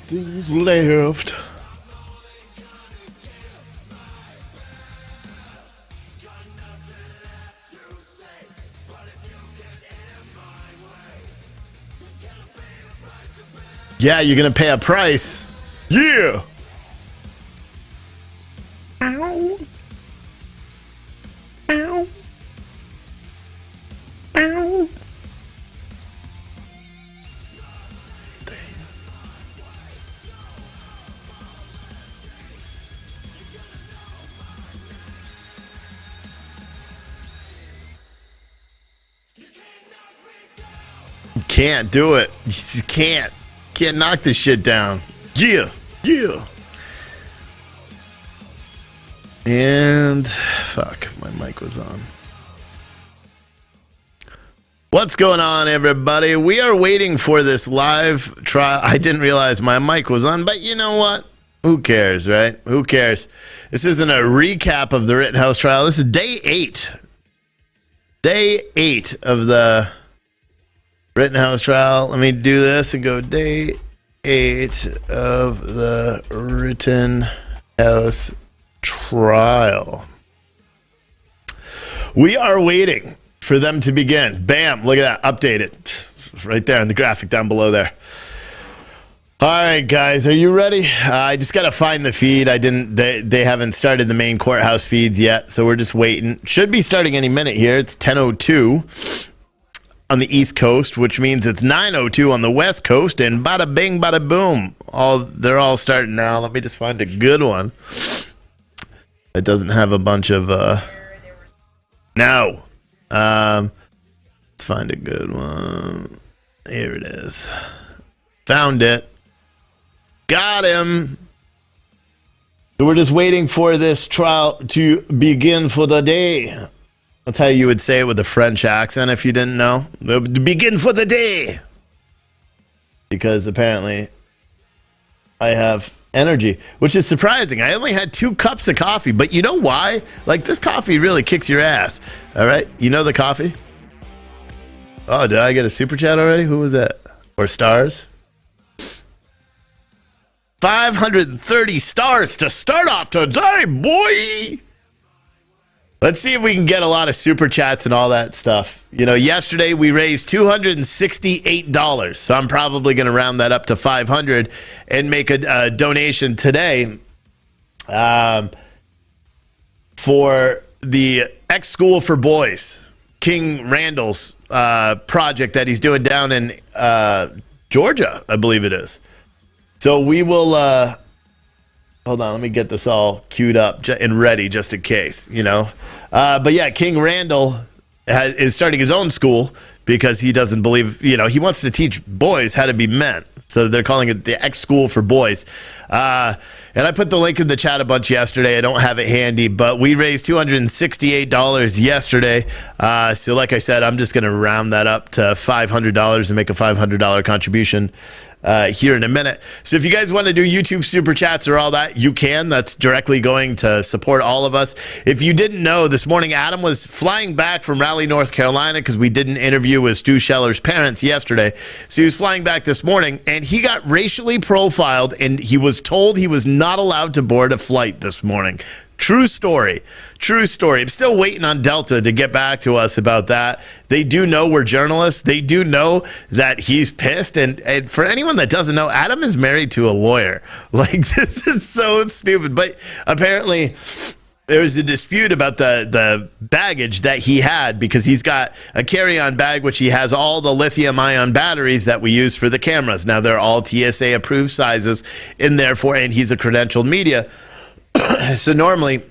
Things left. Yeah, you're gonna pay a price. Yeah. Ow. Ow. Ow. Can't do it. You just can't. Can't knock this shit down. Yeah. Yeah. And fuck, my mic was on. What's going on, everybody? We are waiting for this live trial. I didn't realize my mic was on, but you know what? Who cares, right? Who cares? This isn't a recap of the Rittenhouse trial. This is day 8. Day 8 of the Rittenhouse trial. Let me do this and go day 8 of the Rittenhouse trial. We are waiting for them to begin. Bam, look at that. Update it. Right there in the graphic down below there. All right, guys, are you ready? I just got to find the feed. They haven't started the main courthouse feeds yet, so we're just waiting. Should be starting any minute here. It's 10:02 on the East Coast, which means it's 9:02 on the West Coast, and bada bing, bada boom. They're all starting now. Let me just find a good one. It doesn't have a bunch of no. Let's find a good one. Here it is. Found it. Got him. So we're just waiting for this trial to begin for the day. That's how you would say it with a French accent if you didn't know. To begin for the day. Because apparently I have energy, which is surprising. I only had 2 cups of coffee, but you know why? Like, this coffee really kicks your ass. All right? You know the coffee? Oh, did I get a super chat already? Who was that? Or stars? 530 stars to start off today, boy! Let's see if we can get a lot of super chats and all that stuff. You know, yesterday we raised $268, so I'm probably going to round that up to $500 and make a donation today for the X School for Boys, King Randall's project that he's doing down in Georgia, I believe it is. So we will... hold on, let me get this all queued up and ready just in case, you know. But yeah, King Randall is starting his own school because he doesn't believe, you know, he wants to teach boys how to be men. So they're calling it the X School for Boys. And I put the link in the chat a bunch yesterday. I don't have it handy, but we raised $268 yesterday. So like I said, I'm just going to round that up to $500 and make a $500 contribution here in a minute. So if you guys want to do YouTube super chats or all that, you can. That's directly going to support all of us. If you didn't know, this morning Adam was flying back from Raleigh, North Carolina, because we did an interview with Stu Scheller's parents yesterday. So he was flying back this morning, and he got racially profiled, and he was told he was not allowed to board a flight this morning. True story. True story. I'm still waiting on Delta to get back to us about that. They do know we're journalists. They do know that he's pissed. And for anyone that doesn't know, Adam is married to a lawyer. Like, this is so stupid. But apparently there was a dispute about the baggage that he had, because he's got a carry-on bag which he has all the lithium-ion batteries that we use for the cameras. Now, they're all TSA-approved sizes in there for, and he's a credentialed media. So normally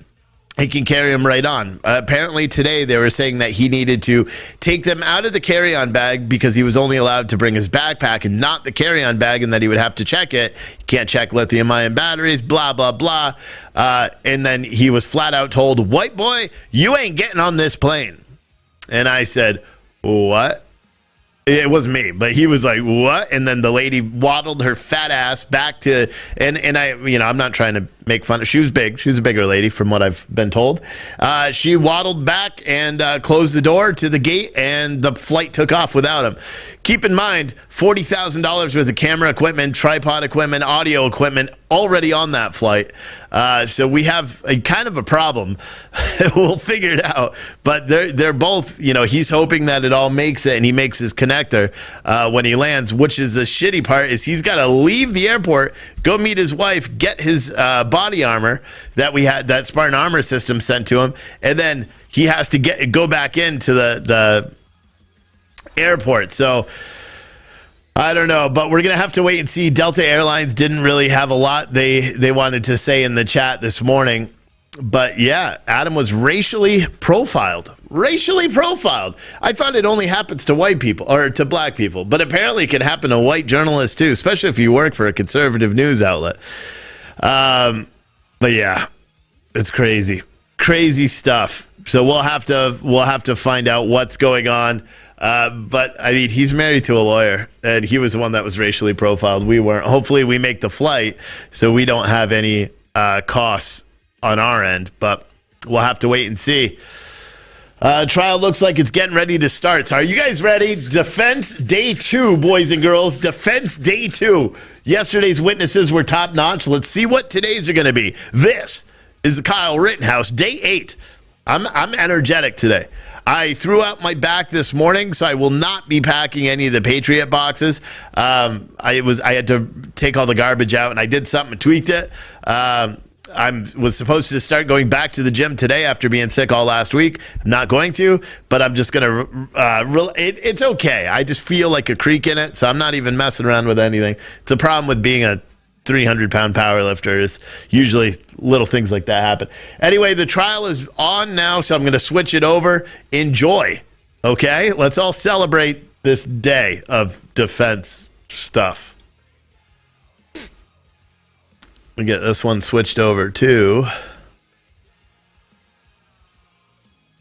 he can carry them right on. Apparently today they were saying that he needed to take them out of the carry-on bag because he was only allowed to bring his backpack and not the carry-on bag, and that he would have to check it. You can't check lithium-ion batteries, blah, blah, blah. And then he was flat out told, "White boy, you ain't getting on this plane." And I said, "What?" It wasn't me, but he was like, "What?" And then the lady waddled her fat ass back to, and I, you know, I'm not trying to make fun of. She was big. She was a bigger lady from what I've been told. She waddled back and closed the door to the gate, and the flight took off without him. Keep in mind, $40,000 worth of camera equipment, tripod equipment, audio equipment already on that flight. So we have a kind of a problem. We'll figure it out. But they're both, he's hoping that it all makes it, and he makes his connector when he lands, which is the shitty part, is he's got to leave the airport, go meet his wife, get his body armor that we had, that Spartan armor system sent to him, and then he has to go back into the airport. So I don't know, but we're gonna have to wait and see. Delta Airlines didn't really have a lot they wanted to say in the chat this morning, but yeah, Adam was racially profiled. I thought it only happens to white people or to black people, but apparently it can happen to white journalists too, especially if you work for a conservative news outlet. But yeah, it's crazy stuff. So we'll have to find out what's going on. But I mean, he's married to a lawyer, and he was the one that was racially profiled. We weren't. Hopefully we make the flight so we don't have any costs on our end, but we'll have to wait and see. Trial looks like it's getting ready to start. So are you guys ready? Defense day 2, boys and girls. Defense day 2. Yesterday's witnesses were top notch. Let's see what today's are going to be. This is the Kyle Rittenhouse, day 8. I'm energetic today. I threw out my back this morning, so I will not be packing any of the Patriot boxes. I had to take all the garbage out, and I did something and tweaked it. I was supposed to start going back to the gym today after being sick all last week. I'm not going to, but I'm just going to it's okay. I just feel like a creek in it, so I'm not even messing around with anything. It's a problem with being a 300-pound powerlifter, is usually little things like that happen. Anyway, the trial is on now, so I'm going to switch it over. Enjoy, okay? Let's all celebrate this day of defense stuff. We get this one switched over to,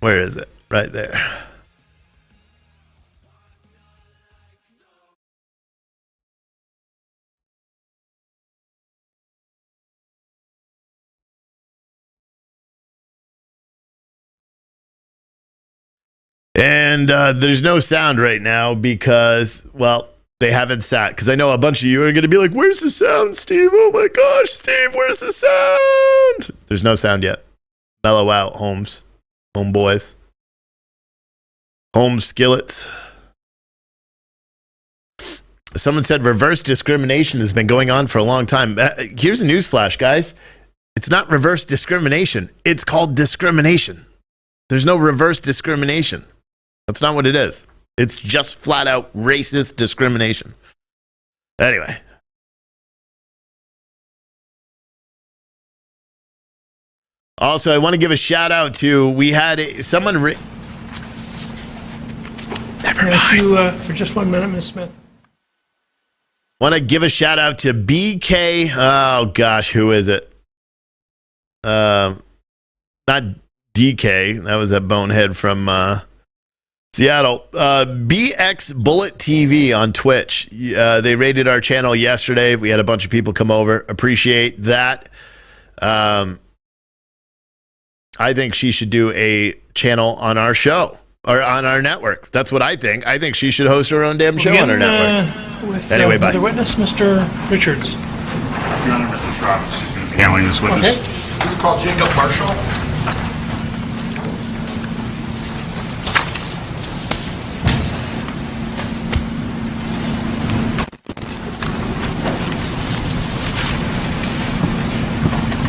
where is it? Right there. And there's no sound right now because, well, they haven't sat. Because I know a bunch of you are going to be like, where's the sound, Steve? Oh my gosh, Steve, where's the sound? There's no sound yet. Mellow out, homeboys. Home skillets. Someone said reverse discrimination has been going on for a long time. Here's a newsflash, guys. It's not reverse discrimination. It's called discrimination. There's no reverse discrimination. That's not what it is. It's just flat out racist discrimination. Anyway. Also, I want to give a shout out to, we had someone. Never mind. You, for just 1 minute, Ms. Smith. Want to give a shout out to BK. Oh gosh, who is it? Not DK. That was that bonehead from Seattle. BX Bullet TV on Twitch. They rated our channel yesterday. We had a bunch of people come over. Appreciate that. I think she should do a channel on our show or on our network. That's what I think. I think she should host her own damn show on our network. Anyway, bye. The witness, Mr. Richards. Your Honor, Mr. Schrock is going to be handling this witness. Okay. Can you call Jacob Marshall?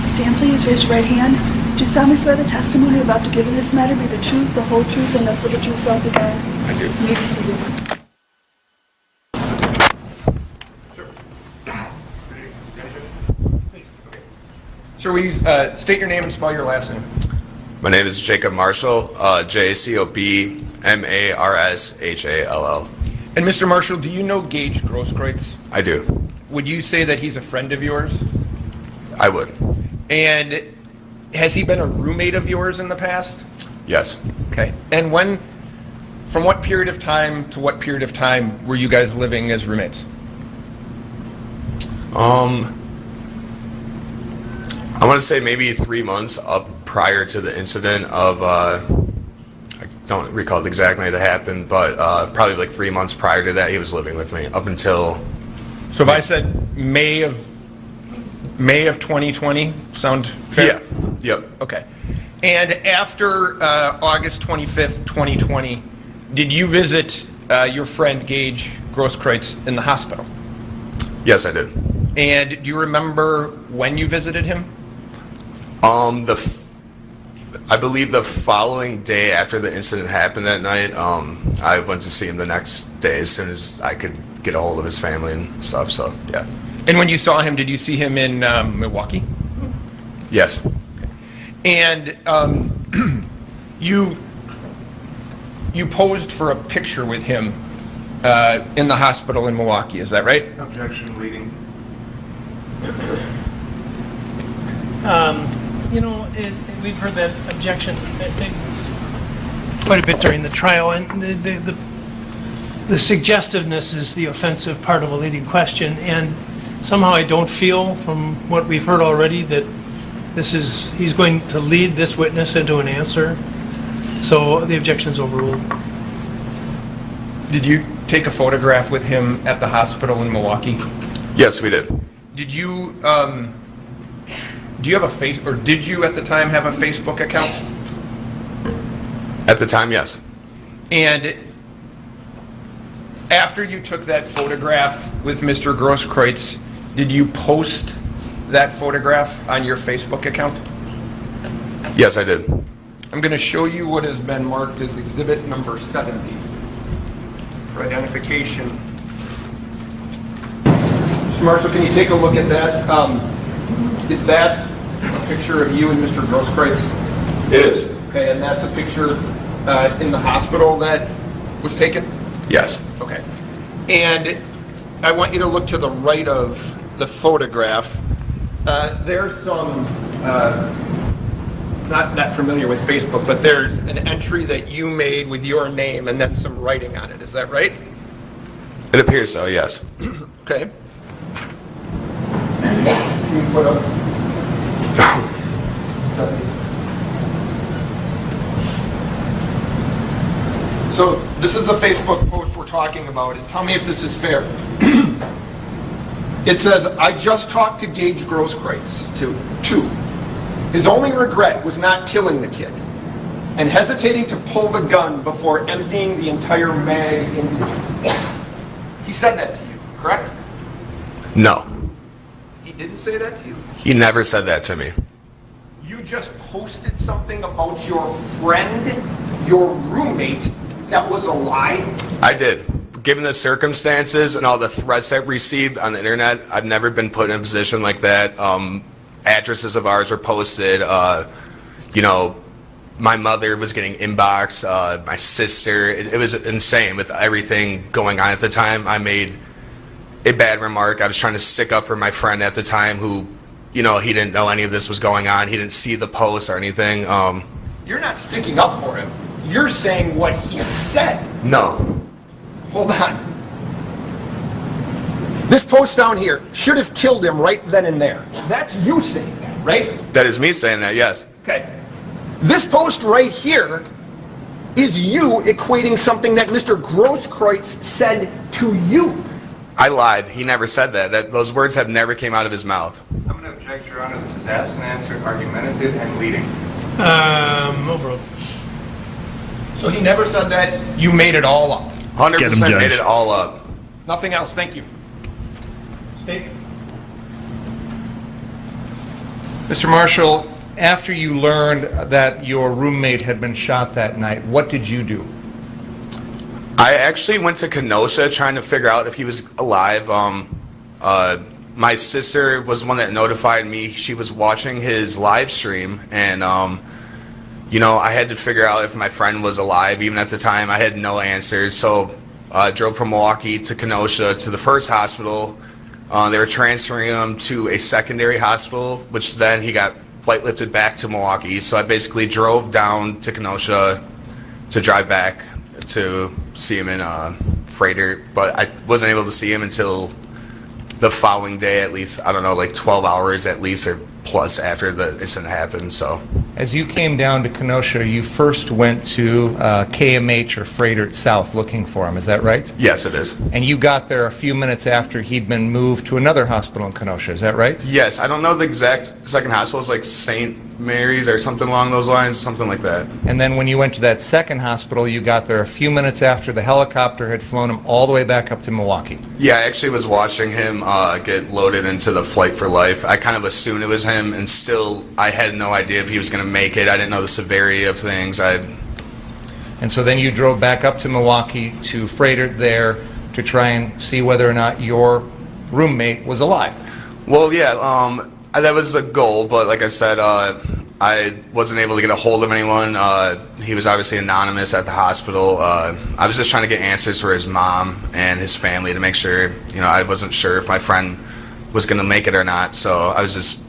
Stand, please. Raise your right hand. Do you solemnly swear the testimony you're about to give in this matter be the truth, the whole truth, and nothing but the truth, self regard? I do. You may be seated. Sir, will you state your name and spell your last name? My name is Jacob Marshall, JCOBMARSHALL. And Mr. Marshall, do you know Gage Grosskreutz? I do. Would you say that he's a friend of yours? I would. And has he been a roommate of yours in the past? Yes. Okay. And from what period of time to what period of time were you guys living as roommates? I want to say maybe 3 months up prior to the incident of, I don't recall the exact night that happened, but probably like 3 months prior to that, he was living with me up until. So if I said May of 2020, sound fair? Yeah. Yep. Okay. And after August 25th, 2020, did you visit your friend Gage Grosskreutz in the hospital? Yes, I did. And do you remember when you visited him? I believe the following day after the incident happened that night, I went to see him the next day as soon as I could get a hold of his family and stuff. So yeah. And when you saw him, did you see him in Milwaukee? Yes. And you posed for a picture with him in the hospital in Milwaukee. Is that right? Objection, leading. We've heard that objection quite a bit during the trial, and the suggestiveness is the offensive part of a leading question, and somehow I don't feel, from what we've heard already, that he's going to lead this witness into an answer. So the objection's overruled. Did you take a photograph with him at the hospital in Milwaukee? Yes, we did. Did you do you have or did you at the time have a Facebook account? At the time, yes. And after you took that photograph with Mr. Grosskreutz, did you post that photograph on your Facebook account? Yes, I did. I'm going to show you what has been marked as exhibit number 70 for identification. Mr. Marshall, can you take a look at that? Is that a picture of you and Mr. Grosskreutz? It is. Okay, and that's a picture in the hospital that was taken? Yes. Okay. And I want you to look to the right of the photograph. There's some, not that familiar with Facebook, but there's an entry that you made with your name and then some writing on it. Is that right? It appears so, yes. Okay. Can you put up? So this is the Facebook post we're talking about, and tell me if this is fair. It says, I just talked to Gage Grosskreutz, two. His only regret was not killing the kid and hesitating to pull the gun before emptying the entire mag into it. He said that to you, correct? No. He didn't say that to you? He never said that to me. You just posted something about your friend, your roommate, that was a lie? I did. Given the circumstances and all the threats I've received on the internet, I've never been put in a position like that. Addresses of ours were posted. My mother was getting inboxed. My sister. It was insane with everything going on at the time. I made a bad remark. I was trying to stick up for my friend at the time who, he didn't know any of this was going on. He didn't see the post or anything. You're not sticking up for him. You're saying what he said. No. Hold on. This post down here should have killed him right then and there. That's you saying that, right? That is me saying that, yes. Okay. This post right here is you equating something that Mr. Grosskreutz said to you. I lied. He never said that. Those words have never came out of his mouth. I'm going to object, Your Honor. This is asked and answered, argumentative, and leading. Overruled. So he never said that. You made it all up. 100% made it all up. Nothing else. Thank you. State. Mr. Marshall, after you learned that your roommate had been shot that night, what did you do? I actually went to Kenosha trying to figure out if he was alive. My sister was the one that notified me. She was watching his live stream, and I had to figure out if my friend was alive. Even at the time, I had no answers. So I drove from Milwaukee to Kenosha to the first hospital. They were transferring him to a secondary hospital, which then he got flight lifted back to Milwaukee. So I basically drove down to Kenosha to drive back to see him in Freighter. But I wasn't able to see him until the following day, at least, I don't know, like 12 hours at least, or plus after the incident happened. So As you came down to Kenosha, you first went to KMH or Freighter South looking for him, is that right? yes, it is. And you got there a few minutes after he'd been moved to another hospital in Kenosha, is that right? Yes, I don't know the exact second hospital. It's like St. Mary's or something along those lines, something like that. And then when you went to that second hospital, you got there a few minutes after the helicopter had flown him all the way back up to Milwaukee. Yeah, I actually was watching him get loaded into the Flight for Life. I kind of assumed it was him, and still I had no idea if he was going to make it. I didn't know the severity of things. And so then you drove back up to Milwaukee to Freighter there to try and see whether or not your roommate was alive. Well, yeah, that was a goal, but like I said, I wasn't able to get a hold of anyone. He was obviously anonymous at the hospital. I was just trying to get answers for his mom and his family to make sure, I wasn't sure if my friend was going to make it or not. So I was just,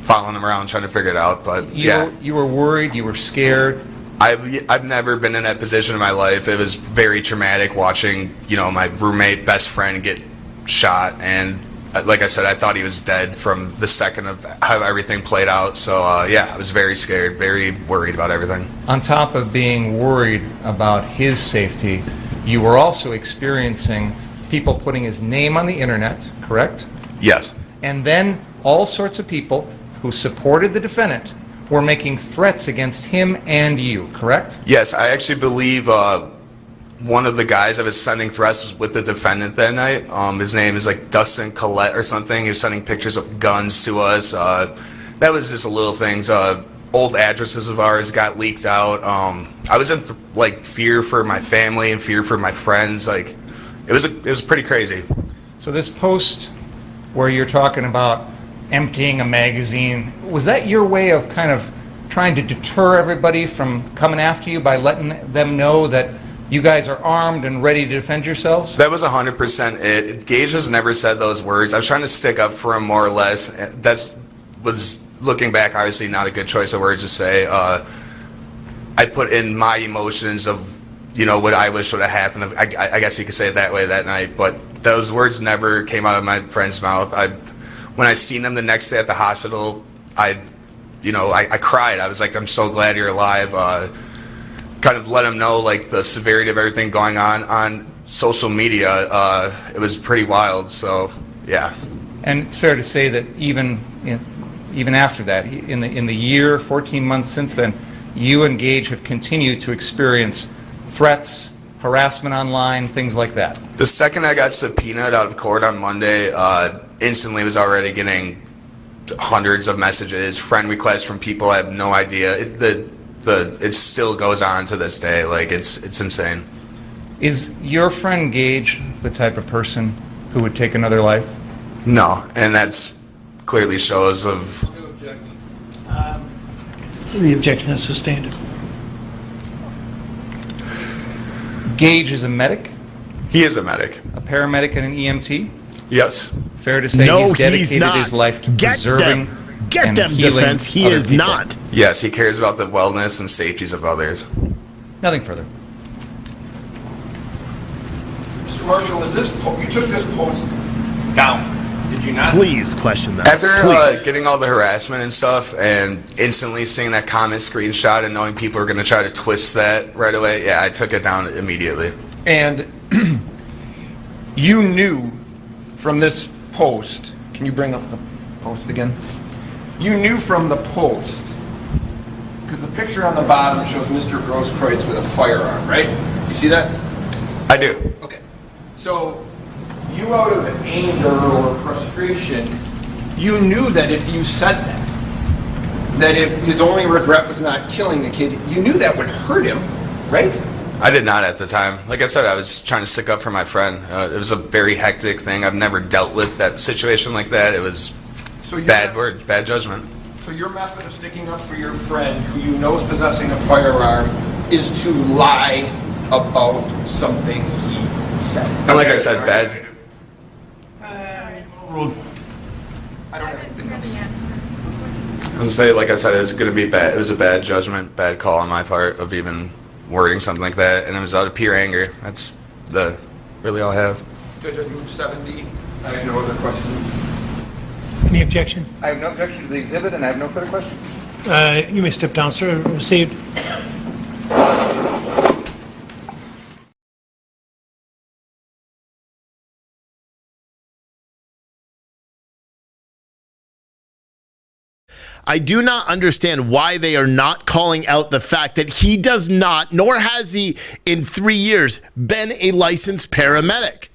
following him around trying to figure it out. But You were worried, you were scared. I've never been in that position in my life. It was very traumatic watching, my roommate, best friend get shot, and like I said, I thought he was dead from the second of how everything played out. So, I was very scared, very worried about everything. On top of being worried about his safety, you were also experiencing people putting his name on the internet, correct? Yes. And then all sorts of people who supported the defendant were making threats against him and you, correct? Yes, I actually believe one of the guys that was sending threats was with the defendant that night. His name is like Dustin Collette or something. He was sending pictures of guns to us. That was just a little things. Old addresses of ours got leaked out. I was in fear for my family and fear for my friends. It was pretty crazy. So this post where you're talking about emptying a magazine, was that your way of kind of trying to deter everybody from coming after you by letting them know that you guys are armed and ready to defend yourselves? That was 100% it. Gage has never said those words. I was trying to stick up for him more or less. That was, looking back, obviously not a good choice of words to say. I put in my emotions of, what I wish would have happened. I guess you could say it that way that night, but those words never came out of my friend's mouth. When I seen him the next day at the hospital, I cried. I was like, I'm so glad you're alive. Kind of let him know the severity of everything going on social media. It was pretty wild. So yeah. And it's fair to say that even after that, in the year, 14 months since then, you and Gage have continued to experience threats, harassment online, things like that. The second I got subpoenaed out of court on Monday, instantly was already getting hundreds of messages, friend requests from people I have no idea. It still goes on to this day. It's insane. Is your friend Gage the type of person who would take another life? No, and that's clearly shows of. The objection is sustained. Gage is a medic, He is a medic. a paramedic, and an EMT. Yes. Fair to say No, he's dedicated he's not. his life to Get preserving Get and them healing defense. He other is people. not. Yes, he cares about the wellness and safeties of others. Nothing further. Mr. Marshall, you took this post down, did you not? Please question that. After Please. getting all the harassment and stuff and instantly seeing that comment screenshot and knowing people are going to try to twist that right away, yeah, I took it down immediately. And you knew from this post, can you bring up the post again? You knew from the post, because the picture on the bottom shows Mr. Grosskreutz with a firearm, right? You see that? I do. Okay. So, you out of anger or frustration, you knew that if you said that if his only regret was not killing the kid, you knew that would hurt him, right? I did not at the time. Like I said, I was trying to stick up for my friend. It was a very hectic thing. I've never dealt with that situation like that. It was bad judgment. So your method of sticking up for your friend who you know is possessing a firearm is to lie about something he said. And like I said, bad. I don't have anything else. I was gonna say, like I said, it was gonna be bad. It was a bad judgment, bad call on my part of even wording something like that, and it was out of pure anger. That's really all I have. Judge, I moved 70. I have no other questions. Any objection? I have no objection to the exhibit, and I have no further questions. You may step down, sir. Received. I do not understand why they are not calling out the fact that he does not, nor has he in 3 years, been a licensed paramedic.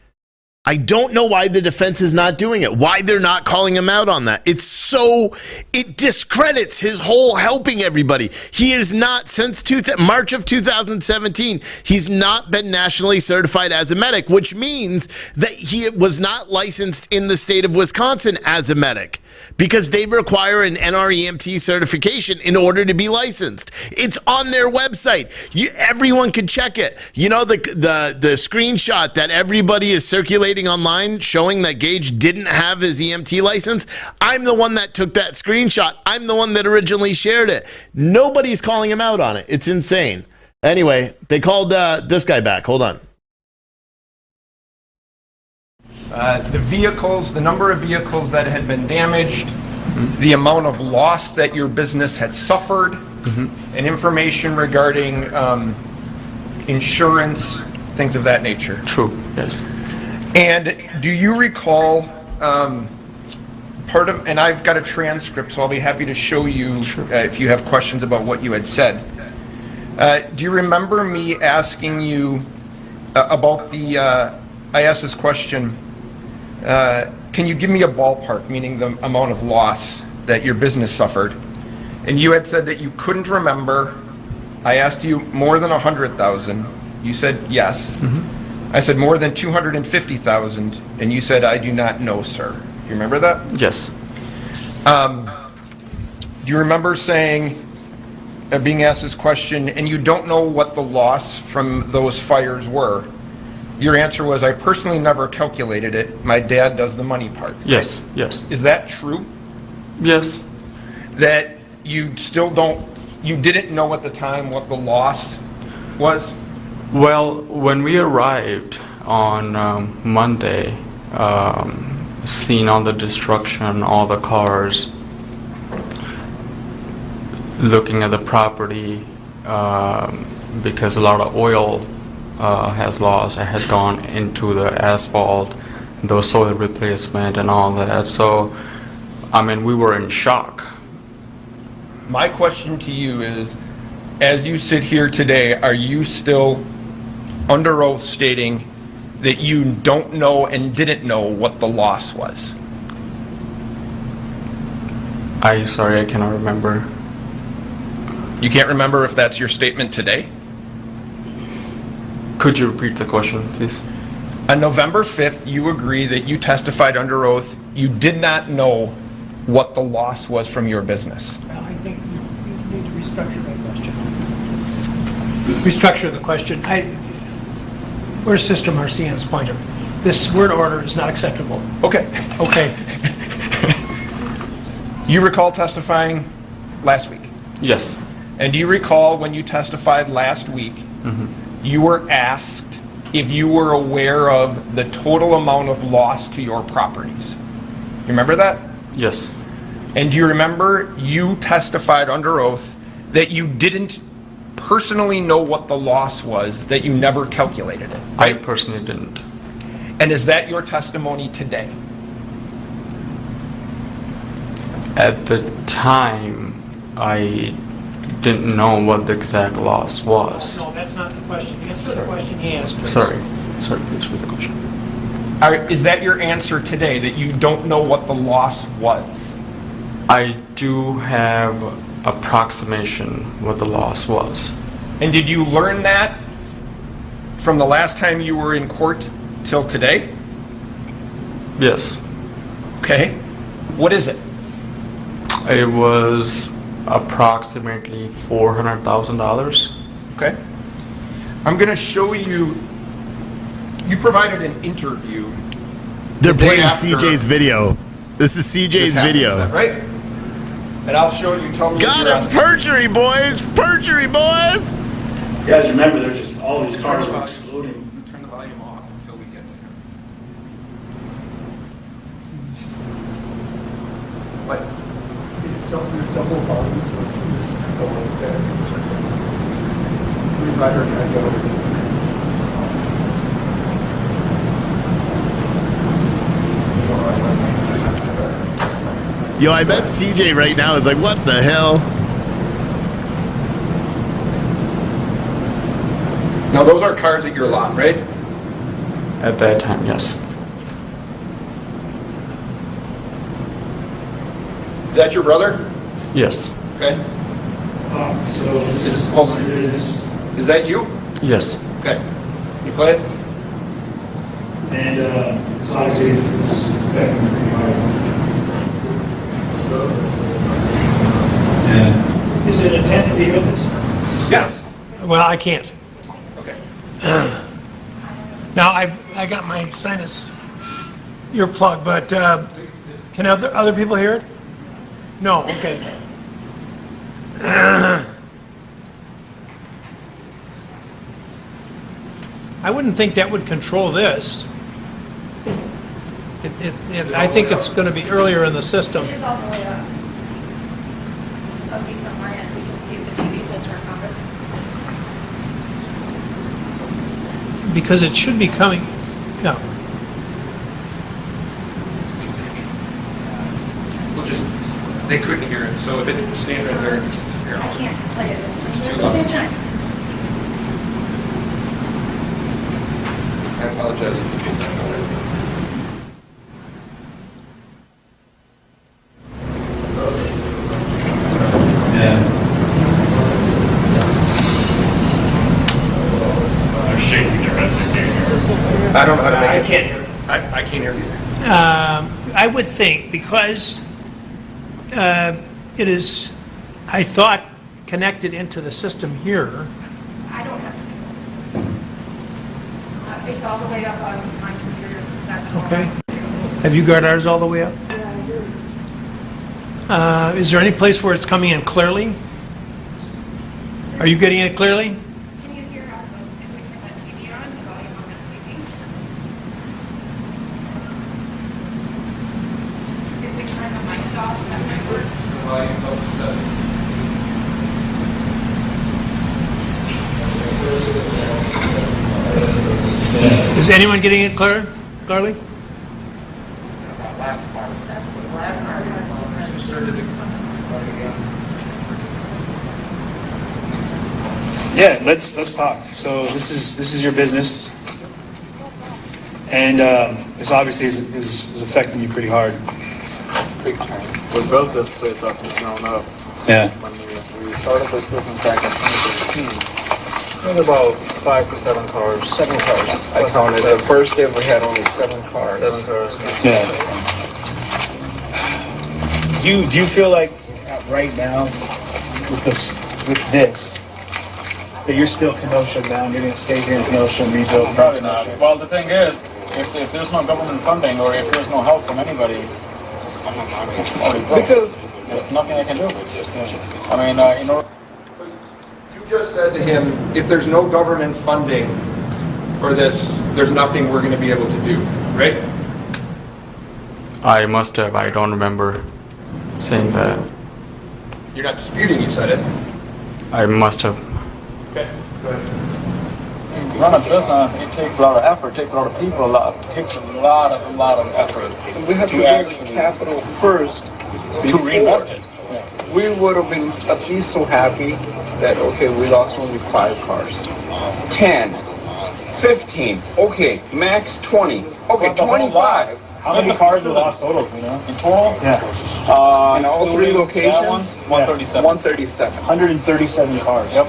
I don't know why the defense is not doing it, why they're not calling him out on that. It discredits his whole helping everybody. He is not, since March of 2017, he's not been nationally certified as a medic, which means that he was not licensed in the state of Wisconsin as a medic, because they require an NREMT certification in order to be licensed. It's on their website. Everyone can check it. You know, the screenshot that everybody is circulating online showing that Gage didn't have his EMT license, I'm the one that took that screenshot. I'm the one that originally shared it. Nobody's calling him out on it. It's insane. Anyway, they called this guy back. Hold on. The vehicles, the number of vehicles that had been damaged, the amount of loss that your business had suffered, and information regarding insurance, things of that nature. True, yes. And do you recall part of, and I've got a transcript, so I'll be happy to show you if you have questions about what you had said. Do you remember me asking you about the, I asked this question, can you give me a ballpark, meaning the amount of loss that your business suffered? And you had said that you couldn't remember. I asked you more than 100,000. You said yes. I said more than 250,000, and you said, I do not know, sir. Do you remember that? Yes. Do you remember saying, being asked this question, and you don't know what the loss from those fires were? Your answer was, I personally never calculated it. My dad does the money part. Yes, yes. Is that true? Yes. That you still don't, you didn't know at the time what the loss was? Well, when we arrived on Monday, seeing all the destruction, all the cars, looking at the property, because a lot of oil has gone into the asphalt, the soil replacement and all that. So, I mean, we were in shock. My question to you is, as you sit here today, are you still under oath stating that you don't know and didn't know what the loss was? Sorry, I cannot remember. You can't remember if that's your statement today? Could you repeat the question, please? On November 5th, you agree that you testified under oath you did not know what the loss was from your business. Well, I think you need to restructure that question. Restructure the question. Where's Sister Marcian's pointer? This word order is not acceptable. Okay. Okay. You recall testifying last week? Yes. And do you recall when you testified last week, you were asked if you were aware of the total amount of loss to your properties? You remember that? Yes. And do you remember you testified under oath that you didn't personally know what the loss was, that you never calculated it? I personally didn't. And is that your testimony today? At the time, I didn't know what the exact loss was. No, that's not the question. Answer the question he asked. Sorry, please repeat the question. Is that your answer today, that you don't know what the loss was? I do have approximation what the loss was. And did you learn that from the last time you were in court till today? Yes. Okay. What is it? It was approximately $400,000. Okay. I'm going to show you. You provided an interview. They're the day playing after CJ's video. This is CJ's this happened. video. Is that right? And I'll show you. Tell me. Got him! Perjury, boys! Perjury, boys! You guys remember, there's just all these cars were exploding. Turn the volume off until we get What? There's double bodies or double beds. At least I heard that go over. Yo, I bet CJ right now is like, what the hell? Now, those are cars at your lot, right? At that time, yes. Is that your brother? Yes. Okay. So this is Hold your on. business, Is that you? Yes. Okay. You play it? and so obviously it's affecting you pretty hard. Yeah. Is it intended to be with us? Yes. Well, I can't. Okay. Now, I got my sinus earplug, but can other people hear it? No, okay. I wouldn't think that would control this. I think it's going to be earlier in the system. It is all the way up. Up be somewhere, and we can see if the TV sets are covered. Because it should be coming, yeah. We'll just, they couldn't hear it, so if it stayed right there, here, I can't play it at too the loud. same time. I apologize if you can say They're shaking their heads. They can't hear. I don't know how to make I it. can't hear it. I can't hear you. I would think because it is, I thought, connected into the system here. I don't have. It's all the way up on my computer. That's all. Okay. Have you got ours all the way up? Is there any place where it's coming in clearly? Are you getting it clearly? Can you hear how close if we turn that TV on, the volume on that TV? If we turn the mics off, that might work. Is anyone getting it clearly? Yeah, let's talk. So this is your business, and this obviously is affecting you pretty hard. Big time. We built this place up from the ground up. Yeah. When we started this business back in 2013, we had about 5 to 7 cars. 7 cars. I counted. The first day we had only 7 cars. 7 cars. Yeah. Do you feel like right now with this that you're still Kenosha bound? You're gonna stay here in Kenosha and rebuild? Probably not. Well, the thing is, if there's no government funding or if there's no help from anybody, because there's nothing I can do. I mean, you know. You just said to him, if there's no government funding for this, there's nothing we're going to be able to do, right? I must have. I don't remember saying that. You're not disputing you said it. I must have. Okay, go ahead. Run a business, it takes a lot of effort, it takes a lot of people, it takes a lot of effort. We have to get capital first to reinvest it. We would have been at least so happy that, okay, we lost only 5 cars. 10, 15, okay, max 20, okay, 25. How many cars were lost total, you know? In total? Yeah. In all 3 locations, 137. 137. 137 cars. Yep.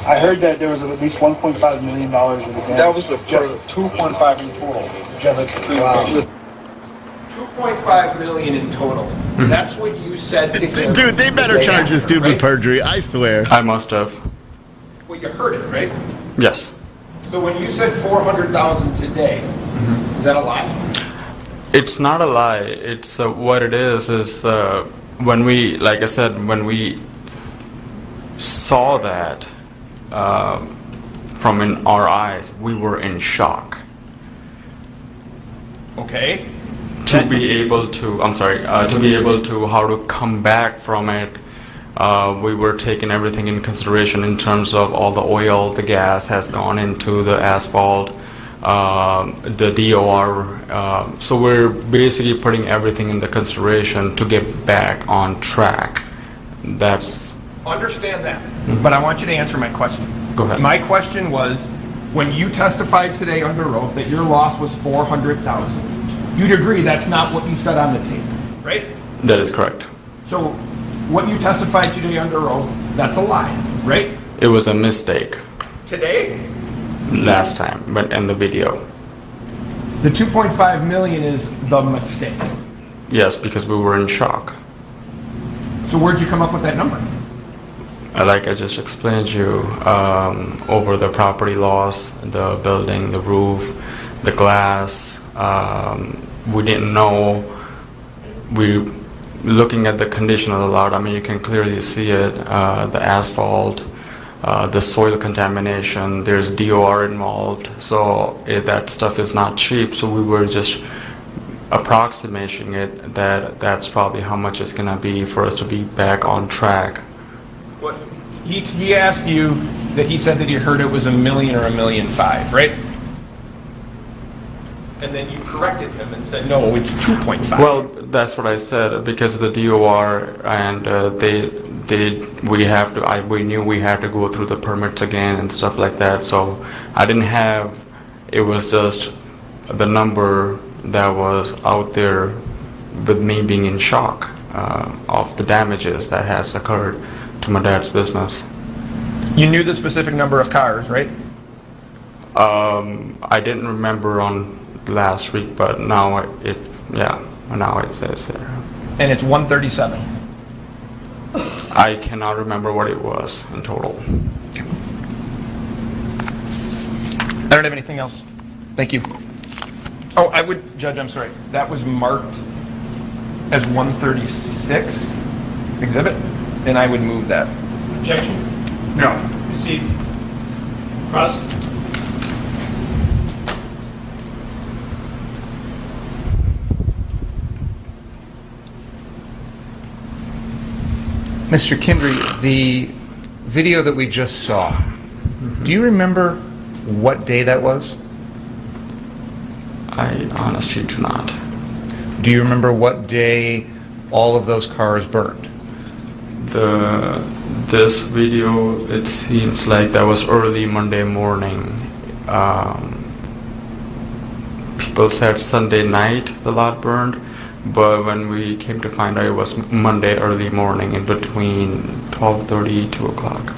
I heard that there was at least $1.5 million worth of damage. That was the Just first. 2.5 in total. Just 2.5 million in total. That's what you said to him. Dude, they better the day charge this after, dude right? with perjury, I swear. I must have. Well, you heard it, right? Yes. So when you said 400,000 today, is that a lie? It's not a lie. It's what it is when we, like I said, when we saw that from in our eyes, we were in shock. Okay. To be able to, I'm sorry, to be able to how to come back from it, we were taking everything in consideration in terms of all the oil, the gas has gone into the asphalt, the DOR. So we're basically putting everything in the consideration to get back on track. That's. Understand that, but I want you to answer my question. Go ahead. My question was, when you testified today under oath that your loss was $400,000. You'd agree that's not what you said on the tape, right? That is correct. So what you testified today under oath, that's a lie, right? It was a mistake. Today? Last time, but in the video. The 2.5 million is the mistake. Yes, because we were in shock. So where'd you come up with that number? Like I just explained to you, over the property loss, the building, the roof, the glass, we didn't know. We looking at the condition of the lot. I mean, you can clearly see it. The asphalt, the soil contamination. There's DOR involved, so that stuff is not cheap. So we were just approximating it that that's probably how much it's gonna be for us to be back on track. What he asked you that he said that he heard it was $1 million or $1.5 million, right? And then you corrected him and said, no, it's 2.5. Well, that's what I said, because of the DOR, and we knew we had to go through the permits again and stuff like that. So I didn't have. It was just the number that was out there, with me being in shock of the damages that has occurred to my dad's business. You knew the specific number of cars, right? I didn't remember on last week, but now now it says there. And it's 137. I cannot remember what it was in total. I don't have anything else. Thank you. Oh, I would, Judge, I'm sorry. That was marked as 136 exhibit, and I would move that. Objection? No. Proceed. Cross. Mr. Kindry, the video that we just saw, do you remember what day that was? I honestly do not. Do you remember what day all of those cars burned? This video, it seems like that was early Monday morning. People said Sunday night the lot burned, but when we came to find out, it was Monday early morning, in between 12:30 2 o'clock.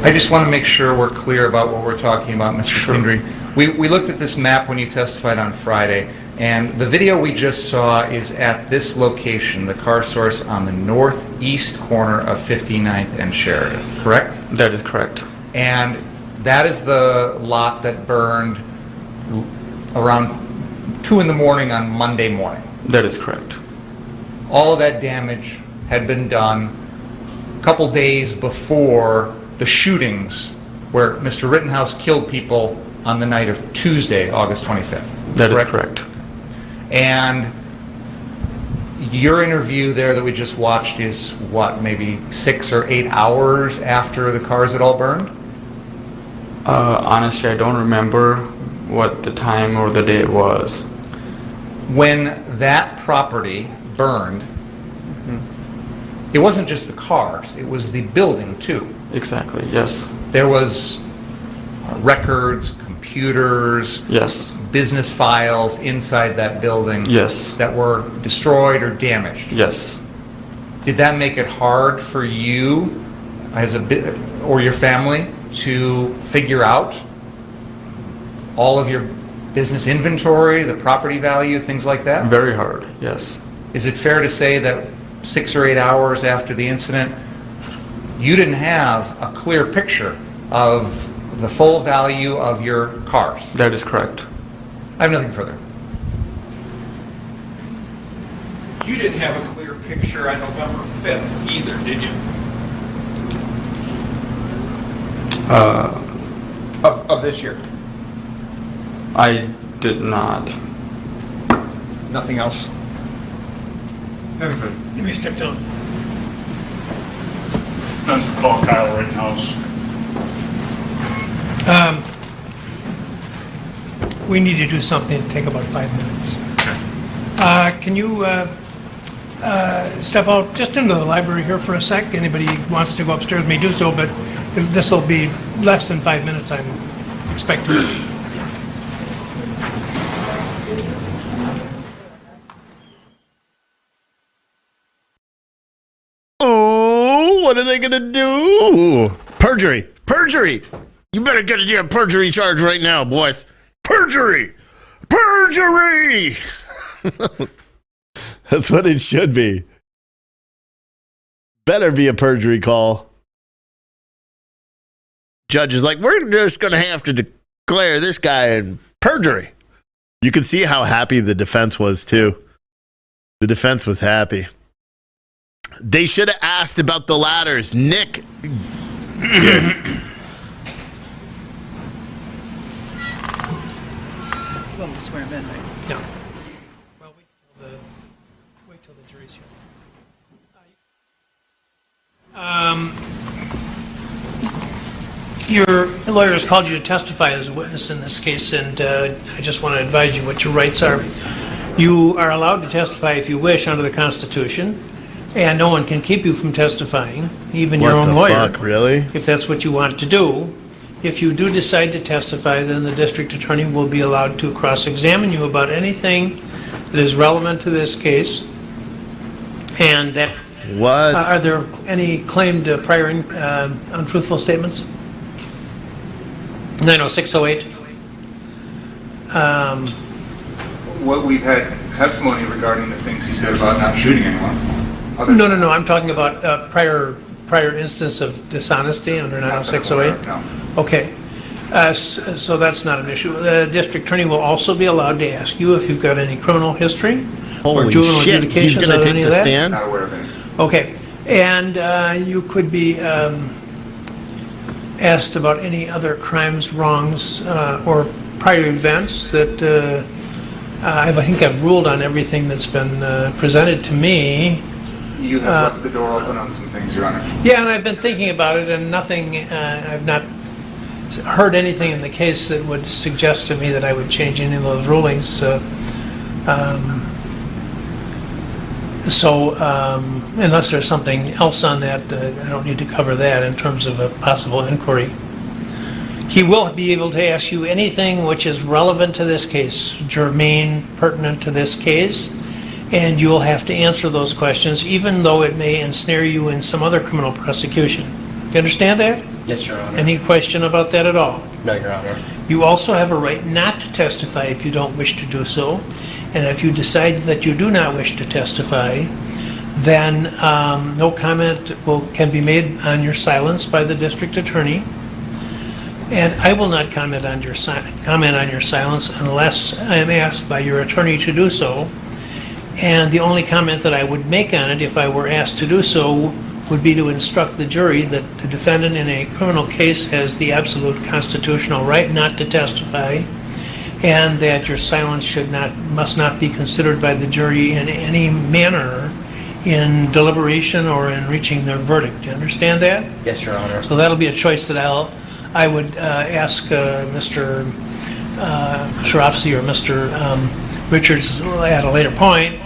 I just want to make sure we're clear about what we're talking about, Mr. Kindry. We looked at this map when you testified on Friday, and the video we just saw is at this location, the car source on the northeast corner of 59th and Sheridan, correct? That is correct. And that is the lot that burned around 2 in the morning on Monday morning. That is correct. All of that damage had been done a couple days before the shootings where Mr. Rittenhouse killed people on the night of Tuesday, August 25th. That is correct. And your interview there that we just watched is what, maybe 6 or 8 hours after the cars had all burned? Honestly, I don't remember what the time or the day it was. When that property burned, it wasn't just the cars, it was the building too. Exactly, yes. There was records, computers, yes, business files inside that building, yes, that were destroyed or damaged. Yes. Did that make it hard for you as or your family to figure out all of your business inventory, the property value, things like that? Very hard, yes. Is it fair to say that 6 or 8 hours after the incident, you didn't have a clear picture of the full value of your cars? That is correct. I have nothing further. You didn't have a clear picture on November 5th either, did you? Of this year? I did not. Nothing else? Nothing further. Let me step down. That's called Kyle Rittenhouse. We need to do something to take about 5 minutes. Can you step out just into the library here for a sec? Anybody who wants to go upstairs may do so, but this will be less than 5 minutes, I'm expecting. Oh, what are they going to do? Perjury. Perjury. You better get a damn perjury charge right now, boys. Perjury. Perjury. That's what it should be. Better be a perjury call. Judge is like, we're just going to have to declare this guy in perjury. You can see how happy the defense was, too. The defense was happy. They should have asked about the ladders. Nick. You want me to swear him in, right? Yeah. Well, wait till the jury's here. Your lawyer has called you to testify as a witness in this case, and I just want to advise you what your rights are. You are allowed to testify if you wish under the Constitution, and no one can keep you from testifying, even your own lawyer. What the fuck, really? If that's what you want to do. If you do decide to testify, then the district attorney will be allowed to cross-examine you about anything that is relevant to this case. And that. What? Are there any claimed prior untruthful statements? 90608. What we've had testimony regarding the things he said about not shooting anyone. No. I'm talking about prior instance of dishonesty under 90608. No. Okay. So that's not an issue. The district attorney will also be allowed to ask you if you've got any criminal history or juvenile shit, he's adjudications gonna or take any the of that. stand? Not aware of any. Okay. And you could be asked about any other crimes, wrongs, or prior events that I think I've ruled on everything that's been presented to me. You have left the door open on some things, Your Honor. Yeah, and I've been thinking about it, and nothing, I've not heard anything in the case that would suggest to me that I would change any of those rulings. So unless there's something else on that, I don't need to cover that in terms of a possible inquiry. He will be able to ask you anything which is relevant to this case, germane, pertinent to this case, and you will have to answer those questions, even though it may ensnare you in some other criminal prosecution. Do you understand that? Yes, Your Honor. Any question about that at all? No, Your Honor. You also have a right not to testify if you don't wish to do so. And if you decide that you do not wish to testify, then no comment can be made on your silence by the district attorney. And I will not comment on your silence unless I am asked by your attorney to do so. And the only comment that I would make on it, if I were asked to do so, would be to instruct the jury that the defendant in a criminal case has the absolute constitutional right not to testify, and that your silence must not be considered by the jury in any manner in deliberation or in reaching their verdict. Do you understand that? Yes, Your Honor. So that'll be a choice that I would ask Mr. Sharofsky or Mr. Richards at a later point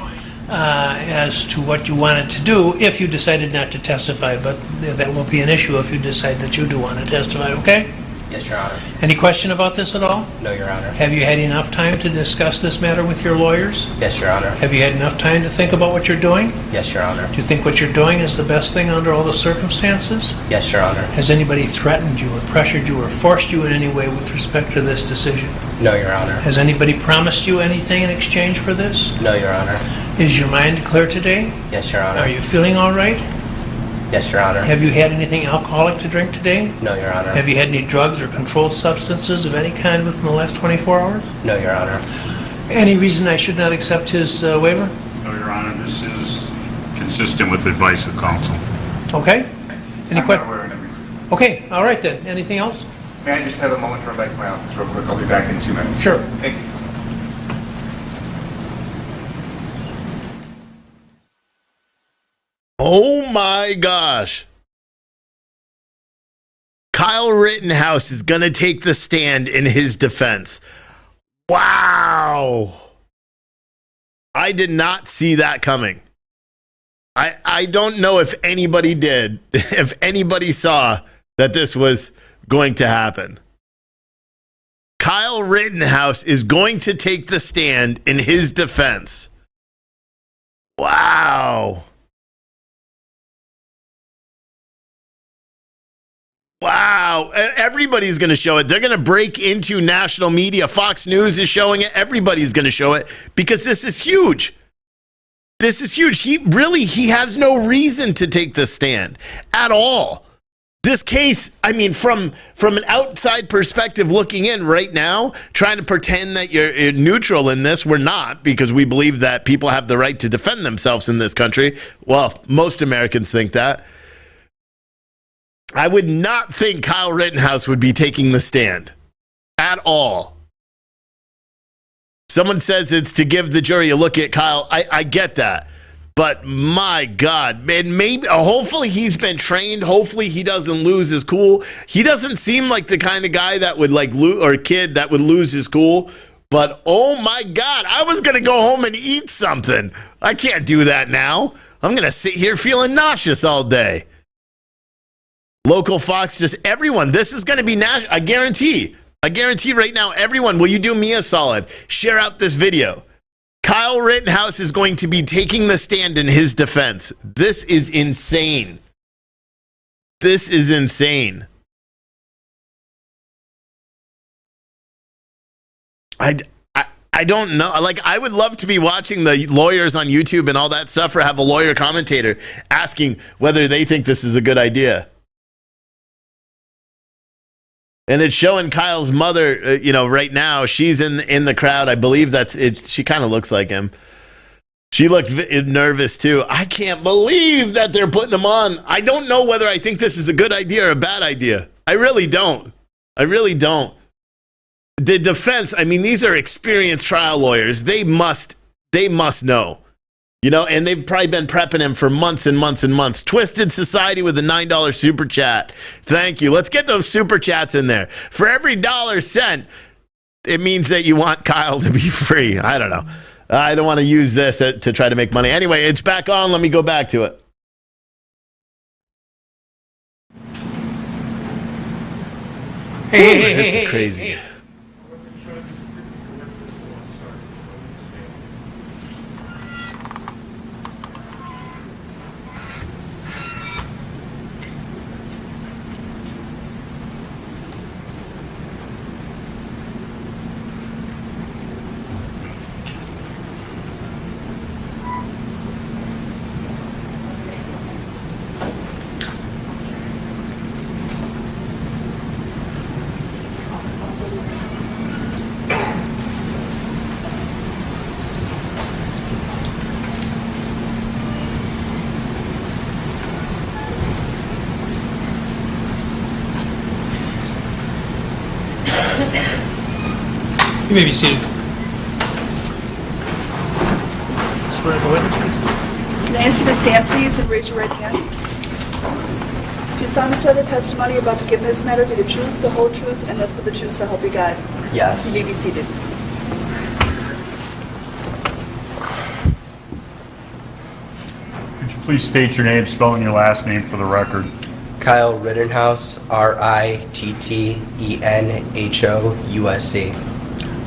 as to what you wanted to do if you decided not to testify, but that won't be an issue if you decide that you do want to testify, okay? Yes, Your Honor. Any question about this at all? No, Your Honor. Have you had enough time to discuss this matter with your lawyers? Yes, Your Honor. Have you had enough time to think about what you're doing? Yes, Your Honor. Do you think what you're doing is the best thing under all the circumstances? Yes, Your Honor. Has anybody threatened you or pressured you or forced you in any way with respect to this decision? No, Your Honor. Has anybody promised you anything in exchange for this? No, Your Honor. Is your mind clear today? Yes, Your Honor. Are you feeling all right? Yes, Your Honor. Have you had anything alcoholic to drink today? No, Your Honor. Have you had any drugs or controlled substances of any kind within the last 24 hours? No, Your Honor. Any reason I should not accept his waiver? No, Your Honor, this is consistent with advice of counsel. Okay. Any I'm not questions? aware of any reason. Okay, all right then. Anything else? May I just have a moment to run back to my office real quick? I'll be back in 2 minutes. Sure. Thank you. Oh my gosh. Kyle Rittenhouse is going to take the stand in his defense. Wow. I did not see that coming. I don't know if anybody did, if anybody saw that this was going to happen. Kyle Rittenhouse is going to take the stand in his defense. Wow. Wow. Everybody's going to show it. They're going to break into national media. Fox News is showing it. Everybody's going to show it because this is huge. This is huge. He has no reason to take the stand at all. This case, I mean, from an outside perspective looking in right now, trying to pretend that you're neutral in this, we're not, because we believe that people have the right to defend themselves in this country. Well, most Americans think that. I would not think Kyle Rittenhouse would be taking the stand at all. Someone says it's to give the jury a look at Kyle. I get that. But my God, man, maybe, hopefully he's been trained. Hopefully he doesn't lose his cool. He doesn't seem like the kind of guy that would or kid that would lose his cool. But oh my God, I was going to go home and eat something. I can't do that now. I'm going to sit here feeling nauseous all day. Local Fox, just everyone. This is going to be national. I guarantee right now, everyone, will you do me a solid? Share out this video. Kyle Rittenhouse is going to be taking the stand in his defense. This is insane. This is insane. I don't know. Like, I would love to be watching the lawyers on YouTube and all that stuff, or have a lawyer commentator asking whether they think this is a good idea. And it's showing Kyle's mother, right now. She's in the crowd. I believe that's it. She kind of looks like him. She looked nervous too. I can't believe that they're putting him on. I don't know whether I think this is a good idea or a bad idea. I really don't. The defense, I mean, these are experienced trial lawyers. They must know. And they've probably been prepping him for months and months and months. Twisted Society with a $9 super chat. Thank you. Let's get those super chats in there. For every dollar sent, it means that you want Kyle to be free. I don't know. I don't want to use this to try to make money. Anyway, it's back on. Let me go back to it. This is crazy. You may be seated. Swear the witness, please. Can I ask you to stand, please, and raise your right hand? Do you solemnly swear the testimony you're about to give in this matter be the truth, the whole truth, and nothing but the truth, so help you God? Yes. You may be seated. Could you please state your name, spelling your last name for the record? Kyle Rittenhouse, Rittenhouse,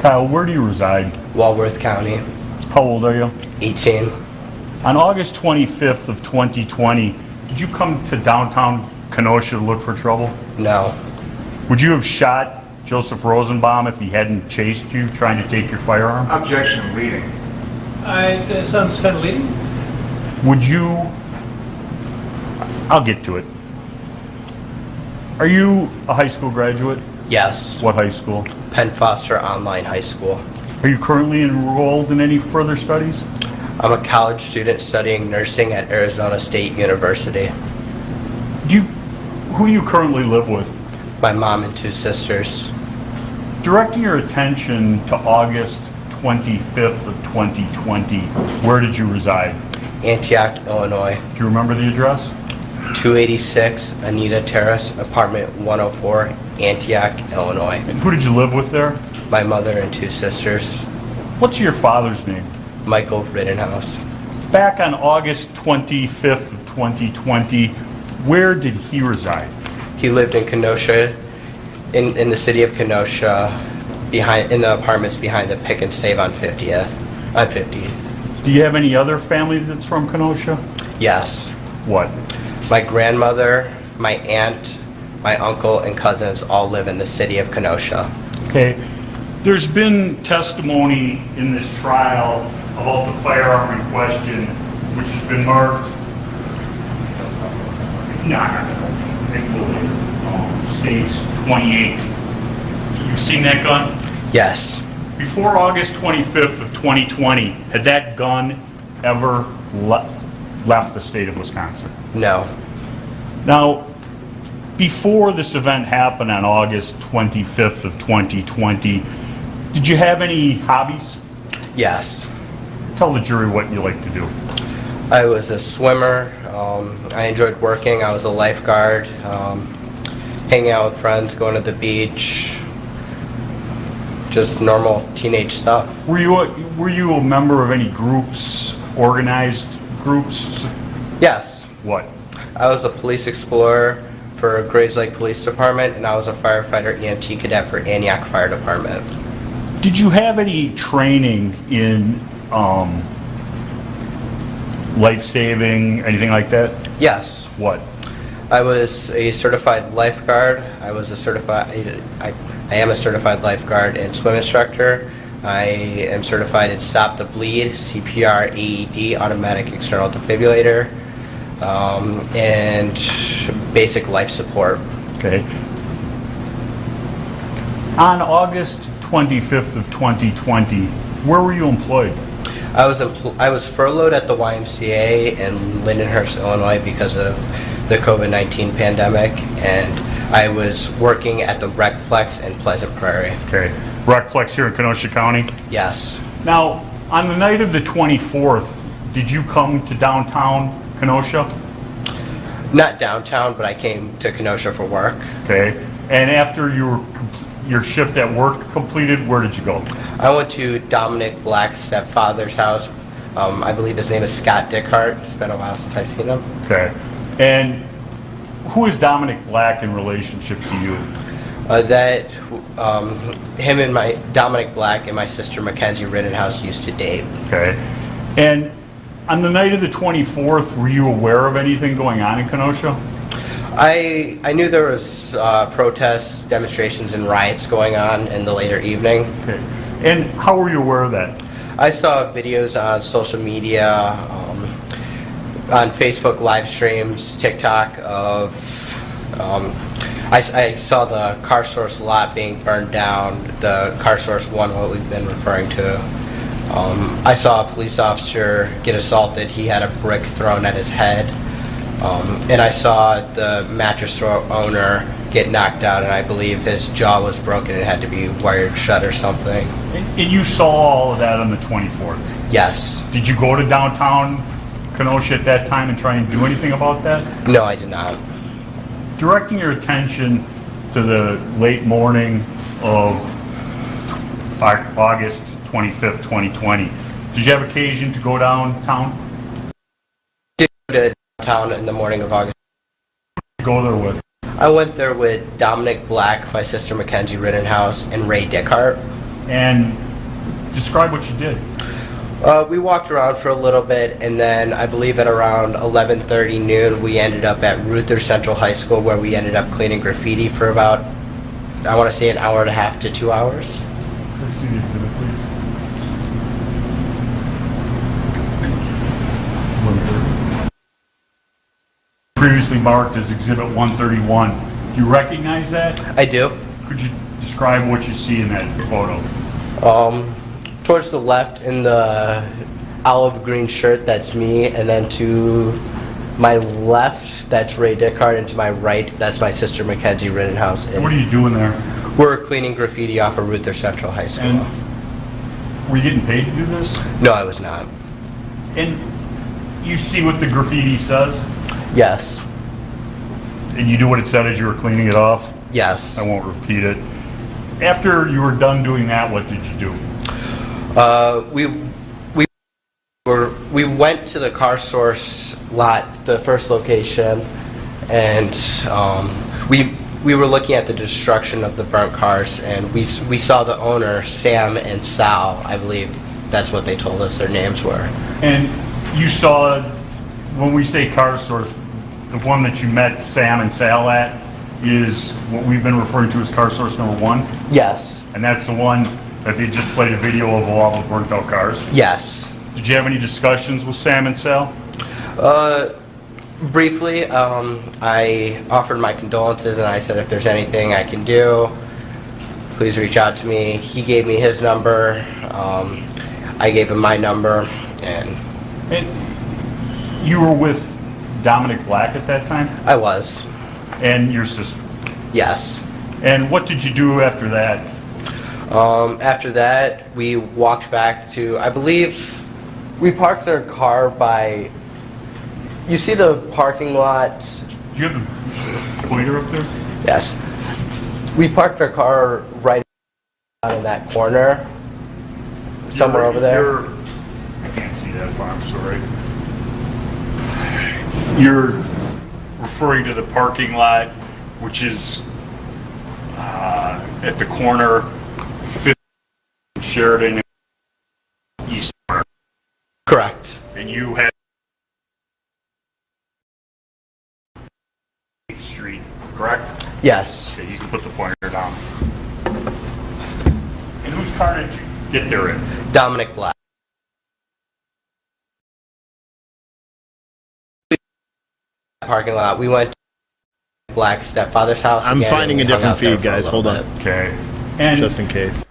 Kyle, where do you reside? Walworth County. How old are you? 18. On August 25th of 2020, did you come to downtown Kenosha to look for trouble? No. Would you have shot Joseph Rosenbaum if he hadn't chased you trying to take your firearm? Objection, leading. That sounds kind of leading. Would you I'll get to it. Are you a high school graduate? Yes. What high school? Penn Foster Online High School. Are you currently enrolled in any further studies? I'm a college student studying nursing at Arizona State University. Who do you currently live with? My mom and 2 sisters. Directing your attention to August 25th of 2020, where did you reside? Antioch, Illinois. Do you remember the address? 286 Anita Terrace, apartment 104, Antioch, Illinois. And who did you live with there? My mother and 2 sisters. What's your father's name? Michael Rittenhouse. Back on August 25th of 2020, where did he reside? He lived in Kenosha, in the city of Kenosha, in the apartments behind the Pick and Save on 50th. On 50. Do you have any other family that's from Kenosha? Yes. What? My grandmother, my aunt, my uncle, and cousins all live in the city of Kenosha. Okay. There's been testimony in this trial about the firearm in question, which has been marked. States 28. You've seen that gun? Yes. Before August 25th of 2020, had that gun ever left the state of Wisconsin? No. Now, before this event happened on August 25th of 2020, did you have any hobbies? Yes. Tell the jury what you like to do. I was a swimmer. I enjoyed working. I was a lifeguard. Hanging out with friends, going to the beach. Just normal teenage stuff. Were you a member of any groups, organized groups? Yes. What? I was a police explorer for Grays Lake Police Department, and I was a firefighter EMT cadet for Antioch Fire Department. Did you have any training in life-saving, anything like that? Yes. What? I was a certified lifeguard. I am a certified lifeguard and swim instructor. I am certified in Stop the Bleed, CPR, AED, automatic external defibrillator, and basic life support. Okay. On August 25th of 2020, where were you employed? I was furloughed at the YMCA in Lindenhurst, Illinois because of the COVID-19 pandemic, and I was working at the Recplex in Pleasant Prairie. Okay. Recplex here in Kenosha County? Yes. Now, on the night of the 24th, did you come to downtown Kenosha? Not downtown, but I came to Kenosha for work. Okay. And after your shift at work completed, where did you go? I went to Dominic Black's stepfather's house. I believe his name is Scott Dickhart. It's been a while since I've seen him. Okay. And who is Dominic Black in relationship to you? Him and Dominic Black and my sister Mackenzie Rittenhouse used to date. Okay. And on the night of the 24th, were you aware of anything going on in Kenosha? I knew there was protests, demonstrations, and riots going on in the later evening. Okay. And how were you aware of that? I saw videos on social media, on Facebook live streams, TikTok of. I saw the Car Source lot being burned down. The Car Source 1, what we've been referring to. I saw a police officer get assaulted. He had a brick thrown at his head. And I saw the mattress store owner get knocked out, and I believe his jaw was broken and had to be wired shut or something. And you saw all of that on the 24th? Yes. Did you go to downtown Kenosha at that time and try and do anything about that? No, I did not. Directing your attention to the late morning of August 25th, 2020, did you have occasion to go downtown? Did go to downtown in the morning of August. Who did you go there with? I went there with Dominic Black, my sister Mackenzie Rittenhouse, and Ray Dickhart. And describe what you did. We walked around for a little bit, and then I believe at around 11:30 noon, we ended up at Ruther Central High School, where we ended up cleaning graffiti for about, I want to say, an hour and a half to 2 hours. previously marked as Exhibit 131. Do you recognize that? I do. Could you describe what you see in that photo? Towards the left in the olive green shirt, that's me, and then to my left, that's Ray Dickard, and to my right, that's my sister Mackenzie Rittenhouse. And What are you doing there? we're cleaning graffiti off of Ruther Central High School. And were you getting paid to do this? No, I was not. And you see what the graffiti says? Yes. And you do what it said as you were cleaning it off? Yes. I won't repeat it. After you were done doing that, what did you do? We went to the car source lot, the first location, and we were looking at the destruction of the burnt cars, and we saw the owner, Sam and Sal, I believe that's what they told us their names were. And you saw, when we say car source, the one that you met Sam and Sal at is what we've been referring to as car source number 1? Yes. And that's the one that they just played a video of all the burnt out cars? Yes. Did you have any discussions with Sam and Sal? Briefly, I offered my condolences and I said if there's anything I can do, please reach out to me. He gave me his number. I gave him my number. And you were with Dominic Black at that time? I was. And your sister? Yes. And what did you do after that? After that, we walked back to, I believe, we parked their car by, you see the parking lot? Do you have the pointer up there? Yes. We parked our car right in that corner, somewhere over there. I can't see that far, I'm sorry. You're referring to the parking lot, which is at the corner 5th and Sheridan East. Correct. And you had 8th Street, correct? Yes. Okay, you can put the pointer down. And whose car did you get there in? Dominic Black. Parking lot. We went to Black's stepfather's house. I'm again, finding a and we hung different out there feed, for a guys. little Hold on. bit. Okay. And just in case.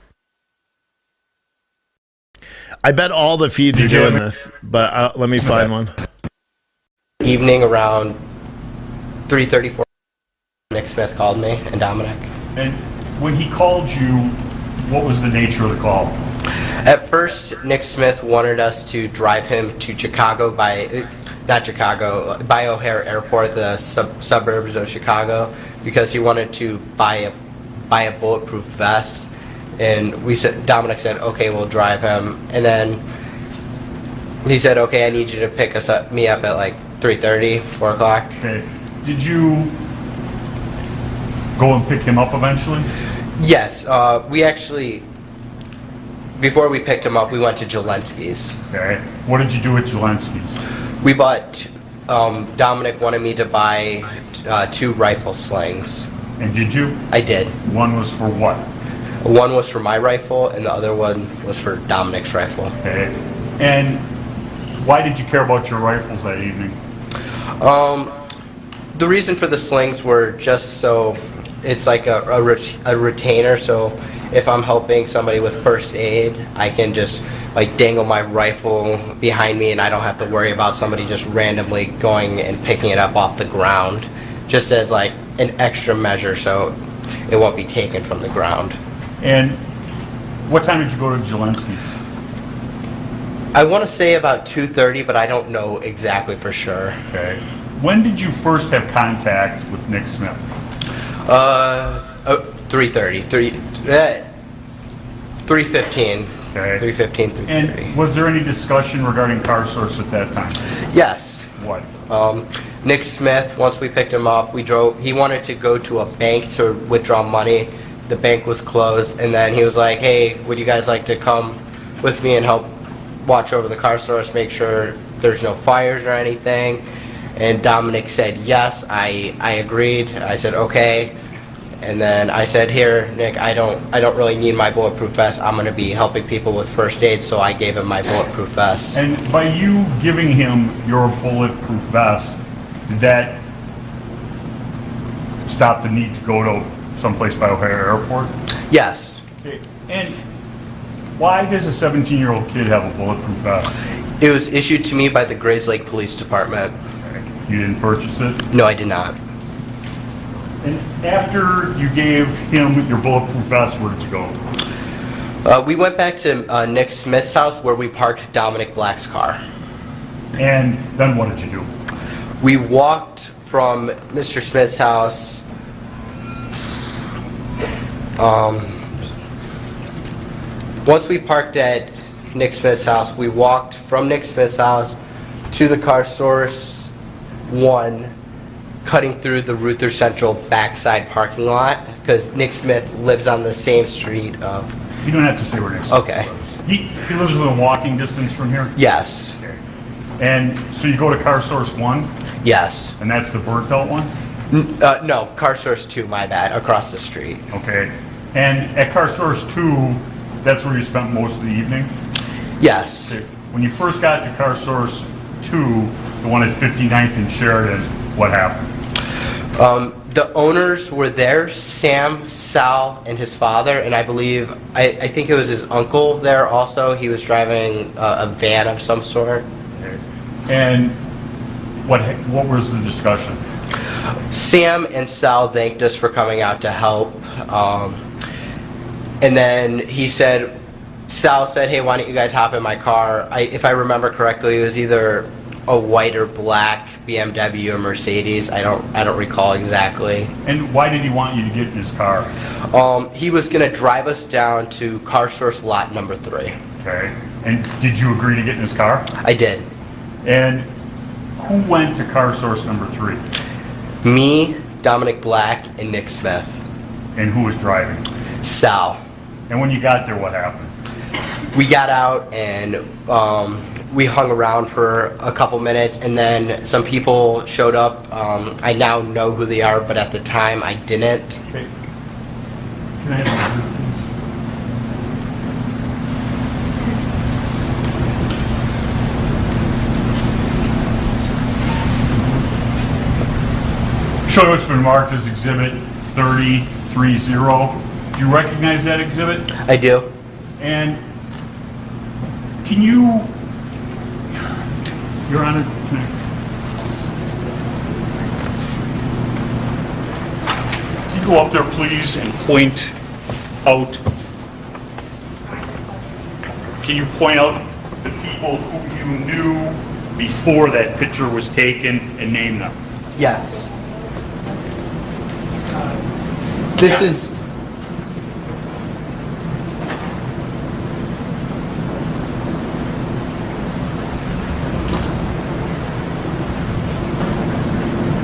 I bet all the feeds are doing this, but let me find one. Evening around 3:34, Nick Smith called me and Dominic. And when he called you, what was the nature of the call? At first, Nick Smith wanted us to drive him to Chicago by O'Hare Airport, the suburbs of Chicago, because he wanted to buy a bulletproof vest. And Dominic said, okay, we'll drive him. And then he said, okay, I need you to pick me up at like 3:30, 4 o'clock. Okay. Did you go and pick him up eventually? Yes. We actually, before we picked him up, we went to Jelensky's. Okay. What did you do at Jelensky's? We bought, Dominic wanted me to buy 2 rifle slings. And did you? I did. One was for what? One was for my rifle, and the other one was for Dominic's rifle. Okay. And why did you care about your rifles that evening? The reason for the slings were just so it's like a retainer, so if I'm helping somebody with first aid, I can just like dangle my rifle behind me and I don't have to worry about somebody just randomly going and picking it up off the ground, just as like an extra measure so it won't be taken from the ground. And what time did you go to Jelensky's? I want to say about 2:30, but I don't know exactly for sure. Okay. When did you first have contact with Nick Smith? 3:30. 3:15. Okay. 3:15, 3:30. And was there any discussion regarding car source at that time? Yes. What? Nick Smith, once we picked him up, he wanted to go to a bank to withdraw money. The bank was closed, and then he was like, hey, would you guys like to come with me and help watch over the car source, make sure there's no fires or anything? And Dominic said yes. I agreed. I said okay. And then I said, here, Nick, I don't really need my bulletproof vest. I'm going to be helping people with first aid, so I gave him my bulletproof vest. And by you giving him your bulletproof vest, did that stop the need to go to someplace by O'Hare Airport? Yes. Okay. And why does a 17-year-old kid have a bulletproof vest? It was issued to me by the Grays Lake Police Department. Okay. You didn't purchase it? No, I did not. And after you gave him your bulletproof vest, where did you go? We went back to Nick Smith's house where we parked Dominic Black's car. And then what did you do? We walked from Mr. Smith's house. Once we parked at Nick Smith's house, we walked from Nick Smith's house to the Car Source 1, cutting through the Ruther Central backside parking lot, because Nick Smith lives on the same street of... You don't have to say where Nick Smith Okay. lives. He lives within walking distance from here? Yes. Okay. And so you go to Car Source 1? Yes. And that's the burnt out one? No, Car Source 2, my bad, across the street. Okay. And at Car Source 2, that's where you spent most of the evening? Yes. Okay. When you first got to Car Source 2, the one at 59th and Sheridan, what happened? The owners were there, Sam, Sal, and his father, and I believe, I think it was his uncle there also. He was driving a van of some sort. Okay. And what was the discussion? Sam and Sal thanked us for coming out to help. And then he said, Sal said, hey, why don't you guys hop in my car? If I remember correctly, it was either a white or black BMW or Mercedes. I don't recall exactly. And why did he want you to get in his car? He was going to drive us down to Car Source lot number 3. Okay. And did you agree to get in his car? I did. And who went to Car Source number 3? Me, Dominic Black, and Nick Smith. And who was driving? Sal. And when you got there, what happened? We got out and we hung around for a couple minutes, and then some people showed up. I now know who they are, but at the time I didn't. Okay. Can I have show it's been marked as Exhibit 3030. Do you recognize that exhibit? I do. And can you, Your Honor, can you go up there, please, and point out, can you point out the people who you knew before that picture was taken and name them? Yes. This is...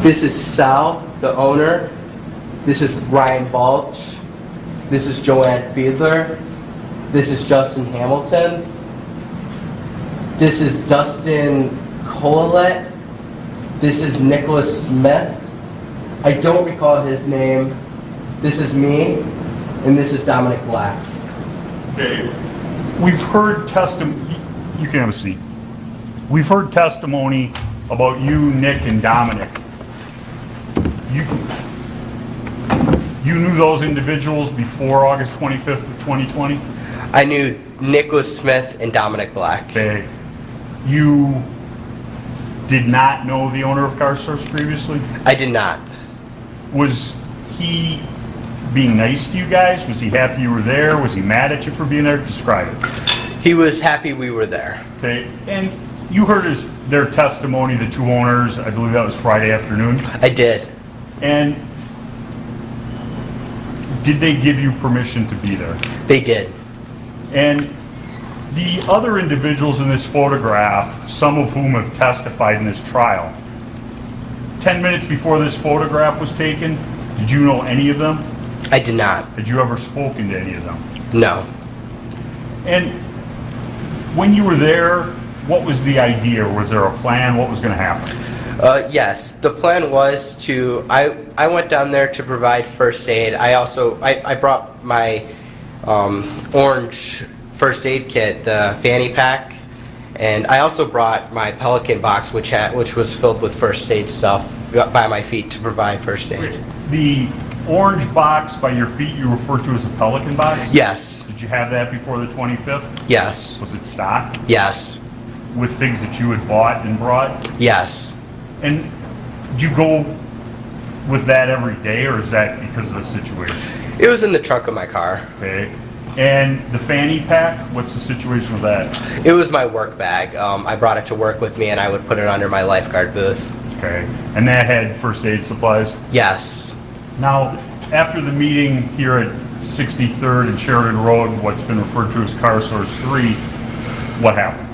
This is Sal, the owner. This is Ryan Balch. This is Joanne Fiedler. This is Justin Hamilton. This is Dustin Collet. This is Nicholas Smith. I don't recall his name. This is me, and this is Dominic Black. Okay. We've heard testimony. You can have a seat. We've heard testimony about you, Nick, and Dominic. You knew those individuals before August 25th of 2020? I knew Nicholas Smith and Dominic Black. Okay. You did not know the owner of Car Source previously? I did not. Was he being nice to you guys? Was he happy you were there? Was he mad at you for being there? Describe it. He was happy we were there. Okay. And you heard their testimony, the two owners. I believe that was Friday afternoon. I did. And did they give you permission to be there? They did. And the other individuals in this photograph, some of whom have testified in this trial, 10 minutes before this photograph was taken, did you know any of them? I did not. Had you ever spoken to any of them? No. And when you were there, what was the idea? Was there a plan? What was going to happen? Yes, the plan was to, I went down there to provide first aid. I brought my orange first aid kit, the fanny pack, and I also brought my Pelican box, which was filled with first aid stuff by my feet to provide first aid. The orange box by your feet you refer to as a Pelican box? Yes. Did you have that before the 25th? Yes. Was it stocked? Yes. With things that you had bought and brought? Yes. And do you go with that every day, or is that because of the situation? It was in the trunk of my car. Okay. And the fanny pack, what's the situation with that? It was my work bag. I brought it to work with me, and I would put it under my lifeguard booth. Okay. And that had first aid supplies? Yes. Now, after the meeting here at 63rd and Sheridan Road, what's been referred to as Car Source 3, what happened?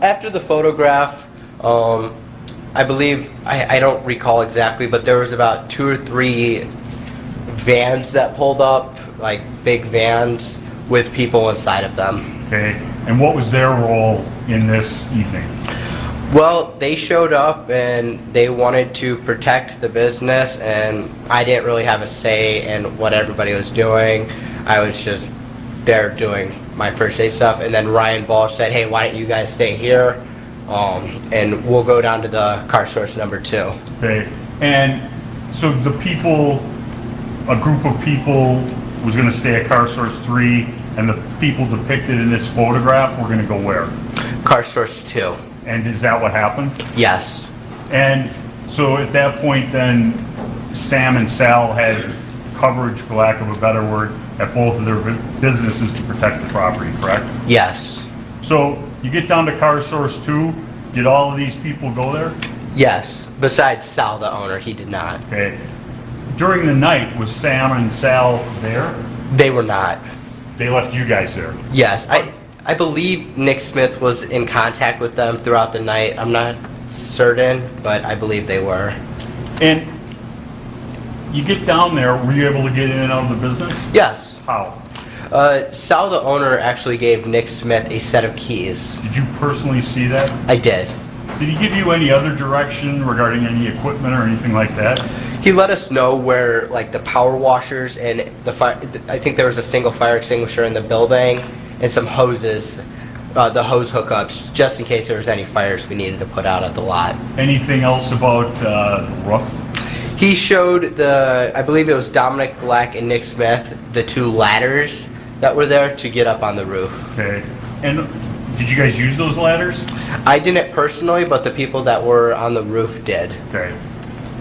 After the photograph, I believe, I don't recall exactly, but there was about 2 or 3 vans that pulled up, like big vans with people inside of them. Okay. And what was their role in this evening? Well, they showed up and they wanted to protect the business, and I didn't really have a say in what everybody was doing. I was just there doing my first aid stuff, and then Ryan Balch said, hey, why don't you guys stay here, and we'll go down to the car source number 2. Okay. And so the people, a group of people was going to stay at car source 3, and the people depicted in this photograph were going to go where? Car source 2. And is that what happened? Yes. And so at that point then, Sam and Sal had coverage, for lack of a better word, at both of their businesses to protect the property, correct? Yes. So you get down to car source 2, did all of these people go there? Yes. Besides Sal, the owner, he did not. Okay. During the night, was Sam and Sal there? They were not. They left you guys there? Yes. I believe Nick Smith was in contact with them throughout the night. I'm not certain, but I believe they were. And you get down there, were you able to get in and out of the business? Yes. How? Sal, the owner, actually gave Nick Smith a set of keys. Did you personally see that? I did. Did he give you any other direction regarding any equipment or anything like that? He let us know where, like, the power washers and the fire, I think there was a single fire extinguisher in the building, and some hoses, the hose hookups, just in case there was any fires we needed to put out at the lot. Anything else about the roof? He showed I believe it was Dominic Black and Nick Smith, the 2 ladders that were there to get up on the roof. Okay. And did you guys use those ladders? I didn't personally, but the people that were on the roof did. Okay.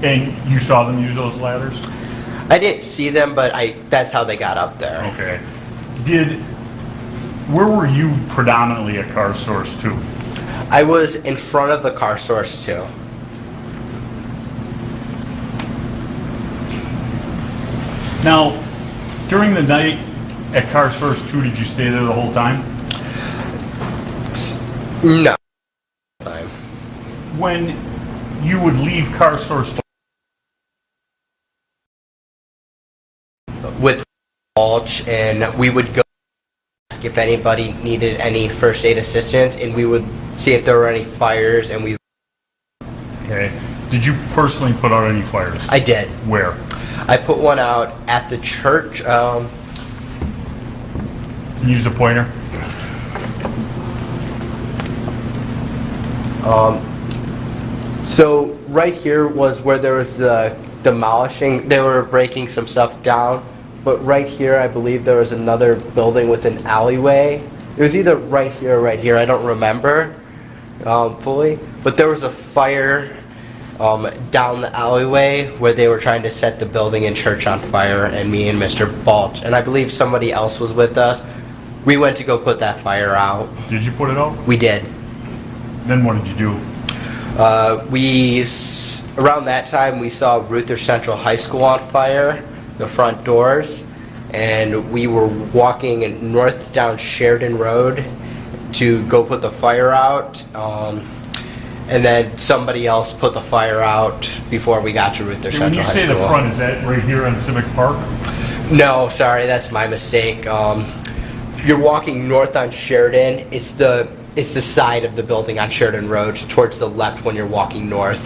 And you saw them use those ladders? I didn't see them, but that's how they got up there. Okay. Where were you predominantly at car source 2? I was in front of the car source 2. Now, during the night at car source 2, did you stay there the whole time? No. When you would leave car source 2, with Balch, and we would go ask if anybody needed any first aid assistance, and we would see if there were any fires, and we... Okay. Did you personally put out any fires? I did. Where? I put one out at the church. Can you use the pointer? So right here was where there was the demolishing. They were breaking some stuff down. But right here, I believe there was another building with an alleyway. It was either right here or right here. I don't remember fully. But there was a fire down the alleyway where they were trying to set the building and church on fire, and me and Mr. Balch, and I believe somebody else was with us. We went to go put that fire out. Did you put it out? We did. Then what did you do? Around that time, we saw Ruther Central High School on fire, the front doors, and we were walking north down Sheridan Road to go put the fire out, and then somebody else put the fire out before we got to Ruther Central High School. When you say the front, is that right here on Civic Park? No, sorry, that's my mistake. You're walking north on Sheridan. It's the side of the building on Sheridan Road, towards the left when you're walking north.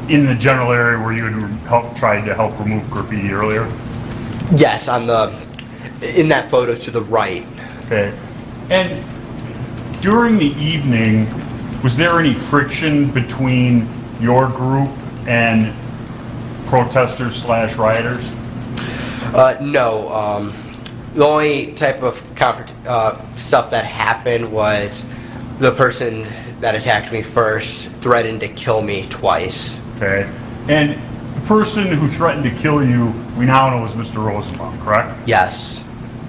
In the general area where you had tried to help remove graffiti earlier? Yes, in that photo to the right. Okay. And during the evening, was there any friction between your group and protesters slash rioters? No. The only type of stuff that happened was the person that attacked me first threatened to kill me twice. Okay. And the person who threatened to kill you, we now know is Mr. Rosenbaum, correct? Yes.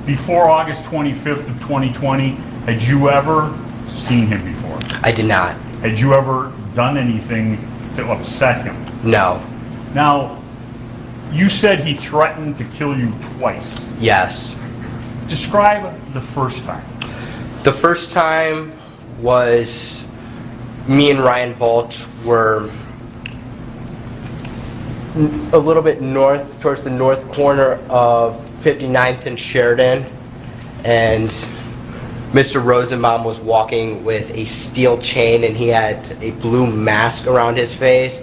Before August 25th of 2020, had you ever seen him before? I did not. Had you ever done anything to upset him? No. Now, you said he threatened to kill you twice. Yes. Describe the first time. The first time was me and Ryan Balch were a little bit north, towards the north corner of 59th and Sheridan, and Mr. Rosenbaum was walking with a steel chain, and he had a blue mask around his face,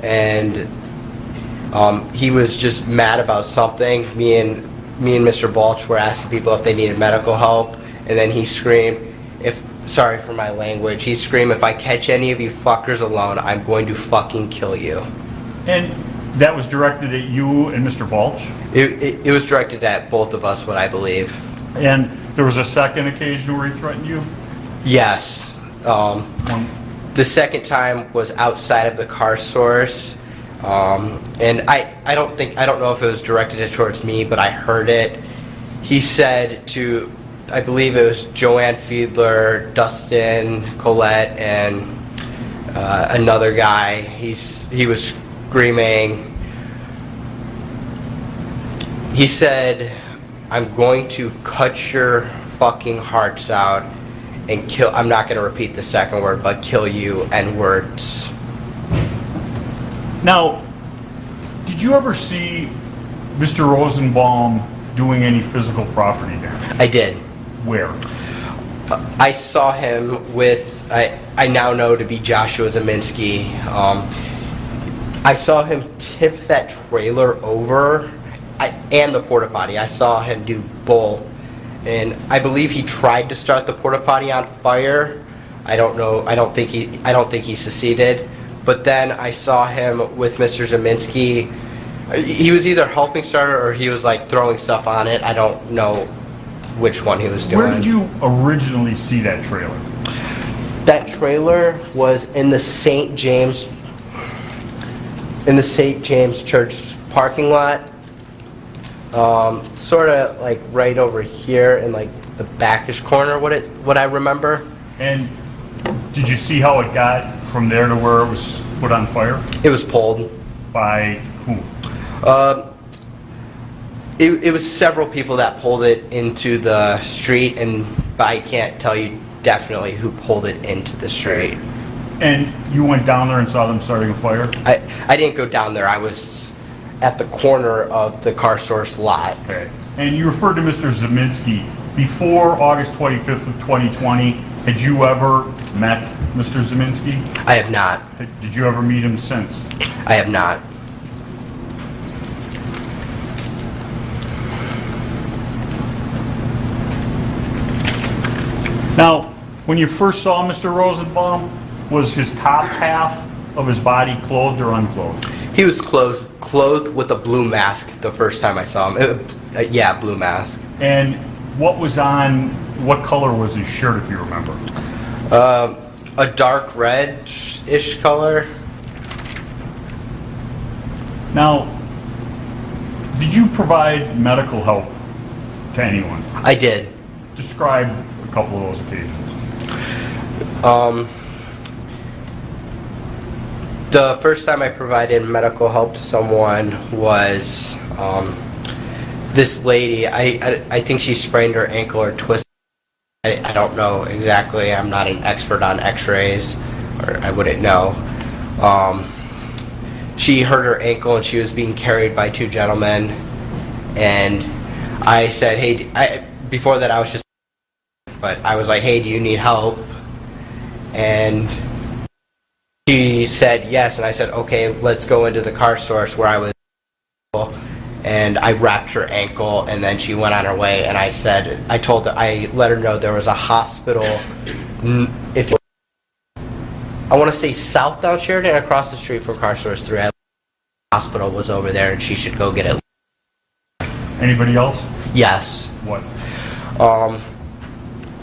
and he was just mad about something. Me and Mr. Balch were asking people if they needed medical help, and then he screamed, sorry for my language, he screamed, "If I catch any of you fuckers alone, I'm going to fucking kill you." And that was directed at you and Mr. Balch? It was directed at both of us, what I believe. And there was a second occasion where he threatened you? Yes. The second time was outside of the car source. And I don't know if it was directed towards me, but I heard it. He said to, I believe it was Joanne Fiedler, Dustin, Colette, and another guy. He was screaming. He said, "I'm going to cut your fucking hearts out and kill," I'm not going to repeat the second word, but "kill you," N-words. Now, did you ever see Mr. Rosenbaum doing any physical property damage? I did. Where? I saw him with, I now know to be Joshua Zeminski. I saw him tip that trailer over and the porta potty. I saw him do both. And I believe he tried to start the porta potty on fire. I don't know. I don't think he succeeded. But then I saw him with Mr. Zeminski. He was either helping start it or he was like throwing stuff on it. I don't know which one he was doing. Where did you originally see that trailer? That trailer was in the St. James Church parking lot. Sort of like right over here in like the backish corner, what I remember. And did you see how it got from there to where it was put on fire? It was pulled. By whom? It was several people that pulled it into the street, but I can't tell you definitely who pulled it into the street. And you went down there and saw them starting a fire? I didn't go down there. I was at the corner of the car source lot. Okay. And you referred to Mr. Zeminski. Before August 25th of 2020, had you ever met Mr. Zeminski? I have not. Did you ever meet him since? I have not. Now, when you first saw Mr. Rosenbaum, was his top half of his body clothed or unclothed? He was clothed with a blue mask the first time I saw him. Yeah, blue mask. And what color was his shirt, if you remember? A dark red-ish color. Now, did you provide medical help to anyone? I did. Describe a couple of those occasions. The first time I provided medical help to someone was this lady. I think she sprained her ankle or twisted. I don't know exactly. I'm not an expert on x-rays, or I wouldn't know. She hurt her ankle and she was being carried by two gentlemen. And I said, hey, before that I was just, but I was like, hey, do you need help? And she said yes, and I said, okay, let's go into the car source where I was. And I wrapped her ankle, and then she went on her way. And I let her know there was a hospital. I want to say southbound Sheridan, across the street from car source 3. hospital was over there and she should go get it. Anybody else? Yes. What?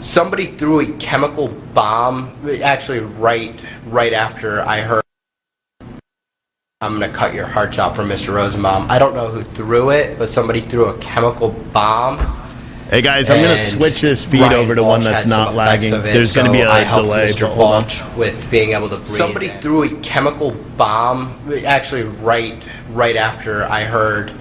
Somebody threw a chemical bomb, actually right after I heard "I'm gonna cut your hearts out" from Mr. Rosenbaum. I don't know who threw it, but somebody threw a chemical bomb. Hey guys, I'm going to switch this feed over to one that's not lagging. There's going to be a delay. Mr. Hold on. Balch with being able to breathe. Somebody threw a chemical bomb, actually right after I heard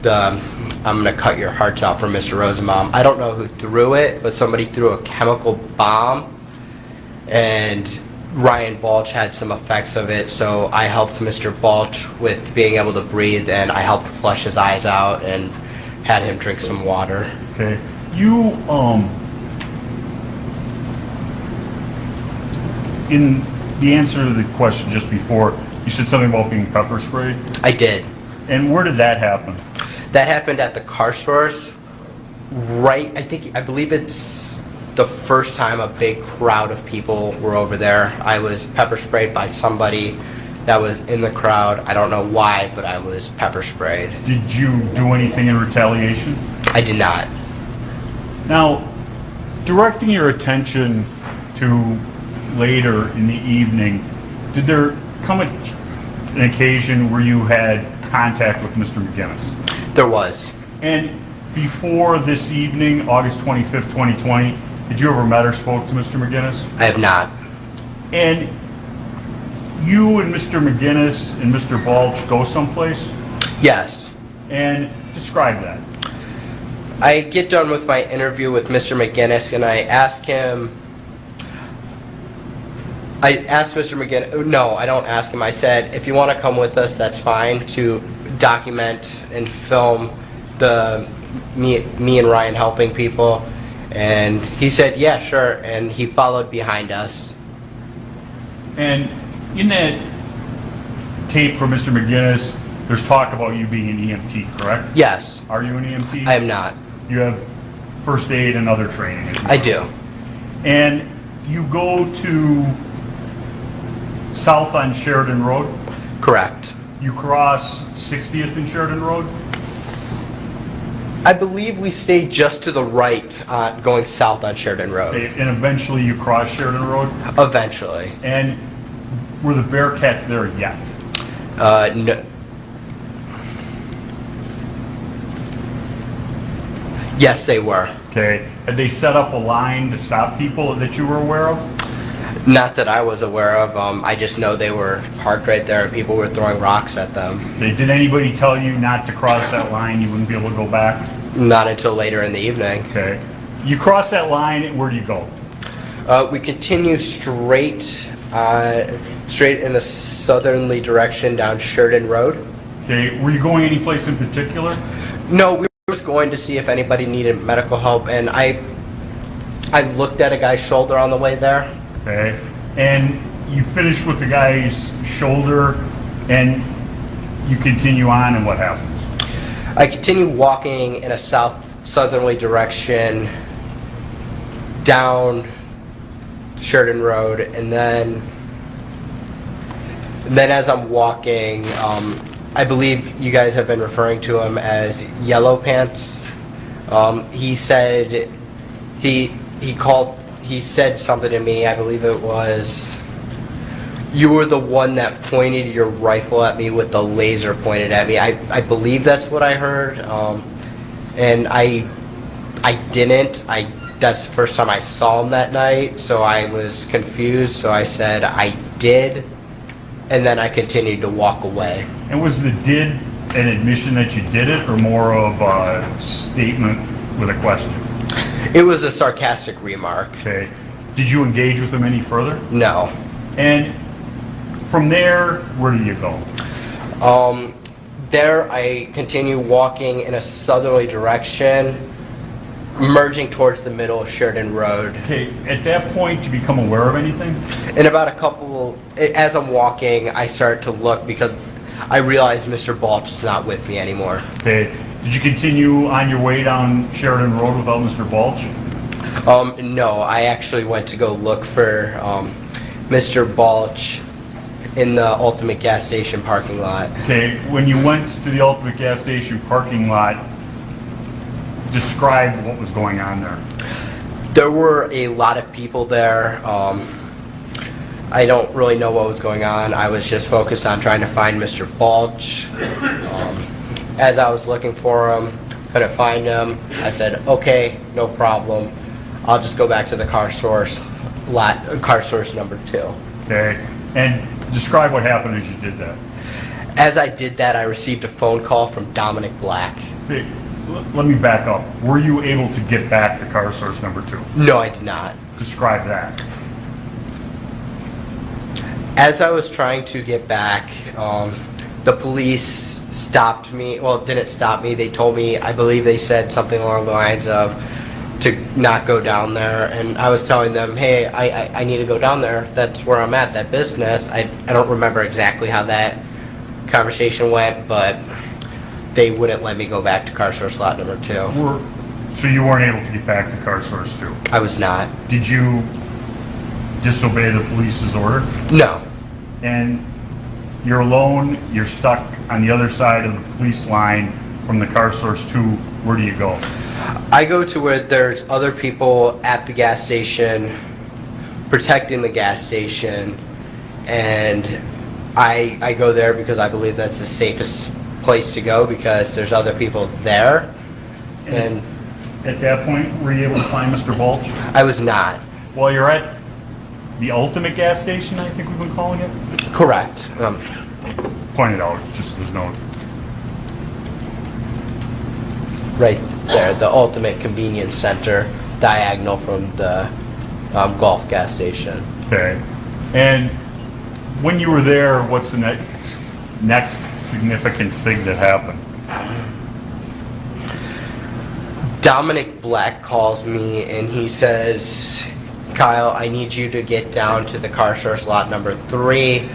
the "I'm gonna cut your hearts out" from Mr. Rosenbaum. I don't know who threw it, but somebody threw a chemical bomb, and Ryan Balch had some effects of it, so I helped Mr. Balch with being able to breathe, and I helped flush his eyes out and had him drink some water. Okay. You, in the answer to the question just before, you said something about being pepper sprayed? I did. And where did that happen? That happened at the car stores, I believe it's the first time a big crowd of people were over there. I was pepper sprayed by somebody that was in the crowd. I don't know why, but I was pepper sprayed. Did you do anything in retaliation? I did not. Now, directing your attention to later in the evening, did there come an occasion where you had contact with Mr. McGinnis? There was. And before this evening, August 25th, 2020, did you ever met or spoke to Mr. McGinnis? I have not. And you and Mr. McGinnis and Mr. Balch go someplace? Yes. And describe that. I get done with my interview with Mr. McGinnis and I ask Mr. McGinnis, no, I don't ask him. I said, if you want to come with us, that's fine, to document and film me and Ryan helping people. And he said, yeah, sure, and he followed behind us. And in that tape from Mr. McGinnis, there's talk about you being an EMT, correct? Yes. Are you an EMT? I am not. You have first aid and other training? I do. And you go to south on Sheridan Road? Correct. You cross 60th and Sheridan Road? I believe we stay just to the right going south on Sheridan Road. And eventually you cross Sheridan Road? Eventually. And were the Bearcats there yet? No. Yes, they were. Okay. Had they set up a line to stop people that you were aware of? Not that I was aware of. I just know they were parked right there and people were throwing rocks at them. Okay. Did anybody tell you not to cross that line? You wouldn't be able to go back? Not until later in the evening. Okay. You cross that line, and where do you go? We continue straight in a southerly direction down Sheridan Road. Okay. Were you going any place in particular? No, we were just going to see if anybody needed medical help, and I looked at a guy's shoulder on the way there. Okay. And you finish with the guy's shoulder, and you continue on, and what happens? I continue walking in a southerly direction down Sheridan Road, and then as I'm walking, I believe you guys have been referring to him as Yellow Pants. He said he said something to me. I believe it was, you were the one that pointed your rifle at me with the laser pointed at me. I believe that's what I heard. And I didn't. That's the first time I saw him that night, so I was confused. So I said I did, and then I continued to walk away. And was the did an admission that you did it, or more of a statement with a question? It was a sarcastic remark. Okay. Did you engage with him any further? No. And from there, where do you go? There I continue walking in a southerly direction, merging towards the middle of Sheridan Road. Okay, at that point, do you become aware of anything? In about as I'm walking, I start to look because I realize Mr. Balch is not with me anymore. Okay, did you continue on your way down Sheridan Road without Mr. Balch? No, I actually went to go look for Mr. Balch in the Ultimate gas station parking lot. Okay, when you went to the Ultimate gas station parking lot, describe what was going on there. There were a lot of people there. I don't really know what was going on. I was just focused on trying to find Mr. Balch. As I was looking for him, couldn't find him. I said, okay, no problem. I'll just go back to the car source number 2. Okay, and describe what happened as you did that. As I did that, I received a phone call from Dominic Black. Okay, so let me back up. Were you able to get back to car source number 2? No, I did not. Describe that. As I was trying to get back, the police stopped me. Well, didn't stop me. They told me, I believe they said something along the lines of to not go down there. And I was telling them, hey, I need to go down there. That's where I'm at, that business. I don't remember exactly how that conversation went, but they wouldn't let me go back to car source lot number 2. So you weren't able to get back to car source 2? I was not. Did you disobey the police's order? No. And you're alone, you're stuck on the other side of the police line from the car source 2. Where do you go? I go to where there's other people at the gas station protecting the gas station, and I go there because I believe that's the safest place to go because there's other people there. And at that point, were you able to find Mr. Balch? I was not. Well, you're at the Ultimate gas station, I think we've been calling it? Correct. Point it out, just there's no... Right there, the Ultimate Convenience Center, diagonal from the Gulf gas station. Okay. And when you were there, what's the next significant thing that happened? Dominic Black calls me and he says, Kyle, I need you to get down to the car source lot number 3.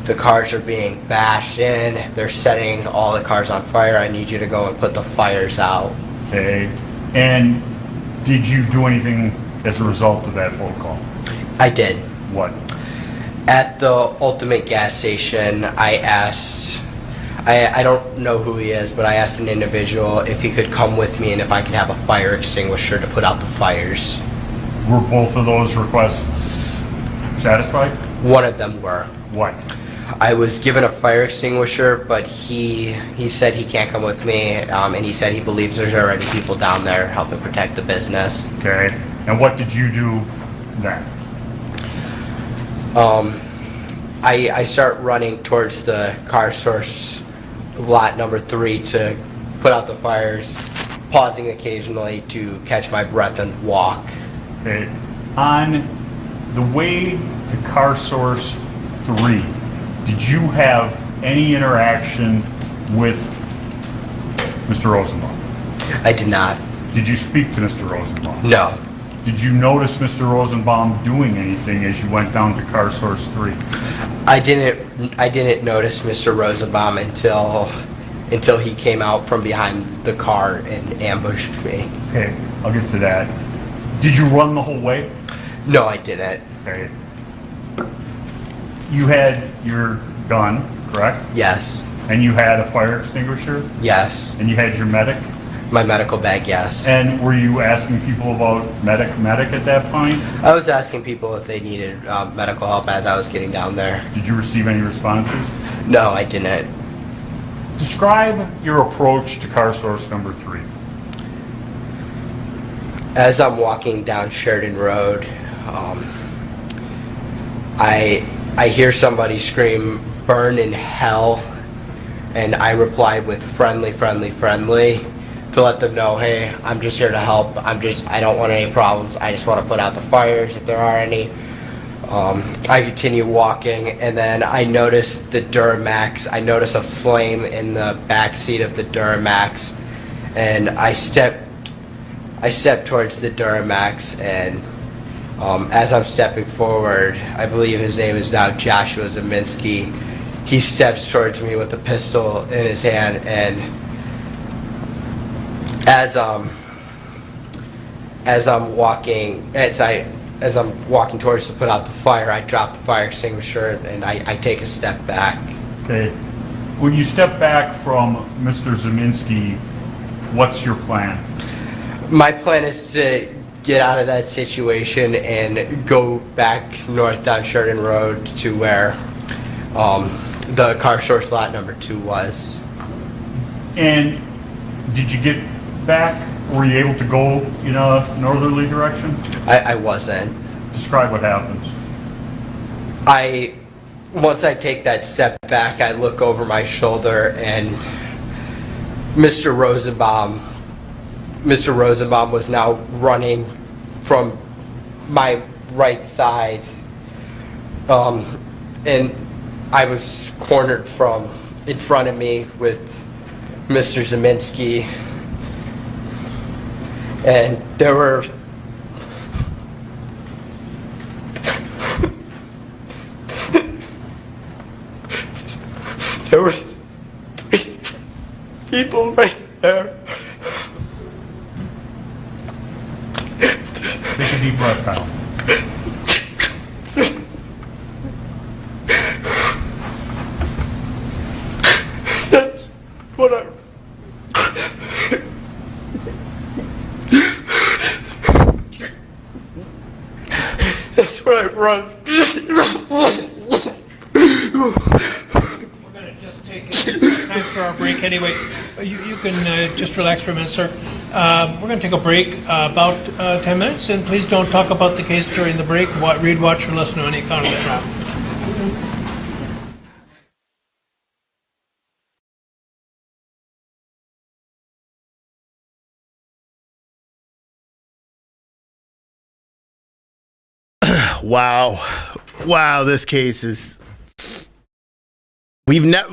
The cars are being bashed in. They're setting all the cars on fire. I need you to go and put the fires out. Okay. And did you do anything as a result of that phone call? I did. What? At the Ultimate gas station, I asked, I don't know who he is, but I asked an individual if he could come with me and if I could have a fire extinguisher to put out the fires. Were both of those requests satisfied? One of them were. What? I was given a fire extinguisher, but he said he can't come with me, and he said he believes there's already people down there helping protect the business. Okay. And what did you do then? I start running towards the car source lot number 3 to put out the fires, pausing occasionally to catch my breath and walk. Okay. On the way to car source 3, did you have any interaction with Mr. Rosenbaum? I did not. Did you speak to Mr. Rosenbaum? No. Did you notice Mr. Rosenbaum doing anything as you went down to car source 3? I didn't notice Mr. Rosenbaum until he came out from behind the car and ambushed me. Okay, I'll get to that. Did you run the whole way? No, I didn't. Okay. You had your gun, correct? Yes. And you had a fire extinguisher? Yes. And you had your medic? My medical bag, yes. And were you asking people about medic at that point? I was asking people if they needed medical help as I was getting down there. Did you receive any responses? No, I didn't. Describe your approach to car source number 3. As I'm walking down Sheridan Road, I hear somebody scream, "Burn in hell," and I reply with friendly, friendly, friendly, to let them know, hey, I'm just here to help. I don't want any problems. I just want to put out the fires if there are any. I continue walking, and then I notice the Duramax. I notice a flame in the back seat of the Duramax, and I step towards the Duramax, and as I'm stepping forward, I believe his name is now Joshua Zeminski. He steps towards me with a pistol in his hand, and as I'm walking, as as I'm walking towards to put out the fire, I drop the fire extinguisher and I take a step back. Okay. When you step back from Mr. Zeminski, what's your plan? My plan is to get out of that situation and go back north down Sheridan Road to where the car source lot number 2 was. And did you get back? Were you able to go in a northerly direction? I wasn't. Describe what happens. Once I take that step back, I look over my shoulder and Mr. Rosenbaum was now running from my right side, and I was cornered from in front of me with Mr. Zeminski, and there were there were 3 people right there. Take a deep breath, Kyle. That's what That's what I run. We're going to just take time for our break anyway. You can just relax for a minute, sir. We're going to take a break about 10 minutes, and please don't talk about the case during the break. Read, watch, or listen to any account of the trial. Wow, this case is... We've never...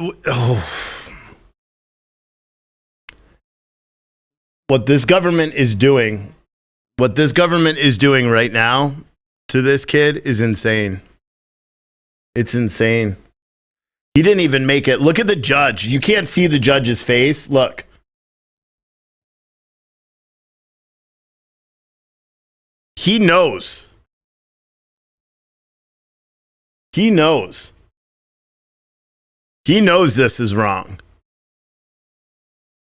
What this government is doing right now to this kid is insane. It's insane. He didn't even make it. Look at the judge. You can't see the judge's face. Look. He knows. He knows. He knows this is wrong.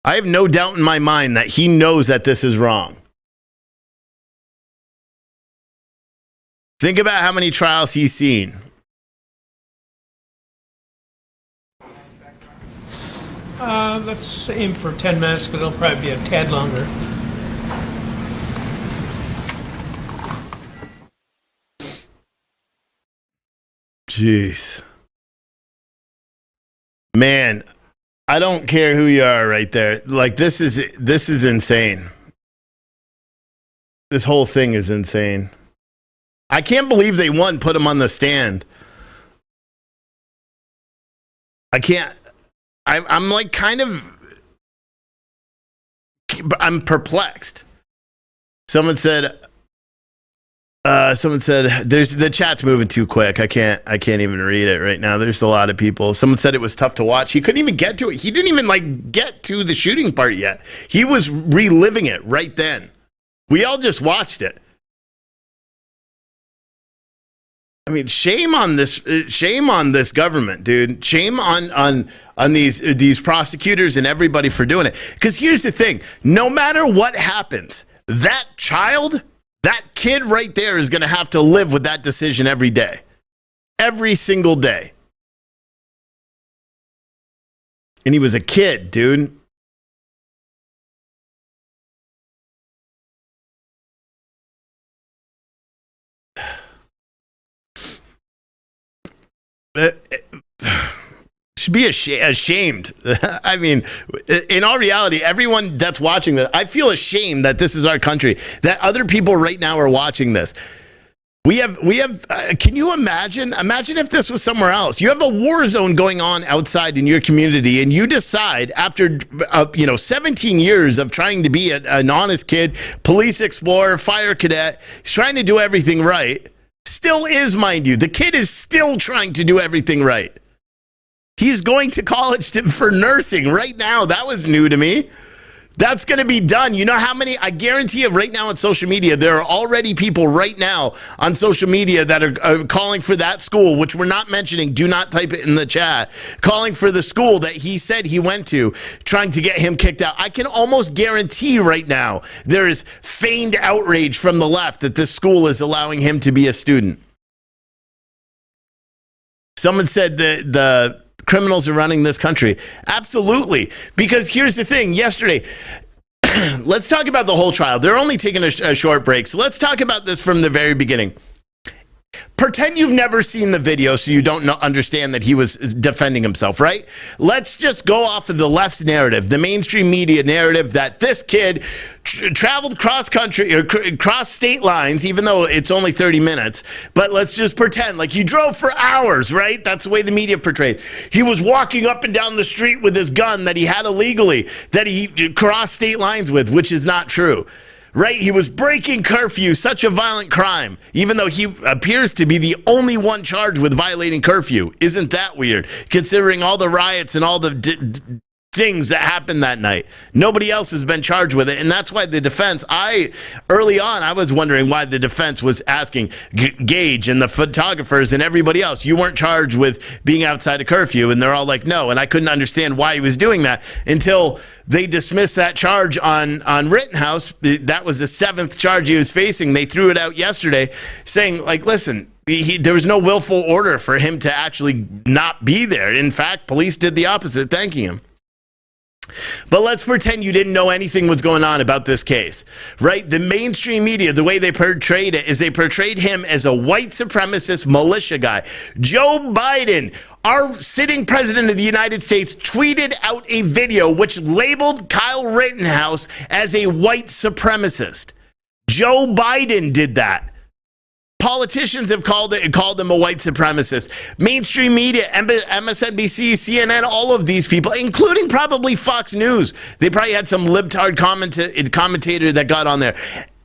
I have no doubt in my mind that he knows that this is wrong. Think about how many trials he's seen. Let's aim for 10 minutes, but it'll probably be a tad longer. Jeez. Man, I don't care who you are right there. Like, this is insane. This whole thing is insane. I can't believe they put him on the stand. I can't. I'm like I'm perplexed. Someone said the chat's moving too quick. I can't even read it right now. There's a lot of people. Someone said it was tough to watch. He couldn't even get to it. He didn't even get to the shooting part yet. He was reliving it right then. We all just watched it. I mean, shame on this government, dude. Shame on these prosecutors and everybody for doing it. Because here's the thing: no matter what happens, that kid right there is going to have to live with that decision every day, every single day. And he was a kid, dude. Should be ashamed. I mean, in all reality, everyone that's watching this, I feel ashamed that this is our country, that other people right now are watching this. We have, can you imagine if this was somewhere else? You have a war zone going on outside in your community, and you decide after, 17 years of trying to be an honest kid, police explorer, fire cadet, trying to do everything right, still is, mind you. The kid is still trying to do everything right. He's going to college for nursing right now. That was new to me. That's going to be done. You know how many, I guarantee you right now on social media, there are already people right now on social media that are calling for that school, which we're not mentioning. Do not type it in the chat. Calling for the school that he said he went to, trying to get him kicked out. I can almost guarantee right now there is feigned outrage from the left that this school is allowing him to be a student. Someone said that the criminals are running this country. Absolutely. Because here's the thing. Yesterday, let's talk about the whole trial. They're only taking a short break. So let's talk about this from the very beginning. Pretend you've never seen the video so you don't understand that he was defending himself, right? Let's just go off of the left's narrative, the mainstream media narrative that this kid traveled cross country or cross state lines, even though it's only 30 minutes. But let's just pretend like he drove for hours, right? That's the way the media portrayed. He was walking up and down the street with his gun that he had illegally, that he crossed state lines with, which is not true. Right? He was breaking curfew, such a violent crime, even though he appears to be the only one charged with violating curfew. Isn't that weird, considering all the riots and all the things that happened that night? Nobody else has been charged with it, and that's why the defense, early on, I was wondering why the defense was asking Gage and the photographers and everybody else, you weren't charged with being outside of curfew, and they're all like, no, and I couldn't understand why he was doing that until they dismissed that charge on Rittenhouse. That was the 7th charge he was facing. They threw it out yesterday, saying, like, listen, there was no willful order for him to actually not be there. In fact, police did the opposite, thanking him. But let's pretend you didn't know anything was going on about this case, right? The mainstream media, the way they portrayed it is they portrayed him as a white supremacist militia guy. Joe Biden, our sitting president of the United States, tweeted out a video which labeled Kyle Rittenhouse as a white supremacist. Joe Biden did that. Politicians have called him a white supremacist. Mainstream media, MSNBC, CNN, all of these people, including probably Fox News. They probably had some libtard commentator that got on there.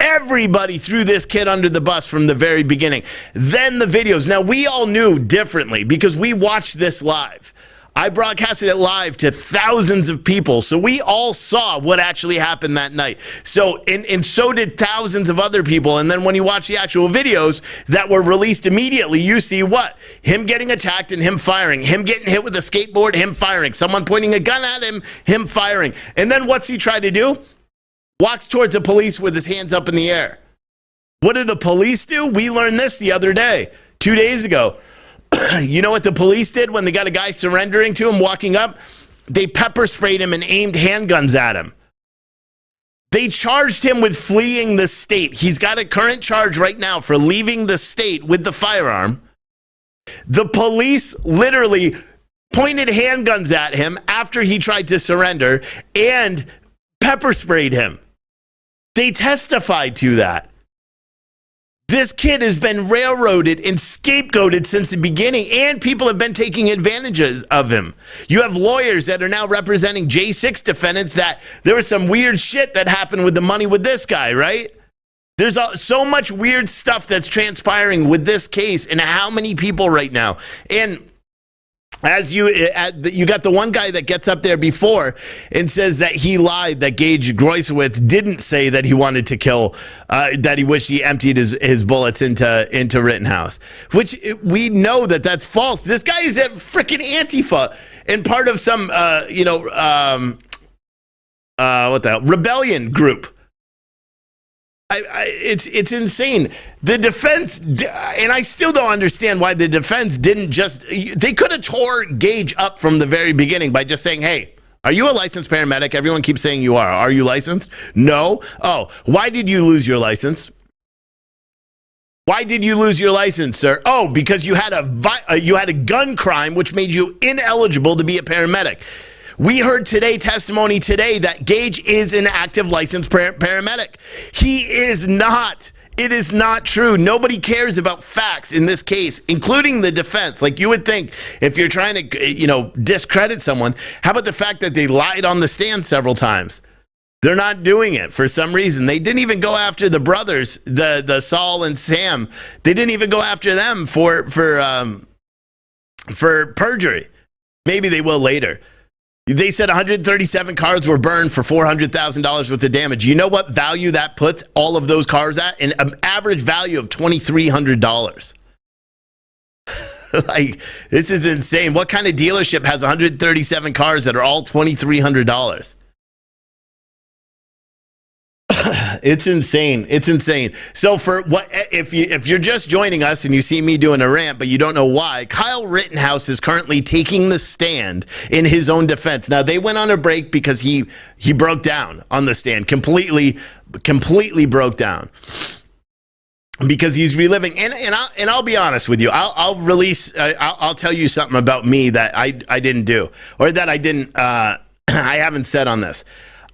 Everybody threw this kid under the bus from the very beginning. Then the videos. Now, we all knew differently because we watched this live. I broadcasted it live to thousands of people, so we all saw what actually happened that night. So, and so did thousands of other people. And then when you watch the actual videos that were released immediately, you see what? Him getting attacked and him firing. Him getting hit with a skateboard, him firing. Someone pointing a gun at him, him firing. And then what's he try to do? Walks towards the police with his hands up in the air. What do the police do? We learned this the other day, 2 days ago. You know what the police did when they got a guy surrendering to him, walking up? They pepper sprayed him and aimed handguns at him. They charged him with fleeing the state. He's got a current charge right now for leaving the state with the firearm. The police literally pointed handguns at him after he tried to surrender and pepper sprayed him. They testified to that. This kid has been railroaded and scapegoated since the beginning, and people have been taking advantages of him. You have lawyers that are now representing J6 defendants that there was some weird shit that happened with the money with this guy, right? There's so much weird stuff that's transpiring with this case and how many people right now. And as you got the one guy that gets up there before and says that he lied, that Gage Groysowitz didn't say that he wanted to kill, that he wished he emptied his bullets into Rittenhouse, which we know that that's false. This guy is a freaking Antifa and part of some, what the hell, rebellion group. It's insane. The defense, and I still don't understand why the defense didn't they could have tore Gage up from the very beginning by just saying, hey, are you a licensed paramedic? Everyone keeps saying you are. Are you licensed? No. Oh, why did you lose your license? Why did you lose your license, sir? Oh, because you had a gun crime, which made you ineligible to be a paramedic. We heard testimony today that Gage is an active licensed paramedic. He is not. It is not true. Nobody cares about facts in this case, including the defense. Like you would think if you're trying to, discredit someone, how about the fact that they lied on the stand several times? They're not doing it for some reason. They didn't even go after the brothers, the Saul and Sam. They didn't even go after them for perjury. Maybe they will later. They said 137 cars were burned for $400,000 worth of damage. You know what value that puts all of those cars at? An average value of $2,300. Like, this is insane. What kind of dealership has 137 cars that are all $2,300? It's insane. It's insane. So for what if you're just joining us and you see me doing a rant, but you don't know why, Kyle Rittenhouse is currently taking the stand in his own defense. Now, they went on a break because he broke down on the stand, completely broke down. Because he's reliving, and I'll be honest with you. I'll tell you something about me that I didn't do, or that I didn't. I haven't said on this.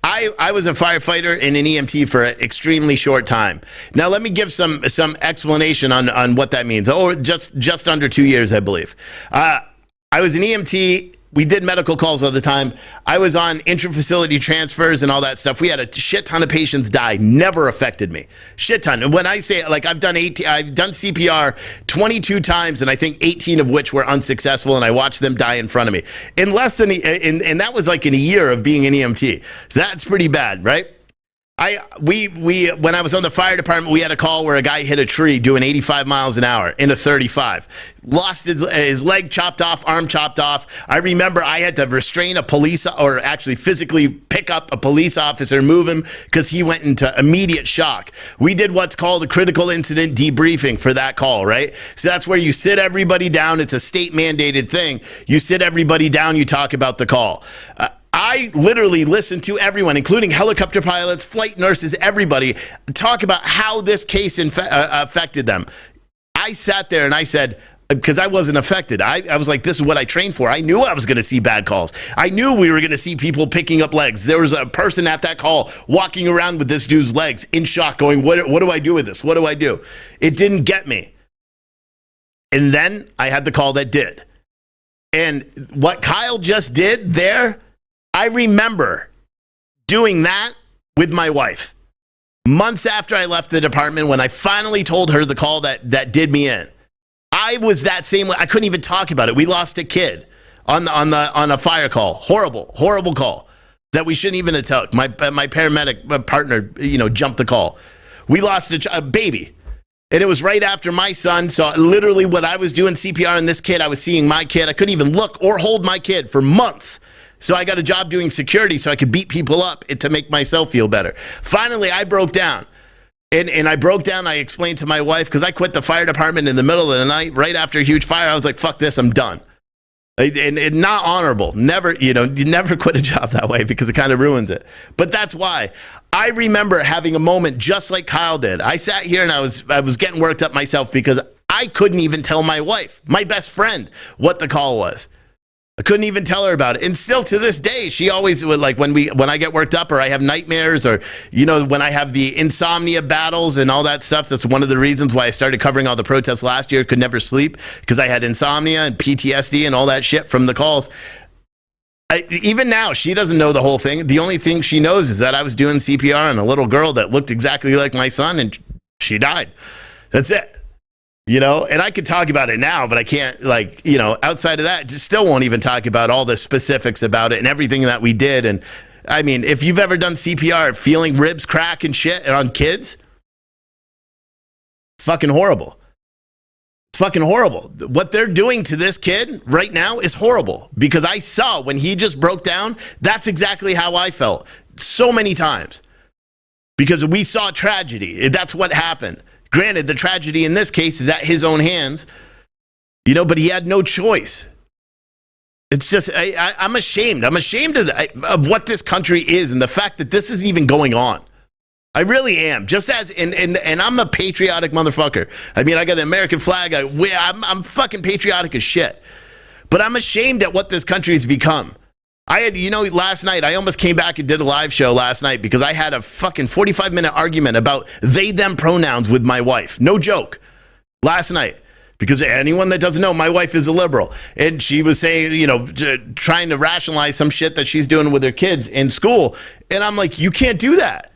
I was a firefighter and an EMT for an extremely short time. Now let me give some explanation on what that means. Oh, just under 2 years, I believe. I was an EMT. We did medical calls all the time. I was on intra-facility transfers and all that stuff. We had a shit ton of patients die. Never affected me. Shit ton. And when I say, like, I've done CPR 22 times, and I think 18 of which were unsuccessful, and I watched them die in front of me. In less than, and that was like in a year of being an EMT. So that's pretty bad, right? When I was on the fire department, we had a call where a guy hit a tree doing 85 miles an hour in a 35. Lost his leg chopped off, arm chopped off. I remember I had to restrain a police, or actually physically pick up a police officer, move him, because he went into immediate shock. We did what's called a critical incident debriefing for that call, right? So that's where you sit everybody down. It's a state mandated thing. You sit everybody down, you talk about the call. I literally listened to everyone, including helicopter pilots, flight nurses, everybody, talk about how this case affected them. I sat there and I said, because I wasn't affected, I was like, this is what I trained for. I knew I was going to see bad calls. I knew we were going to see people picking up legs. There was a person at that call walking around with this dude's legs in shock going, what do I do with this? What do I do? It didn't get me. And then I had the call that did. And what Kyle just did there, I remember doing that with my wife months after I left the department, when I finally told her the call that did me in. I was that same way. I couldn't even talk about it. We lost a kid on a fire call. Horrible call that we shouldn't even have took. My paramedic partner, jumped the call. We lost a baby. And it was right after my son. So literally when I was doing CPR on this kid, I was seeing my kid. I couldn't even look or hold my kid for months. So I got a job doing security so I could beat people up to make myself feel better. Finally, I broke down. And I broke down. I explained to my wife, because I quit the fire department in the middle of the night, right after a huge fire. I was like, fuck this, I'm done. And not honorable. Never, you never quit a job that way, because it kind of ruins it. But that's why. I remember having a moment just like Kyle did. I sat here and I was getting worked up myself, because I couldn't even tell my wife, my best friend, what the call was. I couldn't even tell her about it. And still to this day, she always would, like, when I get worked up, or I have nightmares, or, when I have the insomnia battles and all that stuff. That's one of the reasons why I started covering all the protests last year. Could never sleep because I had insomnia and PTSD and all that shit from the calls. Even now, she doesn't know the whole thing. The only thing she knows is that I was doing CPR on a little girl that looked exactly like my son, and she died. That's it. And I could talk about it now, but I can't, outside of that, just still won't even talk about all the specifics about it and everything that we did. And I mean, if you've ever done CPR, feeling ribs crack and shit on kids, it's fucking horrible. It's fucking horrible. What they're doing to this kid right now is horrible, because I saw when he just broke down, that's exactly how I felt so many times, because we saw tragedy. That's what happened. Granted, the tragedy in this case is at his own hands, but he had no choice. It's just, I'm ashamed. I'm ashamed of what this country is and the fact that this is even going on. I really am. Just as, and I'm a patriotic motherfucker. I mean, I got the American flag. I'm fucking patriotic as shit. But I'm ashamed at what this country has become. I had, last night, I almost came back and did a live show last night because I had a fucking 45-minute argument about they, them pronouns with my wife. No joke. Last night. Because anyone that doesn't know, my wife is a liberal. And she was saying, trying to rationalize some shit that she's doing with her kids in school. And I'm like, you can't do that.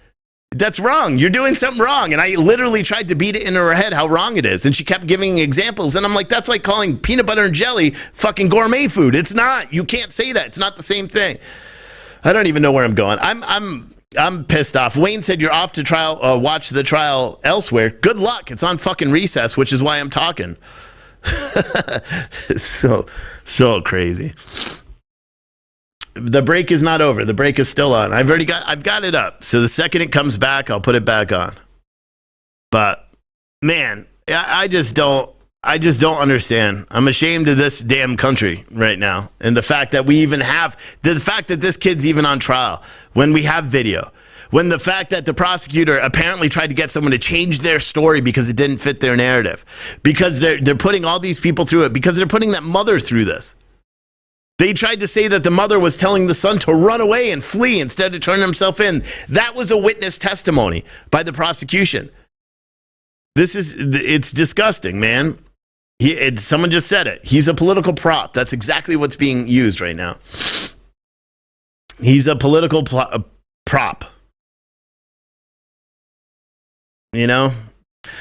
That's wrong. You're doing something wrong. And I literally tried to beat it into her head how wrong it is. And she kept giving examples. And I'm like, that's like calling peanut butter and jelly fucking gourmet food. It's not. You can't say that. It's not the same thing. I don't even know where I'm going. I'm pissed off. Wayne said you're off to trial. Watch the trial elsewhere. Good luck. It's on fucking recess, which is why I'm talking. It's so crazy. The break is not over. The break is still on. I've got it up. So the second it comes back, I'll put it back on. But man, I just don't understand. I'm ashamed of this damn country right now. And the fact that the fact that this kid's even on trial when we have video, when the fact that the prosecutor apparently tried to get someone to change their story because it didn't fit their narrative, because they're putting all these people through it, because they're putting that mother through this. They tried to say that the mother was telling the son to run away and flee instead of turning himself in. That was a witness testimony by the prosecution. It's disgusting, man. Someone just said it. He's a political prop. That's exactly what's being used right now. He's a political prop. You know?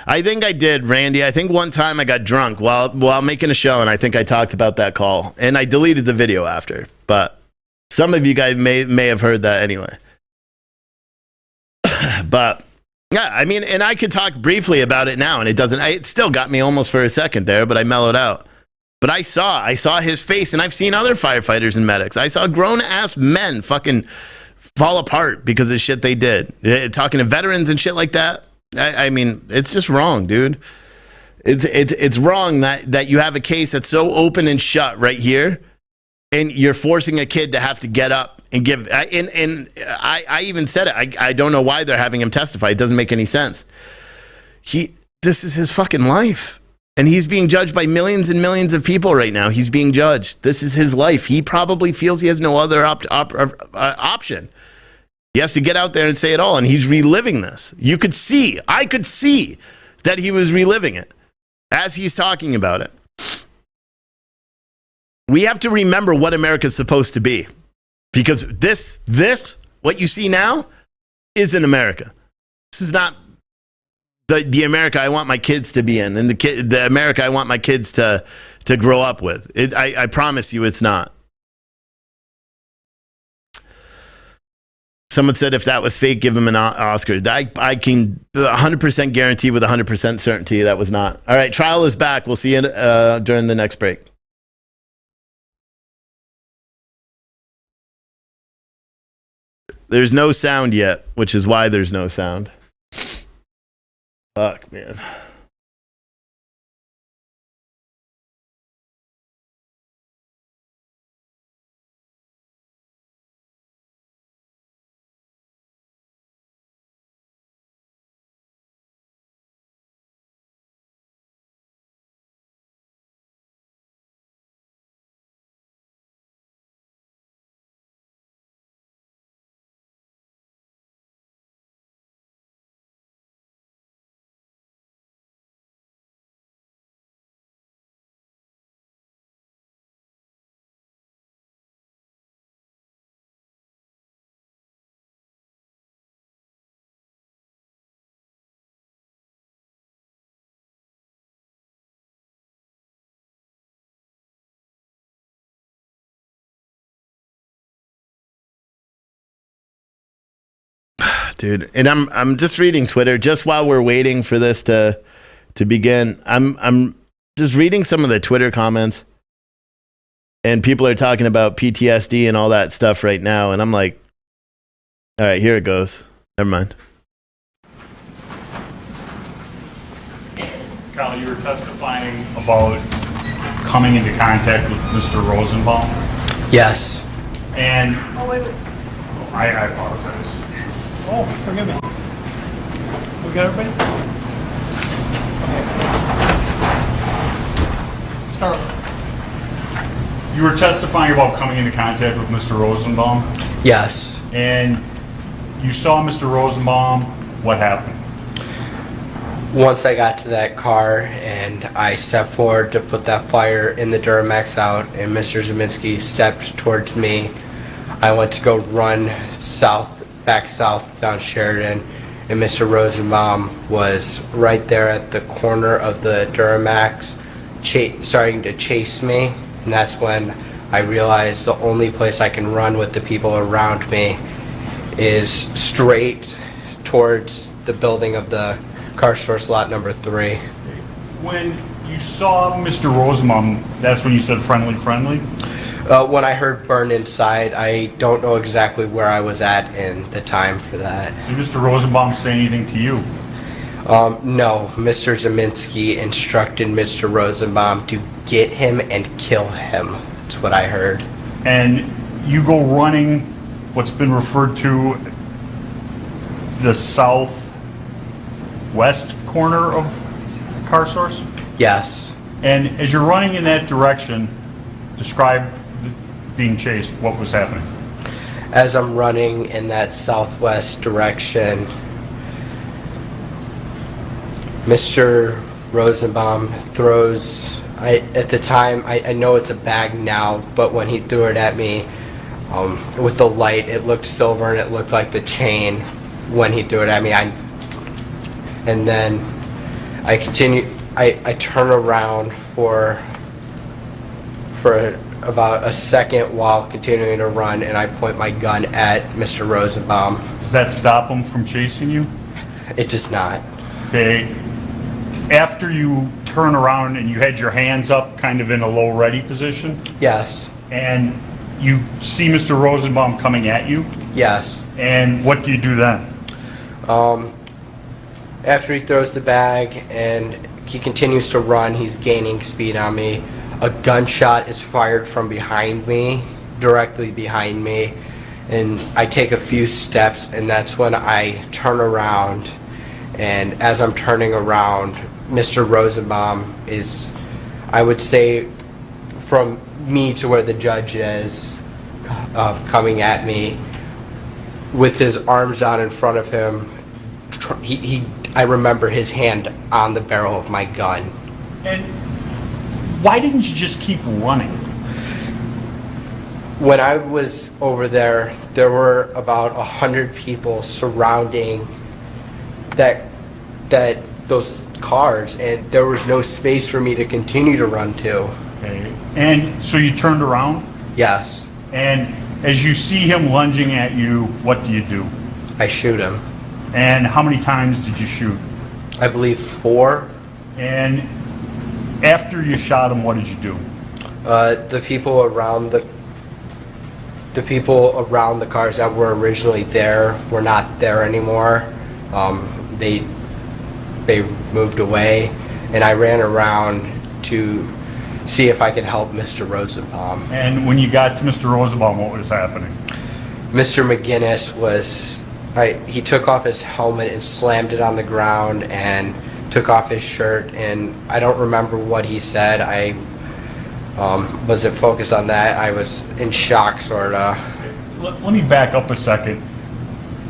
I think I did, Randy. I think one time I got drunk while making a show, and I think I talked about that call. And I deleted the video after. But some of you guys may have heard that anyway. But yeah, I mean, and I could talk briefly about it now, and it still got me almost for a second there, but I mellowed out. But I saw his face, and I've seen other firefighters and medics. I saw grown-ass men fucking fall apart because of shit they did. Talking to veterans and shit like that. I mean, it's just wrong, dude. It's wrong that you have a case that's so open and shut right here, and you're forcing a kid to have to get up and give. And I even said it. I don't know why they're having him testify. It doesn't make any sense. This is his fucking life, and he's being judged by millions and millions of people right now. He's being judged. This is his life. He probably feels he has no other option. He has to get out there and say it all, and he's reliving this. I could see that he was reliving it as he's talking about it. We have to remember what America's supposed to be, because this, what you see now, isn't America. This is not the America I want my kids to be in, and the America I want my kids to grow up with. I promise you, it's not. Someone said if that was fake, give him an Oscar. I can 100% guarantee with 100% certainty that was not. All right, trial is back. We'll see you during the next break. There's no sound yet, which is why there's no sound. Fuck, man. Dude, and I'm just reading Twitter just while we're waiting for this to begin. I'm just reading some of the Twitter comments, and people are talking about PTSD and all that stuff right now, and I'm like, all right, here it goes. Never mind. Kyle, you were testifying about coming into contact with Mr. Rosenbaum. Yes. And Oh, wait. I apologize. Oh, forgive me. We got everybody? Okay. Start over. You were testifying about coming into contact with Mr. Rosenbaum. Yes. And you saw Mr. Rosenbaum. What happened? Once I got to that car and I stepped forward to put that fire in the Duramax out, and Mr. Zeminski stepped towards me, I went to go run back south down Sheridan, and Mr. Rosenbaum was right there at the corner of the Duramax starting to chase me, and that's when I realized the only place I can run with the people around me is straight towards the building of the car source lot number 3. When you saw Mr. Rosenbaum, that's when you said friendly? When I heard burn inside, I don't know exactly where I was at in the time for that. Did Mr. Rosenbaum say anything to you? No, Mr. Zeminski instructed Mr. Rosenbaum to get him and kill him. That's what I heard. And you go running what's been referred to the southwest corner of car source? Yes. And as you're running in that direction, describe being chased. What was happening? As I'm running in that southwest direction, Mr. Rosenbaum throws, at the time, I know it's a bag now, but when he threw it at me, with the light, it looked silver and it looked like the chain when he threw it at me. And then I continue, I turn around for about a second while continuing to run, and I point my gun at Mr. Rosenbaum. Does that stop him from chasing you? It does not. Okay. After you turn around and you had your hands up kind of in a low ready position? Yes. And you see Mr. Rosenbaum coming at you? Yes. And what do you do then? After he throws the bag and he continues to run, he's gaining speed on me. A gunshot is fired from behind me, directly behind me, and I take a few steps, and that's when I turn around. And as I'm turning around, Mr. Rosenbaum is, I would say, from me to where the judge is, coming at me with his arms out in front of him. I remember his hand on the barrel of my gun. And why didn't you just keep running? When I was over there were about 100 people surrounding those cars, and there was no space for me to continue to run to. Okay. And so you turned around? Yes. And as you see him lunging at you, what do you do? I shoot him. And how many times did you shoot? I believe 4. And after you shot him, what did you do? The people around the cars that were originally there were not there anymore. They moved away, and I ran around to see if I could help Mr. Rosenbaum. And when you got to Mr. Rosenbaum, what was happening? Mr. McGinnis was, he took off his helmet and slammed it on the ground and took off his shirt, and I don't remember what he said. I wasn't focused on that. I was in shock, sort of. Let me back up a second.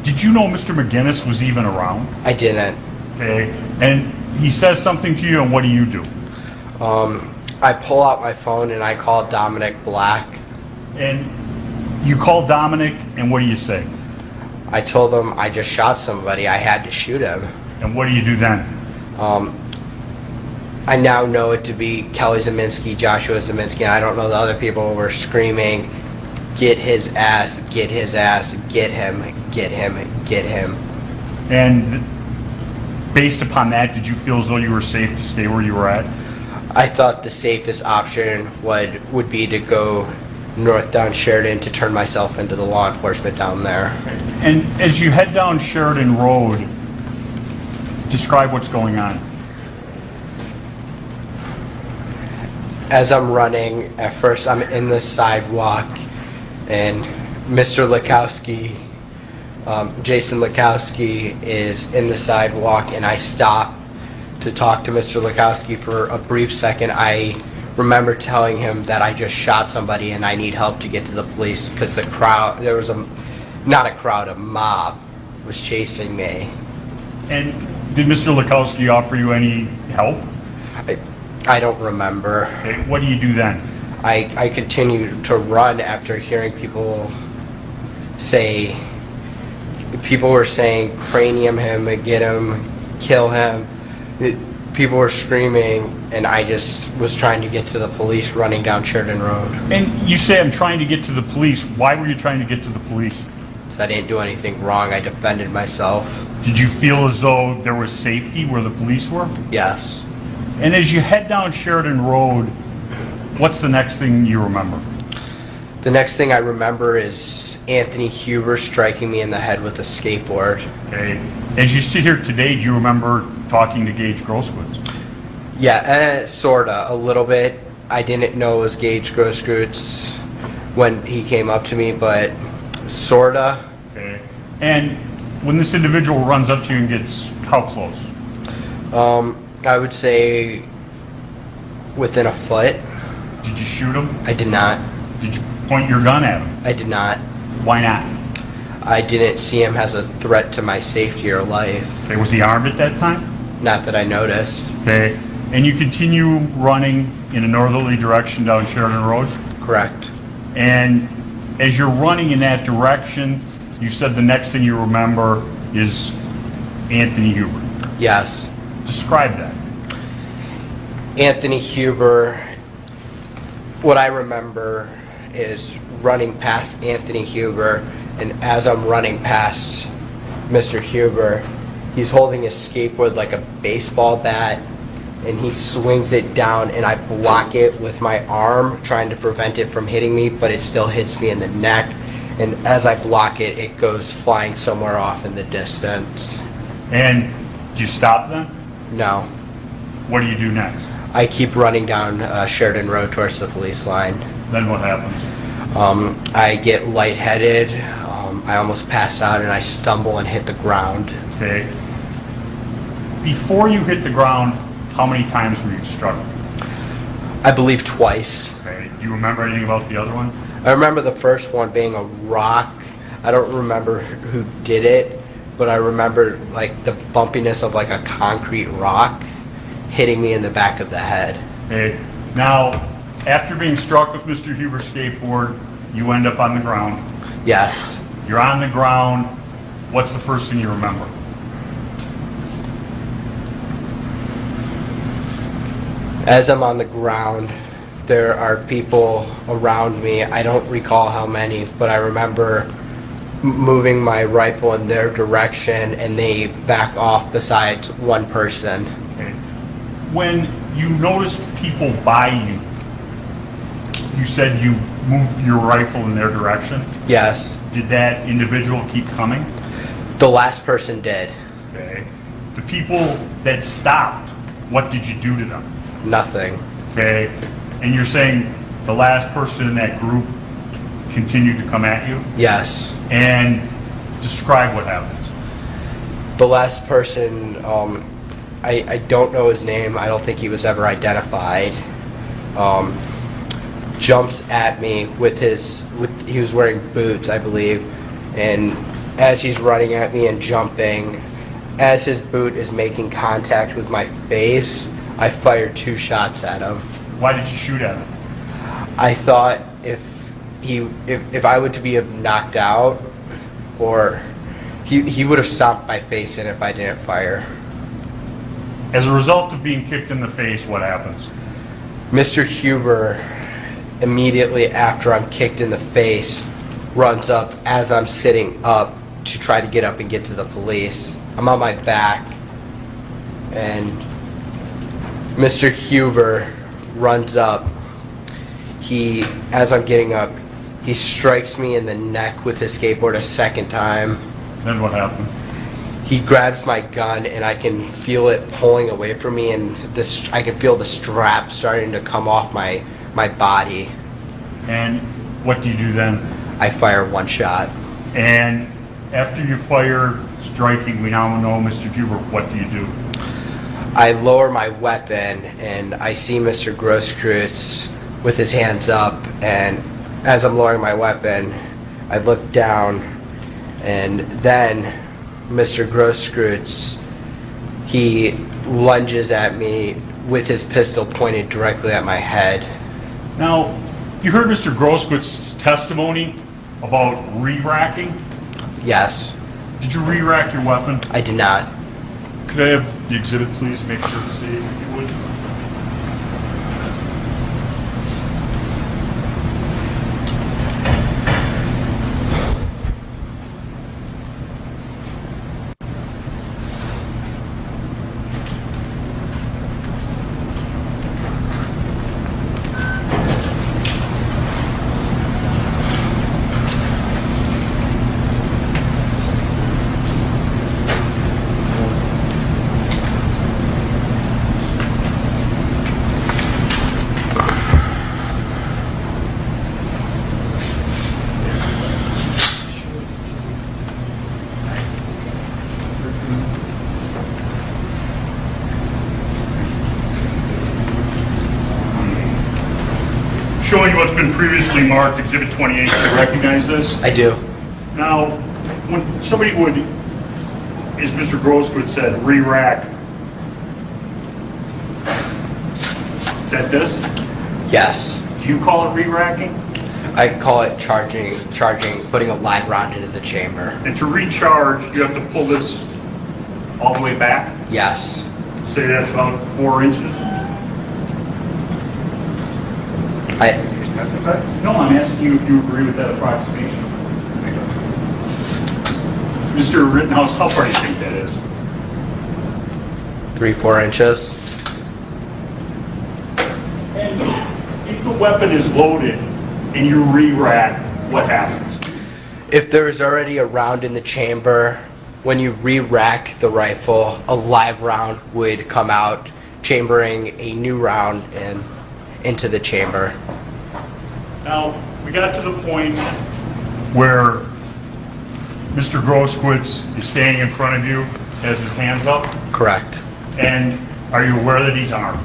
Did you know Mr. McGinnis was even around? I didn't. Okay. And he says something to you, and what do you do? I pull out my phone and I call Dominic Black. And you call Dominic, and what do you say? I told him I just shot somebody. I had to shoot him. And what do you do then? I now know it to be Kelly Zeminski, Joshua Zeminski, and I don't know the other people were screaming, "Get his ass, get his ass, get him, get him, get him." And based upon that, did you feel as though you were safe to stay where you were at? I thought the safest option would be to go north down Sheridan to turn myself into the law enforcement down there. And as you head down Sheridan Road, describe what's going on. As I'm running, at first I'm in the sidewalk, and Mr. Lukowski, Jason Lukowski, is in the sidewalk, and I stop to talk to Mr. Lukowski for a brief second. I remember telling him that I just shot somebody and I need help to get to the police because the crowd, there was a mob was chasing me. And did Mr. Lukowski offer you any help? I don't remember. Okay, what do you do then? I continued to run after hearing people say, People were saying cranium him, get him, kill him. People were screaming, and I just was trying to get to the police running down Sheridan Road. And you say I'm trying to get to the police. Why were you trying to get to the police? So I didn't do anything wrong. I defended myself. Did you feel as though there was safety where the police were? Yes. And as you head down Sheridan Road, what's the next thing you remember? The next thing I remember is Anthony Huber striking me in the head with a skateboard. Okay. As you sit here today, do you remember talking to Gage Grosskreutz? Yeah, sorta, a little bit. I didn't know it was Gage Grosskreutz when he came up to me, but sorta. Okay. And when this individual runs up to you and gets how close? I would say within a foot. Did you shoot him? I did not. Did you point your gun at him? I did not. Why not? I didn't see him as a threat to my safety or life. Okay. Was he armed at that time? Not that I noticed. Okay. And you continue running in a northerly direction down Sheridan Road? Correct. And as you're running in that direction, you said the next thing you remember is Anthony Huber. Yes. Describe that. Anthony Huber, what I remember is running past Anthony Huber, and as I'm running past Mr. Huber, he's holding a skateboard like a baseball bat, and he swings it down, and I block it with my arm, trying to prevent it from hitting me, but it still hits me in the neck, and as I block it, it goes flying somewhere off in the distance. And do you stop then? No. What do you do next? I keep running down Sheridan Road towards the police line. Then what happens? I get lightheaded, I almost pass out, and I stumble and hit the ground. Okay. Before you hit the ground, how many times were you struck? I believe twice. Okay. Do you remember anything about the other one? I remember the first one being a rock. I don't remember who did it, but I remember like the bumpiness of like a concrete rock hitting me in the back of the head. Okay. Now, after being struck with Mr. Huber's skateboard, you end up on the ground. Yes. You're on the ground. What's the first thing you remember? As I'm on the ground, there are people around me. I don't recall how many, but I remember moving my rifle in their direction, and they back off besides one person. Okay. When you noticed people by you, you said you moved your rifle in their direction? Yes. Did that individual keep coming? The last person did. Okay. The people that stopped, what did you do to them? Nothing. Okay. And you're saying the last person in that group continued to come at you? Yes. And describe what happens. The last person, I don't know his name. I don't think he was ever identified. Jumps at me he was wearing boots, I believe, and as he's running at me and jumping, as his boot is making contact with my face, I fired 2 shots at him. Why did you shoot at him? I thought if I were to be knocked out, or he would have stomped my face in if I didn't fire. As a result of being kicked in the face, what happens? Mr. Huber, immediately after I'm kicked in the face, runs up as I'm sitting up to try to get up and get to the police. I'm on my back, and Mr. Huber runs up. As I'm getting up, he strikes me in the neck with his skateboard a second time. Then what happened? He grabs my gun, and I can feel it pulling away from me, and I can feel the strap starting to come off my body. And what do you do then? I fire 1 shot. And after you fire, striking, we now know Mr. Huber, what do you do? I lower my weapon, and I see Mr. Grosskreutz with his hands up, and as I'm lowering my weapon, I look down, and then Mr. Grosskreutz, he lunges at me with his pistol pointed directly at my head. Now, you heard Mr. Grosskrewitz's testimony about re-racking? Yes. Did you re-rack your weapon? I did not. Could I have the exhibit, please? Make sure to see if you would. Showing you what's been previously marked, Exhibit 28. Do you recognize this? I do. Now, when somebody would, as Mr. Grosswood said, re-rack, is that this? Yes. Do you call it re-racking? I call it charging, putting a live round into the chamber. And to recharge, you have to pull this all the way back? Yes. Say that's about 4 inches? No, I'm asking you if you agree with that approximation. Mr. Rittenhouse, how far do you think that is? 3-4 inches. And if the weapon is loaded and you re-rack, what happens? If there's already a round in the chamber, when you re-rack the rifle, a live round would come out, chambering a new round into the chamber. Now, we got to the point where Mr. Grosskowitz is standing in front of you, has his hands up. Correct. And are you aware that he's armed?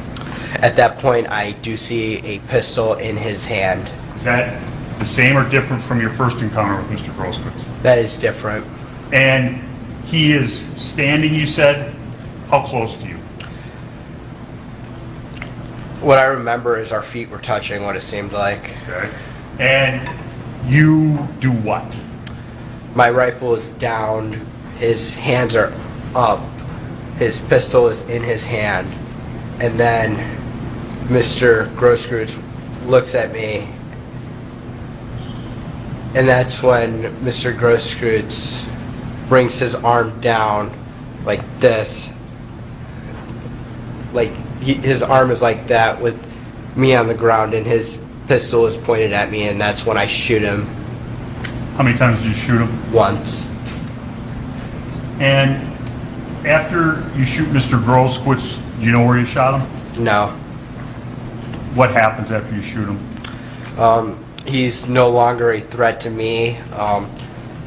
At that point, I do see a pistol in his hand. Is that the same or different from your first encounter with Mr. Grosskowitz? That is different. And he is standing, you said? How close to you? What I remember is our feet were touching, what it seemed like. Okay. And you do what? My rifle is down, his hands are up, his pistol is in his hand, and then Mr. Grosskowitz looks at me, and that's when Mr. Grosskowitz brings his arm down like this, like his arm is like that with me on the ground, and his pistol is pointed at me, and that's when I shoot him. How many times did you shoot him? Once. And after you shoot Mr. Grosskowitz, do you know where you shot him? No. What happens after you shoot him? He's no longer a threat to me.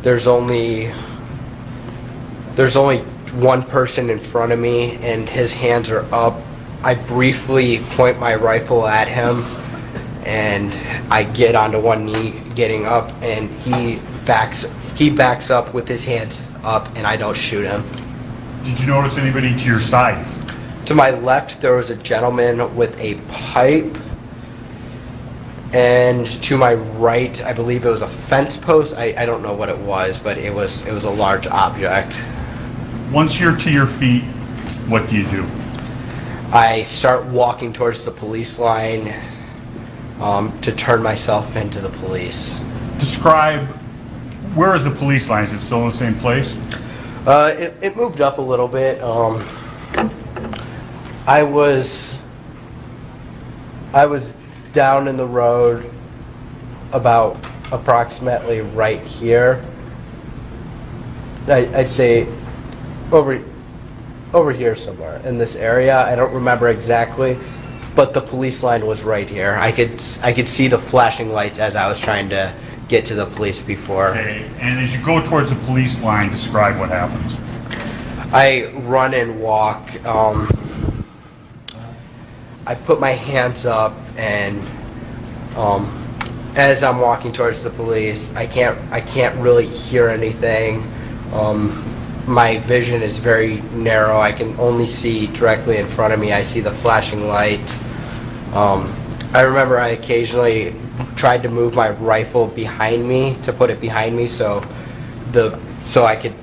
There's only one person in front of me, and his hands are up. I briefly point my rifle at him, and I get onto one knee, getting up, and he backs up with his hands up, and I don't shoot him. Did you notice anybody to your sides? To my left, there was a gentleman with a pipe, and to my right, I believe it was a fence post. I don't know what it was, but it was a large object. Once you're to your feet, what do you do? I start walking towards the police line to turn myself into the police. Describe, where is the police line? Is it still in the same place? It moved up a little bit. I was down in the road about approximately right here. I'd say over here somewhere in this area. I don't remember exactly, but the police line was right here. I could see the flashing lights as I was trying to get to the police before. Okay, and as you go towards the police line, describe what happens. I run and walk. I put my hands up, and as I'm walking towards the police, I can't really hear anything. My vision is very narrow. I can only see directly in front of me. I see the flashing lights. I remember I occasionally tried to move my rifle behind me, to put it behind me so I could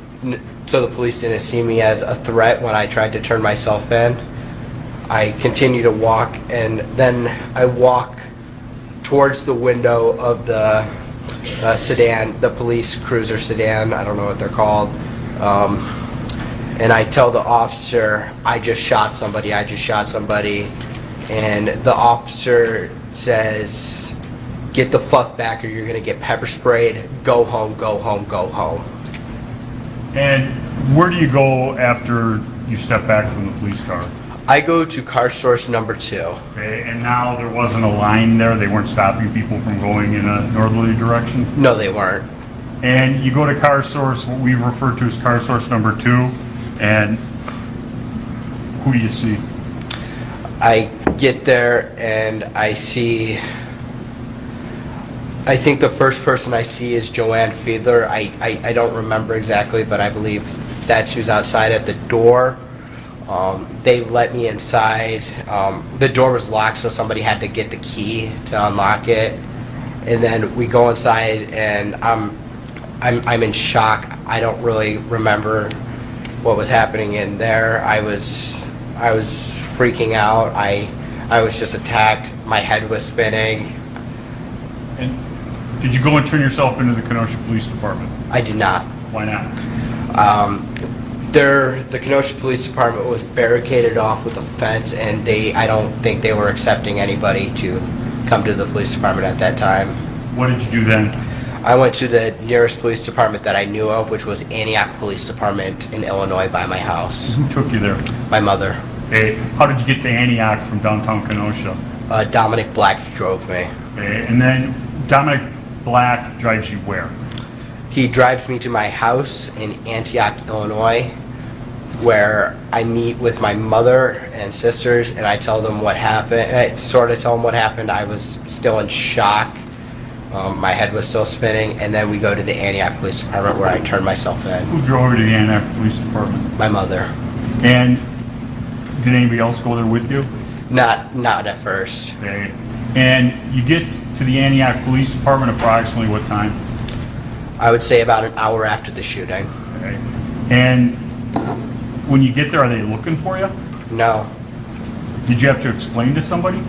so the police didn't see me as a threat when I tried to turn myself in. I continue to walk, and then I walk towards the window of the sedan, the police cruiser sedan, I don't know what they're called, and I tell the officer, I just shot somebody, and the officer says, get the fuck back or you're gonna get pepper sprayed, go home, go home, go home. And where do you go after you step back from the police car? I go to car source number 2. Okay, and now there wasn't a line there? They weren't stopping people from going in a northerly direction? No, they weren't. And you go to car source, what we refer to as car source number 2, and who do you see? I get there and I see, I think the first person I see is Joanne Fiedler. I don't remember exactly, but I believe that's who's outside at the door. They let me inside. The door was locked, so somebody had to get the key to unlock it. And then we go inside, and I'm in shock. I don't really remember what was happening in there. I was freaking out. I was just attacked. My head was spinning. And did you go and turn yourself into the Kenosha Police Department? I did not. Why not? The Kenosha Police Department was barricaded off with a fence, and I don't think they were accepting anybody to come to the police department at that time. What did you do then? I went to the nearest police department that I knew of, which was Antioch Police Department in Illinois by my house. Who took you there? My mother. Okay. How did you get to Antioch from downtown Kenosha? Dominic Black drove me. Okay. And then Dominic Black drives you where? He drives me to my house in Antioch, Illinois, where I meet with my mother and sisters, and I tell them what happened. I sort of tell them what happened. I was still in shock. My head was still spinning, and then we go to the Antioch Police Department where I turn myself in. Who drove you to the Antioch Police Department? My mother. And did anybody else go there with you? Not at first. Okay. And you get to the Antioch Police Department approximately what time? I would say about an hour after the shooting. Okay. And when you get there, are they looking for you? No. Did you have to explain to somebody?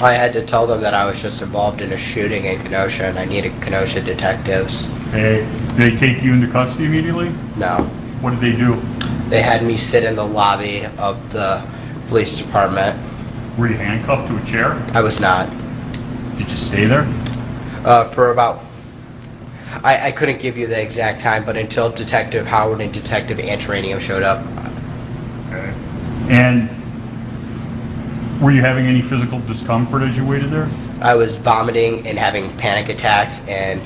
I had to tell them that I was just involved in a shooting in Kenosha and I needed Kenosha detectives. Okay. Did they take you into custody immediately? No. What did they do? They had me sit in the lobby of the police department. Were you handcuffed to a chair? I was not. Did you stay there? For about... I couldn't give you the exact time, but until Detective Howard and Detective Antaranium showed up. Okay. And were you having any physical discomfort as you waited there? I was vomiting and having panic attacks, and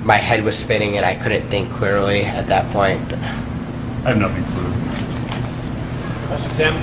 my head was spinning, and I couldn't think clearly at that point. I have nothing further. Question, Tim?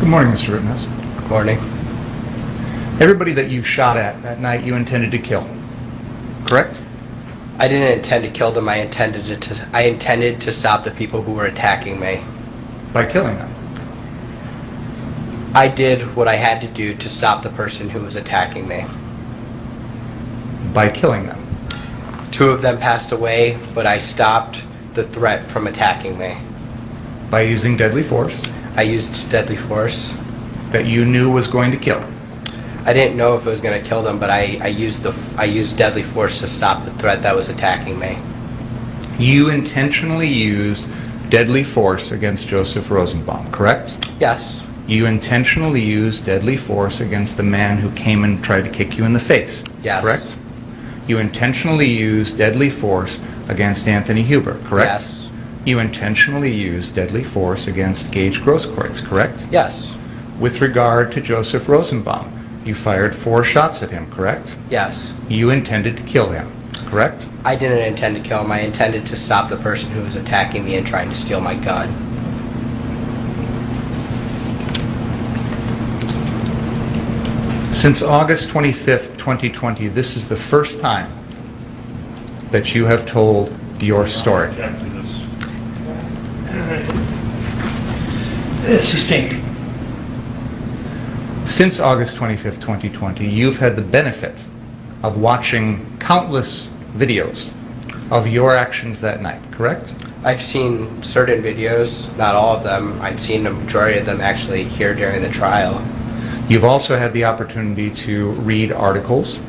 Good morning, Mr. Rittenhouse. Good morning. Everybody that you shot at that night you intended to kill, correct? I didn't intend to kill them. I intended to stop the people who were attacking me. By killing them? I did what I had to do to stop the person who was attacking me. By killing them? 2 of them passed away, but I stopped the threat from attacking me. By using deadly force? I used deadly force. That you knew was going to kill? I didn't know if it was going to kill them, but I used deadly force to stop the threat that was attacking me. You intentionally used deadly force against Joseph Rosenbaum, correct? Yes. You intentionally used deadly force against the man who came and tried to kick you in the face, yes. Correct? You intentionally used deadly force against Anthony Huber, correct? Yes. You intentionally used deadly force against Gage Grosskreutz, correct? Yes. With regard to Joseph Rosenbaum, you fired 4 shots at him, correct? Yes. You intended to kill him, correct? I didn't intend to kill him. I intended to stop the person who was attacking me and trying to steal my gun. Since August 25th, 2020, this is the first time that you have told your story. Sustained. Since August 25th, 2020, you've had the benefit of watching countless videos of your actions that night, correct? I've seen certain videos, not all of them. I've seen the majority of them actually here during the trial. You've also had the opportunity to read articles.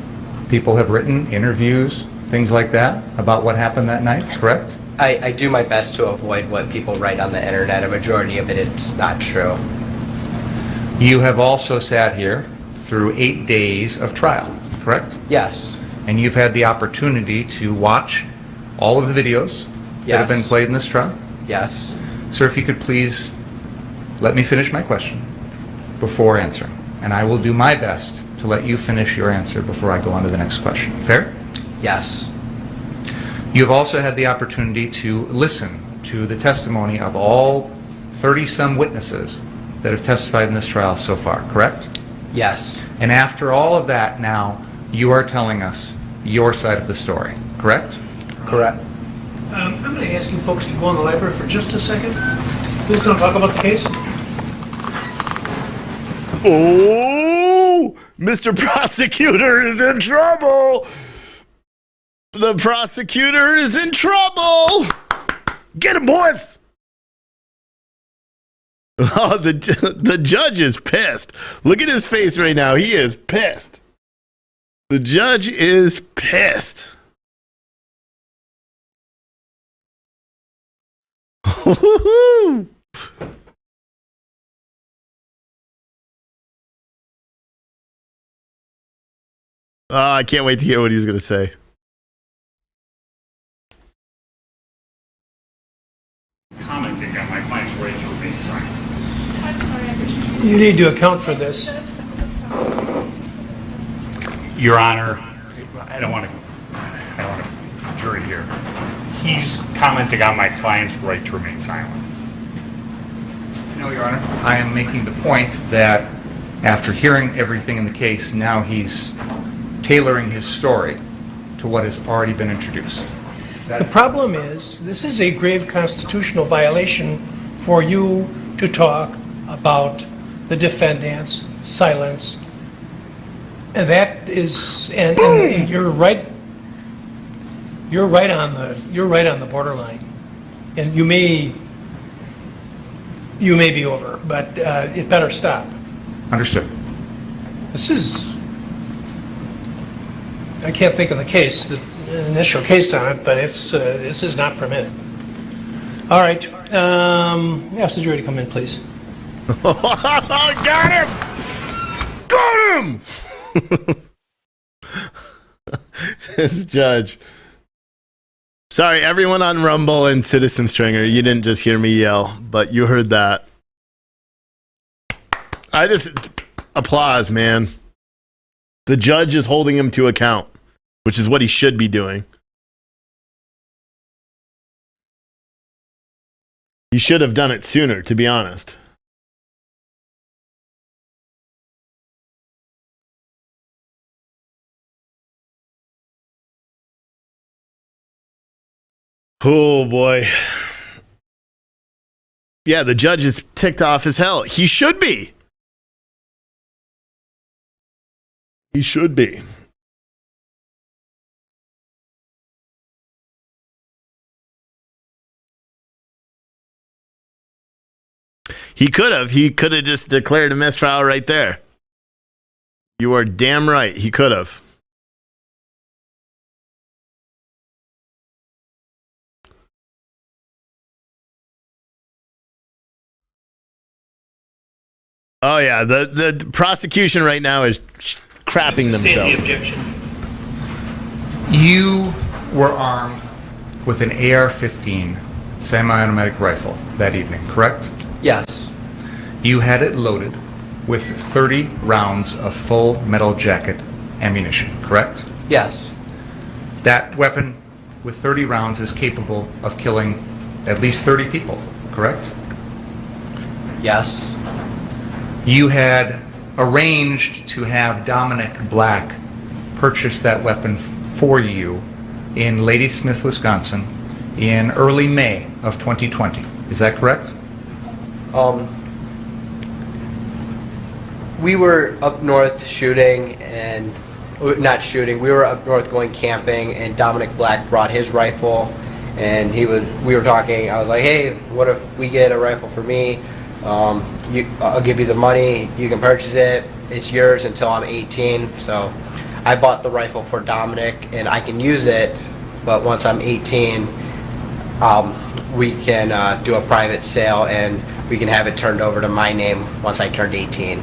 People have written interviews, things like that, about what happened that night, correct? I do my best to avoid what people write on the internet. A majority of it's not true. You have also sat here through 8 days of trial, correct? Yes. And you've had the opportunity to watch all of the videos that have been played in this trial? Yes. Sir, if you could please let me finish my question before answering. And I will do my best to let you finish your answer before I go on to the next question. Fair? Yes. You have also had the opportunity to listen to the testimony of all 30-some witnesses that have testified in this trial so far, correct? Yes. And after all of that, now you are telling us your side of the story, correct? Correct. I'm going to ask you folks to go in the library for just a second. Please don't talk about the case. Oh, Mr. Prosecutor is in trouble. The prosecutor is in trouble. Get him, boys. Oh, the judge is pissed. Look at his face right now. He is pissed. The judge is pissed. Oh, I can't wait to hear what he's going to say. Commenting on my client's right to remain silent. I'm sorry, You need to account for this. I'm so sorry. Your Honor, I don't want to jury here. He's commenting on my client's right to remain silent. No, Your Honor. I am making the point that after hearing everything in the case, now he's tailoring his story to what has already been introduced. The problem is, this is a grave constitutional violation for you to talk about the defendant's silence. And that is, and you're right on the borderline. And you may be over, but it better stop. Understood. This is, I can't think of the case, the initial case on it, but this is not permitted. All right. Ask the jury to come in, please. Got him! Got him! This judge. Sorry, everyone on Rumble and Citizen Stringer, you didn't just hear me yell, but you heard that. I just applause, man. The judge is holding him to account, which is what he should be doing. He should have done it sooner, to be honest. Oh, boy. Yeah, the judge is ticked off as hell. He should be. He should be. He could have. He could have just declared a mistrial right there. You are damn right. He could have. Oh, yeah. The prosecution right now is crapping themselves. State the objection. You were armed with an AR-15 semi-automatic rifle that evening, correct? Yes. You had it loaded with 30 rounds of full metal jacket ammunition, correct? Yes. That weapon with 30 rounds is capable of killing at least 30 people, correct? Yes. You had arranged to have Dominic Black purchase that weapon for you in Ladysmith, Wisconsin in early May of 2020. Is that correct? We were up north shooting and not shooting. We were up north going camping, and Dominic Black brought his rifle, and we were talking. I was like, "Hey, what if we get a rifle for me? I'll give you the money. You can purchase it. It's yours until I'm 18." So I bought the rifle for Dominic, and I can use it. But once I'm 18, we can do a private sale, and we can have it turned over to my name once I turned 18.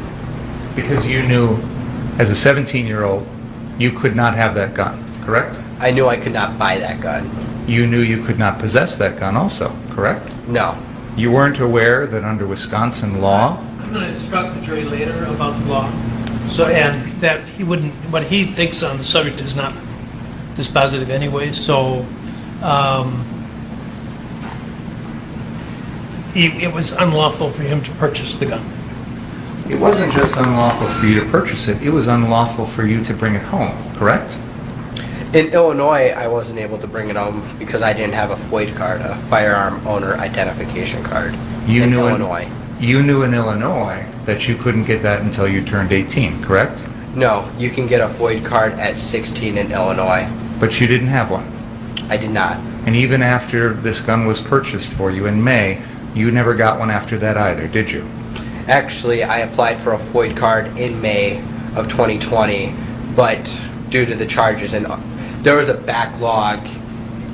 Because you knew, as a 17-year-old, you could not have that gun, correct? I knew I could not buy that gun. You knew you could not possess that gun also, correct? No. You weren't aware that under Wisconsin law... I'm going to instruct the jury later about the law. So, and that he wouldn't, what he thinks on the subject is not dispositive anyway, so it was unlawful for him to purchase the gun. It wasn't just unlawful for you to purchase it, it was unlawful for you to bring it home, correct? In Illinois, I wasn't able to bring it home because I didn't have a FOID card, a firearm owner identification card, in Illinois. You knew in Illinois that you couldn't get that until you turned 18, correct? No, you can get a FOID card at 16 in Illinois. But you didn't have one? I did not. And even after this gun was purchased for you in May, you never got one after that either, did you? Actually, I applied for a FOID card in May of 2020, but due to the charges, and there was a backlog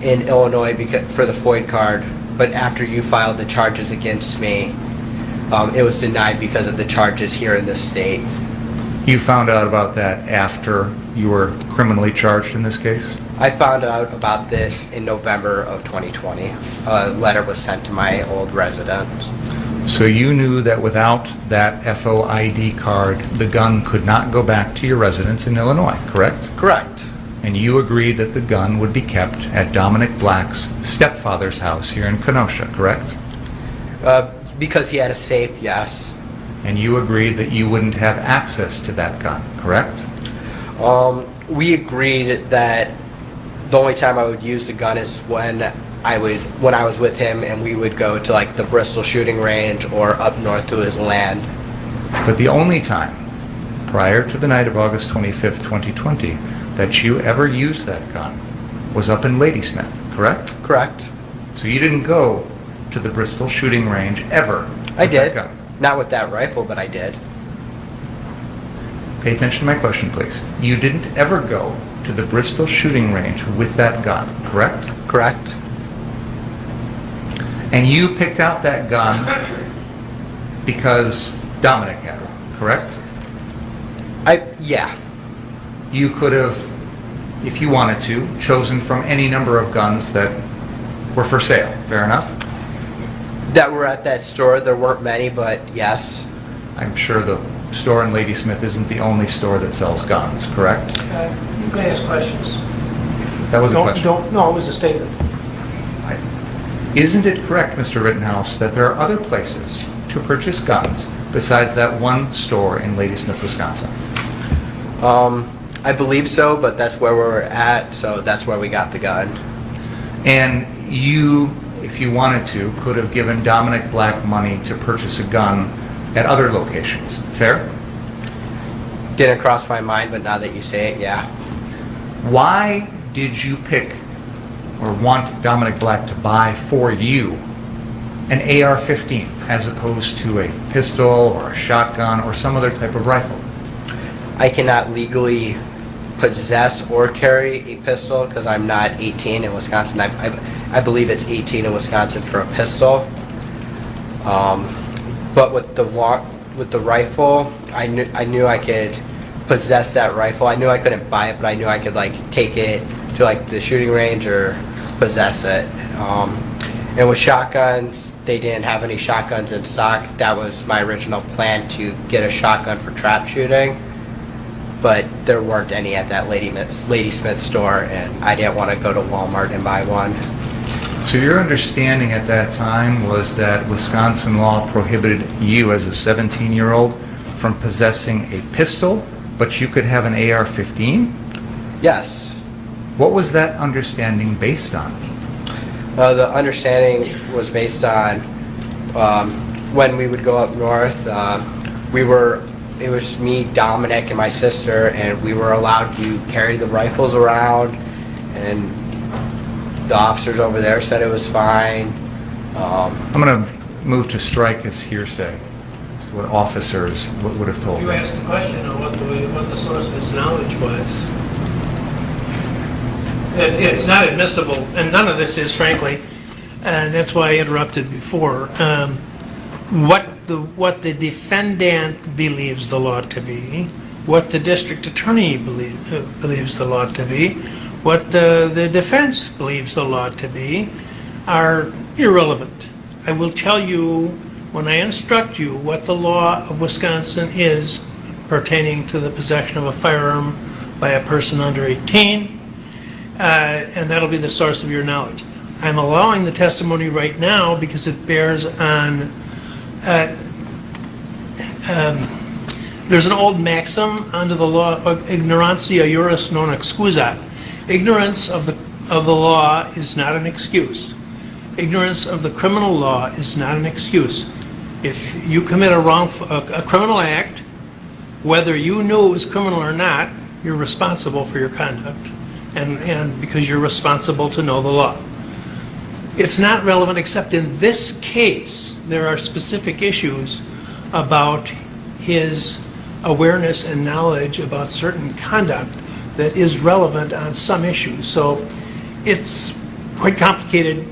in Illinois for the FOID card, but after you filed the charges against me, it was denied because of the charges here in this state. You found out about that after you were criminally charged in this case? I found out about this in November of 2020. A letter was sent to my old residence. So you knew that without that FOID card, the gun could not go back to your residence in Illinois, correct? Correct. And you agreed that the gun would be kept at Dominic Black's stepfather's house here in Kenosha, correct? Because he had a safe, yes. And you agreed that you wouldn't have access to that gun, correct? We agreed that the only time I would use the gun is when I was with him and we would go to like the Bristol shooting range or up north to his land. But the only time prior to the night of August 25th, 2020 that you ever used that gun was up in Ladysmith, correct? Correct. So you didn't go to the Bristol shooting range ever? I did. Not with that rifle, but I did. Pay attention to my question, please. You didn't ever go to the Bristol shooting range with that gun, correct? Correct. And you picked out that gun because Dominic had it, correct? Yeah. You could have, if you wanted to, chosen from any number of guns that were for sale, fair enough? That were at that store. There weren't many, but yes. I'm sure the store in Ladysmith isn't the only store that sells guns, correct? You can ask questions. That was a question. No, it was a statement. Isn't it correct, Mr. Rittenhouse, that there are other places to purchase guns besides that one store in Ladysmith, Wisconsin? I believe so, but that's where we're at, so that's where we got the gun. And you, if you wanted to, could have given Dominic Black money to purchase a gun at other locations, fair? Didn't cross my mind, but now that you say it, yeah. Why did you pick or want Dominic Black to buy for you an AR-15 as opposed to a pistol or a shotgun or some other type of rifle? I cannot legally possess or carry a pistol because I'm not 18 in Wisconsin. I believe it's 18 in Wisconsin for a pistol. But with the rifle, I knew I could possess that rifle. I knew I couldn't buy it, but I knew I could like take it to like the shooting range or possess it. And with shotguns, they didn't have any shotguns in stock. That was my original plan, to get a shotgun for trap shooting. But there weren't any at that Lady Smith store, and I didn't want to go to Walmart and buy one. So your understanding at that time was that Wisconsin law prohibited you as a 17-year-old from possessing a pistol, but you could have an AR-15? Yes. What was that understanding based on? The understanding was based on when we would go up north, it was me, Dominic, and my sister, and we were allowed to carry the rifles around, and the officers over there said it was fine. I'm going to move to strike as hearsay. What officers would have told You you. asked a question on what the source of his knowledge was. It's not admissible, and none of this is, frankly, and that's why I interrupted before. What the defendant believes the law to be, what the district attorney believes the law to be, what the defense believes the law to be, are irrelevant. I will tell you, when I instruct you, what the law of Wisconsin is pertaining to the possession of a firearm by a person under 18, and that'll be the source of your knowledge. I'm allowing the testimony right now because it bears on there's an old maxim under the law of ignorantia juris non excusat. Ignorance of the law is not an excuse. Ignorance of the criminal law is not an excuse. If you commit a criminal act, whether you knew it was criminal or not, you're responsible for your conduct, and because you're responsible to know the law. It's not relevant, except in this case, there are specific issues about his awareness and knowledge about certain conduct that is relevant on some issues. So it's quite complicated.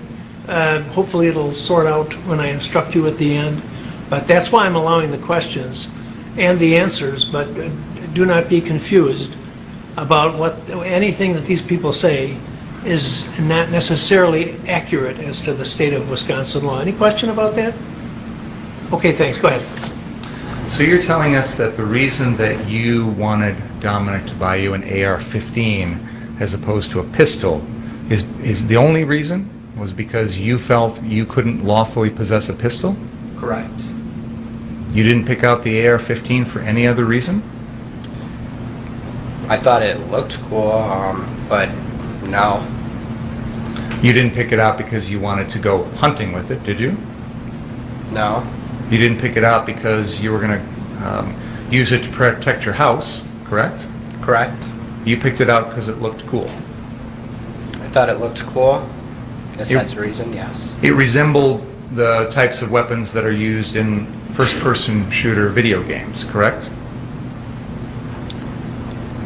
Hopefully it'll sort out when I instruct you at the end. But that's why I'm allowing the questions and the answers, but do not be confused about anything that these people say is not necessarily accurate as to the state of Wisconsin law. Any question about that? Okay, thanks. Go ahead. So you're telling us that the reason that you wanted Dominic to buy you an AR-15 as opposed to a pistol is the only reason was because you felt you couldn't lawfully possess a pistol? Correct. You didn't pick out the AR-15 for any other reason? I thought it looked cool, but no. You didn't pick it out because you wanted to go hunting with it, did you? No. You didn't pick it out because you were going to use it to protect your house, correct? Correct. You picked it out because it looked cool. I thought it looked cool. Guess that's the reason, yes. It resembled the types of weapons that are used in first-person shooter video games, correct?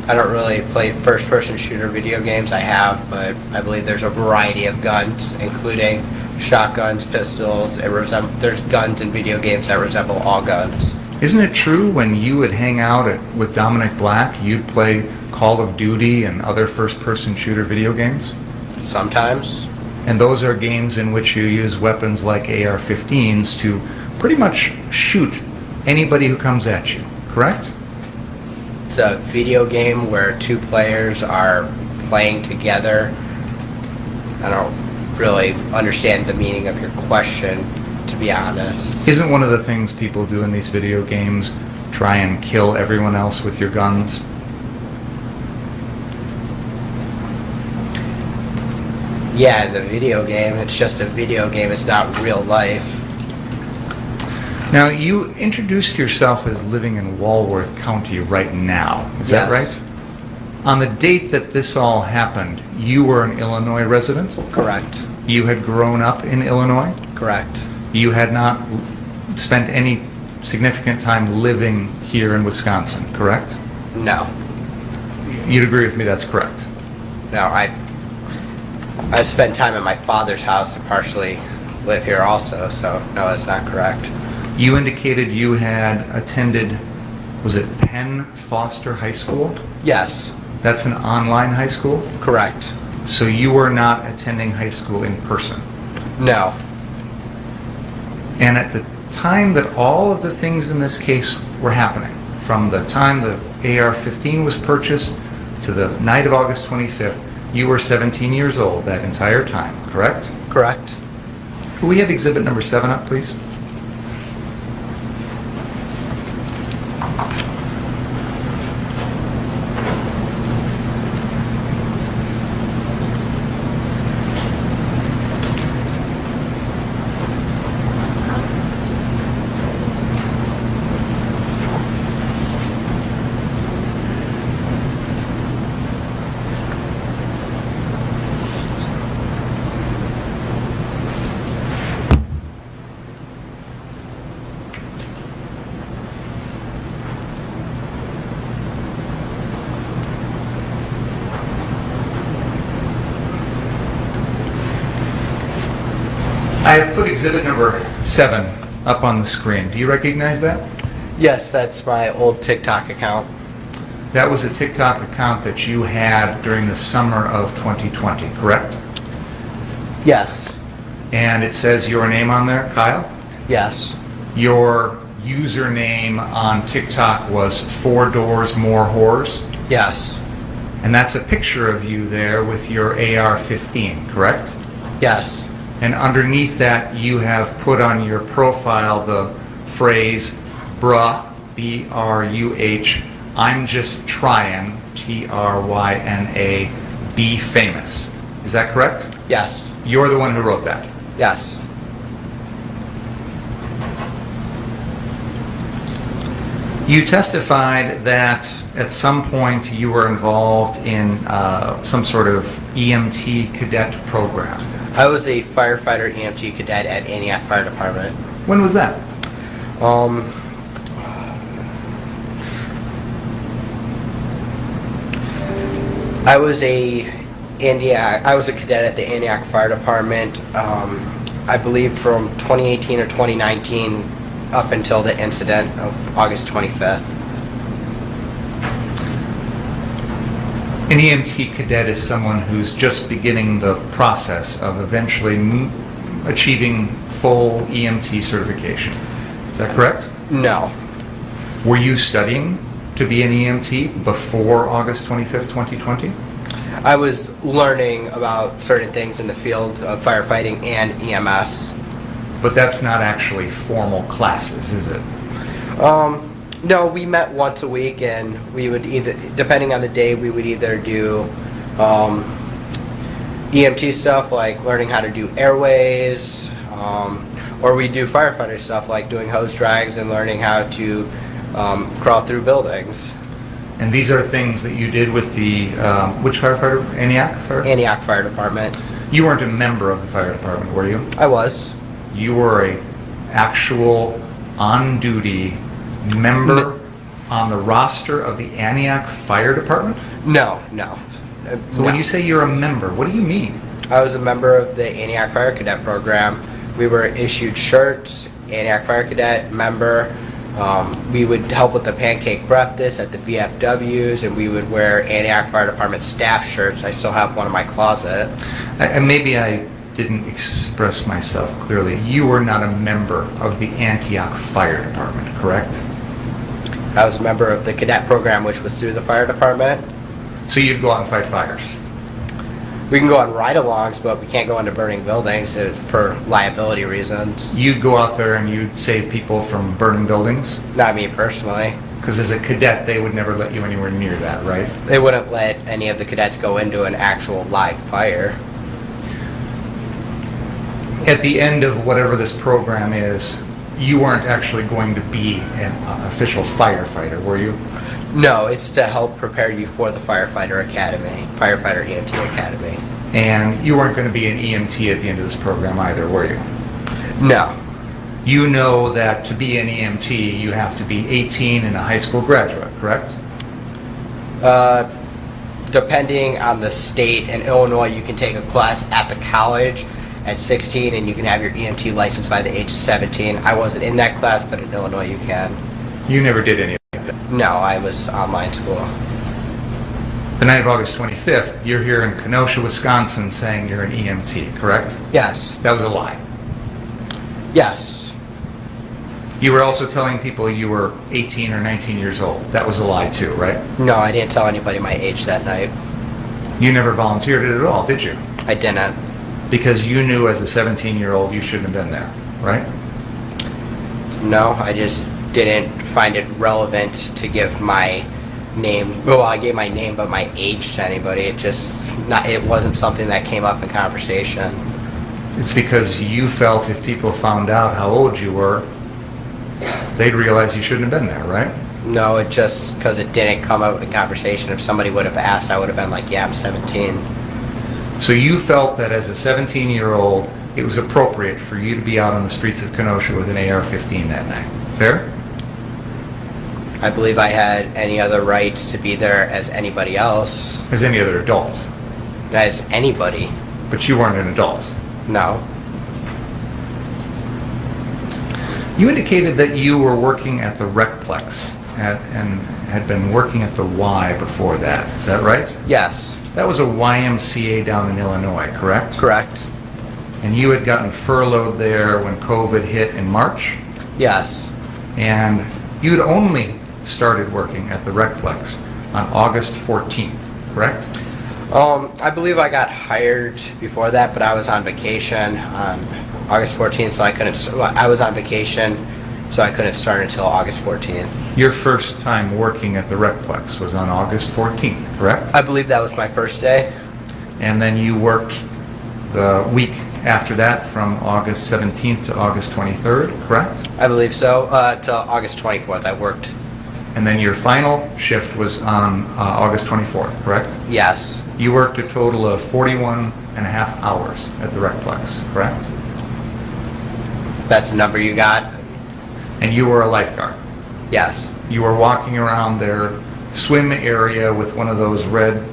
I don't really play first-person shooter video games. I have, but I believe there's a variety of guns, including shotguns, pistols. There's guns in video games that resemble all guns. Isn't it true when you would hang out with Dominic Black, you'd play Call of Duty and other first-person shooter video games? Sometimes. And those are games in which you use weapons like AR-15s to pretty much shoot anybody who comes at you, correct? It's a video game where two players are playing together. I don't really understand the meaning of your question, to be honest. Isn't one of the things people do in these video games try and kill everyone else with your guns? Yeah, in the video game, it's just a video game. It's not real life. Now, you introduced yourself as living in Walworth County right now. Is that right? On the date that this all happened, you were an Illinois resident? Correct. You had grown up in Illinois? Correct. You had not spent any significant time living here in Wisconsin, correct? No. You'd agree with me that's correct? No, I've spent time at my father's house and partially live here also, so no, that's not correct. You indicated you had attended, was it Penn Foster High School? Yes. That's an online high school? Correct. So you were not attending high school in person? No. And at the time that all of the things in this case were happening, from the time the AR-15 was purchased to the night of August 25th, you were 17 years old that entire time, correct? Correct. Could we have exhibit number 7 up, please? I have put exhibit number 7 up on the screen. Do you recognize that? Yes, that's my old TikTok account. That was a TikTok account that you had during the summer of 2020, correct? Yes. And it says your name on there, Kyle? Yes. Your username on TikTok was 4 Doors More Whores? Yes. And that's a picture of you there with your AR-15, correct? Yes. And underneath that, you have put on your profile the phrase, bruh, B-R-U-H, I'm just trying, T-R-Y-N-A, be famous. Is that correct? Yes. You're the one who wrote that? Yes. You testified that at some point you were involved in some sort of EMT cadet program. I was a firefighter EMT cadet at Antioch Fire Department. When was that? I was a cadet at the Antioch Fire Department, I believe from 2018 or 2019 up until the incident of August 25th. An EMT cadet is someone who's just beginning the process of eventually achieving full EMT certification. Is that correct? No. Were you studying to be an EMT before August 25th, 2020? I was learning about certain things in the field of firefighting and EMS. But that's not actually formal classes, is it? No, we met once a week, and we would either, depending on the day, we would either do EMT stuff like learning how to do airways, or we do firefighter stuff like doing hose drags and learning how to crawl through buildings. And these are things that you did with the, which firefighter? Antioch Fire? Antioch Fire Department. You weren't a member of the fire department, were you? I was. You were a actual on-duty member on the roster of the Antioch Fire Department? No. So when you say you're a member, what do you mean? I was a member of the Antioch Fire Cadet program. We were issued shirts, Antioch Fire Cadet member. We would help with the pancake breakfast at the VFWs, and we would wear Antioch Fire Department staff shirts. I still have one in my closet. And maybe I didn't express myself clearly. You were not a member of the Antioch Fire Department, correct? I was a member of the cadet program, which was through the fire department. So you'd go out and fight fires? We can go on ride-alongs, but we can't go into burning buildings for liability reasons. You'd go out there and you'd save people from burning buildings? Not me personally. Because as a cadet, they would never let you anywhere near that, right? They wouldn't let any of the cadets go into an actual live fire. At the end of whatever this program is, you weren't actually going to be an official firefighter, were you? No, it's to help prepare you for the firefighter academy, firefighter EMT academy. And you weren't going to be an EMT at the end of this program either, were you? No. You know that to be an EMT, you have to be 18 and a high school graduate, correct? Depending on the state, in Illinois, you can take a class at the college at 16, and you can have your EMT license by the age of 17. I wasn't in that class, but in Illinois you can. You never did any of that? No, I was online school. The night of August 25th, you're here in Kenosha, Wisconsin, saying you're an EMT, correct? Yes. That was a lie? Yes. You were also telling people you were 18 or 19 years old. That was a lie too, right? No, I didn't tell anybody my age that night. You never volunteered it at all, did you? I didn't. Because you knew as a 17-year-old you shouldn't have been there, right? No, I just didn't find it relevant to give my name. Well, I gave my name, but my age to anybody. It wasn't something that came up in conversation. It's because you felt if people found out how old you were, they'd realize you shouldn't have been there, right? No, it just because it didn't come up in conversation. If somebody would have asked, I would have been like, yeah, I'm 17. So you felt that as a 17-year-old, it was appropriate for you to be out on the streets of Kenosha with an AR-15 that night. Fair? I believe I had any other right to be there as anybody else. As any other adult? As anybody. But you weren't an adult? No. You indicated that you were working at the Recplex and had been working at the Y before that. Is that right? Yes. That was a YMCA down in Illinois, correct? Correct. And you had gotten furloughed there when COVID hit in March? Yes. And you had only started working at the Recplex on August 14th, correct? I believe I got hired before that, but I was on vacation on August 14th, so I was on vacation, so I couldn't start until August 14th. Your first time working at the Recplex was on August 14th, correct? I believe that was my first day. And then you worked the week after that from August 17th to August 23rd, correct? I believe so, till August 24th I worked. And then your final shift was on August 24th, correct? Yes. You worked a total of 41 and a half hours at the Recplex, correct? That's the number you got? And you were a lifeguard? Yes. You were walking around their swim area with one of those red,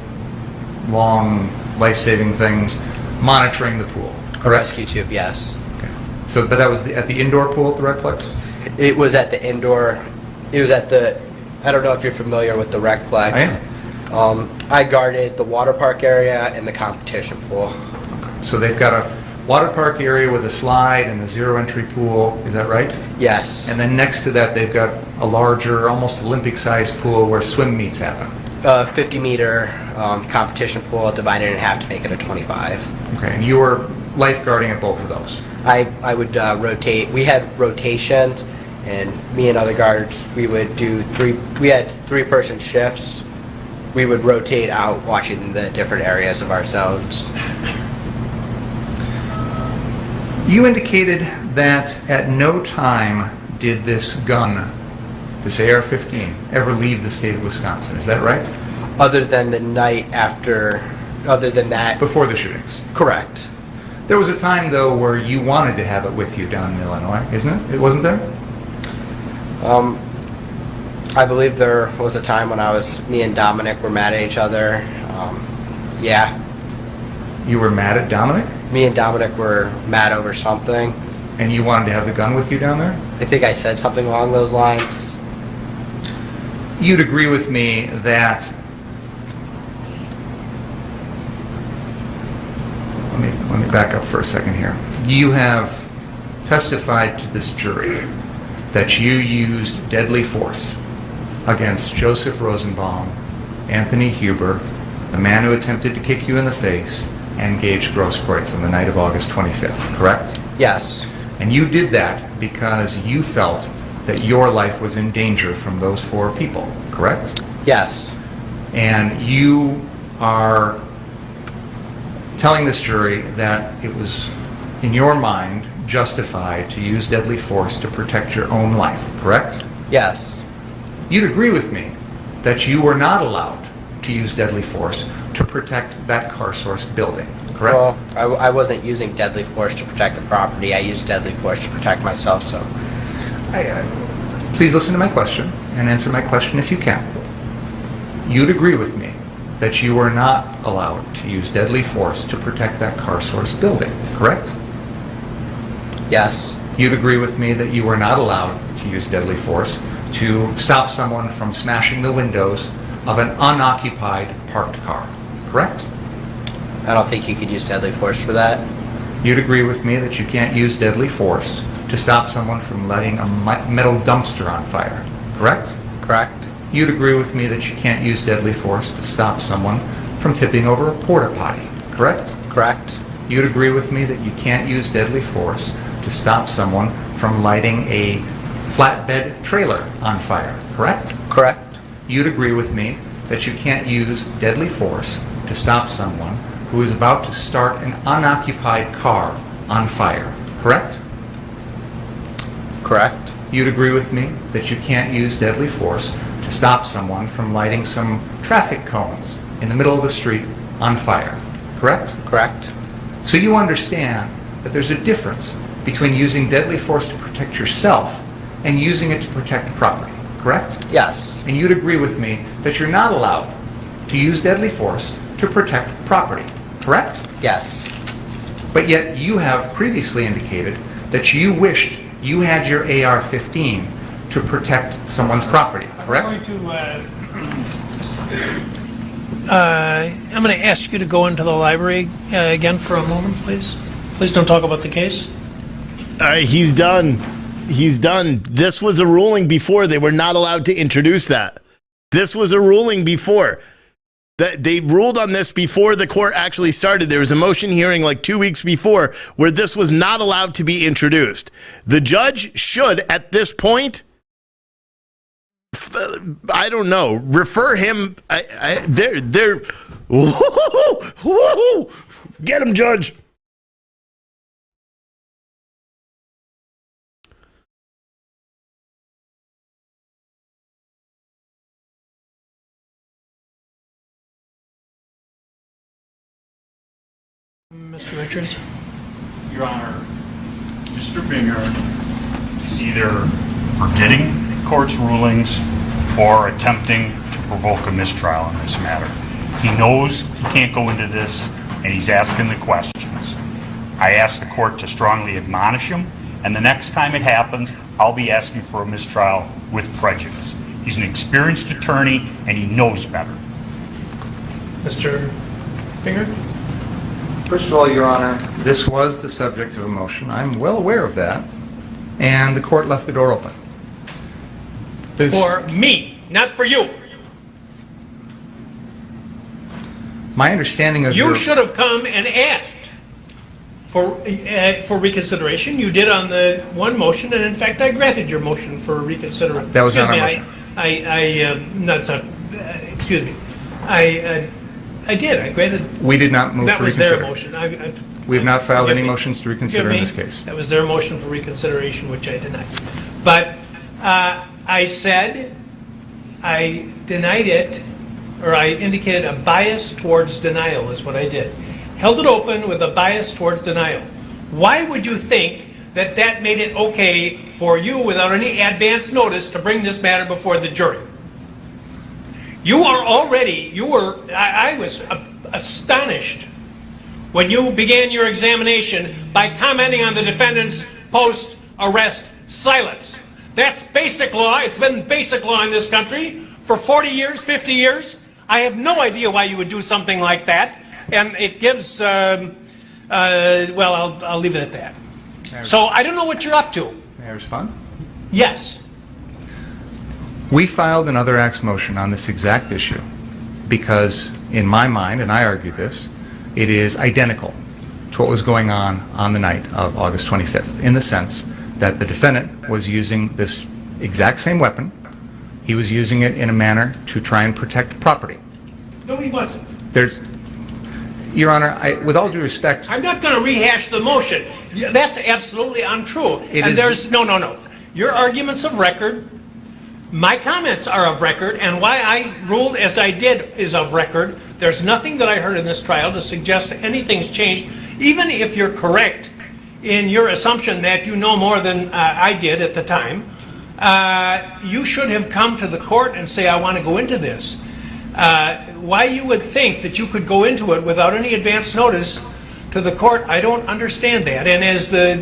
long, life-saving things, monitoring the pool, correct? A rescue tube, yes. Okay. So, but that was at the indoor pool at the Recplex? It was at the indoor, it was at the, I don't know if you're familiar with the Recplex. I am. I guarded the water park area and the competition pool. Okay. So they've got a water park area with a slide and a zero-entry pool, is that right? Yes. And then next to that they've got a larger, almost Olympic-sized pool where swim meets happen. 50-meter competition pool divided in half to make it a 25. Okay, and you were lifeguarding at both of those? I would rotate. We had rotations, and me and other guards, we would do we had three-person shifts. We would rotate out watching the different areas of our zones. You indicated that at no time did this gun, this AR-15, ever leave the state of Wisconsin. Is that right? Other than the night after, other than that. Before the shootings? Correct. There was a time, though, where you wanted to have it with you down in Illinois, isn't it? It wasn't there? I believe there was a time when me and Dominic were mad at each other. Yeah. You were mad at Dominic? Me and Dominic were mad over something. And you wanted to have the gun with you down there? I think I said something along those lines. You'd agree with me that... Let me back up for a second here. You have testified to this jury that you used deadly force against Joseph Rosenbaum, Anthony Huber, the man who attempted to kick you in the face, and Gage Grosskreutz on the night of August 25th, correct? Yes. And you did that because you felt that your life was in danger from those four people, correct? Yes. And you are telling this jury that it was, in your mind, justified to use deadly force to protect your own life, correct? Yes. You'd agree with me that you were not allowed to use deadly force to protect that CarSource building, correct? Well, I wasn't using deadly force to protect the property. I used deadly force to protect myself, so... Please listen to my question and answer my question if you can. You'd agree with me that you were not allowed to use deadly force to protect that CarSource building, correct? Yes. You'd agree with me that you were not allowed to use deadly force to stop someone from smashing the windows of an unoccupied parked car, correct? I don't think you could use deadly force for that. You'd agree with me that you can't use deadly force to stop someone from lighting a metal dumpster on fire, correct? Correct. You'd agree with me that you can't use deadly force to stop someone from tipping over a porta potty, correct? Correct. You'd agree with me that you can't use deadly force to stop someone from lighting a flatbed trailer on fire, correct? Correct. You'd agree with me that you can't use deadly force to stop someone who is about to start an unoccupied car on fire, correct? Correct. You'd agree with me that you can't use deadly force to stop someone from lighting some traffic cones in the middle of the street on fire, correct? Correct. So you understand that there's a difference between using deadly force to protect yourself and using it to protect property, correct? Yes. And you'd agree with me that you're not allowed to use deadly force to protect property, correct? Yes. But yet you have previously indicated that you wished you had your AR-15 to protect someone's property, correct? I'm going to ask you to go into the library again for a moment, please. Please don't talk about the case. All right, he's done. He's done. This was a ruling before. They were not allowed to introduce that. This was a ruling before. They ruled on this before the court actually started. There was a motion hearing like 2 weeks before where this was not allowed to be introduced. The judge should, at this point, I don't know, refer him. They're get him, Judge. Mr. Richards? Your Honor, Mr. Binger is either forgetting the court's rulings or attempting to provoke a mistrial in this matter. He knows he can't go into this, and he's asking the questions. I asked the court to strongly admonish him, and the next time it happens, I'll be asking for a mistrial with prejudice. He's an experienced attorney, and he knows better. Mr. Binger? First of all, Your Honor, this was the subject of a motion. I'm well aware of that. And the court left the door open. For me, not for you. My understanding of You should have come and asked for reconsideration. You did on the one motion, and in fact, I granted your motion for reconsideration. That was not our motion. Excuse me. I did. I granted. We did not move that to was reconsider. Their motion. We have not filed any me. motions to reconsider in this case. That was their motion for reconsideration, which I denied. But I said I denied it, or I indicated a bias towards denial is what I did. Held it open with a bias towards denial. Why would you think that that made it okay for you, without any advance notice, to bring this matter before the jury? I was astonished when you began your examination by commenting on the defendant's post-arrest silence. That's basic law. It's been basic law in this country for 40 years, 50 years. I have no idea why you would do something like that. And it gives, well, I'll leave it at that. So I don't know what you're up to. May I respond? Yes. We filed an other acts motion on this exact issue because, in my mind, and I argued this, it is identical to what was going on the night of August 25th, in the sense that the defendant was using this exact same weapon. He was using it in a manner to try and protect property. No, he wasn't. Your Honor, with all due respect... I'm not going to rehash the motion. That's absolutely untrue. No. Your argument's of record. My comments are of record, and why I ruled as I did is of record. There's nothing that I heard in this trial to suggest anything's changed. Even if you're correct in your assumption that you know more than I did at the time, you should have come to the court and say, I want to go into this. Why you would think that you could go into it without any advance notice to the court, I don't understand that. And as the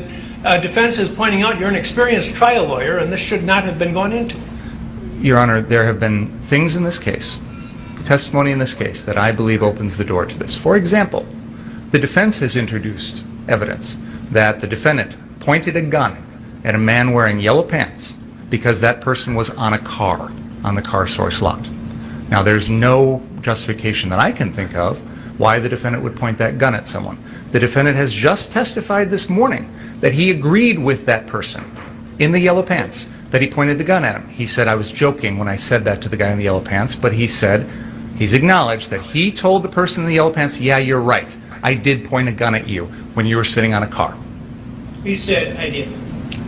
defense is pointing out, you're an experienced trial lawyer, and this should not have been gone into. Your Honor, there have been things in this case, testimony in this case, that I believe opens the door to this. For example, the defense has introduced evidence that the defendant pointed a gun at a man wearing yellow pants because that person was on a car on the car source lot. Now, there's no justification that I can think of why the defendant would point that gun at someone. The defendant has just testified this morning that he agreed with that person in the yellow pants, that he pointed the gun at him. He said, I was joking when I said that to the guy in the yellow pants, but he said, he's acknowledged that he told the person in the yellow pants, yeah, you're right. I did point a gun at you when you were sitting on a car. He said, I did.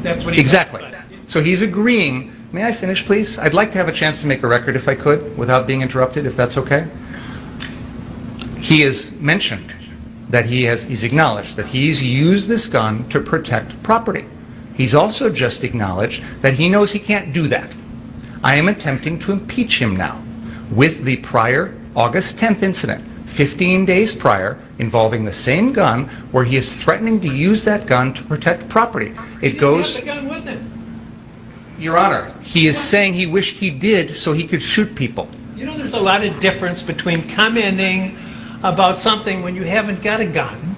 That's what he Exactly. testified. So he's agreeing. May I finish, please? I'd like to have a chance to make a record if I could, without being interrupted, if that's okay. He has mentioned that he's acknowledged that he's used this gun to protect property. He's also just acknowledged that he knows he can't do that. I am attempting to impeach him now with the prior August 10th incident, 15 days prior, involving the same gun, where he is threatening to use that gun to protect property. It goes... He had the gun with him. Your Honor, he is saying he wished he did so he could shoot people. You know, there's a lot of difference between commenting about something when you haven't got a gun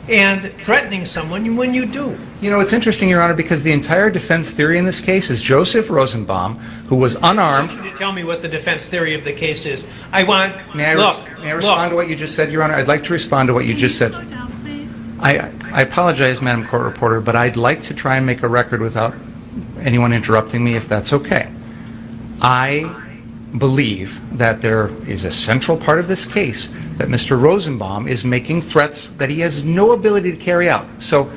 and threatening someone when you do. You know, it's interesting, Your Honor, because the entire defense theory in this case is Joseph Rosenbaum, who was unarmed. I want you to tell me what the defense theory of the case is. I want... May I respond to what you just said, Your Honor? I'd like to respond to what you just said. I apologize, Madam Court Reporter, but I'd like to try and make a record without anyone interrupting me, if that's okay. I believe that there is a central part of this case that Mr. Rosenbaum is making threats that he has no ability to carry out. So,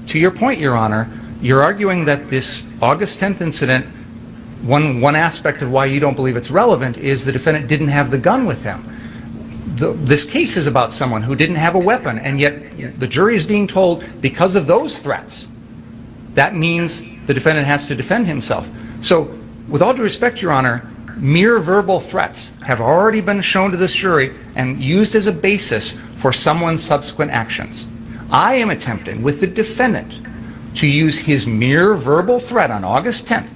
to your point, Your Honor, you're arguing that this August 10th incident, one aspect of why you don't believe it's relevant is the defendant didn't have the gun with him. This case is about someone who didn't have a weapon, and yet the jury is being told because of those threats, that means the defendant has to defend himself. So, with all due respect, Your Honor, mere verbal threats have already been shown to this jury and used as a basis for someone's subsequent actions. I am attempting, with the defendant, to use his mere verbal threat on August 10th,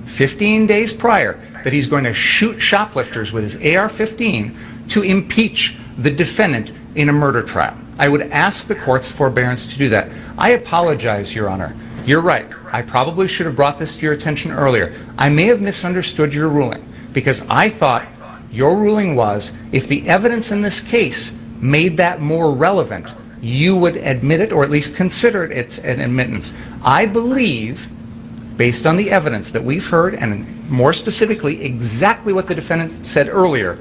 15 days prior, that he's going to shoot shoplifters with his AR-15 to impeach the defendant in a murder trial. I would ask the court's forbearance to do that. I apologize, Your Honor. You're right. I probably should have brought this to your attention earlier. I may have misunderstood your ruling, because I thought your ruling was if the evidence in this case made that more relevant, you would admit it or at least consider it an admittance. I believe, based on the evidence that we've heard, and more specifically exactly what the defendant said earlier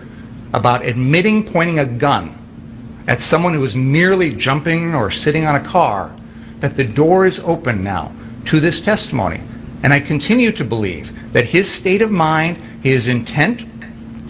about admitting pointing a gun at someone who was merely jumping or sitting on a car, that the door is open now to this testimony. And I continue to believe that his state of mind, his intent,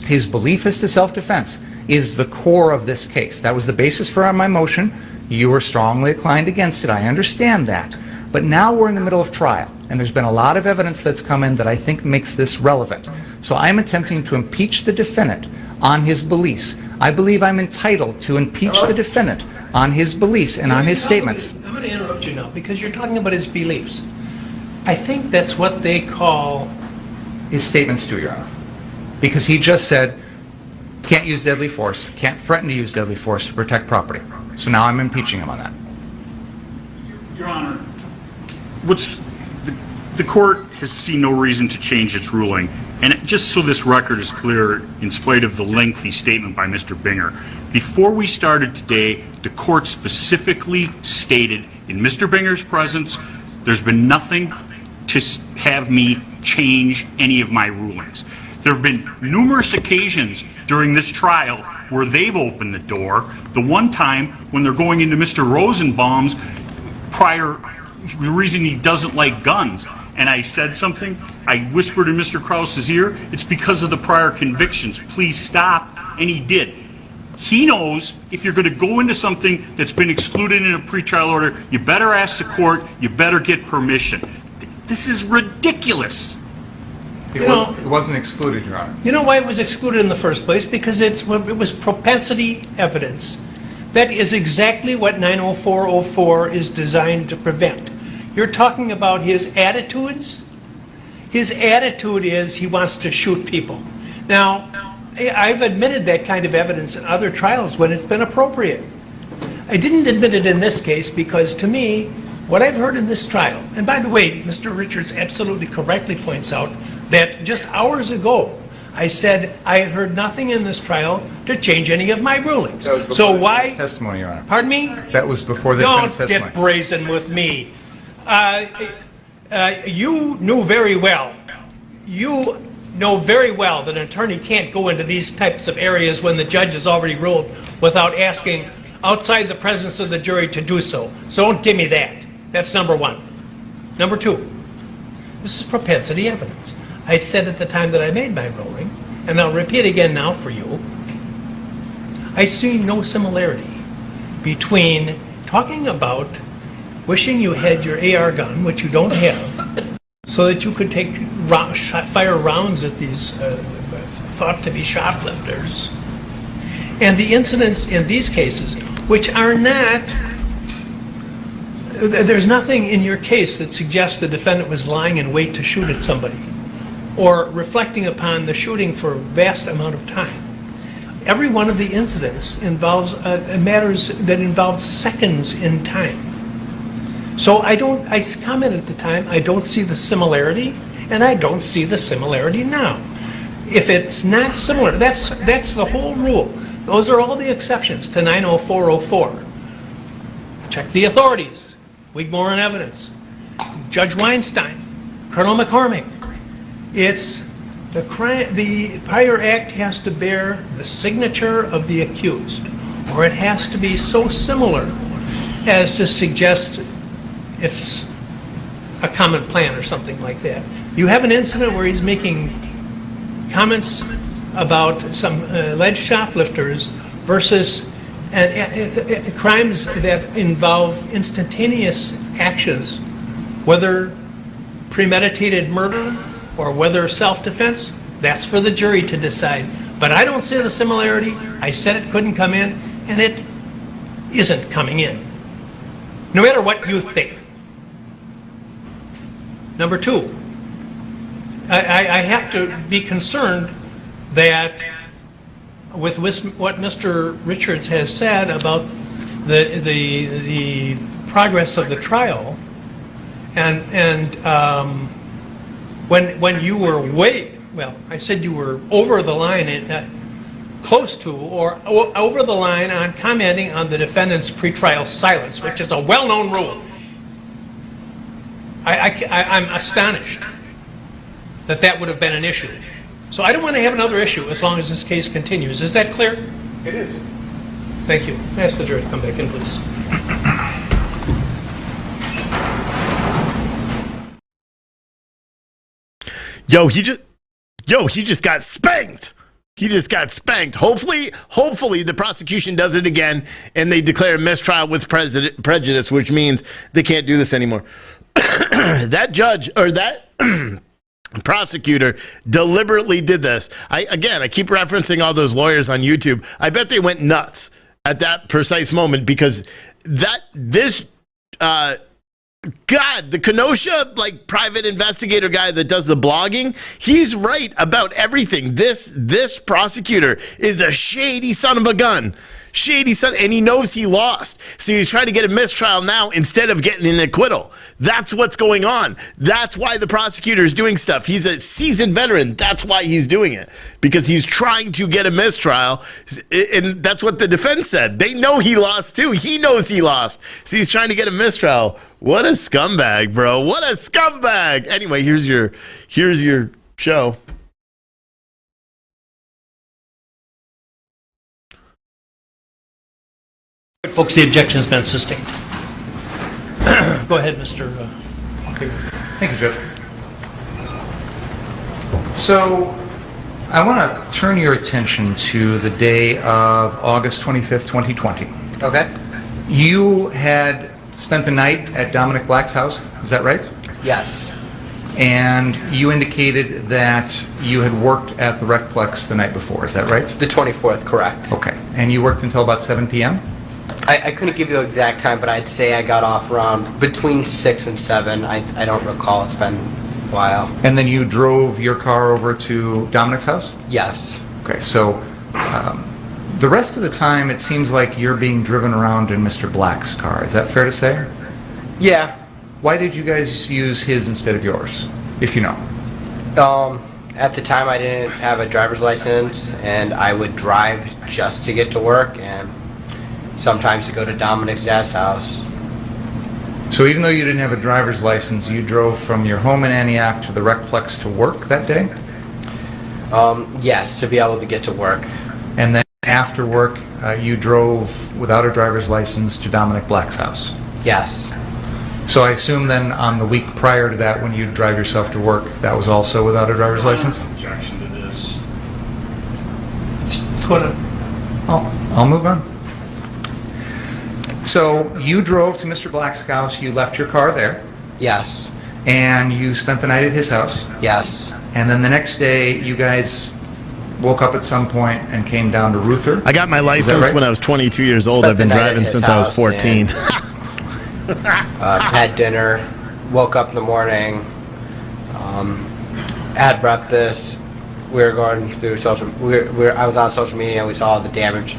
his belief as to self-defense is the core of this case. That was the basis for my motion. You were strongly inclined against it. I understand that. But now we're in the middle of trial, and there's been a lot of evidence that's come in that I think makes this relevant. So I'm attempting to impeach the defendant on his beliefs. I believe I'm entitled to impeach the defendant on his beliefs and on his statements. I'm going to interrupt you now because you're talking about his beliefs. I think that's what they call... His statements too, Your Honor. Because he just said, can't use deadly force, can't threaten to use deadly force to protect property. So now I'm impeaching him on that. Your Honor, the court has seen no reason to change its ruling. And just so this record is clear, in spite of the lengthy statement by Mr. Binger, before we started today, the court specifically stated in Mr. Binger's presence, there's been nothing to have me change any of my rulings. There have been numerous occasions during this trial where they've opened the door. The one time when they're going into Mr. Rosenbaum's the reason he doesn't like guns. And I said something, I whispered in Mr. Krause's ear, it's because of the prior convictions. Please stop. And he did. He knows if you're going to go into something that's been excluded in a pretrial order, you better ask the court, you better get permission. This is ridiculous. It wasn't excluded, Your Honor. You know why it was excluded in the first place? Because it was propensity evidence. That is exactly what 90404 is designed to prevent. You're talking about his attitudes. His attitude is he wants to shoot people. Now, I've admitted that kind of evidence in other trials when it's been appropriate. I didn't admit it in this case because, to me, what I've heard in this trial, and by the way, Mr. Richards absolutely correctly points out that just hours ago, I said I had heard nothing in this trial to change any of my rulings. So why? Testimony, Your Honor. Pardon me? That was before the defense Don't testimony. get brazen with me. You knew very well. You know very well that an attorney can't go into these types of areas when the judge has already ruled without asking outside the presence of the jury to do so. So don't give me that. That's number one. Number two, this is propensity evidence. I said at the time that I made my ruling, and I'll repeat again now for you, I see no similarity between talking about wishing you had your AR gun, which you don't have, so that you could take fire rounds at these thought to be shoplifters, and the incidents in these cases, which are not, there's nothing in your case that suggests the defendant was lying in wait to shoot at somebody or reflecting upon the shooting for a vast amount of time. Every one of the incidents involves matters that involve seconds in time. So I commented at the time, I don't see the similarity, and I don't see the similarity now. If it's not similar, that's the whole rule. Those are all the exceptions to 90404. Check the authorities. Wigmore and evidence. Judge Weinstein. Colonel McCormick. It's the prior act has to bear the signature of the accused, or it has to be so similar as to suggest it's a common plan or something like that. You have an incident where he's making comments about some alleged shoplifters versus crimes that involve instantaneous actions, whether premeditated murder or whether self-defense. That's for the jury to decide. But I don't see the similarity. I said it couldn't come in, and it isn't coming in, no matter what you think. Number two, I have to be concerned that with what Mr. Richards has said about the progress of the trial, and when you were I said you were over the line, close to, or over the line on commenting on the defendant's pretrial silence, which is a well-known rule. I'm astonished that would have been an issue. So I don't want to have another issue as long as this case continues. Is that clear? It is. Thank you. Ask the jury to come back in, please. He just got spanked. He just got spanked. Hopefully the prosecution does it again and they declare a mistrial with prejudice, which means they can't do this anymore. That judge or that prosecutor deliberately did this. I keep referencing all those lawyers on YouTube. I bet they went nuts at that precise moment because the Kenosha private investigator guy that does the blogging, he's right about everything. This prosecutor is a shady son of a gun. Shady son, and he knows he lost. So he's trying to get a mistrial now instead of getting an acquittal. That's what's going on. That's why the prosecutor is doing stuff. He's a seasoned veteran. That's why he's doing it. Because he's trying to get a mistrial. And that's what the defense said. They know he lost too. He knows he lost. So he's trying to get a mistrial. What a scumbag, bro. What a scumbag. Anyway, here's your show. Folks, the objection has been sustained. Go ahead, Mr. Thank you, Judge. So, I want to turn your attention to the day of August 25th, 2020. Okay. You had spent the night at Dominic Black's house, is that right? Yes. And you indicated that you had worked at the Recplex the night before, is that right? The 24th, correct. Okay. And you worked until about 7 p.m.? I couldn't give you the exact time, but I'd say I got off around between 6 and 7. I don't recall. It's been a while. And then you drove your car over to Dominic's house? Yes. Okay, so The rest of the time, it seems like you're being driven around in Mr. Black's car. Is that fair to say? Yeah. Why did you guys use his instead of yours, if you know? At the time, I didn't have a driver's license, and I would drive just to get to work and sometimes to go to Dominic's dad's house. So even though you didn't have a driver's license, you drove from your home in Antioch to the Recplex to work that day? Yes, to be able to get to work. And then after work, you drove without a driver's license to Dominic Black's house? Yes. So I assume then on the week prior to that, when you drive yourself to work, that was also without a driver's license? Objection to this. Let's go to... I'll move on. So you drove to Mr. Black's house, you left your car there? Yes. And you spent the night at his house? Yes. And then the next day, you guys woke up at some point and came down to Ruther? I got my license when I was 22 years old. I've been driving since I was 14. Had dinner, woke up in the morning, had breakfast. We were going through I was on social media and we saw the damage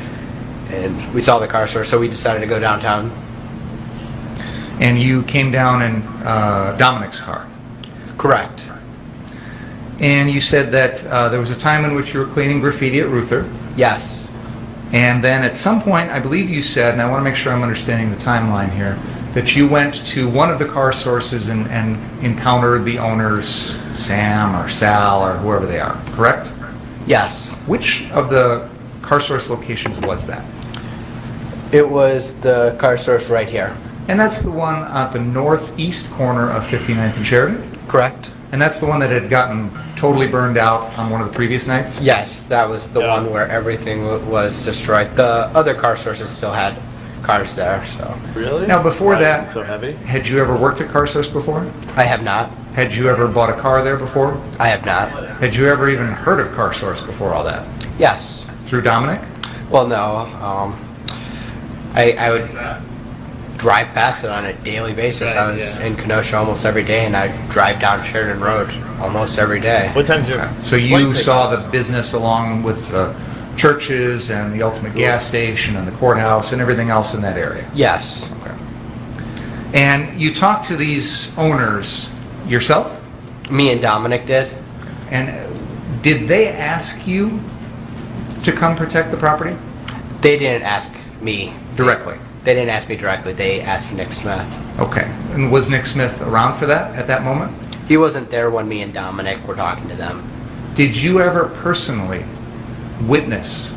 and we saw the car store, so we decided to go downtown. And you came down in Dominic's car? Correct. And you said that there was a time in which you were cleaning graffiti at Ruther? Yes. And then at some point, I believe you said, and I want to make sure I'm understanding the timeline here, that you went to one of the car sources and encountered the owners, Sam or Sal or whoever they are, correct? Yes. Which of the car source locations was that? It was the car source right here. And that's the one at the northeast corner of 59th and Sheridan? Correct. And that's the one that had gotten totally burned out on one of the previous nights? Yes, that was the one where everything was destroyed. The other car sources still had cars there, so. Really? Now before Why that, is it so heavy? had you ever worked at Car Source before? I have not. Had you ever bought a car there before? I have not. Had you ever even heard of Car Source before all that? Yes. Through Dominic? Well, no. I would drive past it on a daily basis. Right, I was in Kenosha almost every day, and I drive down Sheridan Road almost every day. What time's your... So you saw the business along with the churches and the ultimate gas station and the courthouse and everything else in that area? Yes. Okay. And you talked to these owners yourself? Me and Dominic did. And did they ask you to come protect the property? They didn't ask me. Directly? They didn't ask me directly. They asked Nick Smith. Okay. And was Nick Smith around for that at that moment? He wasn't there when me and Dominic were talking to them. Did you ever personally witness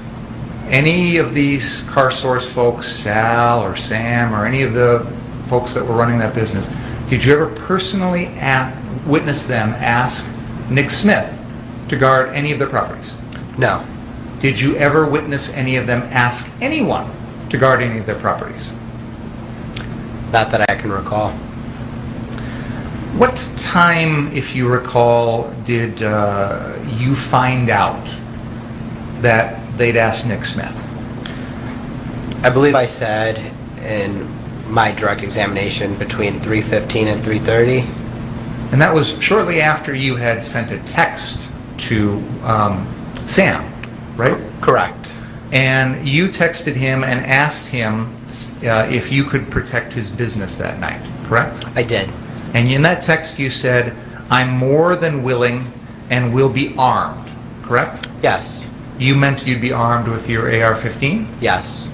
any of these Car Source folks, Sal or Sam or any of the folks that were running that business, did you ever personally witness them ask Nick Smith to guard any of their properties? No. Did you ever witness any of them ask anyone to guard any of their properties? Not that I can recall. What time, if you recall, did you find out that they'd asked Nick Smith? I believe I said in my direct examination between 3:15 and 3:30. And that was shortly after you had sent a text to Sam, right? Correct. And you texted him and asked him if you could protect his business that night, correct? I did. And in that text you said, I'm more than willing and will be armed, correct? Yes. You meant you'd be armed with your AR-15? Yes.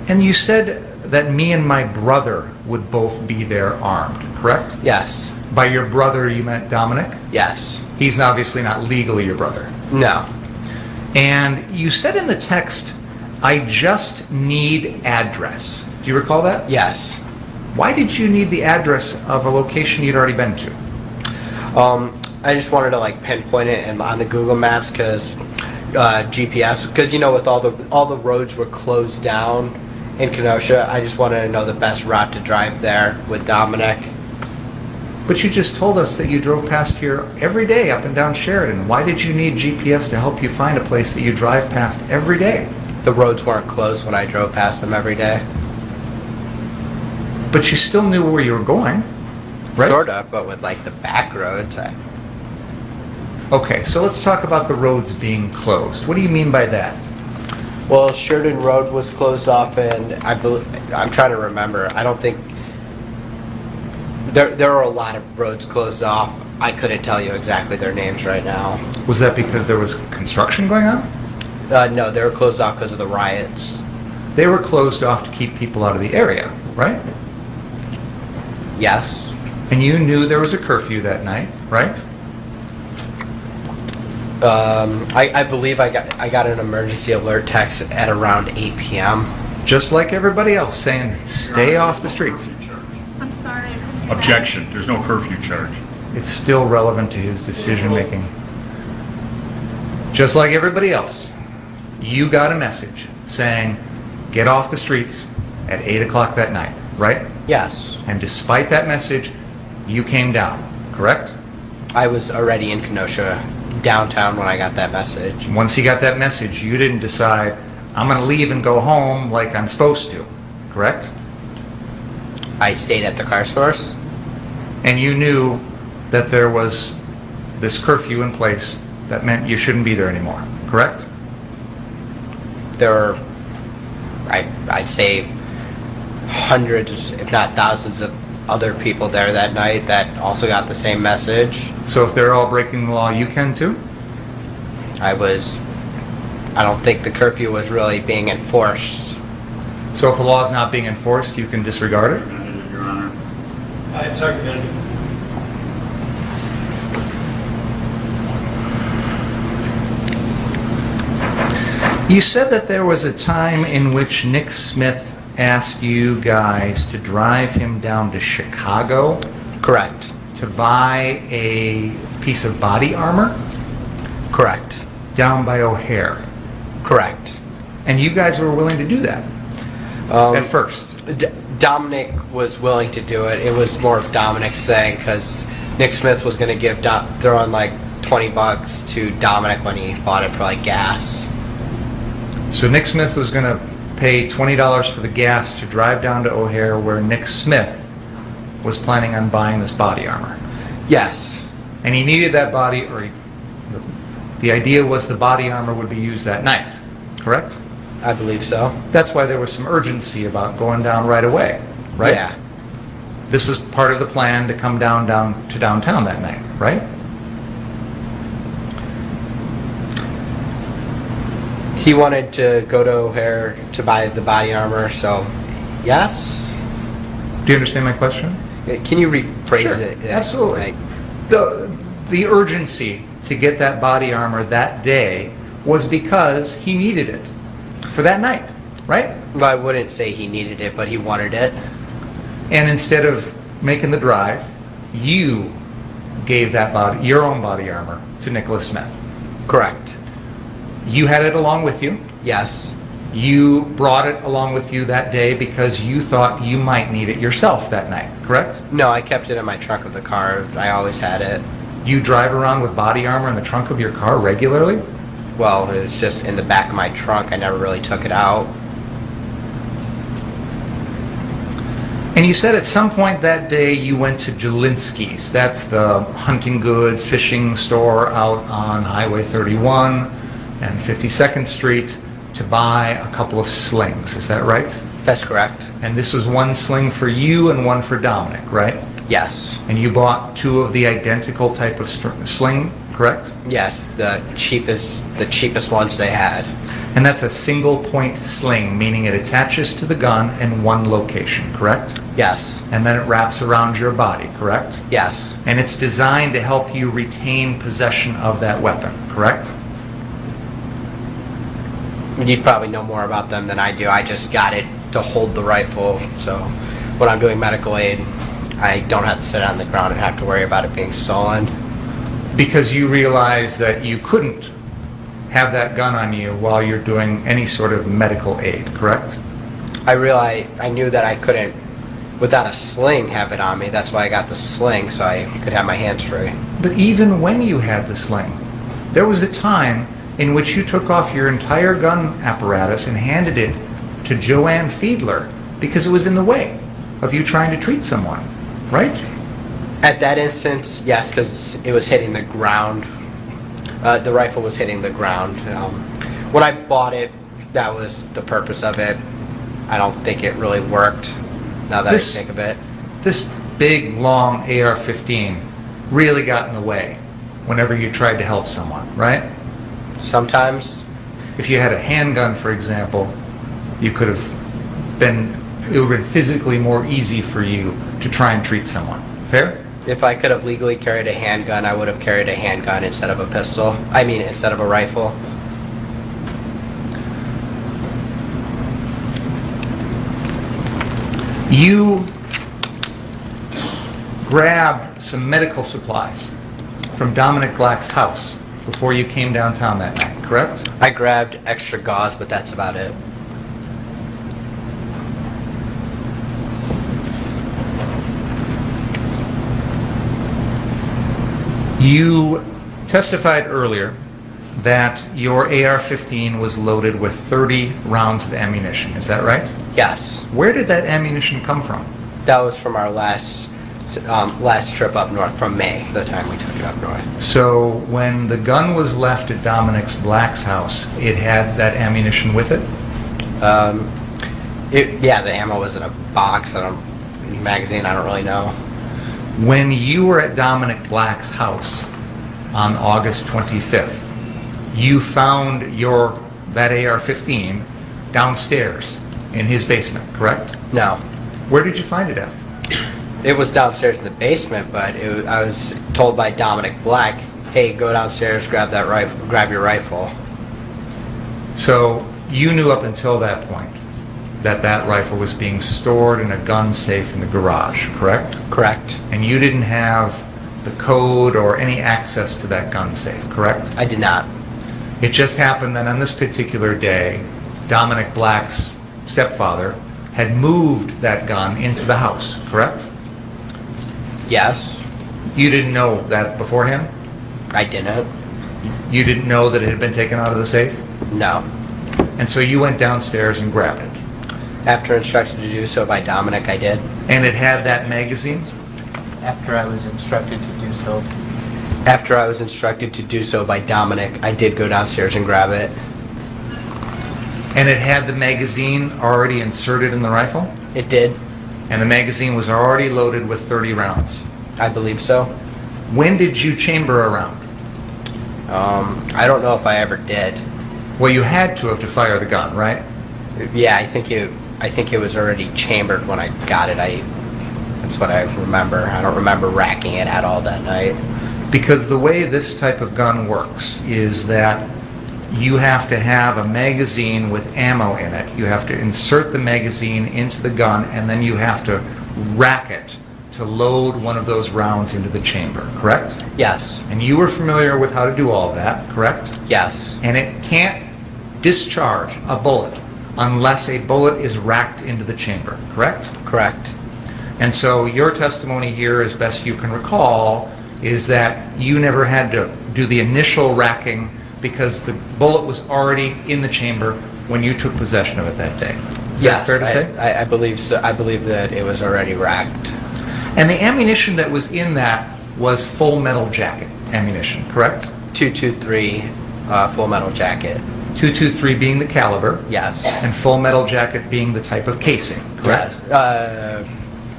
And you said that me and my brother would both be there armed, correct? Yes. By your brother you meant Dominic? Yes. He's obviously not legally your brother. No. And you said in the text, I just need address. Do you recall that? Yes. Why did you need the address of a location you'd already been to? I just wanted to like pinpoint it on the Google Maps because GPS, because you know with all the roads were closed down in Kenosha, I just wanted to know the best route to drive there with Dominic. But you just told us that you drove past here every day up and down Sheridan. Why did you need GPS to help you find a place that you drive past every day? The roads weren't closed when I drove past them every day. But you still knew where you were going, right? Sort of, but with like the back roads. Okay, so let's talk about the roads being closed. What do you mean by that? Well, Sheridan Road was closed off, and I'm trying to remember. I don't think there are a lot of roads closed off. I couldn't tell you exactly their names right now. Was that because there was construction going on? No, they were closed off because of the riots. They were closed off to keep people out of the area, right? Yes. And you knew there was a curfew that night, right? I believe I got an emergency alert text at around 8 p.m. Just like everybody else, saying, stay off the streets. I'm sorry. Objection. There's no curfew charge. It's still relevant to his decision making. Just like everybody else, you got a message saying, get off the streets at 8 o'clock that night, right? Yes. And despite that message, you came down, correct? I was already in Kenosha, downtown, when I got that message. Once you got that message, you didn't decide, I'm going to leave and go home like I'm supposed to, correct? I stayed at the car source. And you knew that there was this curfew in place that meant you shouldn't be there anymore, correct? There were, I'd say, hundreds, if not thousands of other people there that night that also got the same message. So if they're all breaking the law, you can too? I don't think the curfew was really being enforced. So if the law is not being enforced, you can disregard it? Your Honor. It's argumentative. You said that there was a time in which Nick Smith asked you guys to drive him down to Chicago. Correct. To buy a piece of body armor? Correct. Down by O'Hare. Correct. And you guys were willing to do that at first? Dominic was willing to do it. It was more of Dominic's thing because Nick Smith was going to throw in like $20 to Dominic when he bought it for like gas. So Nick Smith was going to pay $20 for the gas to drive down to O'Hare where Nick Smith was planning on buying this body armor. Yes. And he needed that body, or the idea was the body armor would be used that night, correct? I believe so. That's why there was some urgency about going down right away, right? Yeah. This was part of the plan to come down to downtown that night, right? He wanted to go to O'Hare to buy the body armor, so yes. Do you understand my question? Can you rephrase Sure, it? absolutely. The urgency to get that body armor that day was because he needed it for that night, right? Well, I wouldn't say he needed it, but he wanted it. And instead of making the drive, you gave that your own body armor to Nicholas Smith. Correct. You had it along with you. Yes. You brought it along with you that day because you thought you might need it yourself that night, correct? No, I kept it in my trunk of the car. I always had it. You drive around with body armor in the trunk of your car regularly? Well, it was just in the back of my trunk. I never really took it out. And you said at some point that day you went to Jelinski's. That's the hunting goods, fishing store out on Highway 31 and 52nd Street to buy a couple of slings. Is that right? That's correct. And this was one sling for you and one for Dominic, right? Yes. And you bought two of the identical type of sling, correct? Yes, the cheapest ones they had. And that's a single point sling, meaning it attaches to the gun in one location, correct? Yes. And then it wraps around your body, correct? Yes. And it's designed to help you retain possession of that weapon, correct? You'd probably know more about them than I do. I just got it to hold the rifle, so when I'm doing medical aid, I don't have to sit on the ground and have to worry about it being stolen. Because you realize that you couldn't have that gun on you while you're doing any sort of medical aid, correct? I knew that I couldn't, without a sling, have it on me. That's why I got the sling, so I could have my hands free. But even when you had the sling, there was a time in which you took off your entire gun apparatus and handed it to Joanne Fiedler because it was in the way of you trying to treat someone, right? At that instance, yes, because it was hitting the ground. The rifle was hitting the ground. When I bought it That was the purpose of it. I don't think it really worked, now that I think of it. This big, long AR-15 really got in the way whenever you tried to help someone, right? Sometimes. If you had a handgun, for example, you could have been, it would have been physically more easy for you to try and treat someone. Fair? If I could have legally carried a handgun, I would have carried a handgun instead of a pistol. I mean, instead of a rifle. You grabbed some medical supplies from Dominic Black's house before you came downtown that night, correct? I grabbed extra gauze, but that's about it. You testified earlier that your AR-15 was loaded with 30 rounds of ammunition. Is that right? Yes. Where did that ammunition come from? That was from our last trip up north, from May, the time we took it up north. So when the gun was left at Dominic Black's house, it had that ammunition with it? Yeah, the ammo was in a box, magazine, I don't really know. When you were at Dominic Black's house on August 25th, you found that AR-15 downstairs in his basement, correct? No. Where did you find it at? It was downstairs in the basement, but I was told by Dominic Black, hey, go downstairs, grab that rifle, grab your rifle. So you knew up until that point that rifle was being stored in a gun safe in the garage, correct? Correct. And you didn't have the code or any access to that gun safe, correct? I did not. It just happened that on this particular day, Dominic Black's stepfather had moved that gun into the house, correct? Yes. You didn't know that beforehand? I didn't. You didn't know that it had been taken out of the safe? No. And so you went downstairs and grabbed it? After instructed to do so by Dominic, I did. And it had that magazine? After I was instructed to do so. After I was instructed to do so by Dominic, I did go downstairs and grab it. And it had the magazine already inserted in the rifle? It did. And the magazine was already loaded with 30 rounds? I believe so. When did you chamber a round? I don't know if I ever did. Well, you had to have to fire the gun, right? Yeah, I think it was already chambered when I got it. That's what I remember. I don't remember racking it at all that night. Because the way this type of gun works is that you have to have a magazine with ammo in it. You have to insert the magazine into the gun, and then you have to rack it to load one of those rounds into the chamber, correct? Yes. And you were familiar with how to do all of that, correct? Yes. And it can't discharge a bullet unless a bullet is racked into the chamber, correct? Correct. And so your testimony here, as best you can recall, is that you never had to do the initial racking because the bullet was already in the chamber when you took possession of it that day. Is that fair to say? I believe so. I believe that it was already racked. And the ammunition that was in that was full metal jacket ammunition, correct? .223 full metal jacket. .223 being the caliber. Yes. And full metal jacket being the type of casing, correct? Yes.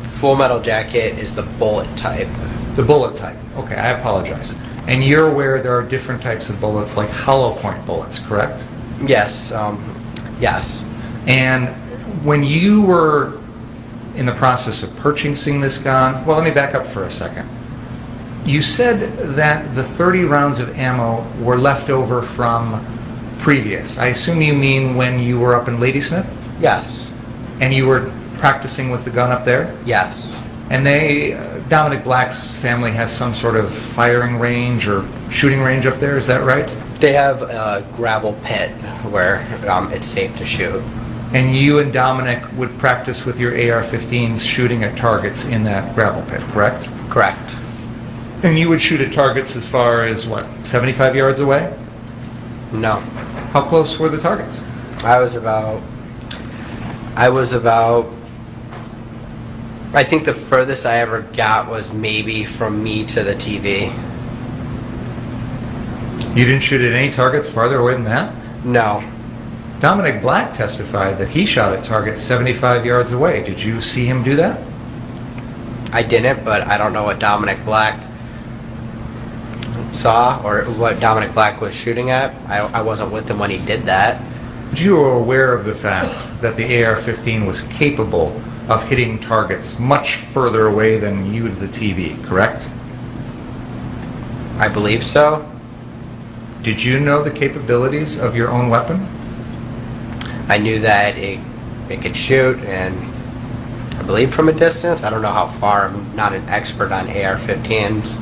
Full metal jacket is the bullet type. The bullet type. Okay, I apologize. And you're aware there are different types of bullets, like hollow point bullets, correct? Yes. Yes. And when you were in the process of purchasing this gun, well, let me back up for a second. You said that the 30 rounds of ammo were left over from previous. I assume you mean when you were up in Ladysmith? Yes. And you were practicing with the gun up there? Yes. And Dominic Black's family has some sort of firing range or shooting range up there, is that right? They have a gravel pit where it's safe to shoot. And you and Dominic would practice with your AR-15s shooting at targets in that gravel pit, correct? Correct. And you would shoot at targets as far as, what, 75 yards away? No. How close were the targets? I think the furthest I ever got was maybe from me to the TV. You didn't shoot at any targets farther away than that? No. Dominic Black testified that he shot at targets 75 yards away. Did you see him do that? I didn't, but I don't know what Dominic Black saw or what Dominic Black was shooting at. I wasn't with him when he did that. But you were aware of the fact that the AR-15 was capable of hitting targets much further away than you to the TV, correct? I believe so. Did you know the capabilities of your own weapon? I knew that it could shoot, and I believe from a distance. I don't know how far. I'm not an expert on AR-15s.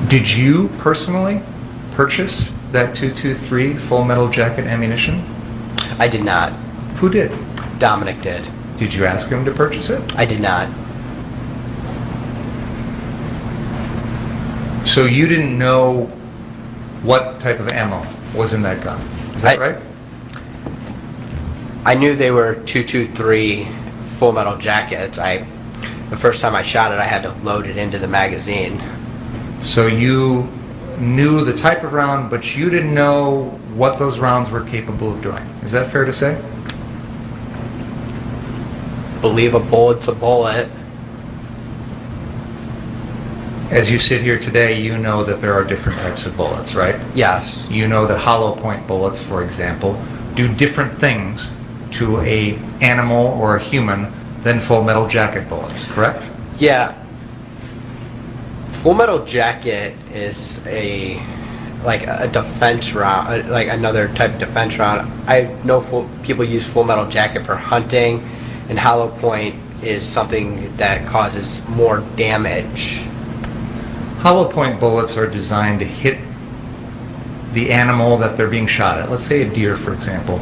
Did you personally purchase that .223 full metal jacket ammunition? I did not. Who did? Dominic did. Did you ask him to purchase it? I did not. So you didn't know what type of ammo was in that gun. Is that right? I knew they were .223 full metal jackets. The first time I shot it, I had to load it into the magazine. So you knew the type of round, but you didn't know what those rounds were capable of doing. Is that fair to say? Believe a bullet's a bullet. As you sit here today, you know that there are different types of bullets, right? Yes. You know that hollow point bullets, for example, do different things to a animal or a human than full metal jacket bullets, correct? Yeah. Full metal jacket is a defense round, like another type of defense round. I know people use full metal jacket for hunting, and hollow point is something that causes more damage. Hollow point bullets are designed to hit the animal that they're being shot at, let's say a deer, for example,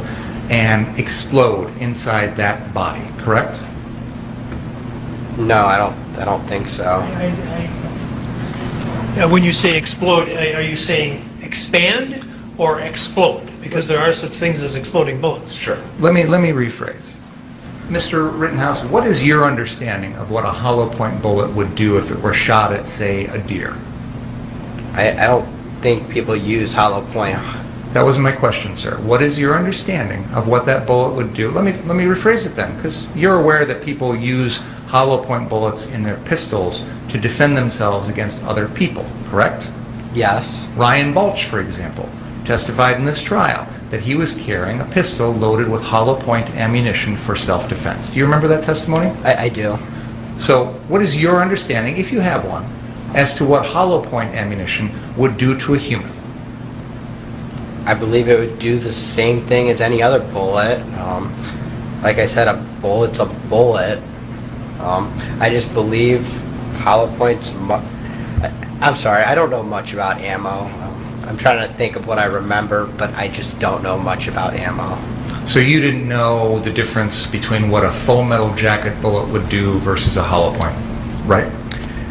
and explode inside that body, correct? No, I don't think so. When you say explode, are you saying expand or explode? Because there are such things as exploding bullets. Sure. Let me rephrase. Mr. Rittenhouse, what is your understanding of what a hollow point bullet would do if it were shot at, say, a deer? I don't think people use hollow point. That wasn't my question, sir. What is your understanding of what that bullet would do? Let me rephrase it then, because you're aware that people use hollow point bullets in their pistols to defend themselves against other people, correct? Yes. Ryan Balch, for example, testified in this trial that he was carrying a pistol loaded with hollow point ammunition for self-defense. Do you remember that testimony? I do. So what is your understanding, if you have one, as to what hollow point ammunition would do to a human? I believe it would do the same thing as any other bullet. Like I said, a bullet's a bullet. I just believe hollow points... I'm sorry, I don't know much about ammo. I'm trying to think of what I remember, but I just don't know much about ammo. So you didn't know the difference between what a full metal jacket bullet would do versus a hollow point, right?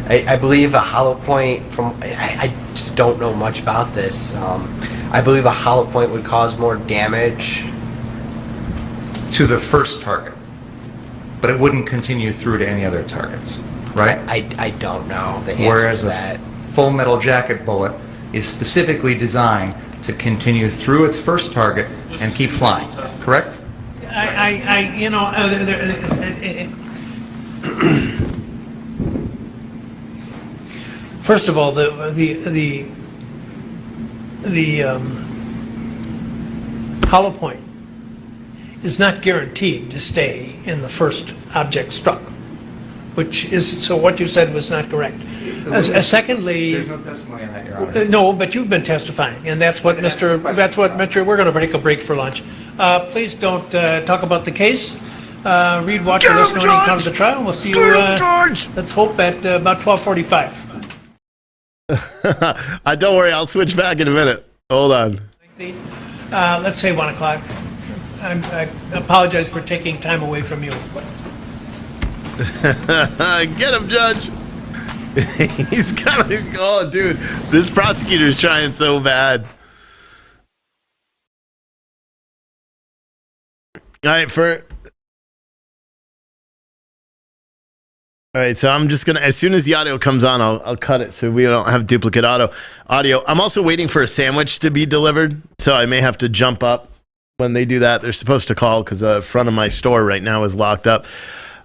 I believe a hollow point, I just don't know much about this. I believe a hollow point would cause more damage to the first target, but it wouldn't continue through to any other targets, right? I don't know the answer Whereas to that. a full metal jacket bullet is specifically designed to continue through its first target and keep flying, correct? First of all, the hollow point is not guaranteed to stay in the first object struck, which is, so what you said was not correct. Secondly, there's no testimony on that, Your Honor. no, but you've been testifying, and that's what Mr. We're going to take a break for lunch. Please don't talk about the case. Read, watch, or listen to any count of the trial. We'll see you. Let's hope at about 12:45. Don't worry, I'll switch back in a minute. Hold on. Let's say 1 o'clock. I apologize for taking time away from you. Get him, Judge. He's got to. Oh, dude, this prosecutor's trying so bad. All right, All right, so I'm just gonna, as soon as the audio comes on, I'll cut it so we don't have duplicate audio. I'm also waiting for a sandwich to be delivered, so I may have to jump up when they do that. They're supposed to call because the front of my store right now is locked up.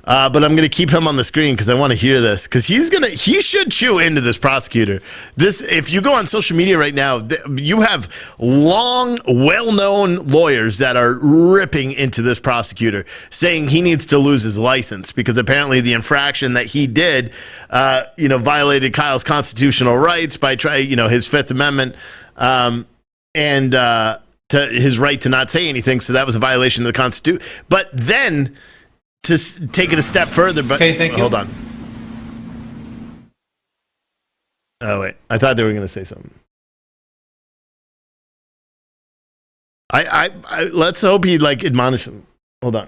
But I'm going to keep him on the screen because I want to hear this, because he should chew into this prosecutor. If you go on social media right now, you have long, well-known lawyers that are ripping into this prosecutor, saying he needs to lose his license because apparently the infraction that he did, violated Kyle's constitutional rights by his Fifth Amendment, and to his right to not say anything. So that was a violation of the Constitution. But then, to take it a step further, but okay, thank you. Hold on. Oh wait, I thought they were going to say something. I let's hope he admonish him. Hold on.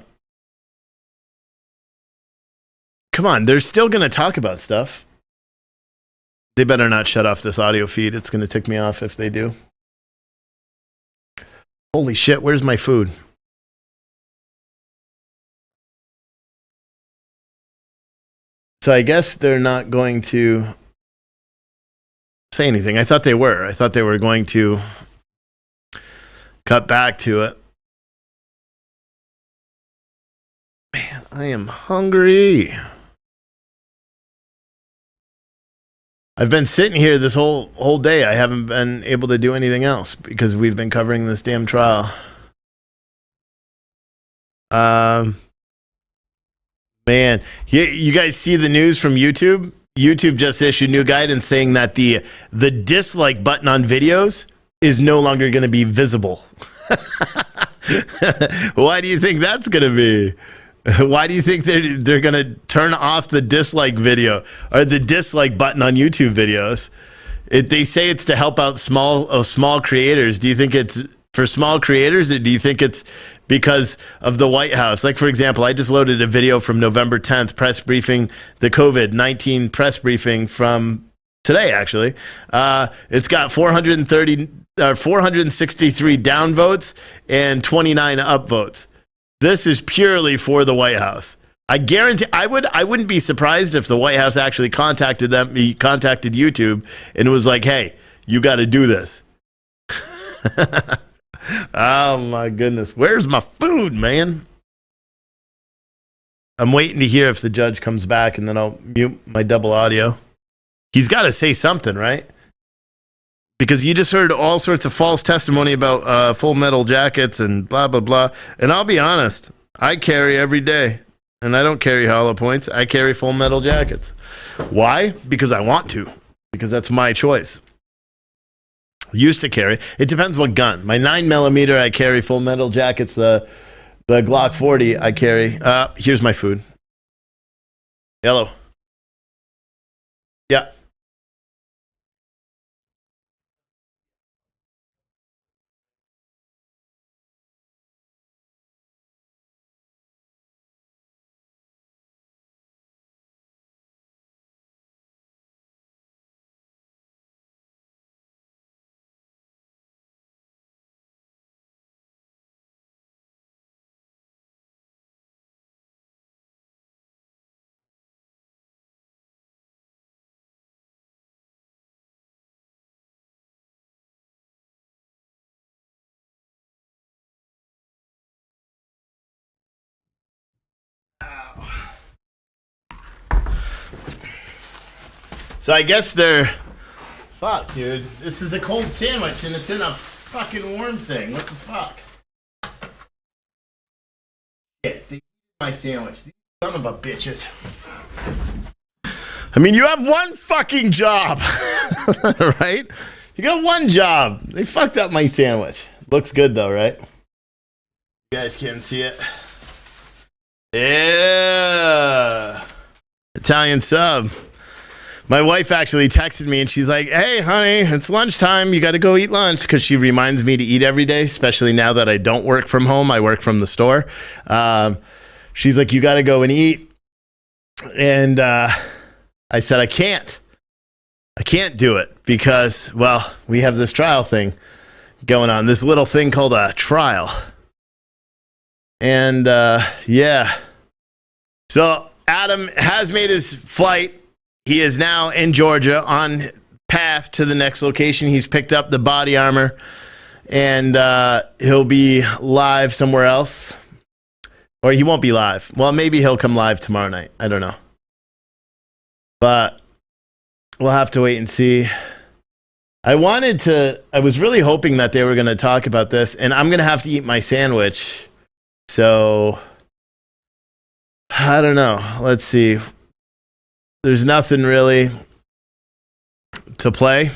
Come on, they're still going to talk about stuff. They better not shut off this audio feed. It's going to tick me off if they do. Holy shit! Where's my food? So I guess they're not going to say anything. I thought they were. I thought they were going to cut back to it. Man, I am hungry. I've been sitting here this whole day. I haven't been able to do anything else because we've been covering this damn trial. Man, you guys see the news from YouTube? YouTube just issued new guidance saying that the dislike button on videos is no longer going to be visible. Why do you think that's going to be? Why do you think they're going to turn off the dislike video or the dislike button on YouTube videos? They say it's to help out small creators. Do you think it's for small creators, or do you think it's because of the White House? Like, for example, I just loaded a video from November 10th, press briefing, the COVID-19 press briefing from today, actually. It's got 463 downvotes and 29 upvotes. This is purely for the White House. I guarantee I wouldn't be surprised if the White House actually contacted YouTube and was like, hey, you got to do this. Oh my goodness. Where's my food, man? I'm waiting to hear if the judge comes back, and then I'll mute my double audio. He's got to say something, right? Because you just heard all sorts of false testimony about Full Metal Jackets and blah, blah, blah. And I'll be honest, I carry every day. And I don't carry hollow points. I carry Full Metal Jackets. Why? Because I want to. Because that's my choice. Used to carry. It depends what gun. My 9mm, I carry Full Metal Jackets. The Glock 40, I carry. Here's my food. Yellow. Yeah. So I guess they're... Fuck, dude. This is a cold sandwich, and it's in a fucking warm thing. What the fuck? Shit, they eat my sandwich. These son of a bitches. I mean, you have one fucking job. Right? You got one job. They fucked up my sandwich. Looks good, though, right? You guys can't see it. Yeah. Italian sub. My wife actually texted me and she's like, hey, honey, it's lunchtime. You got to go eat lunch, because she reminds me to eat every day, especially now that I don't work from home. I work from the store. She's like, you got to go and eat. And I said, I can't do it because, well, we have this trial thing going on, this little thing called a trial. And yeah. So Adam has made his flight. He is now in Georgia on path to the next location. He's picked up the body armor, and he'll be live somewhere else. Or he won't be live. Well, maybe he'll come live tomorrow night. I don't know. But we'll have to wait and see. I was really hoping that they were going to talk about this, and I'm going to have to eat my sandwich. So, I don't know. Let's see. There's nothing really to play,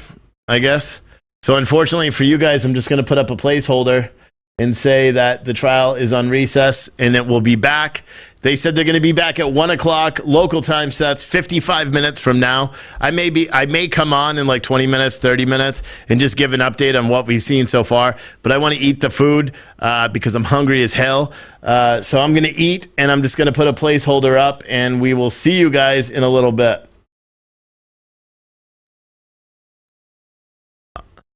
I guess. So, unfortunately for you guys, I'm just going to put up a placeholder and say that the trial is on recess and it will be back. They said they're going to be back at 1 o'clock local time, so that's 55 minutes from now. I may come on in like 20 minutes, 30 minutes, and just give an update on what we've seen so far. But I want to eat the food because I'm hungry as hell. So I'm going to eat, and I'm just going to put a placeholder up, and we will see you guys in a little bit.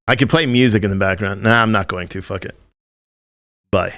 I could play music in the background. Nah, I'm not going to. Fuck it. Bye.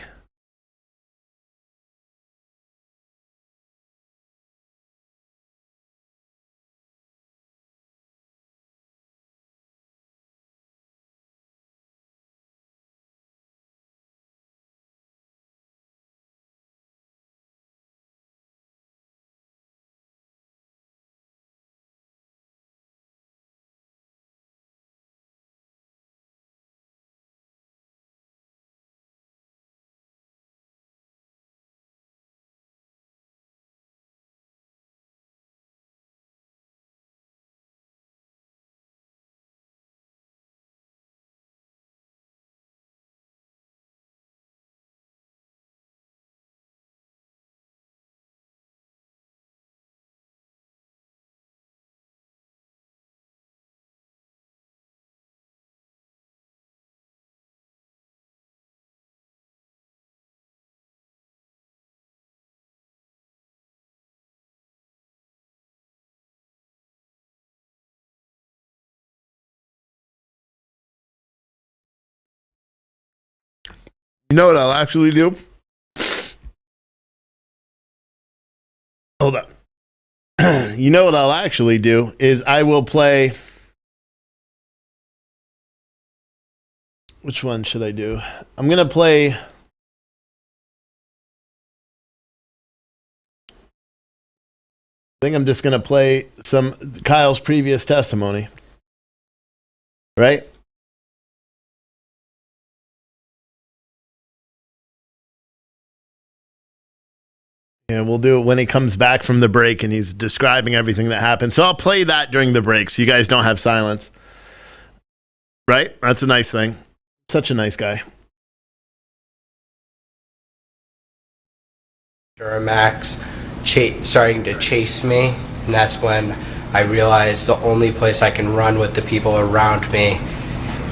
You know what I'll actually do? Hold on. You know what I'll actually do is I will play. Which one should I do? I'm going to play. I think I'm just going to play some Kyle's previous testimony. Right? And we'll do it when he comes back from the break and he's describing everything that happened. So I'll play that during the break so you guys don't have silence. Right? That's a nice thing. Such a nice guy. Duramax starting to chase me, and that's when I realized the only place I can run with the people around me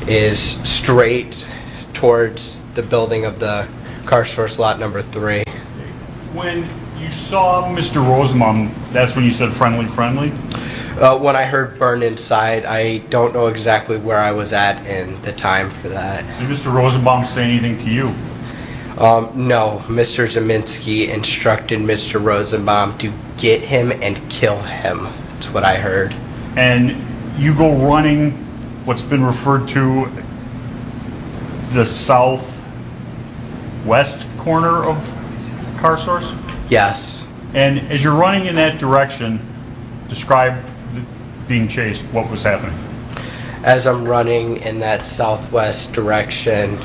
is straight towards the building of the car source lot number 3. When you saw Mr. Rosenbaum, that's when you said friendly? When I heard burn inside, I don't know exactly where I was at in the time for that. Did Mr. Rosenbaum say anything to you? No. Mr. Zeminski instructed Mr. Rosenbaum to get him and kill him. That's what I heard. And you go running what's been referred to the southwest corner of car source? Yes. And as you're running in that direction, describe being chased. What was happening? As I'm running in that southwest direction,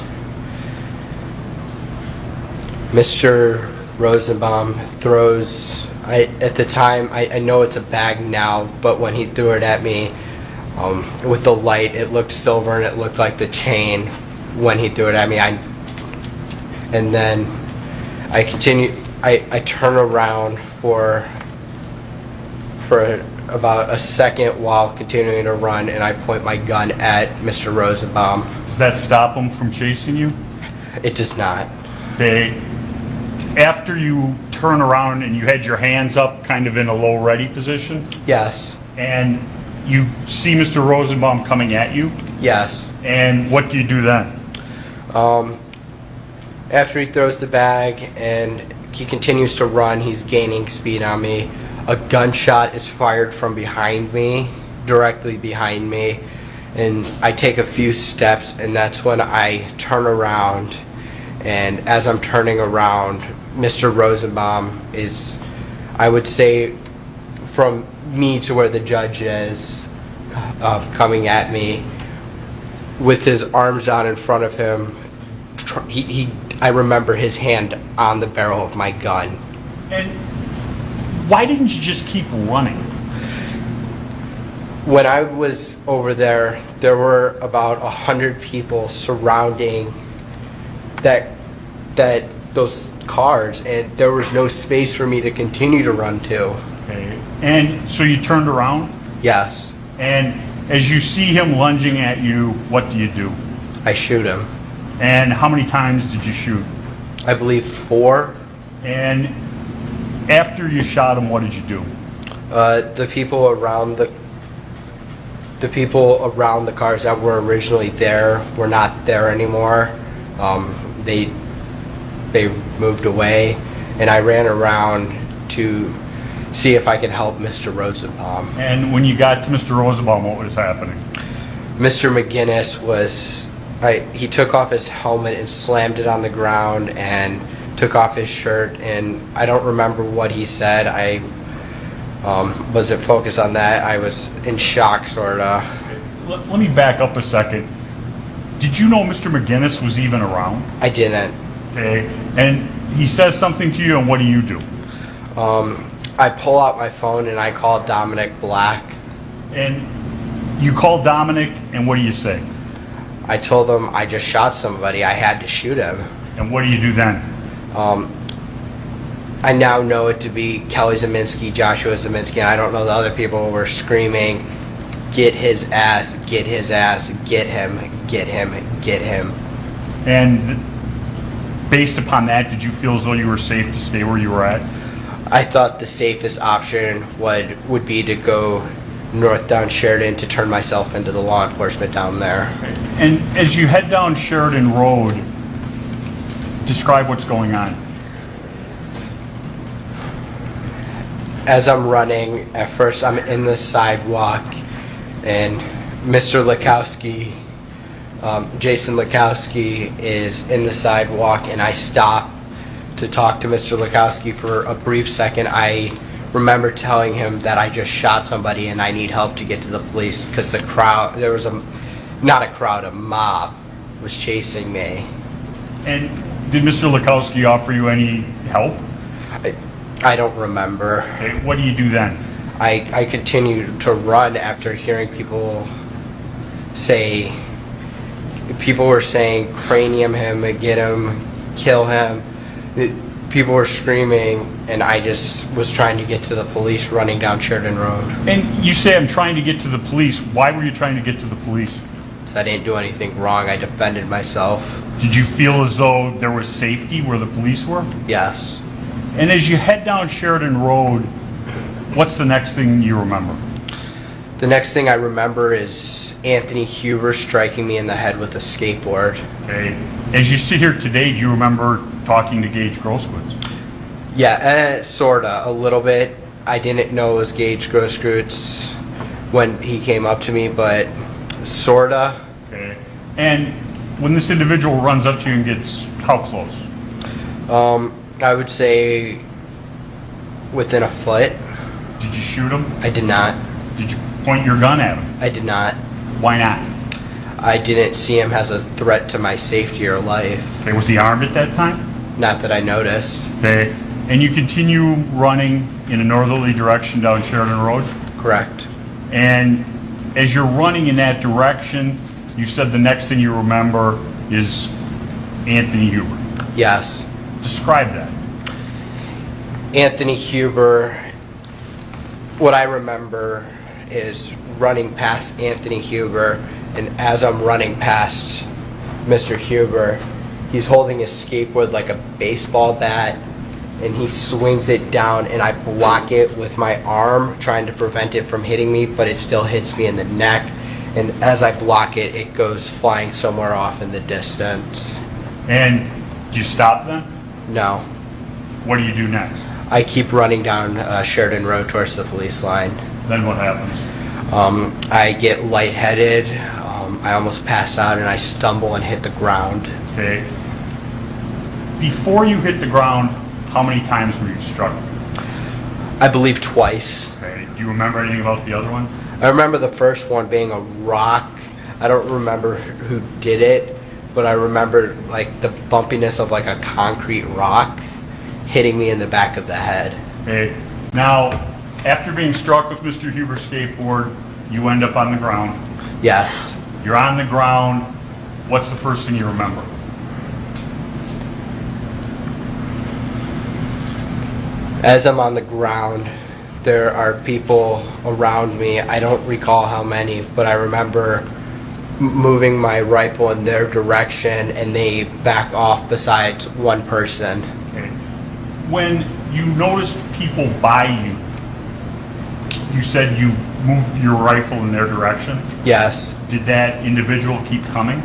Mr. Rosenbaum throws, at the time, I know it's a bag now, but when he threw it at me, with the light, it looked silver and it looked like the chain when he threw it at me. And then I continue. I turn around for about a second while continuing to run, and I point my gun at Mr. Rosenbaum. Does that stop him from chasing you? It does not. Okay. After you turn around and you had your hands up kind of in a low ready position? Yes. And you see Mr. Rosenbaum coming at you? Yes. And what do you do then? After he throws the bag and he continues to run, he's gaining speed on me. a gunshot is fired from behind me, directly behind me, and I take a few steps, and that's when I turn around, and as I'm turning around, Mr. Rosenbaum is, I would say, from me to where the judge is, coming at me with his arms out in front of him. I remember his hand on the barrel of my gun. And why didn't you just keep running? When I was over there, there were about 100 people surrounding those cars, and there was no space for me to continue to run to. Okay. And so you turned around? Yes. And as you see him lunging at you, what do you do? I shoot him. And how many times did you shoot? I believe 4. And after you shot him, what did you do? The people around the cars that were originally there were not there anymore. They moved away, and I ran around to see if I could help Mr. Rosenbaum. And when you got to Mr. Rosenbaum, what was happening? Mr. McGinnis he took off his helmet and slammed it on the ground and took off his shirt, and I don't remember what he said. I wasn't focused on that. I was in shock, sort of. Let me back up a second. Did you know Mr. McGinnis was even around? I didn't. Okay. And he says something to you, and what do? I pull out my phone and I call Dominic Black. And you call Dominic, and what do you say? I told him I just shot somebody. I had to shoot him. And what do you do then? I now know it to be Kelly Zeminski, Joshua Zeminski, and I don't know the other people were screaming, "Get his ass, get his ass, get him, get him, get him." And based upon that, did you feel as though you were safe to stay where you were at? I thought the safest option would be to go north down Sheridan to turn myself into the law enforcement down there. And as you head down Sheridan Road, describe what's going on. As I'm running, at first I'm in the sidewalk, and Mr. Lukowski, Jason Lukowski, is in the sidewalk, and I stop to talk to Mr. Lukowski for a brief second. I remember telling him that I just shot somebody and I need help to get to the police because the crowd, there was a mob was chasing me. And did Mr. Lukowski offer you any help? I don't remember. Okay, what do you do then? I continued to run after hearing people were saying cranium him, get him, kill him. People were screaming, and I just was trying to get to the police running down Sheridan Road. And you say I'm trying to get to the police. Why were you trying to get to the police? So I didn't do anything wrong. I defended myself. Did you feel as though there was safety where the police were? Yes. And as you head down Sheridan Road, what's the next thing you remember? The next thing I remember is Anthony Huber striking me in the head with a skateboard. Okay. As you sit here today, do you remember talking to Gage Grosskreutz? Yeah, sorta, a little bit. I didn't know it was Gage Grosskreutz when he came up to me, but sorta. Okay. And when this individual runs up to you and gets how close? I would say within a foot. Did you shoot him? I did not. Did you point your gun at him? I did not. Why not? I didn't see him as a threat to my safety or life. Okay, was he armed at that time? Not that I noticed. Okay. And you continue running in a northerly direction down Sheridan Road? Correct. And as you're running in that direction, you said the next thing you remember is Anthony Huber. Yes. Describe that. Anthony Huber, what I remember is running past Anthony Huber, and as I'm running past Mr. Huber, he's holding his skateboard like a baseball bat, and he swings it down, and I block it with my arm, trying to prevent it from hitting me, but it still hits me in the neck, and as I block it, it goes flying somewhere off in the distance. And do you stop then? No. What do you do next? I keep running down Sheridan Road towards the police line. Then what happens? I get lightheaded, I almost pass out, and I stumble and hit the ground. Okay. Before you hit the ground, how many times were you struck? I believe twice. Okay. Do you remember anything about the other one? I remember the first one being a rock. I don't remember who did it, but I remember like the bumpiness of like a concrete rock hitting me in the back of the head. Okay. Now, after being struck with Mr. Huber's skateboard, you end up on the ground. Yes. You're on the ground. What's the first thing you remember? As I'm on the ground, there are people around me. I don't recall how many, but I remember moving my rifle in their direction, and they back off besides one person. Okay. When you noticed people by you, you said you moved your rifle in their direction? Yes. Did that individual keep coming?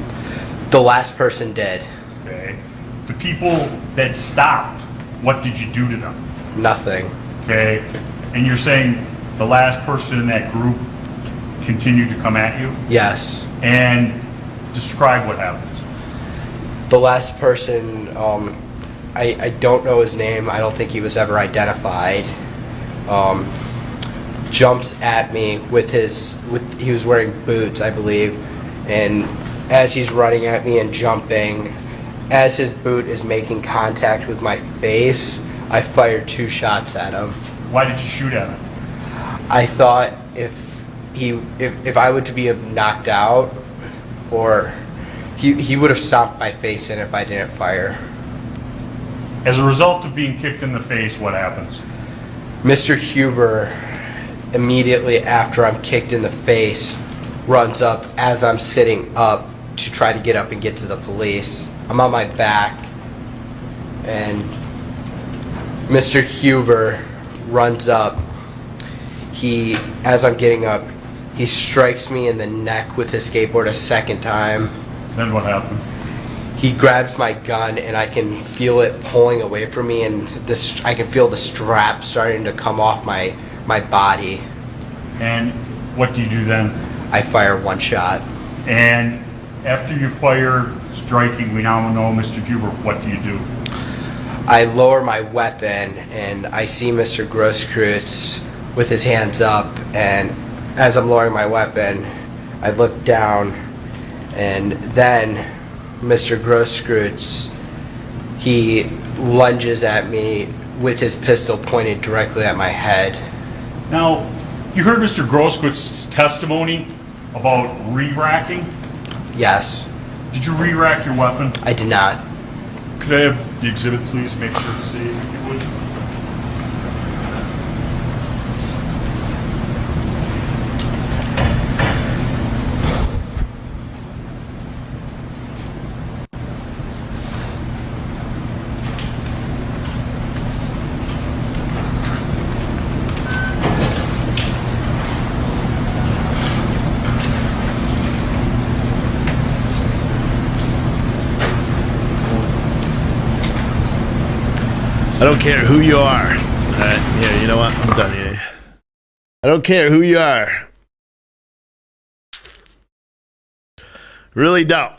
The last person did. Okay. The people that stopped, what did you do to them? Nothing. Okay. And you're saying the last person in that group continued to come at you? Yes. And describe what happens. The last person, I don't know his name. I don't think he was ever identified. Jumps at me he was wearing boots, I believe, and as he's running at me and jumping, as his boot is making contact with my face, I fired 2 shots at him. Why did you shoot at him? I thought if I were to be knocked out, or he would have stomped my face in if I didn't fire. As a result of being kicked in the face, what happens? Mr. Huber, immediately after I'm kicked in the face, runs up as I'm sitting up to try to get up and get to the police. I'm on my back, and Mr. Huber runs up. As I'm getting up, he strikes me in the neck with his skateboard a second time. Then what happened? He grabs my gun, and I can feel it pulling away from me, and I can feel the strap starting to come off my body. And what do you do then? I fire 1 shot. And after you fire, striking, we now know Mr. Huber, what do you do? I lower my weapon, and I see Mr. Grosskreutz with his hands up, and as I'm lowering my weapon, I look down, and then Mr. Grosskreutz, he lunges at me with his pistol pointed directly at my head. Now, you heard Mr. Grosskreitz's testimony about re-racking? Yes. Did you re-rack your weapon? I did not. Could I have the exhibit, please? Make sure to see if you would. I don't care who you are. All right, yeah, you know what? I'm done here. I don't care who you are. Really don't.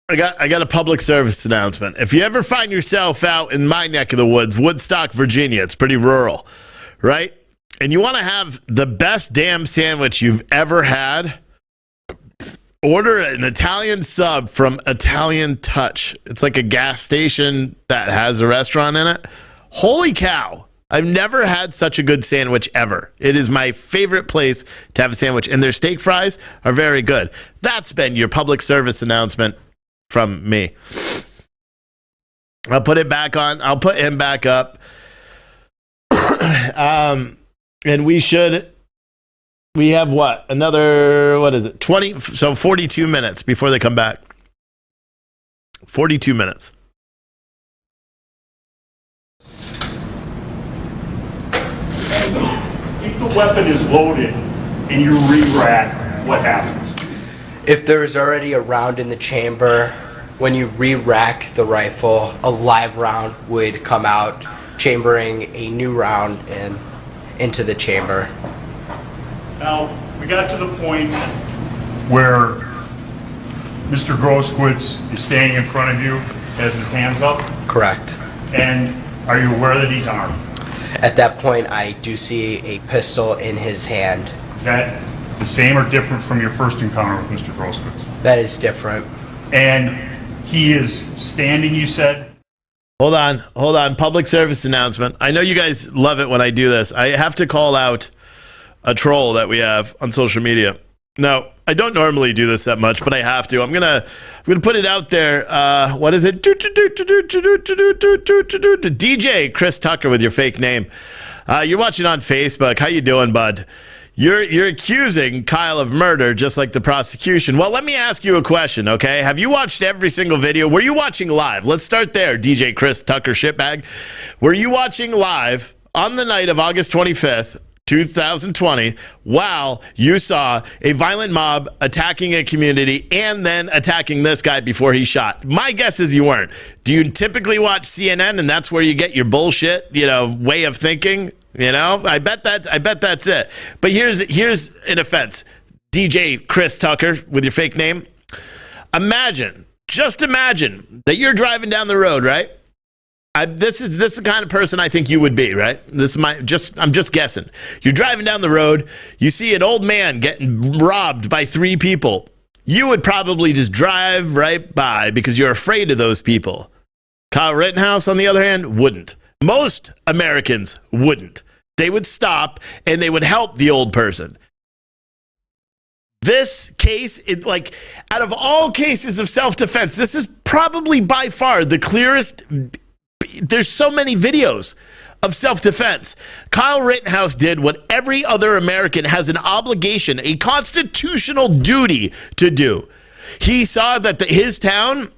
I got a public service announcement. If you ever find yourself out in my neck of the woods, Woodstock, Virginia, it's pretty rural, right? And you want to have the best damn sandwich you've ever had, order an Italian sub from Italian Touch. It's like a gas station that has a restaurant in it. Holy cow. I've never had such a good sandwich ever. It is my favorite place to have a sandwich, and their steak fries are very good. That's been your public service announcement from me. I'll put it back on. I'll put him back up. And we have what? Another, what is it? 20, so 42 minutes before they come back. 42 minutes. If the weapon is loaded and you re-rack, what happens? If there is already a round in the chamber, when you re-rack the rifle, a live round would come out chambering a new round into the chamber. Now, we got to the point where Mr. Grosskreutz is standing in front of you, has his hands up. Correct. And are you aware that he's armed? At that point, I do see a pistol in his hand. Is that the same or different from your first encounter with Mr. Grosskreutz? That is different. And he is standing, you said? Hold on. Public service announcement. I know you guys love it when I do this. I have to call out a troll that we have on social media. Now, I don't normally do this that much, but I have to. I'm gonna put it out there. What is it? DJ Chris Tucker with your fake name. You're watching on Facebook. How you doing, bud? You're accusing Kyle of murder, just like the prosecution. Well, let me ask you a question, okay? Have you watched every single video? Were you watching live? Let's start there, DJ Chris Tucker shitbag. Were you watching live on the night of August 25th, 2020, while you saw a violent mob attacking a community and then attacking this guy before he shot? My guess is you weren't. Do you typically watch CNN and that's where you get your bullshit, way of thinking? I bet that's it. But here's an offense. DJ Chris Tucker with your fake name. Just imagine that you're driving down the road, right? This is the kind of person I think you would be, right? I'm just guessing. You're driving down the road, you see an old man getting robbed by 3 people. You would probably just drive right by because you're afraid of those people. Kyle Rittenhouse, on the other hand, wouldn't. Most Americans wouldn't. They would stop and they would help the old person. This case, out of all cases of self-defense, this is probably by far the clearest. There's so many videos of self-defense. Kyle Rittenhouse did what every other American has an obligation, a constitutional duty to do. He saw that his town,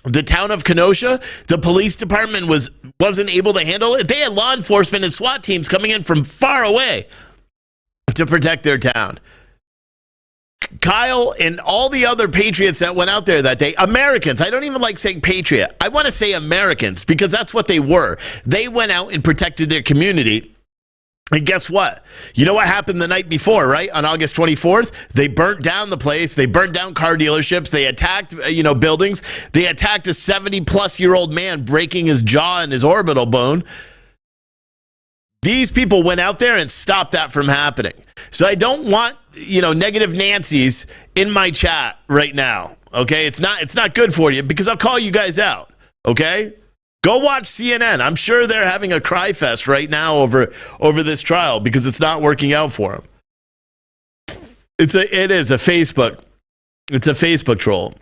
the town of Kenosha, the police department wasn't able to handle it. They had law enforcement and SWAT teams coming in from far away to protect their town. Kyle and all the other patriots that went out there that day, Americans, I don't even like saying patriot. I want to say Americans because that's what they were. They went out and protected their community. And guess what? You know what happened the night before, right? On August 24th, they burnt down the place. They burnt down car dealerships. They attacked, buildings. They attacked a 70-plus-year-old man, breaking his jaw and his orbital bone. These people went out there and stopped that from happening. So I don't want, negative Nancy's in my chat right now. Okay? It's not good for you because I'll call you guys out. Okay? Go watch CNN. I'm sure they're having a cry fest right now over this trial because it's not working out for them. It is a Facebook troll.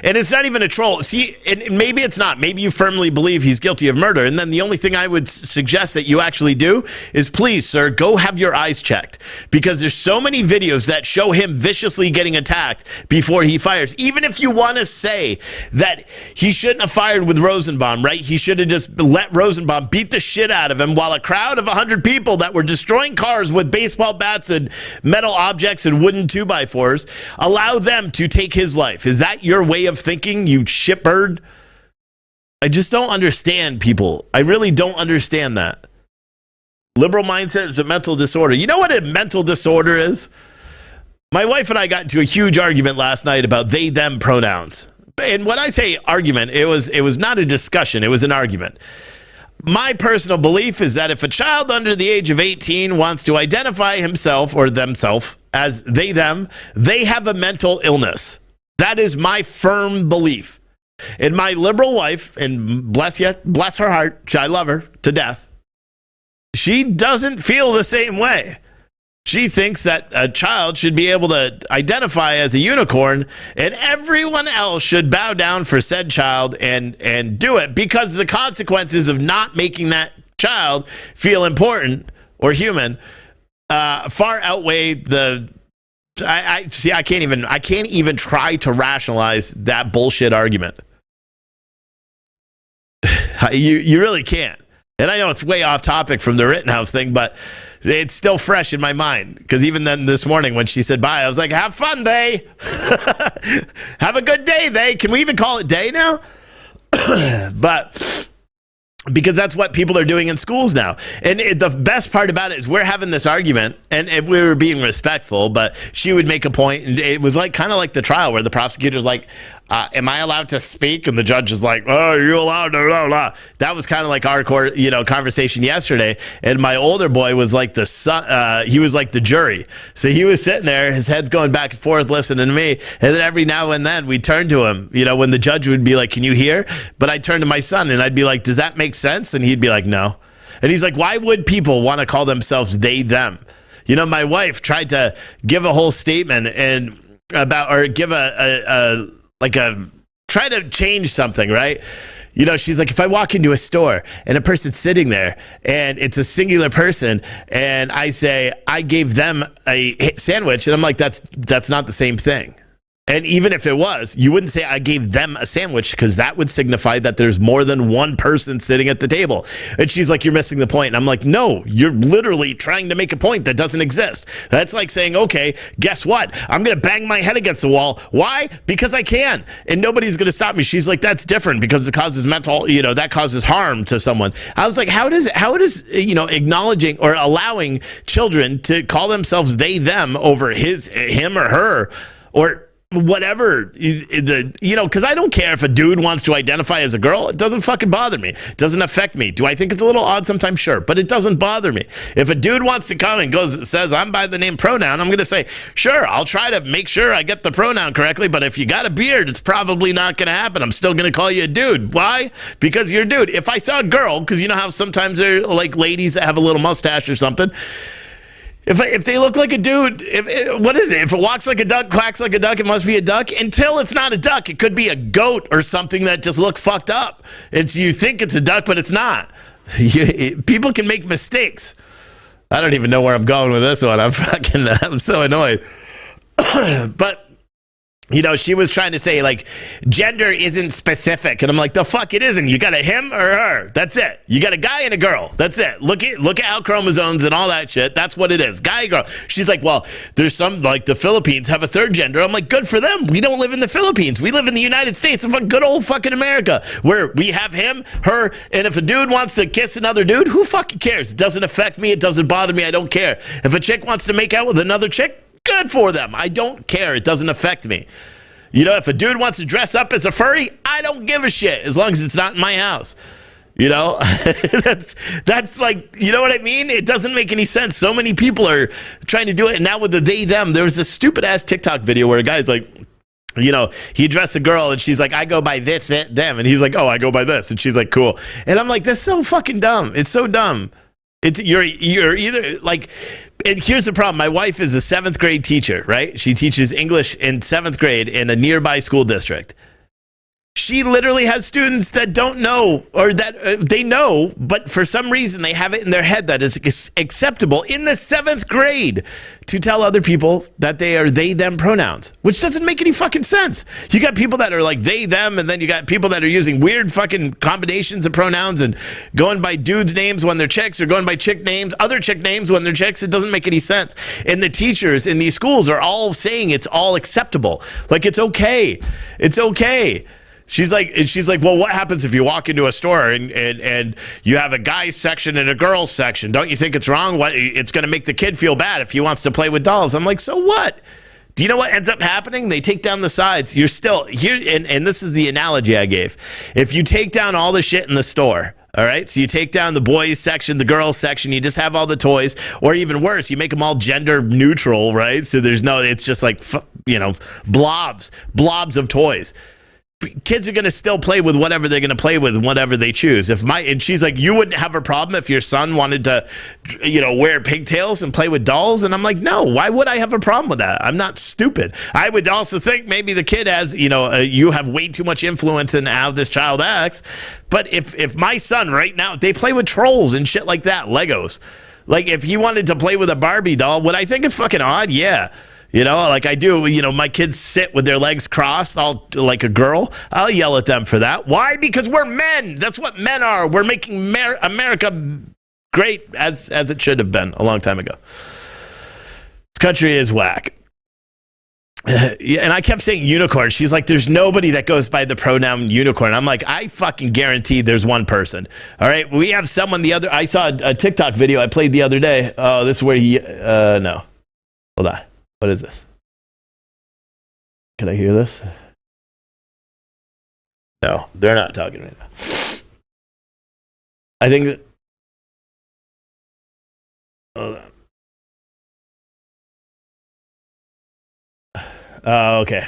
And it's not even a troll. See, and maybe it's not. Maybe you firmly believe he's guilty of murder. And then the only thing I would suggest that you actually do is, please, sir, go have your eyes checked. Because there's so many videos that show him viciously getting attacked before he fires. Even if you want to say that he shouldn't have fired with Rosenbaum, right? He should have just let Rosenbaum beat the shit out of him while a crowd of 100 people that were destroying cars with baseball bats and metal objects and wooden 2x4s, allow them to take his life. Is that your way of thinking, you shitbird? I just don't understand people. I really don't understand that. Liberal mindset is a mental disorder. You know what a mental disorder is? My wife and I got into a huge argument last night about they, them pronouns. And when I say argument, it was not a discussion, it was an argument. My personal belief is that if a child under the age of 18 wants to identify himself or themselves as they, them, they have a mental illness. That is my firm belief. And my liberal wife, and bless her heart, I love her to death, she doesn't feel the same way. She thinks that a child should be able to identify as a unicorn and everyone else should bow down for said child and do it because the consequences of not making that child feel important or human far outweigh the... I can't even try to rationalize that bullshit argument. You really can't. And I know it's way off topic from the Rittenhouse thing, but it's still fresh in my mind. Because even then this morning when she said bye, I was like, have fun, they. Have a good day, they. Can we even call it day now? But because that's what people are doing in schools now. And the best part about it is we're having this argument, and we were being respectful, but she would make a point, and it was like kind of like the trial where the prosecutor's like, am I allowed to speak? And the judge is like, oh, are you allowed to, blah, blah. That was kind of like our conversation yesterday. And my older boy was like the son, he was like the jury. So he was sitting there, his head's going back and forth, listening to me. And then every now and then we'd turn to him, when the judge would be like, can you hear? But I'd turn to my son and I'd be like, does that make sense? And he'd be like, no. And he's like, why would people want to call themselves they, them? My wife tried to give a whole statement give try to change something, right? She's like, if I walk into a store and a person's sitting there and it's a singular person and I say, I gave them a sandwich, and I'm like, that's not the same thing. And even if it was, you wouldn't say I gave them a sandwich, because that would signify that there's more than one person sitting at the table. And she's like, you're missing the point. And I'm like, no, you're literally trying to make a point that doesn't exist. That's like saying, okay, guess what? I'm going to bang my head against the wall. Why? Because I can. And nobody's going to stop me. She's like, that's different because it causes that causes harm to someone. I was like, how does acknowledging or allowing children to call themselves they, them over him or her, or whatever, because I don't care if a dude wants to identify as a girl. It doesn't fucking bother me. It doesn't affect me. Do I think it's a little odd sometimes? Sure, but it doesn't bother me. If a dude wants to come and says I'm by the name pronoun, I'm going to say, sure, I'll try to make sure I get the pronoun correctly, but if you got a beard, it's probably not going to happen. I'm still going to call you a dude. Why? Because you're a dude. If I saw a girl, because you know how sometimes they're like ladies that have a little mustache or something, if they look like a dude, what is it? If it walks like a duck, quacks like a duck, it must be a duck. Until it's not a duck, it could be a goat or something that just looks fucked up. You think it's a duck, but it's not. People can make mistakes. I don't even know where I'm going with this one. I'm so annoyed. But she was trying to say, like, gender isn't specific. And I'm like, the fuck it isn't. You got a him or her. That's it. You got a guy and a girl. That's it. Look at how chromosomes and all that shit. That's what it is. Guy, girl. She's like, well, there's some, like, the Philippines have a third gender. I'm like, good for them. We don't live in the Philippines. We live in the United States of good old fucking America, where we have him, her, and if a dude wants to kiss another dude, who fucking cares? It doesn't affect me. It doesn't bother me. I don't care. If a chick wants to make out with another chick, good for them. I don't care. It doesn't affect me. If a dude wants to dress up as a furry, I don't give a shit, as long as it's not in my house. That's like, you know what I mean? It doesn't make any sense. So many people are trying to do it. And now with the they, them, there was this stupid ass TikTok video where a guy's like, he dressed a girl and she's like, I go by this, them. And he's like, oh, I go by this. And she's like, cool. And I'm like, that's so fucking dumb. It's so dumb. You're either like, and here's the problem. My wife is a 7th grade teacher, right? She teaches English in 7th grade in a nearby school district. She literally has students that don't know, or that they know, but for some reason they have it in their head that it's acceptable in the 7th grade to tell other people that they are they, them pronouns, which doesn't make any fucking sense. You got people that are like they, them, and then you got people that are using weird fucking combinations of pronouns and going by dudes' names when they're chicks, or going by other chick names when they're chicks. It doesn't make any sense. And the teachers in these schools are all saying it's all acceptable. Like, it's okay. It's okay. She's like, well, what happens if you walk into a store and you have a guy's section and a girl's section? Don't you think it's wrong? It's going to make the kid feel bad if he wants to play with dolls. I'm like, so what? Do you know what ends up happening? They take down the sides. You're still here, and this is the analogy I gave. If you take down all the shit in the store, all right, so you take down the boys section, the girls section, you just have all the toys, or even worse, you make them all gender neutral, right? So it's just like, blobs of toys. Kids are going to still play with whatever they're going to play with, whatever they choose. And she's like, you wouldn't have a problem if your son wanted to, wear pigtails and play with dolls? And I'm like, no, why would I have a problem with that? I'm not stupid. I would also think maybe the kid has, you have way too much influence in how this child acts. But if my son right now, they play with trolls and shit like that, Legos. Like, if he wanted to play with a Barbie doll, would I think it's fucking odd? Yeah. Like I do, my kids sit with their legs crossed, like a girl. I'll yell at them for that. Why? Because we're men. That's what men are. We're making America great as it should have been a long time ago. This country is whack. Yeah, and I kept saying unicorn. She's like, there's nobody that goes by the pronoun unicorn. I'm like, I fucking guarantee there's one person. All right, we have someone I saw a TikTok video I played the other day. Oh, this is where no. Hold on. What is this? Can I hear this? No, they're not talking right now. I think that... Hold on. Oh, okay.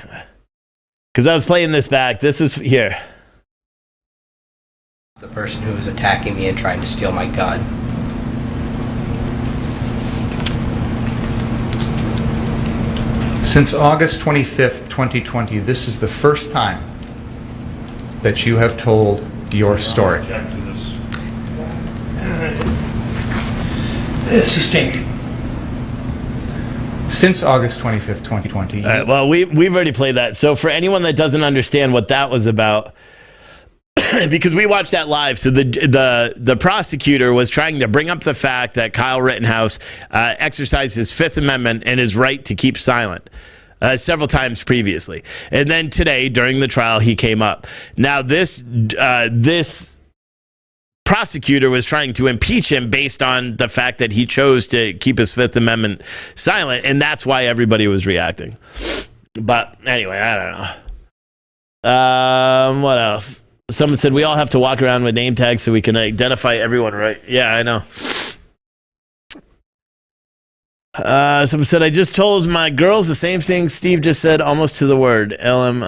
Because I was playing this back. This is here. The person who was attacking me and trying to steal my gun. Since August 25th, 2020, this is the first time that you have told your story. Object to this. Sustained. Since August 25th, 2020. All right, well, we've already played that. So for anyone that doesn't understand what that was about, because we watched that live, so the prosecutor was trying to bring up the fact that Kyle Rittenhouse exercised his Fifth Amendment and his right to keep silent several times previously. And then today, during the trial, he came up. Now, this prosecutor was trying to impeach him based on the fact that he chose to keep his Fifth Amendment silent, and that's why everybody was reacting. But anyway, I don't know. What else? Someone said we all have to walk around with name tags so we can identify everyone, right? Yeah, I know. Someone said I just told my girls the same thing Steve just said, almost to the word. LM.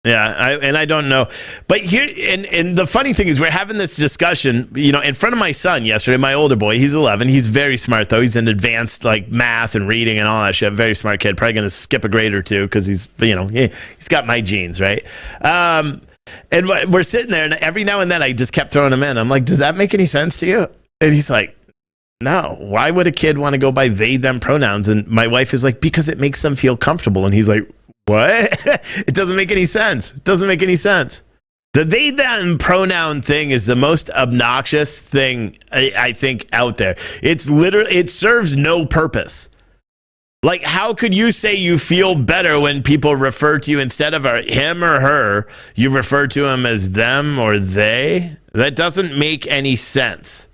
Yeah, I don't know. But here, and the funny thing is we're having this discussion, in front of my son yesterday, my older boy. He's 11. He's very smart, though. He's in advanced, math and reading and all that shit. Very smart kid. Probably going to skip a grade or two because he's got my genes, right? And we're sitting there, and every now and then I just kept throwing him in. I'm like, does that make any sense to you? And he's like, no. Why would a kid want to go by they, them pronouns? And my wife is like, because it makes them feel comfortable. And he's like, what? It doesn't make any sense. It doesn't make any sense. The they, them pronoun thing is the most obnoxious thing I think out there. It's literally, it serves no purpose. Like, how could you say you feel better when people refer to you instead of him or her, you refer to him as them or they? That doesn't make any sense.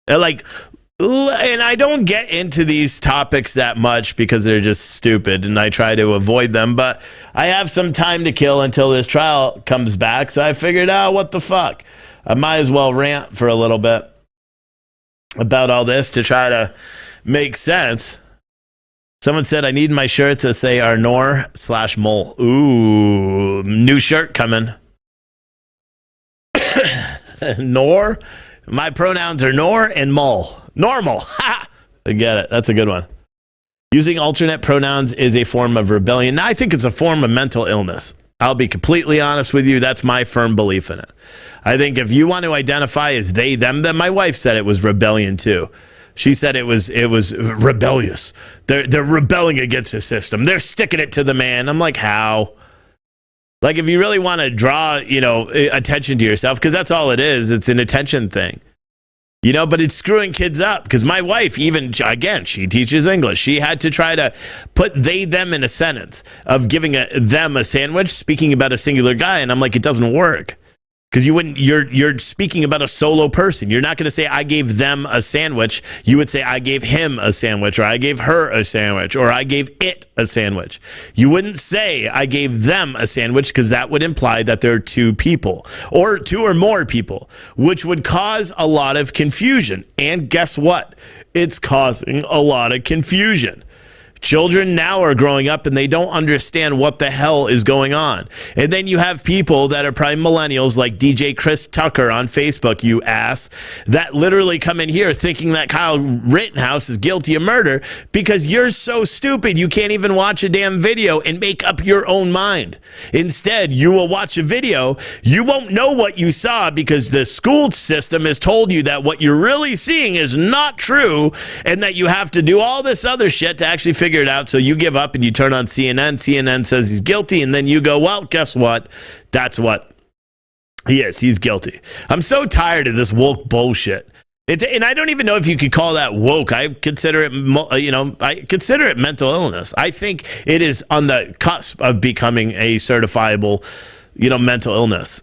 And I don't get into these topics that much because they're just stupid and I try to avoid them, but I have some time to kill until this trial comes back, so I figured out what the fuck. I might as well rant for a little bit about all this to try to make sense. Someone said I need my shirts that say Arnor/Mole. Ooh, new shirt coming. Nor? My pronouns are Nor and Mole. Normal. Ha! I get it. That's a good one. Using alternate pronouns is a form of rebellion. Now, I think it's a form of mental illness. I'll be completely honest with you. That's my firm belief in it. I think if you want to identify as they, them, then my wife said it was rebellion too. She said it was rebellious. They're rebelling against the system. They're sticking it to the man. I'm like, how? Like, if you really want to draw, attention to yourself, because that's all it is. It's an attention thing. But it's screwing kids up because my wife, even, again, she teaches English. She had to try to put they, them in a sentence of giving them a sandwich, speaking about a singular guy. And I'm like, it doesn't work. Because you're speaking about a solo person. You're not going to say, I gave them a sandwich. You would say, I gave him a sandwich, or I gave her a sandwich, or I gave it a sandwich. You wouldn't say, I gave them a sandwich, because that would imply that there are two people, or two or more people, which would cause a lot of confusion. And guess what? It's causing a lot of confusion. Children now are growing up and they don't understand what the hell is going on. And then you have people that are probably millennials like DJ Chris Tucker on Facebook, you ass, that literally come in here thinking that Kyle Rittenhouse is guilty of murder because you're so stupid you can't even watch a damn video and make up your own mind. Instead, you will watch a video, you won't know what you saw because the school system has told you that what you're really seeing is not true and that you have to do all this other shit to actually figure it out. So you give up and you turn on CNN. CNN says he's guilty, and then you go, well, guess what? That's what he is. He's guilty. I'm so tired of this woke bullshit. And I don't even know if you could call that woke. I consider it, I consider it mental illness. I think it is on the cusp of becoming a certifiable, mental illness.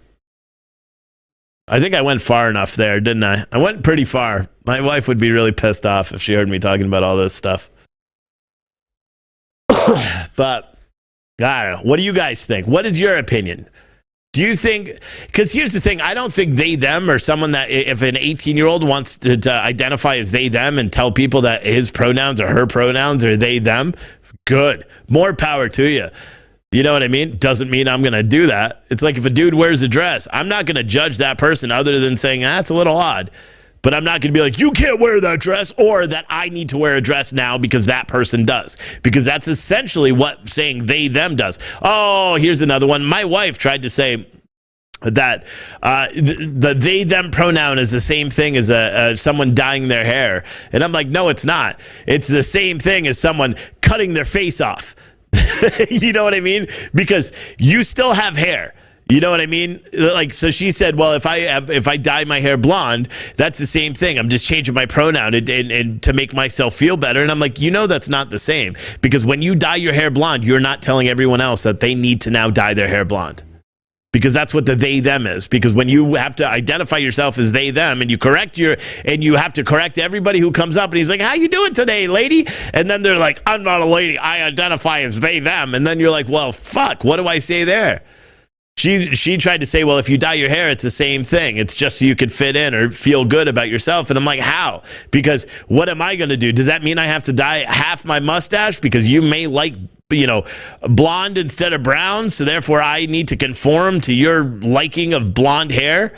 I think I went far enough there, didn't I? I went pretty far. My wife would be really pissed off if she heard me talking about all this stuff. But, I don't know. What do you guys think? What is your opinion? Do you think, because here's the thing, I don't think they, them, or someone that, if an 18-year-old wants to identify as they, them, and tell people that his pronouns or her pronouns are they, them, good. More power to you. You know what I mean? Doesn't mean I'm going to do that. It's like if a dude wears a dress, I'm not going to judge that person other than saying, that's a little odd. But I'm not going to be like, you can't wear that dress, or that I need to wear a dress now because that person does. Because that's essentially what saying they, them does. Oh, here's another one. My wife tried to say that the they, them pronoun is the same thing as someone dyeing their hair. And I'm like, no, it's not. It's the same thing as someone cutting their face off. You know what I mean? Because you still have hair. You know what I mean? Like, so she said, well, if I dye my hair blonde, that's the same thing. I'm just changing my pronoun and to make myself feel better. And I'm like, that's not the same. Because when you dye your hair blonde, you're not telling everyone else that they need to now dye their hair blonde. Because that's what the they, them is. Because when you have to identify yourself as they, them, and you have to correct everybody who comes up and he's like, how you doing today, lady? And then they're like, I'm not a lady. I identify as they, them. And then you're like, well, fuck, what do I say there? She tried to say, well, if you dye your hair, it's the same thing. It's just so you could fit in or feel good about yourself. And I'm like, how? Because what am I going to do? Does that mean I have to dye half my mustache because you may like, blonde instead of brown? So therefore I need to conform to your liking of blonde hair,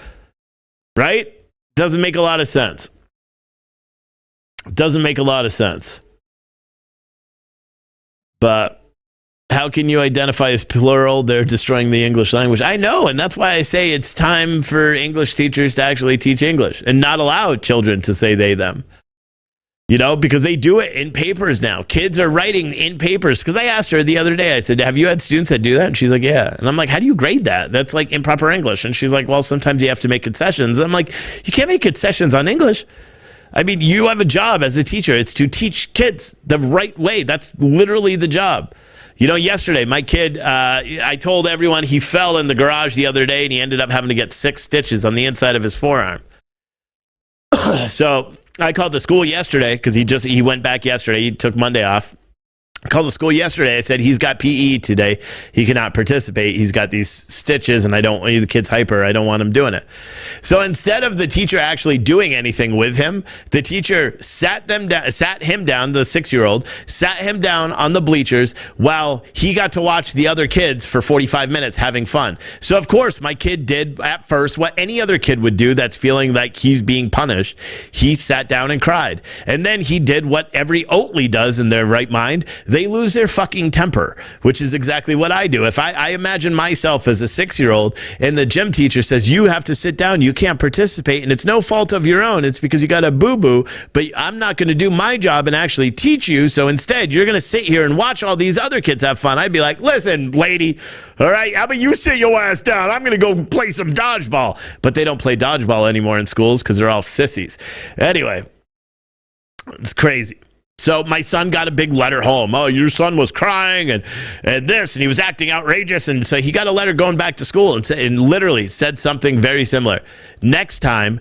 right? Doesn't make a lot of sense. Doesn't make a lot of sense. But how can you identify as plural? They're destroying the English language. I know, and that's why I say it's time for English teachers to actually teach English and not allow children to say they, them. Because they do it in papers now. Kids are writing in papers. Because I asked her the other day, I said, have you had students that do that? And she's like, yeah. And I'm like, how do you grade that? That's like improper English. And she's like, well, sometimes you have to make concessions. I'm like, you can't make concessions on English. I mean, you have a job as a teacher. It's to teach kids the right way. That's literally the job. Yesterday, my kid, I told everyone he fell in the garage the other day and he ended up having to get 6 stitches on the inside of his forearm. So I called the school yesterday because he went back yesterday. He took Monday off. I called the school yesterday. I said, he's got PE today. He cannot participate. He's got these stitches and the kid's hyper. I don't want him doing it. So instead of the teacher actually doing anything with him, the teacher sat him down, the 6-year-old, sat him down on the bleachers while he got to watch the other kids for 45 minutes having fun. So of course, my kid did at first what any other kid would do that's feeling like he's being punished. He sat down and cried. And then he did what every Oatly does in their right mind. They lose their fucking temper, which is exactly what I do. If I imagine myself as a 6-year-old and the gym teacher says, you have to sit down, you can't participate, and it's no fault of your own, it's because you got a boo-boo, but I'm not going to do my job and actually teach you, so instead you're going to sit here and watch all these other kids have fun. I'd be like, listen, lady, all right, how about you sit your ass down? I'm going to go play some dodgeball. But they don't play dodgeball anymore in schools because they're all sissies. Anyway, it's crazy. So my son got a big letter home. Oh, your son was crying and this, and he was acting outrageous. And so he got a letter going back to school and literally said something very similar. Next time,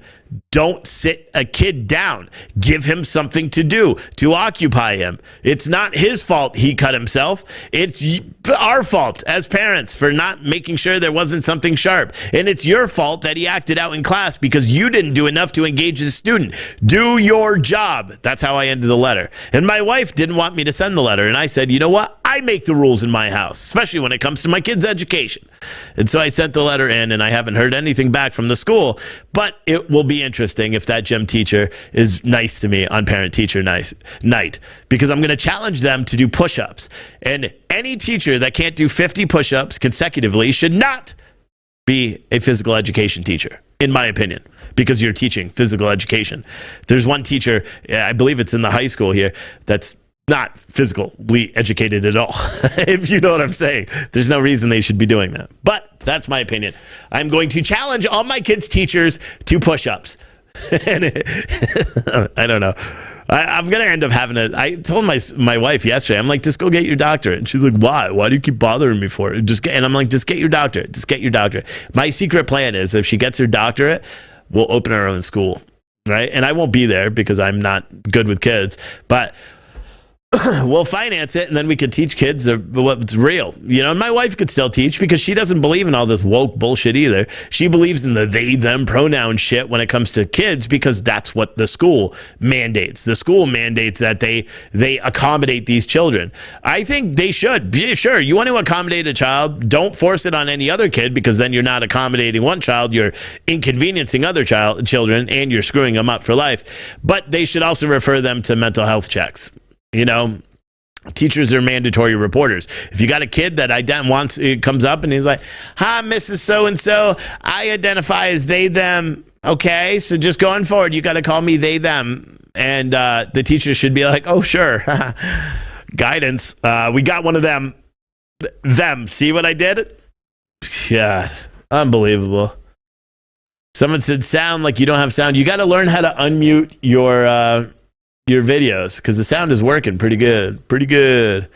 don't sit a kid down. Give him something to do, to occupy him. It's not his fault he cut himself. It's our fault as parents for not making sure there wasn't something sharp. And it's your fault that he acted out in class because you didn't do enough to engage the student. Do your job. That's how I ended the letter. And my wife didn't want me to send the letter. And I said, you know what? I make the rules in my house, especially when it comes to my kids' education. And so I sent the letter in, and I haven't heard anything back from the school. But it will be interesting if that gym teacher is nice to me on parent-teacher night, because I'm going to challenge them to do push-ups. And any teacher that can't do 50 push-ups consecutively should not be a physical education teacher, in my opinion, because you're teaching physical education. There's one teacher, I believe it's in the high school here, that's not physically educated at all, if you know what I'm saying. There's no reason they should be doing that. But that's my opinion. I'm going to challenge all my kids' teachers to push-ups. And I don't know. I'm going to end up having I told my wife yesterday, I'm like, just go get your doctorate. And she's like, why? Why do you keep bothering me for it? And I'm like, just get your doctorate. Just get your doctorate. My secret plan is if she gets her doctorate, we'll open our own school, right? And I won't be there because I'm not good with kids, but we'll finance it, and then we could teach kids what's real. And my wife could still teach because she doesn't believe in all this woke bullshit either. She believes in the they, them pronoun shit when it comes to kids because that's what the school mandates. The school mandates that they accommodate these children. I think they should. Sure, you want to accommodate a child, don't force it on any other kid because then you're not accommodating one child, you're inconveniencing other children, and you're screwing them up for life. But they should also refer them to mental health checks. Teachers are mandatory reporters. If you got a kid that comes up and he's like, hi, Mrs. So-and-so, I identify as they, them. Okay, so just going forward, you got to call me they, them. And the teacher should be like, oh, sure. Guidance. We got one of them. Them. See what I did? Yeah, unbelievable. Someone said sound like you don't have sound. You got to learn how to unmute your videos because the sound is working pretty good.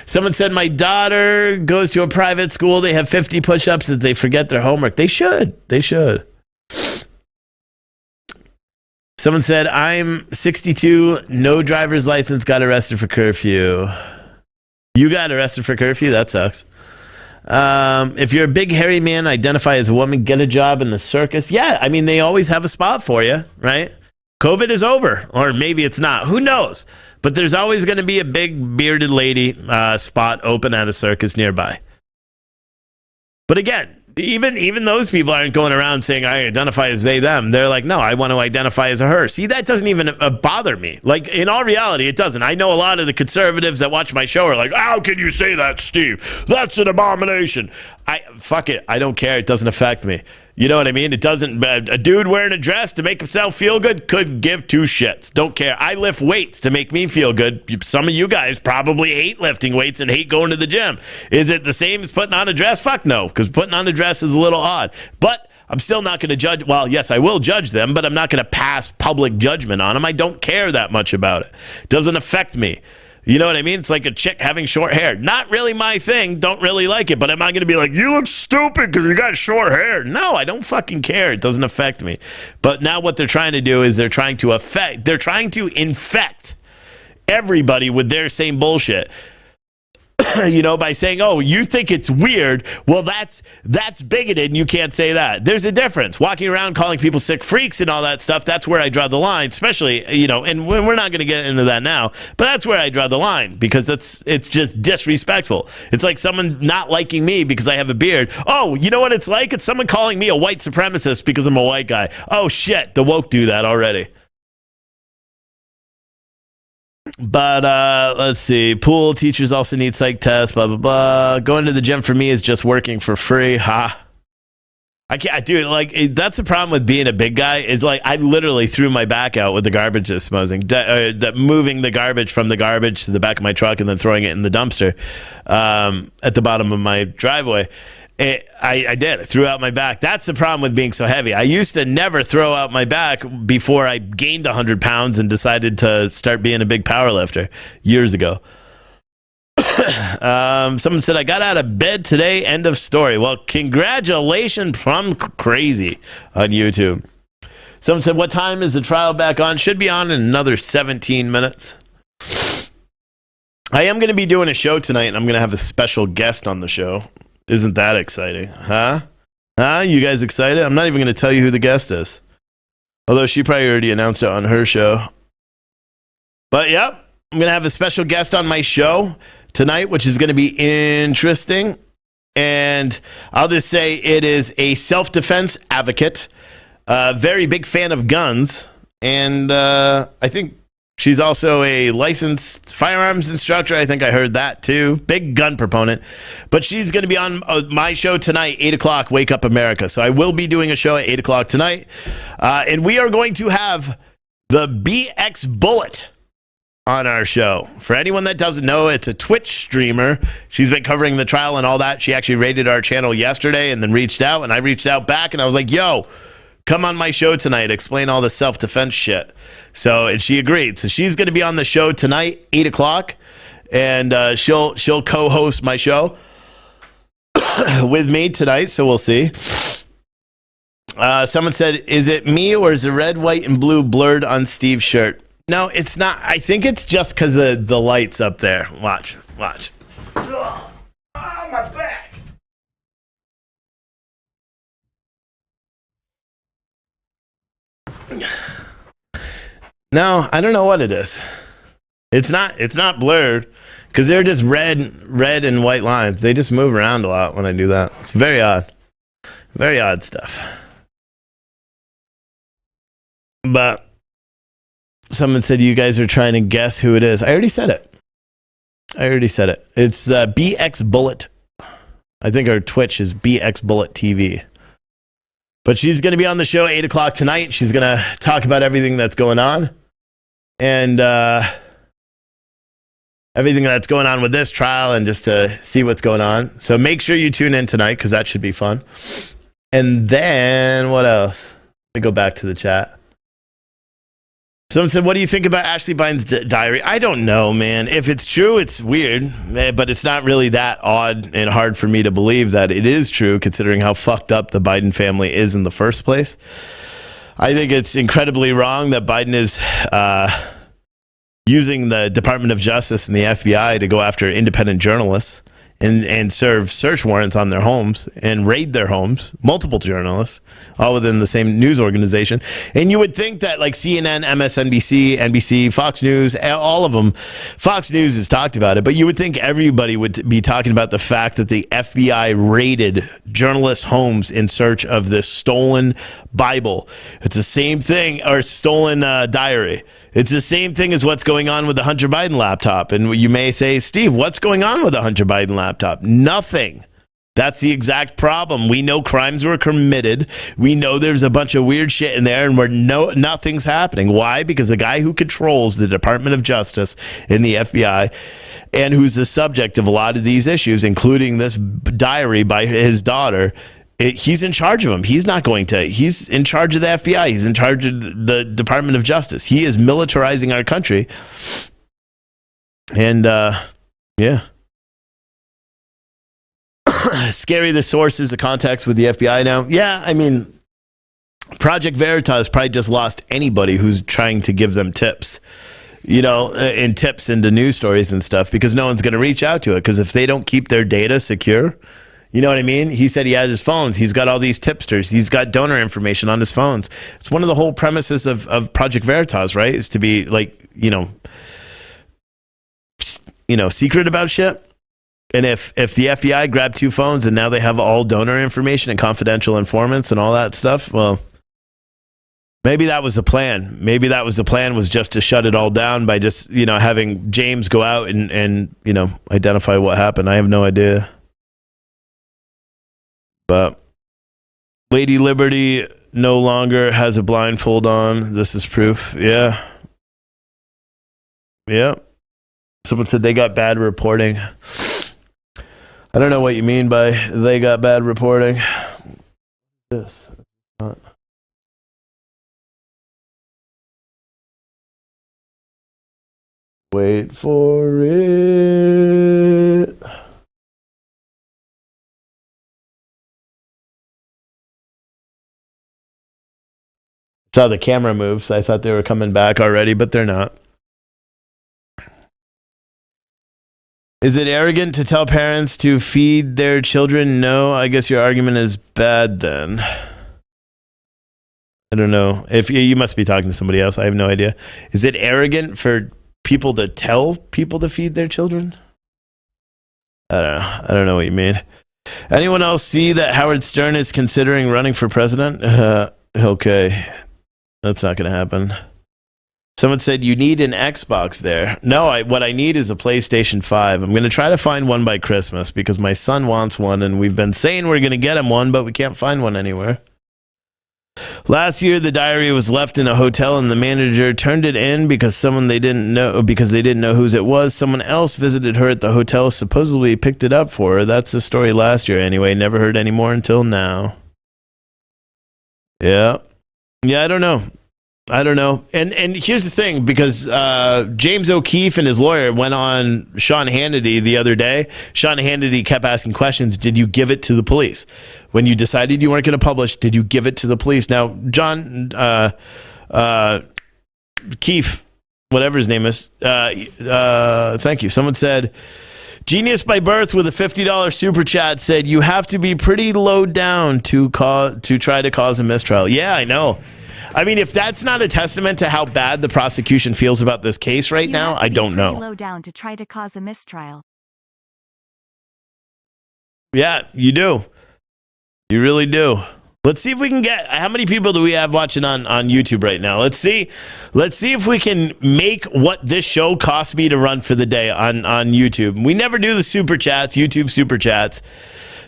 Someone said my daughter goes to a private school. They have 50 push-ups that they forget their homework. They should. Someone said I'm 62, no driver's license, got arrested for curfew. You got arrested for curfew? That sucks. If you're a big hairy man, identify as a woman, get a job in the circus. Yeah, I mean they always have a spot for you, right? COVID is over, or maybe it's not. Who knows? But there's always going to be a big bearded lady spot open at a circus nearby. But again, even those people aren't going around saying, I identify as they, them. They're like, no, I want to identify as a her. See, that doesn't even bother me. Like, in all reality, it doesn't. I know a lot of the conservatives that watch my show are like, how can you say that, Steve? That's an abomination. Fuck it. I don't care. It doesn't affect me. You know what I mean? It doesn't. A dude wearing a dress to make himself feel good could give two shits. Don't care. I lift weights to make me feel good. Some of you guys probably hate lifting weights and hate going to the gym. Is it the same as putting on a dress? Fuck no, because putting on a dress is a little odd. But I'm still not going to judge. Well, yes, I will judge them, but I'm not going to pass public judgment on them. I don't care that much about it. It doesn't affect me. You know what I mean? It's like a chick having short hair. Not really my thing. Don't really like it. But am I going to be like, you look stupid because you got short hair? No, I don't fucking care. It doesn't affect me. But now what they're trying to do is they're trying to infect everybody with their same bullshit. By saying, oh, you think it's weird. Well, that's bigoted and you can't say that. There's a difference. Walking around calling people sick freaks and all that stuff, that's where I draw the line, especially, and we're not going to get into that now, but that's where I draw the line because it's just disrespectful. It's like someone not liking me because I have a beard. Oh, you know what it's like? It's someone calling me a white supremacist because I'm a white guy. Oh, shit. The woke do that already. But let's see. Pool teachers also need psych tests, blah, blah, blah. Going to the gym for me is just working for free. Ha. I can't, dude, like, that's the problem with being a big guy is, like, I literally threw my back out with the garbage disposing, moving the garbage from the garbage to the back of my truck and then throwing it in the dumpster at the bottom of my driveway. I did. I threw out my back. That's the problem with being so heavy. I used to never throw out my back before I gained 100 pounds and decided to start being a big power lifter years ago. Someone said, I got out of bed today. End of story. Well, congratulations from Crazy on YouTube. Someone said, what time is the trial back on? Should be on in another 17 minutes. I am going to be doing a show tonight, and I'm going to have a special guest on the show. Isn't that exciting? Huh? You guys excited? I'm not even going to tell you who the guest is. Although she probably already announced it on her show. But yep, I'm going to have a special guest on my show tonight, which is going to be interesting. And I'll just say it is a self-defense advocate, a very big fan of guns. And I think she's also a licensed firearms instructor. I think I heard that too. Big gun proponent. But she's going to be on my show tonight, 8 o'clock, Wake Up America. So I will be doing a show at 8 o'clock tonight. And we are going to have the BX Bullet on our show. For anyone that doesn't know, it's a Twitch streamer. She's been covering the trial and all that. She actually raided our channel yesterday and then reached out. And I reached out back and I was like, yo, come on my show tonight, explain all the self-defense shit. So, and she agreed. So she's going to be on the show tonight, 8 o'clock, and she'll co-host my show with me tonight. So we'll see. Someone said, is it me or is the red, white, and blue blurred on Steve's shirt? No, it's not. I think it's just because of the lights up there. Watch. Oh, my back. No, I don't know what it is. It's not blurred because they're just red and white lines. They just move around a lot when I do that. It's very odd. Very odd stuff. But someone said you guys are trying to guess who it is. I already said it. It's BX Bullet. I think our Twitch is BX Bullet TV. But she's going to be on the show 8 o'clock tonight. She's going to talk about everything that's going on. And everything that's going on with this trial and just to see what's going on. So make sure you tune in tonight because that should be fun. And then what else? Let me go back to the chat. Someone said, what do you think about Ashley Biden's diary? I don't know, man. If it's true, it's weird, but it's not really that odd and hard for me to believe that it is true, considering how fucked up the Biden family is in the first place. I think it's incredibly wrong that Biden is using the Department of Justice and the FBI to go after independent journalists and serve search warrants on their homes and raid their homes, multiple journalists, all within the same news organization. And you would think that like CNN, MSNBC, NBC, Fox News, all of them, Fox News has talked about it, but you would think everybody would be talking about the fact that the FBI raided journalists' homes in search of this stolen Bible. It's the same thing, or stolen diary. It's the same thing as what's going on with the Hunter Biden laptop. And you may say, Steve, what's going on with the Hunter Biden laptop? Nothing. That's the exact problem. We know crimes were committed. We know there's a bunch of weird shit in there, and nothing's happening. Why? Because the guy who controls the Department of Justice in the FBI and who's the subject of a lot of these issues, including this diary by his daughter, he's in charge of them. He's not going to. He's in charge of the FBI. He's in charge of the Department of Justice. He is militarizing our country. And, yeah. Scary, the sources, the contacts with the FBI now. Yeah, I mean, Project Veritas probably just lost anybody who's trying to give them tips, and tips into news stories and stuff, because no one's going to reach out to it. Because if they don't keep their data secure, you know what I mean? He said he has his phones. He's got all these tipsters. He's got donor information on his phones. It's one of the whole premises of Project Veritas, right? Is to be like, secret about shit. And if the FBI grabbed 2 phones and now they have all donor information and confidential informants and all that stuff, well, maybe that was the plan. Maybe that was the plan, was just to shut it all down by just, having James go out and identify what happened. I have no idea. But Lady Liberty no longer has a blindfold on. This is proof. Yeah. Someone said they got bad reporting. I don't know what you mean by they got bad reporting. This. Wait for it. Saw the camera moves. I thought they were coming back already, but they're not. Is it arrogant to tell parents to feed their children? No, I guess your argument is bad then. I don't know. If you must be talking to somebody else. I have no idea. Is it arrogant for people to tell people to feed their children? I don't know. I don't know what you mean. Anyone else see that Howard Stern is considering running for president? Okay. That's not going to happen. Someone said you need an Xbox there. No, what I need is a PlayStation 5. I'm going to try to find one by Christmas because my son wants one, and we've been saying we're going to get him one, but we can't find one anywhere. Last year, the diary was left in a hotel, and the manager turned it in because they didn't know whose it was. Someone else visited her at the hotel, supposedly picked it up for her. That's the story last year anyway. Never heard any more until now. Yeah. Yeah, I don't know. And here's the thing, because James O'Keefe and his lawyer went on Sean Hannity the other day. Sean Hannity kept asking questions. Did you give it to the police? When you decided you weren't going to publish, did you give it to the police? Now, John Keefe, whatever his name is, thank you. Someone said, Genius by Birth with a $50 super chat said, you have to be pretty low down to try to cause a mistrial. Yeah, I know. I mean, if that's not a testament to how bad the prosecution feels about this case right now, I don't know. Low down to try to cause a mistrial. Yeah, you do. You really do. Let's see if we can get, how many people do we have watching on YouTube right now? Let's see if we can make what this show cost me to run for the day on YouTube. We never do the super chats, YouTube super chats.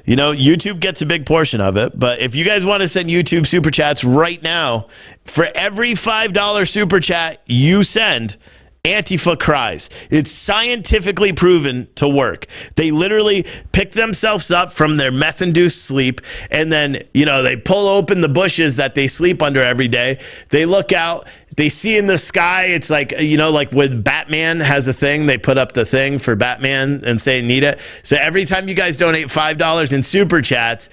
You know, YouTube gets a big portion of it, but if you guys want to send YouTube super chats right now, for every $5 super chat you send, Antifa cries. It's scientifically proven to work. They literally pick themselves up from their meth-induced sleep, and then, you know, they pull open the bushes that they sleep under every day. They look out, they see in the sky, it's like, you know, like when Batman has a thing, they put up the thing for Batman and say, need it. So every time you guys donate $5 in super chats,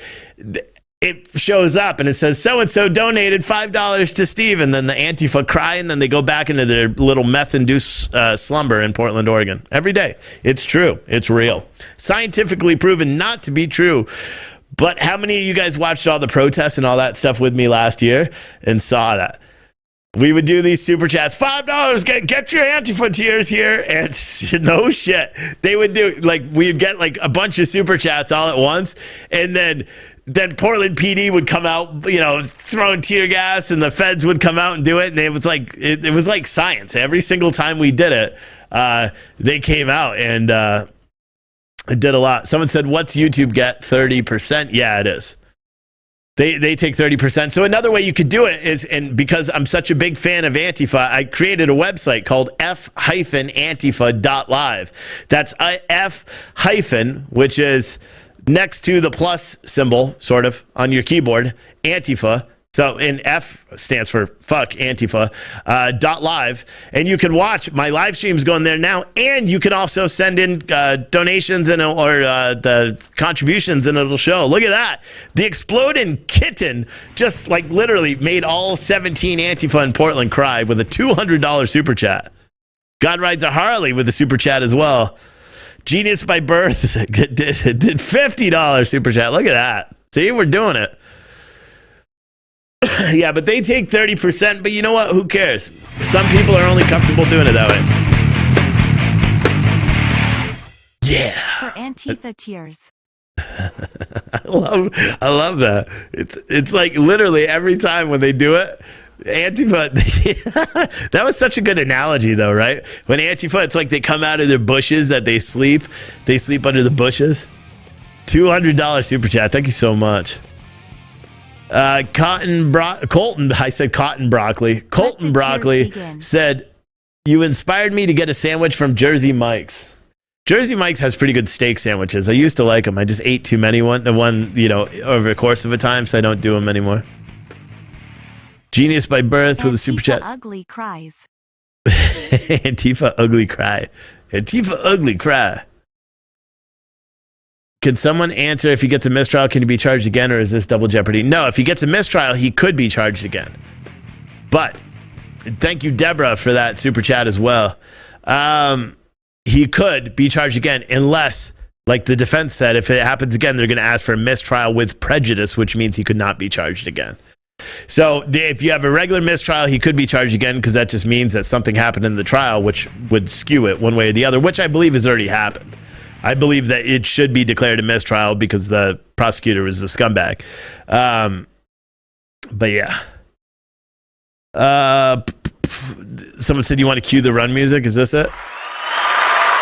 it shows up and it says, so-and-so donated $5 to Steve. And then the Antifa cry, and then they go back into their little meth-induced slumber in Portland, Oregon. Every day. It's true. It's real. Scientifically proven not to be true. But how many of you guys watched all the protests and all that stuff with me last year and saw that? We would do these super chats, $5, get your Antifa tears here. And no shit. They would do, like, we'd get like a bunch of super chats all at once. And then Portland PD would come out, you know, throwing tear gas, and the feds would come out and do it. And it was like, it was like science. Every single time we did it, they came out and it did a lot. Someone said, what's YouTube get? 30%? Yeah, it is. They take 30%. So another way you could do it is, and because I'm such a big fan of Antifa, I created a website called f-antifa.live. That's f-, which is next to the plus symbol, sort of, on your keyboard, Antifa. So, and F stands for fuck Antifa, .live. And you can watch my live streams going there now. And you can also send in donations and or the contributions, and it'll show. Look at that. The Exploding Kitten just like literally made all 17 Antifa in Portland cry with a $200 super chat. God Rides a Harley with a super chat as well. Genius by Birth did $50 super chat. Look at that. See, we're doing it. Yeah, but they take 30%, but you know what? Who cares? Some people are only comfortable doing it that way. Yeah. For Antifa tears. I love that. It's like literally every time when they do it, Antifa, that was such a good analogy though, right? When Antifa, it's like they come out of their bushes that they sleep under the bushes. $200 super chat. Thank you so much. Colton, I said cotton broccoli. Colton Broccoli said, you inspired me to get a sandwich from Jersey Mike's. Jersey Mike's has pretty good steak sandwiches. I used to like them. I just ate too many one, you know, over the course of a time, so I don't do them anymore. Genius by Birth with a super chat. Ugly cries. Antifa ugly cry. Antifa ugly cry. Can someone answer if he gets a mistrial, can he be charged again, or is this double jeopardy? No, if he gets a mistrial, he could be charged again. But thank you, Deborah, for that super chat as well. He could be charged again unless, like the defense said, if it happens again, they're going to ask for a mistrial with prejudice, which means he could not be charged again. So if you have a regular mistrial, he could be charged again because that just means that something happened in the trial, which would skew it one way or the other, which I believe has already happened. I believe that it should be declared a mistrial because the prosecutor was a scumbag. But yeah. Someone said, you want to cue the run music? Is this it?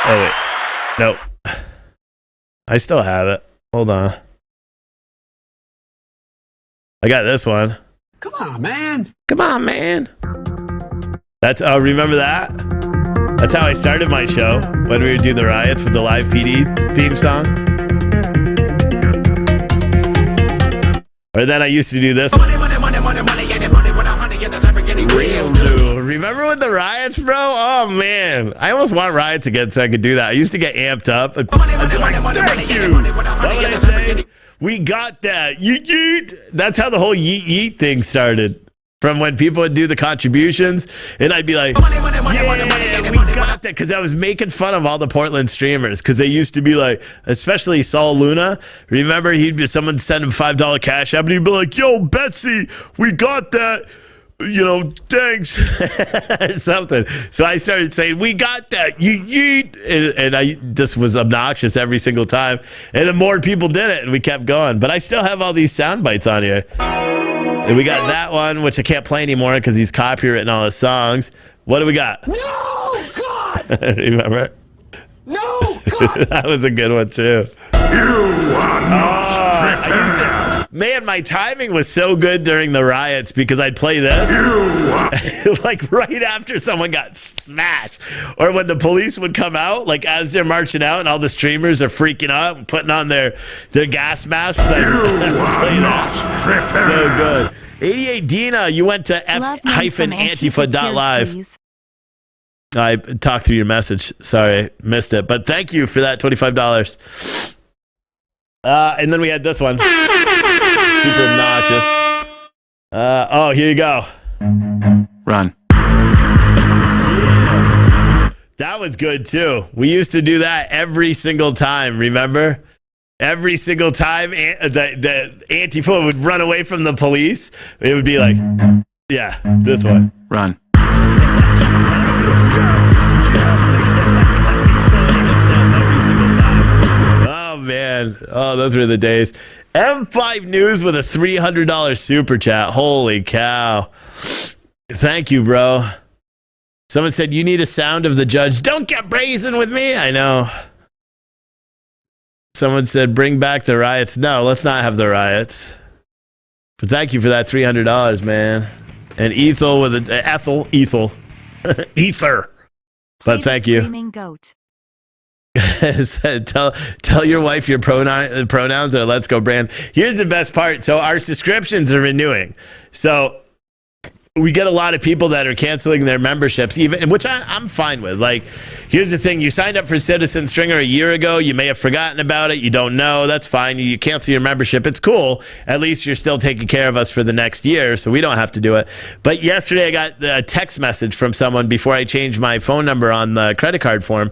Oh, wait. No. I still have it. Hold on. I got this one. Come on, man. Come on, man. That's, oh, remember that? That's how I started my show when we would do the riots with the live PD theme song. Or then I used to do this. Remember with the riots, bro? Oh, man. I almost want riots again so I could do that. I used to get amped up. I'd be like, thank you. What would I say? We got that. Yeet, yeet. That's how the whole yeet, yeet thing started. From when people would do the contributions, and I'd be like, yeah, we got that. Because I was making fun of all the Portland streamers. Because they used to be like, especially Saul Luna. Remember, someone send him $5 cash app, and he'd be like, yo, Betsy, we got that. You know, thanks. Or something. So I started saying, we got that. Yeet. And I just was obnoxious every single time. And then more people did it, and we kept going. But I still have all these sound bites on here. And we got that one, which I can't play anymore because he's copywritten all his songs. What do we got? No, God! Remember? No, God! That was a good one, too. You are not Man, my timing was so good during the riots because I'd play this like right after someone got smashed, or when the police would come out, like as they're marching out and all the streamers are freaking out and putting on their gas masks. I play that. So good. 88 Dina, you went to f-antifa.live. I talked through your message. Sorry, missed it. But thank you for that $25. And then we had this one. Super obnoxious. Oh, here you go. Run. Yeah. That was good, too. We used to do that every single time, remember? Every single time the Antifa would run away from the police, it would be like, yeah, this one. Run. Oh, man. Oh, those were the days. M5 News with a $300 super chat. Holy cow. Thank you, bro. Someone said, you need a sound of the judge. Don't get brazen with me. I know. Someone said, bring back the riots. No, let's not have the riots. But thank you for that $300, man. And Ethel with a Ethel. Ether. But thank you. Goat. tell your wife your pronouns, or let's go brand. Here's the best part. So our subscriptions are renewing. So we get a lot of people that are canceling their memberships, even, which I'm fine with. Like, here's the thing. You signed up for Citizen Stringer a year ago. You may have forgotten about it. You don't know. That's fine. You cancel your membership. It's cool. At least you're still taking care of us for the next year, so we don't have to do it. But yesterday I got a text message from someone before I changed my phone number on the credit card form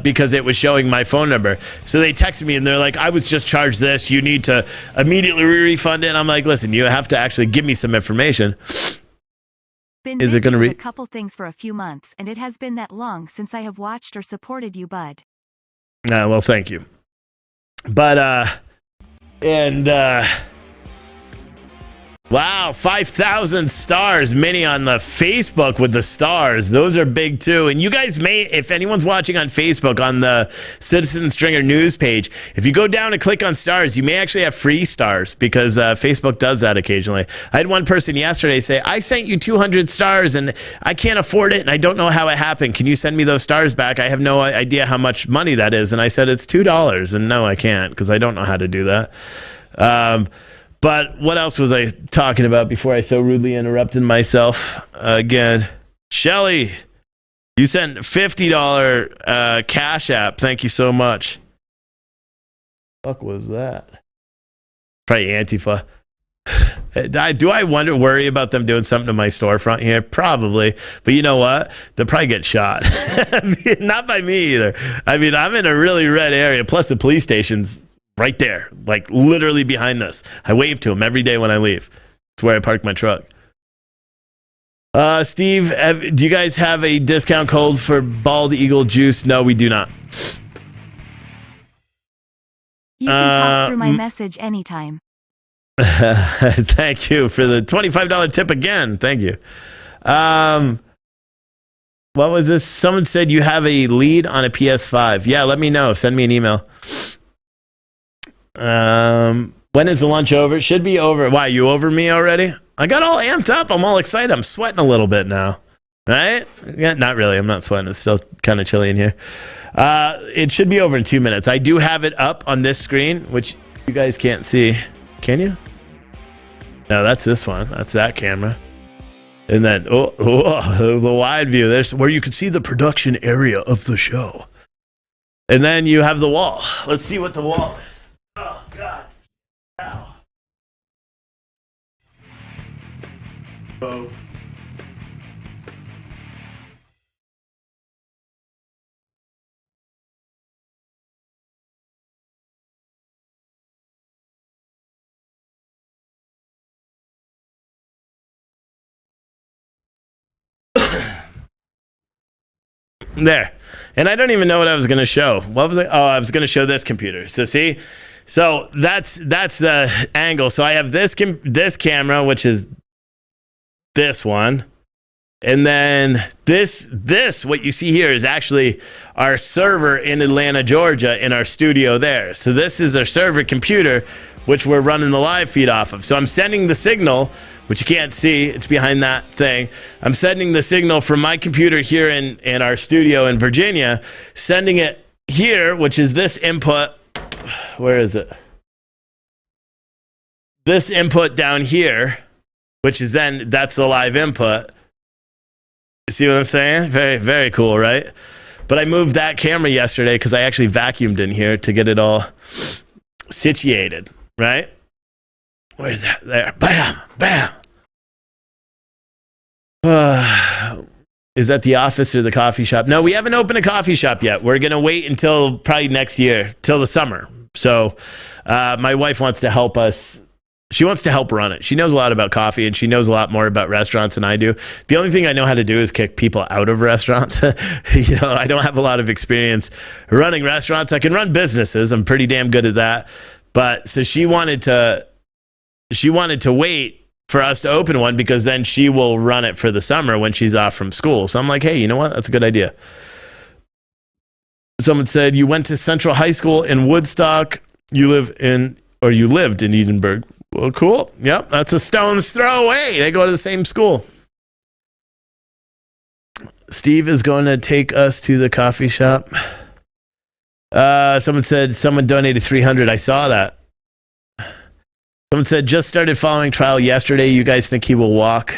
because it was showing my phone number. So they texted me, and they're like, I was just charged this. You need to immediately refund it. And I'm like, listen, you have to actually give me some information. Is it going to read a couple things for a few months, and it has been that long since I have watched or supported you, bud. Well, thank you. But wow, 5,000 stars, many on the Facebook with the stars. Those are big too. And you guys may, if anyone's watching on Facebook on the Citizen Stringer news page, if you go down and click on stars, you may actually have free stars because Facebook does that occasionally. I had one person yesterday say, I sent you 200 stars and I can't afford it and I don't know how it happened. Can you send me those stars back? I have no idea how much money that is. And I said, it's $2. And no, I can't because I don't know how to do that. But what else was I talking about before I so rudely interrupted myself again? Shelly, you sent $50 Cash App. Thank you so much. Fuck was that? Probably Antifa. Do I worry about them doing something to my storefront here? Probably. But you know what? They'll probably get shot. Not by me either. I mean, I'm in a really red area. Plus the police station's right there, like literally behind this. I wave to him every day when I leave. It's where I park my truck. Steve, do you guys have a discount code for Bald Eagle Juice? No, we do not. You can talk through my message anytime. Thank you for the $25 tip again. Thank you. What was this? Someone said you have a lead on a PS5. Yeah, let me know. Send me an email. When is the lunch over? It should be over. Why, you over me already? I got all amped up. I'm all excited. I'm sweating a little bit now. Right? Yeah, not really. I'm not sweating. It's still kind of chilly in here. It should be over in 2 minutes. I do have it up on this screen, which you guys can't see. Can you? No, that's this one. That's that camera. And then, there's a wide view. There's where you can see the production area of the show. And then you have the wall. Let's see what the wall is. Oh, God. Ow. Oh. There. And I don't even know what I was going to show. What was I? Oh, I was going to show this computer. So see? So that's the angle. So I have this camera, which is this one. And then this what you see here is actually our server in Atlanta, Georgia, in our studio there. So this is our server computer, which we're running the live feed off of. So I'm sending the signal, which you can't see. It's behind that thing. I'm sending the signal from my computer here in our studio in Virginia, sending it here, which is this input. Where is it? This input down here, which is that's the live input. See what I'm saying? Very, very cool, right? But I moved that camera yesterday because I actually vacuumed in here to get it all situated, right? Where's that? There. Bam, bam. Is that the office or the coffee shop? No, we haven't opened a coffee shop yet. We're going to wait until probably next year, till the summer. So my wife wants to help us. She wants to help run it. She knows a lot about coffee, and she knows a lot more about restaurants than I do. The only thing I know how to do is kick people out of restaurants. I don't have a lot of experience running restaurants. I can run businesses. I'm pretty damn good at that. But so she wanted to wait for us to open one because then she will run it for the summer when she's off from school. So I'm like, hey, you know what? That's a good idea. Someone said, you went to Central High School in Woodstock. You lived in Edinburgh. Well, cool. Yep, that's a stone's throw away. They go to the same school. Steve is going to take us to the coffee shop. Someone said someone donated $300. I saw that. Someone said just started following trial yesterday. You guys think he will walk?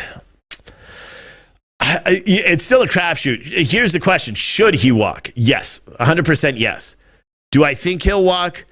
It's still a crapshoot. Here's the question. Should he walk? Yes. 100% yes. Do I think he'll walk?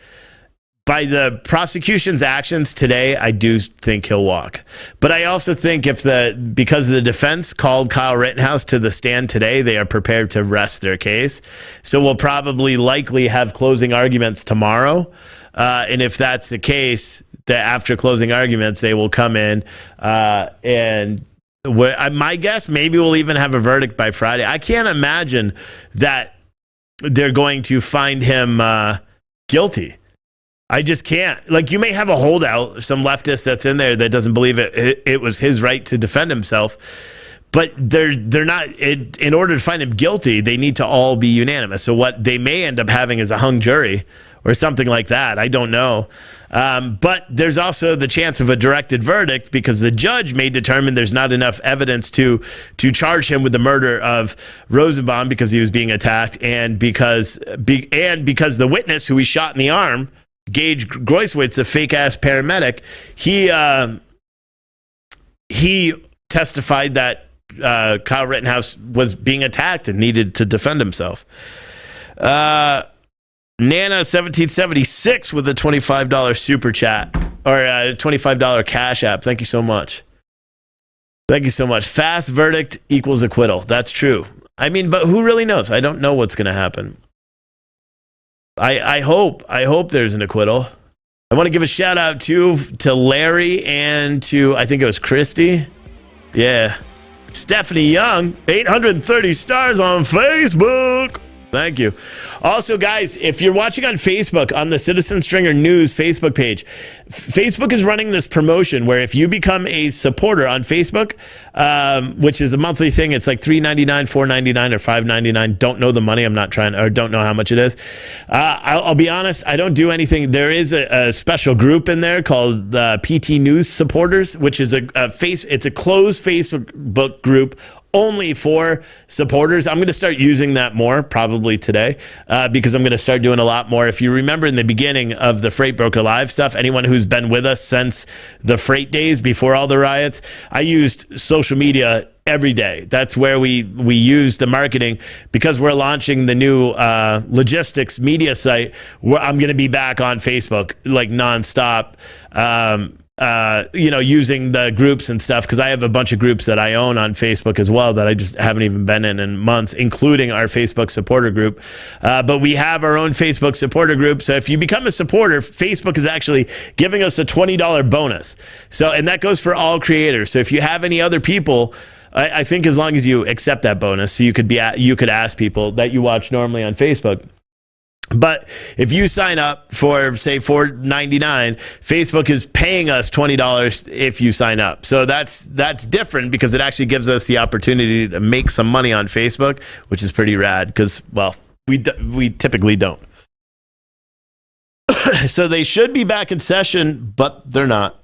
By the prosecution's actions today, I do think he'll walk. But I also think because the defense called Kyle Rittenhouse to the stand today, they are prepared to rest their case. So we'll probably likely have closing arguments tomorrow. And if that's the case, that after closing arguments, they will come in and my guess, maybe we'll even have a verdict by Friday. I can't imagine that they're going to find him guilty. I just can't. Like, you may have a holdout, some leftist that's in there that doesn't believe it was his right to defend himself, but they're not. In order to find him guilty, they need to all be unanimous. So what they may end up having is a hung jury or something like that. I don't know. But there's also the chance of a directed verdict because the judge may determine there's not enough evidence to charge him with the murder of Rosenbaum because he was being attacked and because the witness who he shot in the arm, Gage Groiswitz, a fake-ass paramedic, he testified that Kyle Rittenhouse was being attacked and needed to defend himself. Nana 1776 with a $25 super chat or a $25 cash app. Thank you so much. Thank you so much. Fast verdict equals acquittal. That's true. I mean, but who really knows? I don't know what's going to happen. I hope there's an acquittal. I want to give a shout out to Larry and to, I think it was Christy. Yeah. Stephanie Young, 830 stars on Facebook. Thank you. Also, guys, if you're watching on Facebook, on the Citizen Stringer News Facebook page, Facebook is running this promotion where if you become a supporter on Facebook, which is a monthly thing, it's like $3.99, $4.99, or $5.99. Don't know the money. I'm not trying, or don't know how much it is. I'll be honest. I don't do anything. There is a special group in there called the PT News Supporters, which is it's a closed Facebook group only for supporters. I'm going to start using that more probably today because I'm going to start doing a lot more. If you remember in the beginning of the Freight Broker Live stuff, anyone who's been with us since the freight days before all the riots, I used social media every day. That's where we use the marketing because we're launching the new logistics media site. I'm going to be back on Facebook like nonstop. Using the groups and stuff because I have a bunch of groups that I own on Facebook as well that I just haven't even been in months, including our Facebook supporter group. But we have our own Facebook supporter group. So if you become a supporter, Facebook is actually giving us a $20 bonus. So, and that goes for all creators. So if you have any other people, I think as long as you accept that bonus, so you could ask people that you watch normally on Facebook. But if you sign up for, say, $4.99, Facebook is paying us $20 if you sign up. So that's different because it actually gives us the opportunity to make some money on Facebook, which is pretty rad because, well, we typically don't. So they should be back in session, but they're not.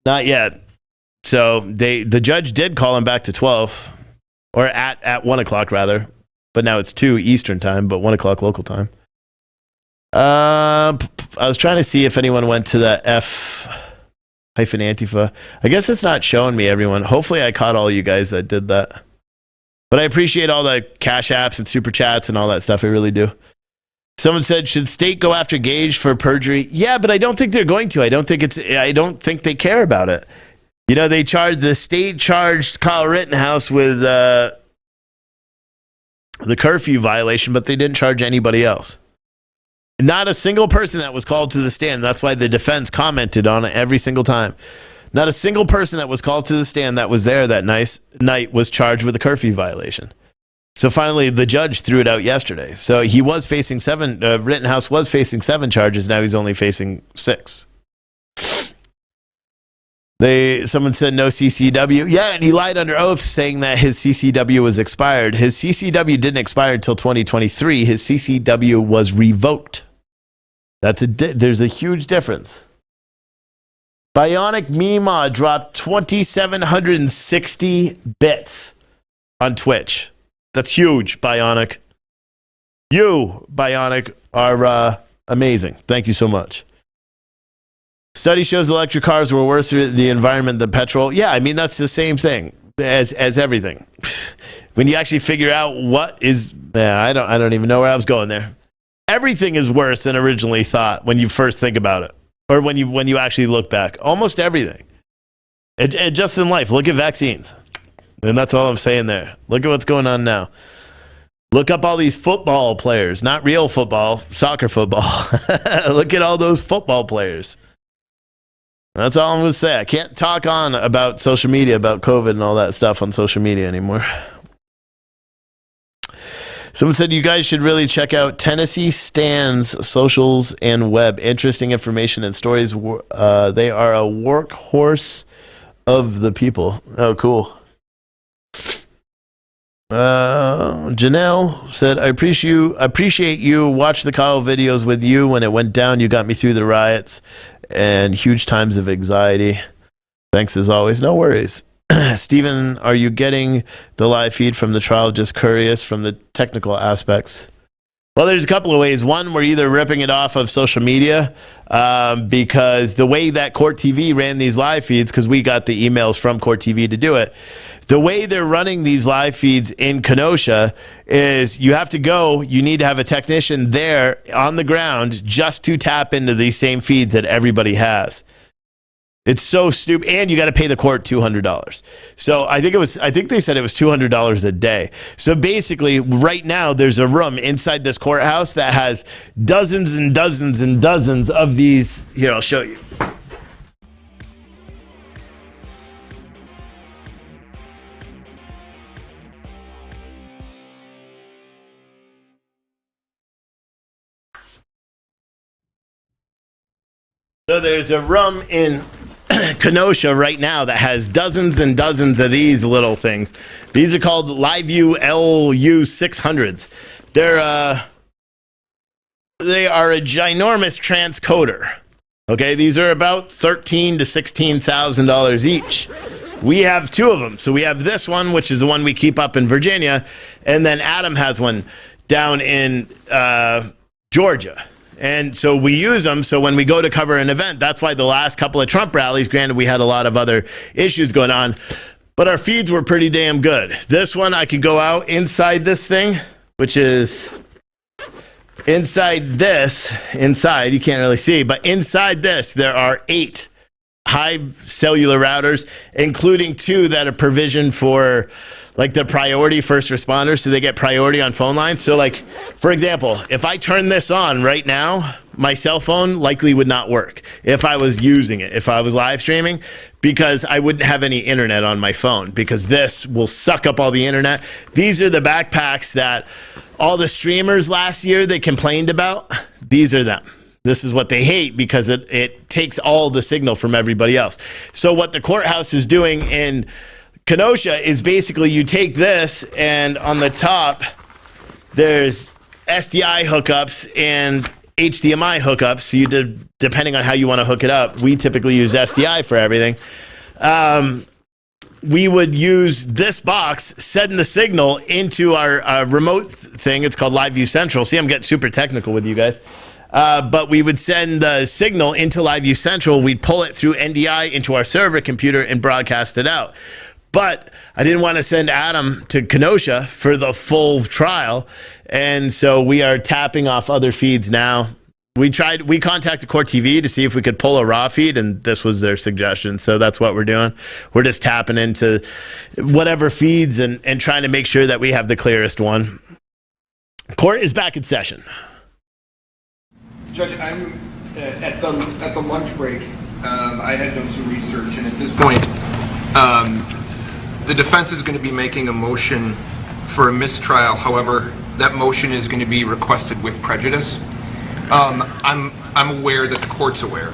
Not yet. So the judge did call them back to 12, or at 1 o'clock rather. But now it's 2 Eastern time, but 1 o'clock local time. I was trying to see if anyone went to the F-Antifa. I guess it's not showing me everyone. Hopefully I caught all you guys that did that. But I appreciate all the cash apps and super chats and all that stuff. I really do. Someone said, should state go after Gage for perjury? Yeah, but I don't think they're going to. I don't think they care about it. You know, the state charged Kyle Rittenhouse with the curfew violation, but they didn't charge anybody else. Not a single person that was called to the stand. That's why the defense commented on it every single time. Not a single person that was called to the stand that was there that night was charged with a curfew violation. So finally, the judge threw it out yesterday. So he was facing Rittenhouse was facing 7 charges. Now he's only facing 6. Someone said no CCW. Yeah, and he lied under oath saying that his CCW was expired. His CCW didn't expire until 2023. His CCW was revoked. There's a huge difference. Bionic Mima dropped 2,760 bits on Twitch. That's huge, Bionic. You, Bionic, are amazing. Thank you so much. Study shows electric cars were worse for the environment than petrol. Yeah, I mean, that's the same thing as everything. When you actually figure out what is, I don't even know where I was going there. Everything is worse than originally thought when you first think about it, or when you actually look back. Almost everything. And just in life, look at vaccines. And that's all I'm saying there. Look at what's going on now. Look up all these football players, not real football, soccer football. Look at all those football players. That's all I'm going to say. I can't talk on about social media, about COVID and all that stuff on social media anymore. Someone said you guys should really check out Tennessee Stands socials and web. Interesting information and stories. They are a workhorse of the people. Oh, cool. Janelle said, I appreciate you. Watch the Kyle videos with you when it went down. You got me through the riots and huge times of anxiety. Thanks as always. No worries. Steven, are you getting the live feed from the trial? Just curious from the technical aspects. Well, there's a couple of ways. One, we're either ripping it off of social media because the way that Court TV ran these live feeds, because we got the emails from Court TV to do it, the way they're running these live feeds in Kenosha is you have to go, you need to have a technician there on the ground just to tap into these same feeds that everybody has. It's so stupid, and you got to pay the court $200. So I think they said it was $200 a day. So basically, right now there's a room inside this courthouse that has dozens and dozens and dozens of these. Here, I'll show you. So there's a room in Kenosha right now that has dozens and dozens of these little things. These are called LiveView LU600s. They are a ginormous transcoder. Okay, these are about $13,000 to $16,000 each. we have two of them. So we have this one, which is the one we keep up in Virginia, and then Adam has one down in Georgia. And so we use them. So when we go to cover an event, that's why the last couple of Trump rallies, granted we had a lot of other issues going on, but our feeds were pretty damn good. This one, I could go out inside this thing, which is inside this, you can't really see, but inside this, there are 8 high cellular routers, including 2 that are provisioned for like the priority first responders, so they get priority on phone lines. So like, for example, if I turn this on right now, my cell phone likely would not work if I was using it, if I was live streaming, because I wouldn't have any internet on my phone, because this will suck up all the internet. These are the backpacks that all the streamers last year, they complained about. These are them. This is what they hate, because it takes all the signal from everybody else. So what the courthouse is doing in Kenosha is basically you take this, and on the top, there's SDI hookups and HDMI hookups. So you depending on how you want to hook it up. We typically use SDI for everything. We would use this box, send the signal into our remote thing. It's called Live View Central. See, I'm getting super technical with you guys. But we would send the signal into Live View Central. We'd pull it through NDI into our server computer and broadcast it out. But I didn't want to send Adam to Kenosha for the full trial. And so we are tapping off other feeds now. We contacted Court TV to see if we could pull a raw feed, and this was their suggestion. So that's what we're doing. We're just tapping into whatever feeds and trying to make sure that we have the clearest one. Court is back in session. Judge, I'm at the lunch break. I had done some research, and at this point, the defense is going to be making a motion for a mistrial. However, that motion is going to be requested with prejudice. I'm aware that the court's aware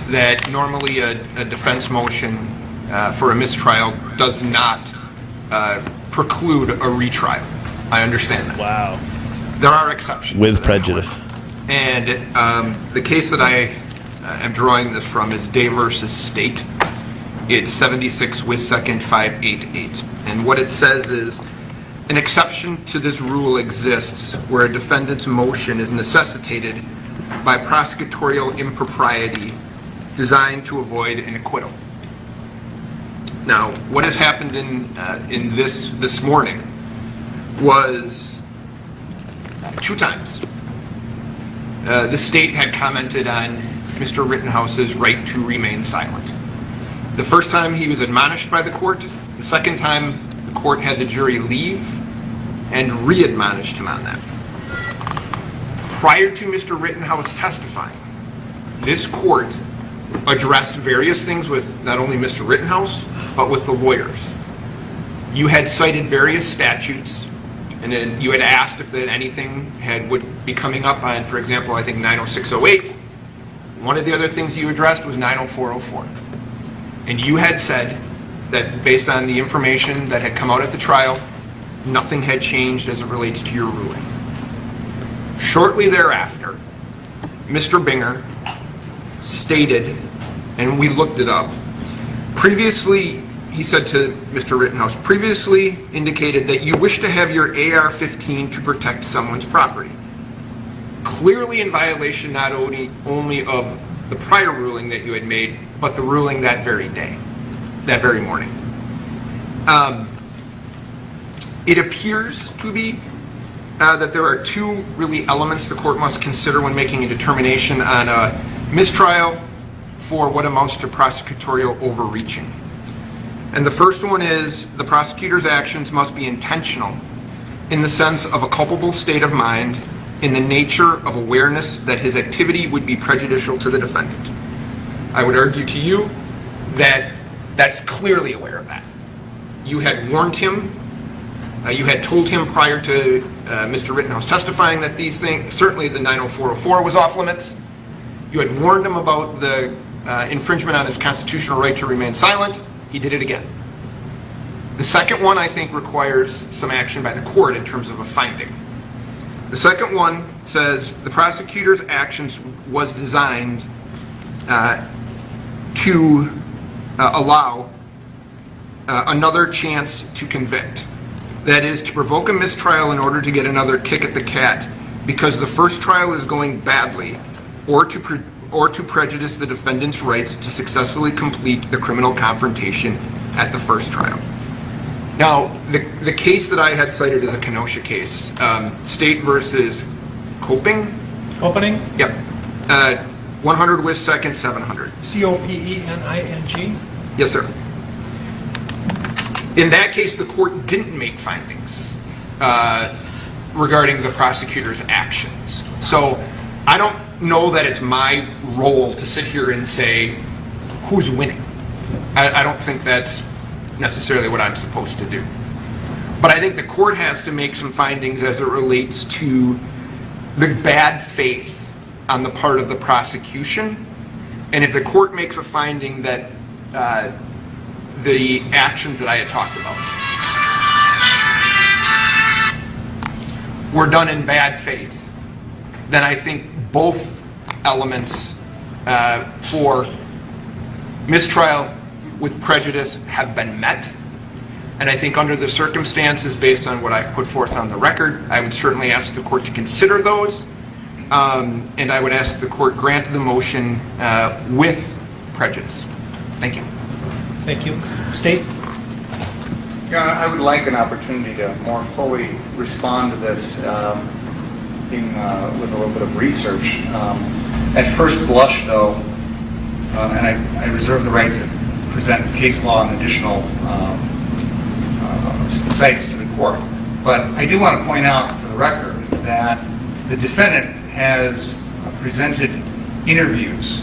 that normally a defense motion for a mistrial does not preclude a retrial. I understand that. Wow. There are exceptions. With prejudice. And the case that I am drawing this from is Day versus State. It's 76 Wis 2nd 588. And what it says is, an exception to this rule exists where a defendant's motion is necessitated by prosecutorial impropriety designed to avoid an acquittal. Now, what has happened in this morning was 2 times. The state had commented on Mr. Rittenhouse's right to remain silent. The first time he was admonished by the court. The second time the court had the jury leave and re-admonished him on that. Prior to Mr. Rittenhouse testifying, this court addressed various things with not only Mr. Rittenhouse, but with the lawyers. You had cited various statutes, and then you had asked if anything would be coming up on, for example, I think 90608. One of the other things you addressed was 90404. And you had said that based on the information that had come out at the trial, nothing had changed as it relates to your ruling. Shortly thereafter, Mr. Binger stated, and we looked it up, previously, he said to Mr. Rittenhouse, previously indicated that you wish to have your AR-15 to protect someone's property. Clearly in violation not only of the prior ruling that you had made, but the ruling that very day, that very morning. It appears to be that there are 2 really elements the court must consider when making a determination on a mistrial for what amounts to prosecutorial overreaching. And the first one is the prosecutor's actions must be intentional in the sense of a culpable state of mind in the nature of awareness that his activity would be prejudicial to the defendant. I would argue to you that that's clearly aware of that. You had warned him, you had told him prior to Mr. Rittenhouse testifying that these things, certainly the 90404 was off limits. You had warned him about the infringement on his constitutional right to remain silent. He did it again. The second one, I think, requires some action by the court in terms of a finding. The second one says the prosecutor's actions was designed to allow another chance to convict. That is, to provoke a mistrial in order to get another kick at the cat because the first trial is going badly, or to prejudice the defendant's rights to successfully complete the criminal confrontation at the first trial. Now, the case that I had cited is a Kenosha case, State versus Coping. Opening? Yep. 100 with second, 700. Copening? Yes, sir. In that case, the court didn't make findings regarding the prosecutor's actions. So I don't know that it's my role to sit here and say who's winning. I don't think that's necessarily what I'm supposed to do. But I think the court has to make some findings as it relates to the bad faith on the part of the prosecution. And if the court makes a finding that the actions that I had talked about were done in bad faith, then I think both elements for mistrial with prejudice have been met. And I think under the circumstances, based on what I've put forth on the record, I would certainly ask the court to consider those. And I would ask the court grant the motion with prejudice. Thank you. Thank you. State? Your Honor, I would like an opportunity to more fully respond to this with a little bit of research. At first blush, though, and I reserve the right to present case law and additional sites to the court, but I do want to point out for the record that the defendant has presented interviews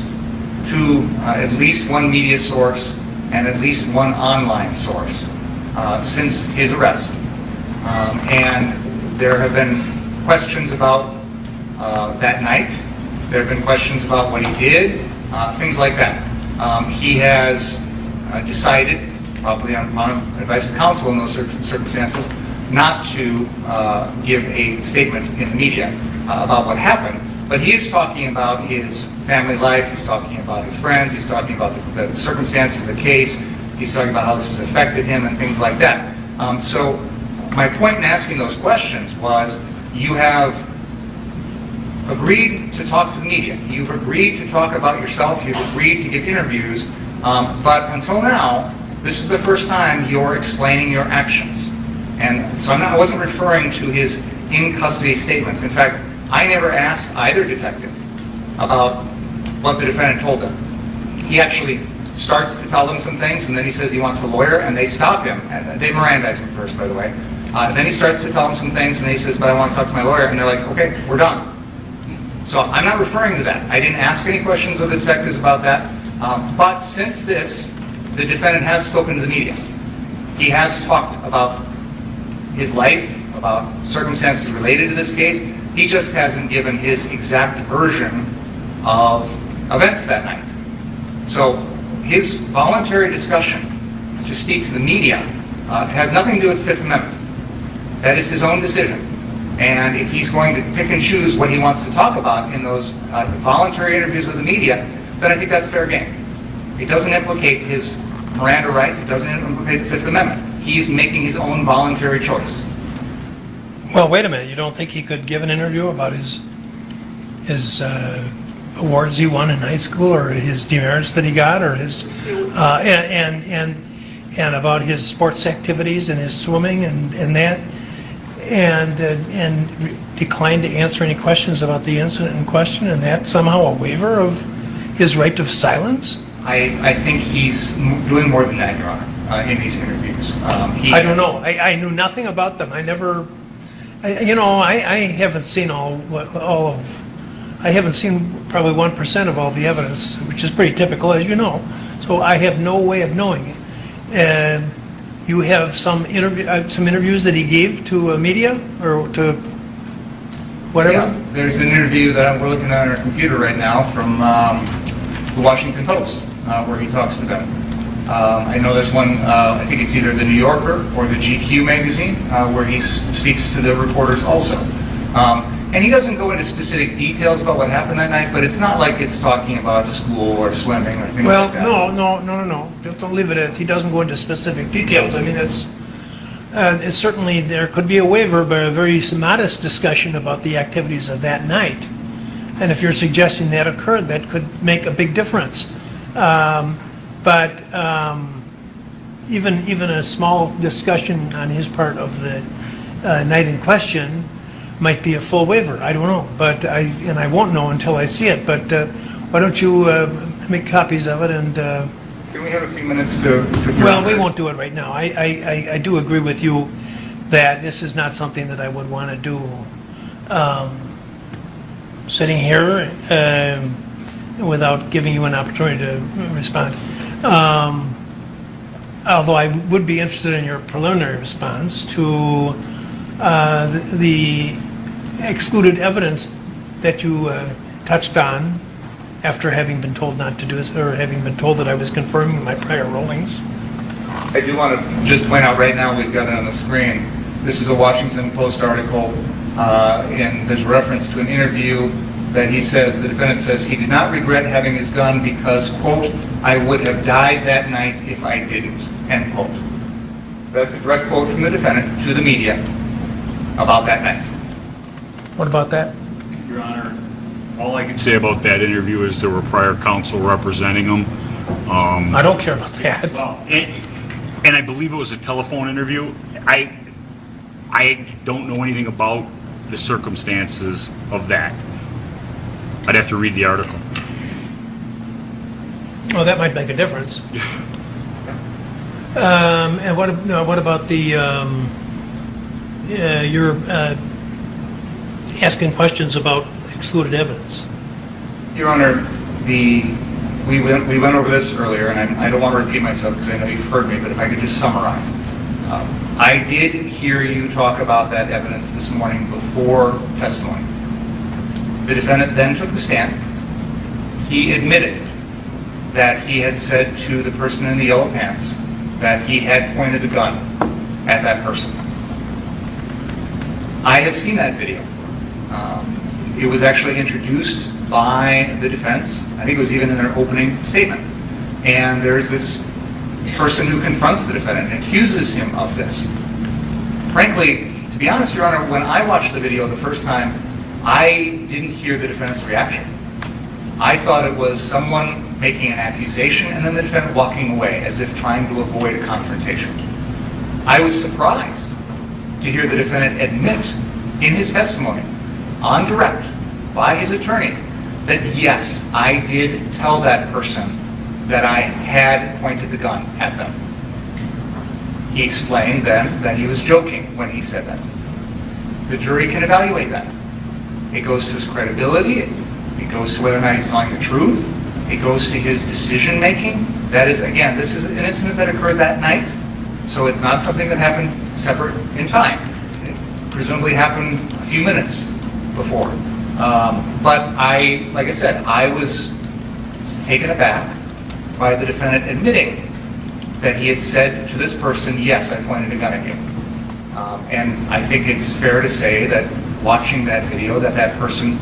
to at least one media source and at least one online source since his arrest. And there have been questions about that night. There have been questions about what he did, things like that. He has decided, probably on advice of counsel in those circumstances, not to give a statement in the media about what happened. But he is talking about his family life, he's talking about his friends, he's talking about the circumstances of the case, he's talking about how this has affected him and things like that. So my point in asking those questions was, you have agreed to talk to the media, you've agreed to talk about yourself, you've agreed to give interviews, but until now, this is the first time you're explaining your actions. And so I wasn't referring to his in-custody statements. In fact, I never asked either detective about what the defendant told them. He actually starts to tell them some things, and then he says he wants a lawyer, and they stop him. And they Mirandize him first, by the way. Then he starts to tell them some things, and he says, but I want to talk to my lawyer. And they're like, okay, we're done. So I'm not referring to that. I didn't ask any questions of the detectives about that. But since this, the defendant has spoken to the media. He has talked about his life, about circumstances related to this case. He just hasn't given his exact version of events that night. So his voluntary discussion to speak to the media has nothing to do with the Fifth Amendment. That is his own decision. And if he's going to pick and choose what he wants to talk about in those voluntary interviews with the media, then I think that's fair game. It doesn't implicate his Miranda rights. It doesn't implicate the Fifth Amendment. He's making his own voluntary choice. Well, wait a minute. You don't think he could give an interview about his awards he won in high school, or his demerits that he got, or his and about his sports activities and his swimming and that, and declined to answer any questions about the incident in question, and that somehow a waiver of his right to silence? I think he's doing more than that, Your Honor, in these interviews. I don't know. I knew nothing about them. I never, I haven't seen I haven't seen probably 1% of all the evidence, which is pretty typical, as you know. So I have no way of knowing it. And you have some interviews that he gave to media or to whatever? Yeah, there's an interview that we're looking at on our computer right now from the Washington Post, where he talks to them. I know there's one, I think it's either the New Yorker or the GQ magazine, where he speaks to the reporters also. And he doesn't go into specific details about what happened that night, but it's not like it's talking about school or swimming or things like that. No. Don't leave it at, he doesn't go into specific details. I mean, it's certainly, there could be a waiver, but a very modest discussion about the activities of that night. And if you're suggesting that occurred, that could make a big difference. But even a small discussion on his part of the night in question might be a full waiver. I don't know, but I won't know until I see it. But why don't you make copies of it and? Can we have a few minutes to? Well, we won't do it right now. I do agree with you that this is not something that I would want to do sitting here without giving you an opportunity to respond. Although I would be interested in your preliminary response to the excluded evidence that you touched on after having been told not to do it, or having been told that I was confirming my prior rulings. I do want to just point out right now, we've got it on the screen. This is a Washington Post article, and there's reference to an interview that he says, the defendant says, he did not regret having his gun because, quote, I would have died that night if I didn't, end quote. So that's a direct quote from the defendant to the media about that night. What about that? Your Honor, all I can say about that interview is there were prior counsel representing him. I don't care about that. Well, and I believe it was a telephone interview. I don't know anything about the circumstances of that. I'd have to read the article. Oh, that might make a difference. And what about the you're asking questions about excluded evidence? Your Honor, we went over this earlier, and I don't want to repeat myself because I know you've heard me, but if I could just summarize. I did hear you talk about that evidence this morning before testimony. The defendant then took the stand. He admitted that he had said to the person in the yellow pants that he had pointed the gun at that person. I have seen that video. It was actually introduced by the defense. I think it was even in their opening statement. And there's this person who confronts the defendant and accuses him of this. Frankly, to be honest, Your Honor, when I watched the video the first time, I didn't hear the defendant's reaction. I thought it was someone making an accusation and then the defendant walking away as if trying to avoid a confrontation. I was surprised to hear the defendant admit in his testimony, on direct, by his attorney, that yes, I did tell that person that I had pointed the gun at them. He explained then that he was joking when he said that. The jury can evaluate that. It goes to his credibility, it goes to whether or not he's telling the truth, it goes to his decision making. That is, again, this is an incident that occurred that night, so it's not something that happened separate in time. It presumably happened a few minutes before. But like I said, I was taken aback by the defendant admitting that he had said to this person, yes, I pointed a gun at you. And I think it's fair to say that watching that video, that person,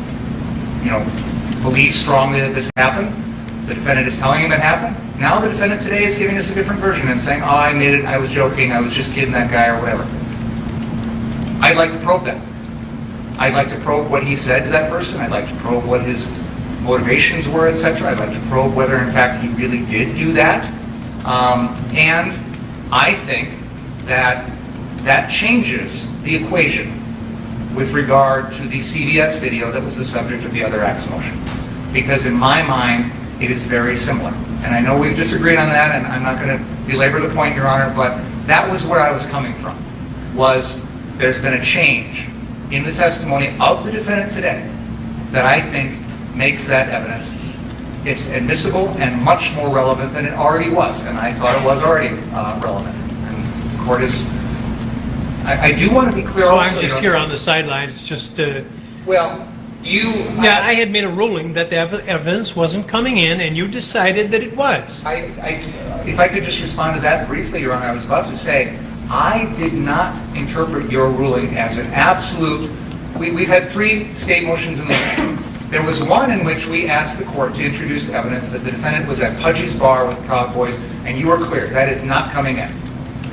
believes strongly that this happened. The defendant is telling him it happened. Now the defendant today is giving us a different version and saying, oh, I made it, I was joking, I was just kidding that guy or whatever. I'd like to probe that. I'd like to probe what he said to that person. I'd like to probe what his motivations were, etc. I'd like to probe whether, in fact, he really did do that. And I think that changes the equation with regard to the CVS video that was the subject of the other acts motion. Because in my mind, it is very similar. And I know we've disagreed on that, and I'm not going to belabor the point, Your Honor, but that was where I was coming from, was there's been a change in the testimony of the defendant today that I think makes that evidence, it's admissible and much more relevant than it already was. And I thought it was already relevant. And the court is... I do want to be clear so also... I'm just here on the sidelines, just... well, you... Yeah, I had made a ruling that the evidence wasn't coming in, and you decided that it was. If I could just respond to that briefly, Your Honor, I was about to say, I did not interpret your ruling as an absolute we've had 3 state motions in limine. There was one in which we asked the court to introduce evidence that the defendant was at Pudgy's bar with Proud Boys, and you were clear. That is not coming in.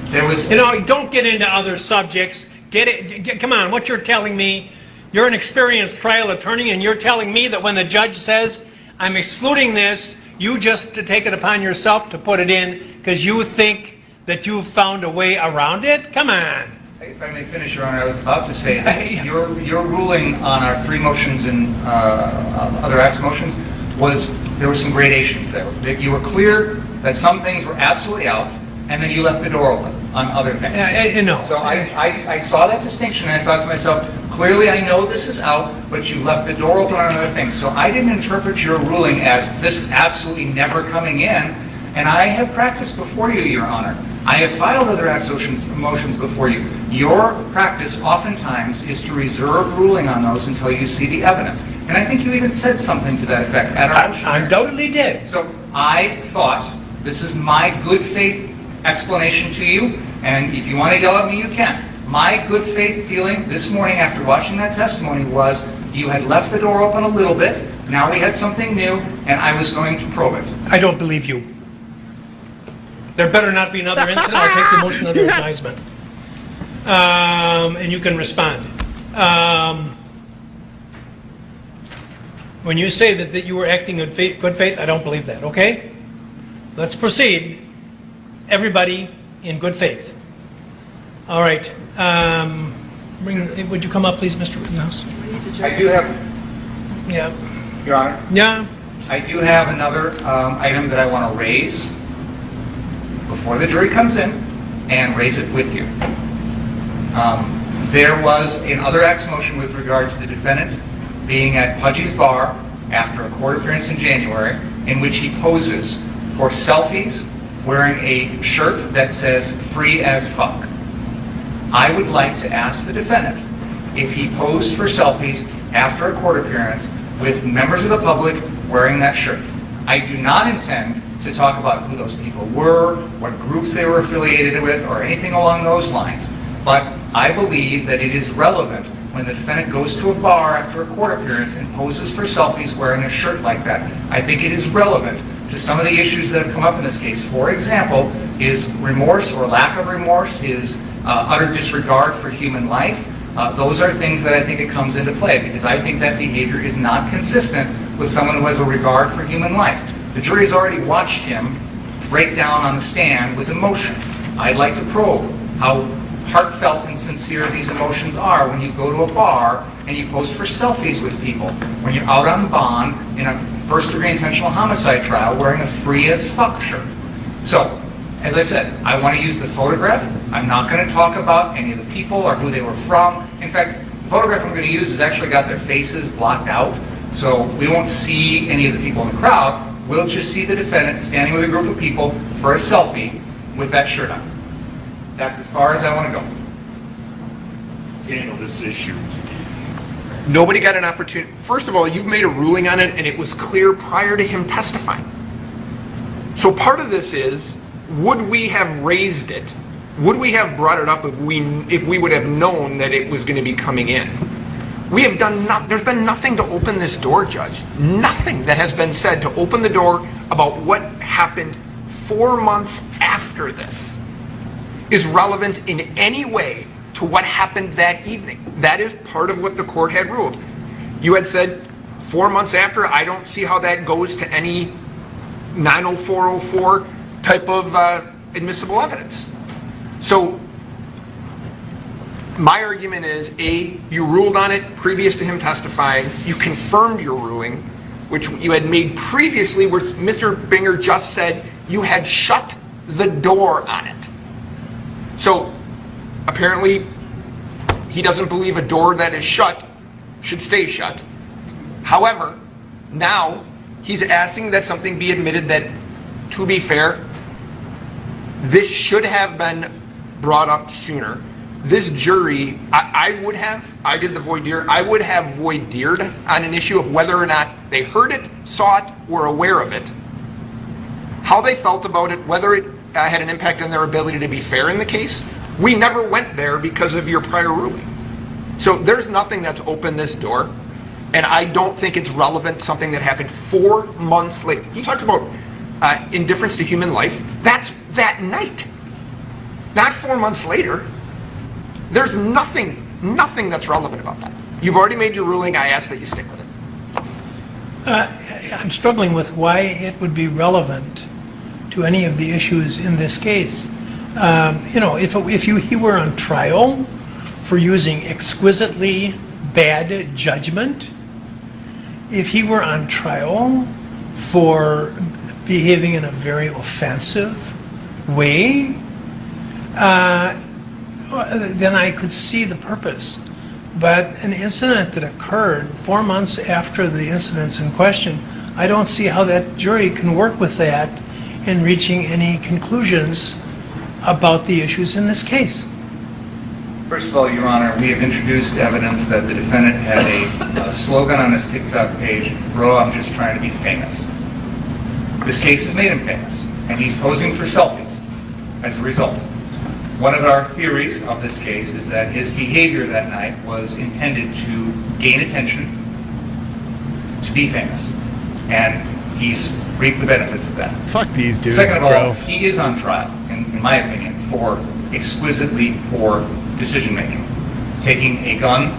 There was... don't get into other subjects. Come on, what you're telling me, you're an experienced trial attorney, and you're telling me that when the judge says, I'm excluding this, you just to take it upon yourself to put it in because you think that you've found a way around it? Come on. If I may finish, Your Honor, I was about to say that your ruling on our 3 motions and other acts motions was there were some gradations there. That you were clear that some things were absolutely out, and then you left the door open on other things. So I saw that distinction, and I thought to myself, clearly I know this is out, but you left the door open on other things. So I didn't interpret your ruling as this is absolutely never coming in, and I have practiced before you, Your Honor. I have filed other acts motions before you. Your practice oftentimes is to reserve ruling on those until you see the evidence. And I think you even said something to that effect at our motion. I undoubtedly did. So I thought, this is my good faith explanation to you, and if you want to yell at me, you can. My good faith feeling this morning after watching that testimony was you had left the door open a little bit, now we had something new, and I was going to probe it. I don't believe you. There better not be another incident. I'll take the motion under advisement. And you can respond. When you say that you were acting in good faith, I don't believe that, okay? Let's proceed. Everybody in good faith. All right. Would you come up, please, Mr. Rittenhouse? I do have... Yeah. Your Honor? Yeah. I do have another item that I want to raise before the jury comes in and raise it with you. There was an other acts motion with regard to the defendant being at Pudgy's bar after a court appearance in January in which he poses for selfies wearing a shirt that says free as fuck. I would like to ask the defendant if he posed for selfies after a court appearance with members of the public wearing that shirt. I do not intend to talk about who those people were, what groups they were affiliated with, or anything along those lines. But I believe that it is relevant when the defendant goes to a bar after a court appearance and poses for selfies wearing a shirt like that. I think it is relevant to some of the issues that have come up in this case. For example, his remorse or lack of remorse, his utter disregard for human life. Those are things that I think it comes into play because I think that behavior is not consistent with someone who has a regard for human life. The jury has already watched him break down on the stand with emotion. I'd like to probe how heartfelt and sincere these emotions are when you go to a bar and you pose for selfies with people, when you're out on bond in a first-degree intentional homicide trial wearing a free as fuck shirt. So, as I said, I want to use the photograph. I'm not going to talk about any of the people or who they were from. In fact, the photograph I'm going to use has actually got their faces blocked out, so we won't see any of the people in the crowd. We'll just see the defendant standing with a group of people for a selfie with that shirt on. That's as far as I want to go. Handle this issue. Nobody got an opportunity. First of all, you've made a ruling on it, and it was clear prior to him testifying. So part of this is, would we have raised it? Would we have brought it up if we would have known that it was going to be coming in? We have done there's been nothing to open this door, Judge. Nothing that has been said to open the door about what happened 4 months after this is relevant in any way to what happened that evening. That is part of what the court had ruled. You had said 4 months after, I don't see how that goes to any 90404 type of admissible evidence. So my argument is, A, you ruled on it previous to him testifying. You confirmed your ruling, which you had made previously, where Mr. Binger just said you had shut the door on it. So apparently he doesn't believe a door that is shut should stay shut. However, now he's asking that something be admitted that, to be fair, this should have been brought up sooner. This jury, I did the voir dire, I would have voir dired on an issue of whether or not they heard it, saw it, were aware of it. How they felt about it, whether it had an impact on their ability to be fair in the case, we never went there because of your prior ruling. So there's nothing that's opened this door, and I don't think it's relevant, something that happened 4 months later. He talks about indifference to human life. That's that night, not 4 months later. There's nothing that's relevant about that. You've already made your ruling. I ask that you stick with it. I'm struggling with why it would be relevant to any of the issues in this case. If he were on trial for using exquisitely bad judgment, if he were on trial for behaving in a very offensive way, then I could see the purpose. But an incident that occurred 4 months after the incidents in question, I don't see how that jury can work with that in reaching any conclusions about the issues in this case. First of all, Your Honor, we have introduced evidence that the defendant had a slogan on his TikTok page, "Bro, I'm just trying to be famous." This case has made him famous, and he's posing for selfies as a result. One of our theories of this case is that his behavior that night was intended to gain attention, to be famous, and he's reaped the benefits of that. Fuck these dudes, Second of bro. all, he is on trial, in my opinion, for exquisitely poor decision-making. Taking a gun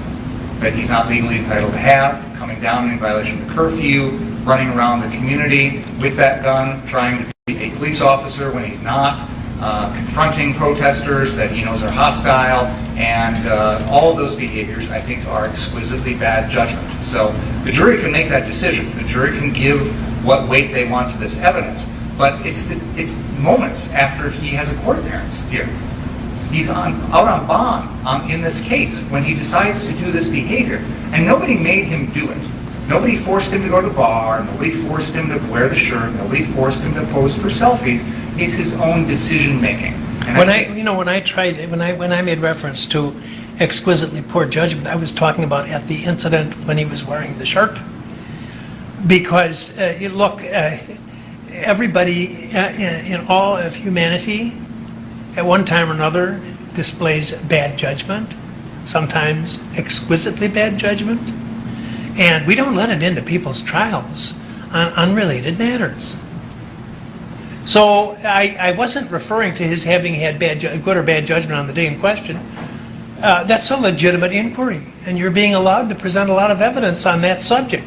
that he's not legally entitled to have, coming down in violation of the curfew, running around the community with that gun, trying to be a police officer when he's not, confronting protesters that he knows are hostile, and all of those behaviors, I think, are exquisitely bad judgment. So the jury can make that decision. The jury can give what weight they want to this evidence, but it's moments after he has a court appearance here. He's out on bond in this case when he decides to do this behavior, and nobody made him do it. Nobody forced him to go to the bar. Nobody forced him to wear the shirt. Nobody forced him to pose for selfies. It's his own decision making. When I made reference to exquisitely poor judgment, I was talking about at the incident when he was wearing the shirt. Because everybody in all of humanity, at one time or another, displays bad judgment, sometimes exquisitely bad judgment, and we don't let it into people's trials on unrelated matters. So I wasn't referring to his having had good or bad judgment on the day in question. That's a legitimate inquiry, and you're being allowed to present a lot of evidence on that subject.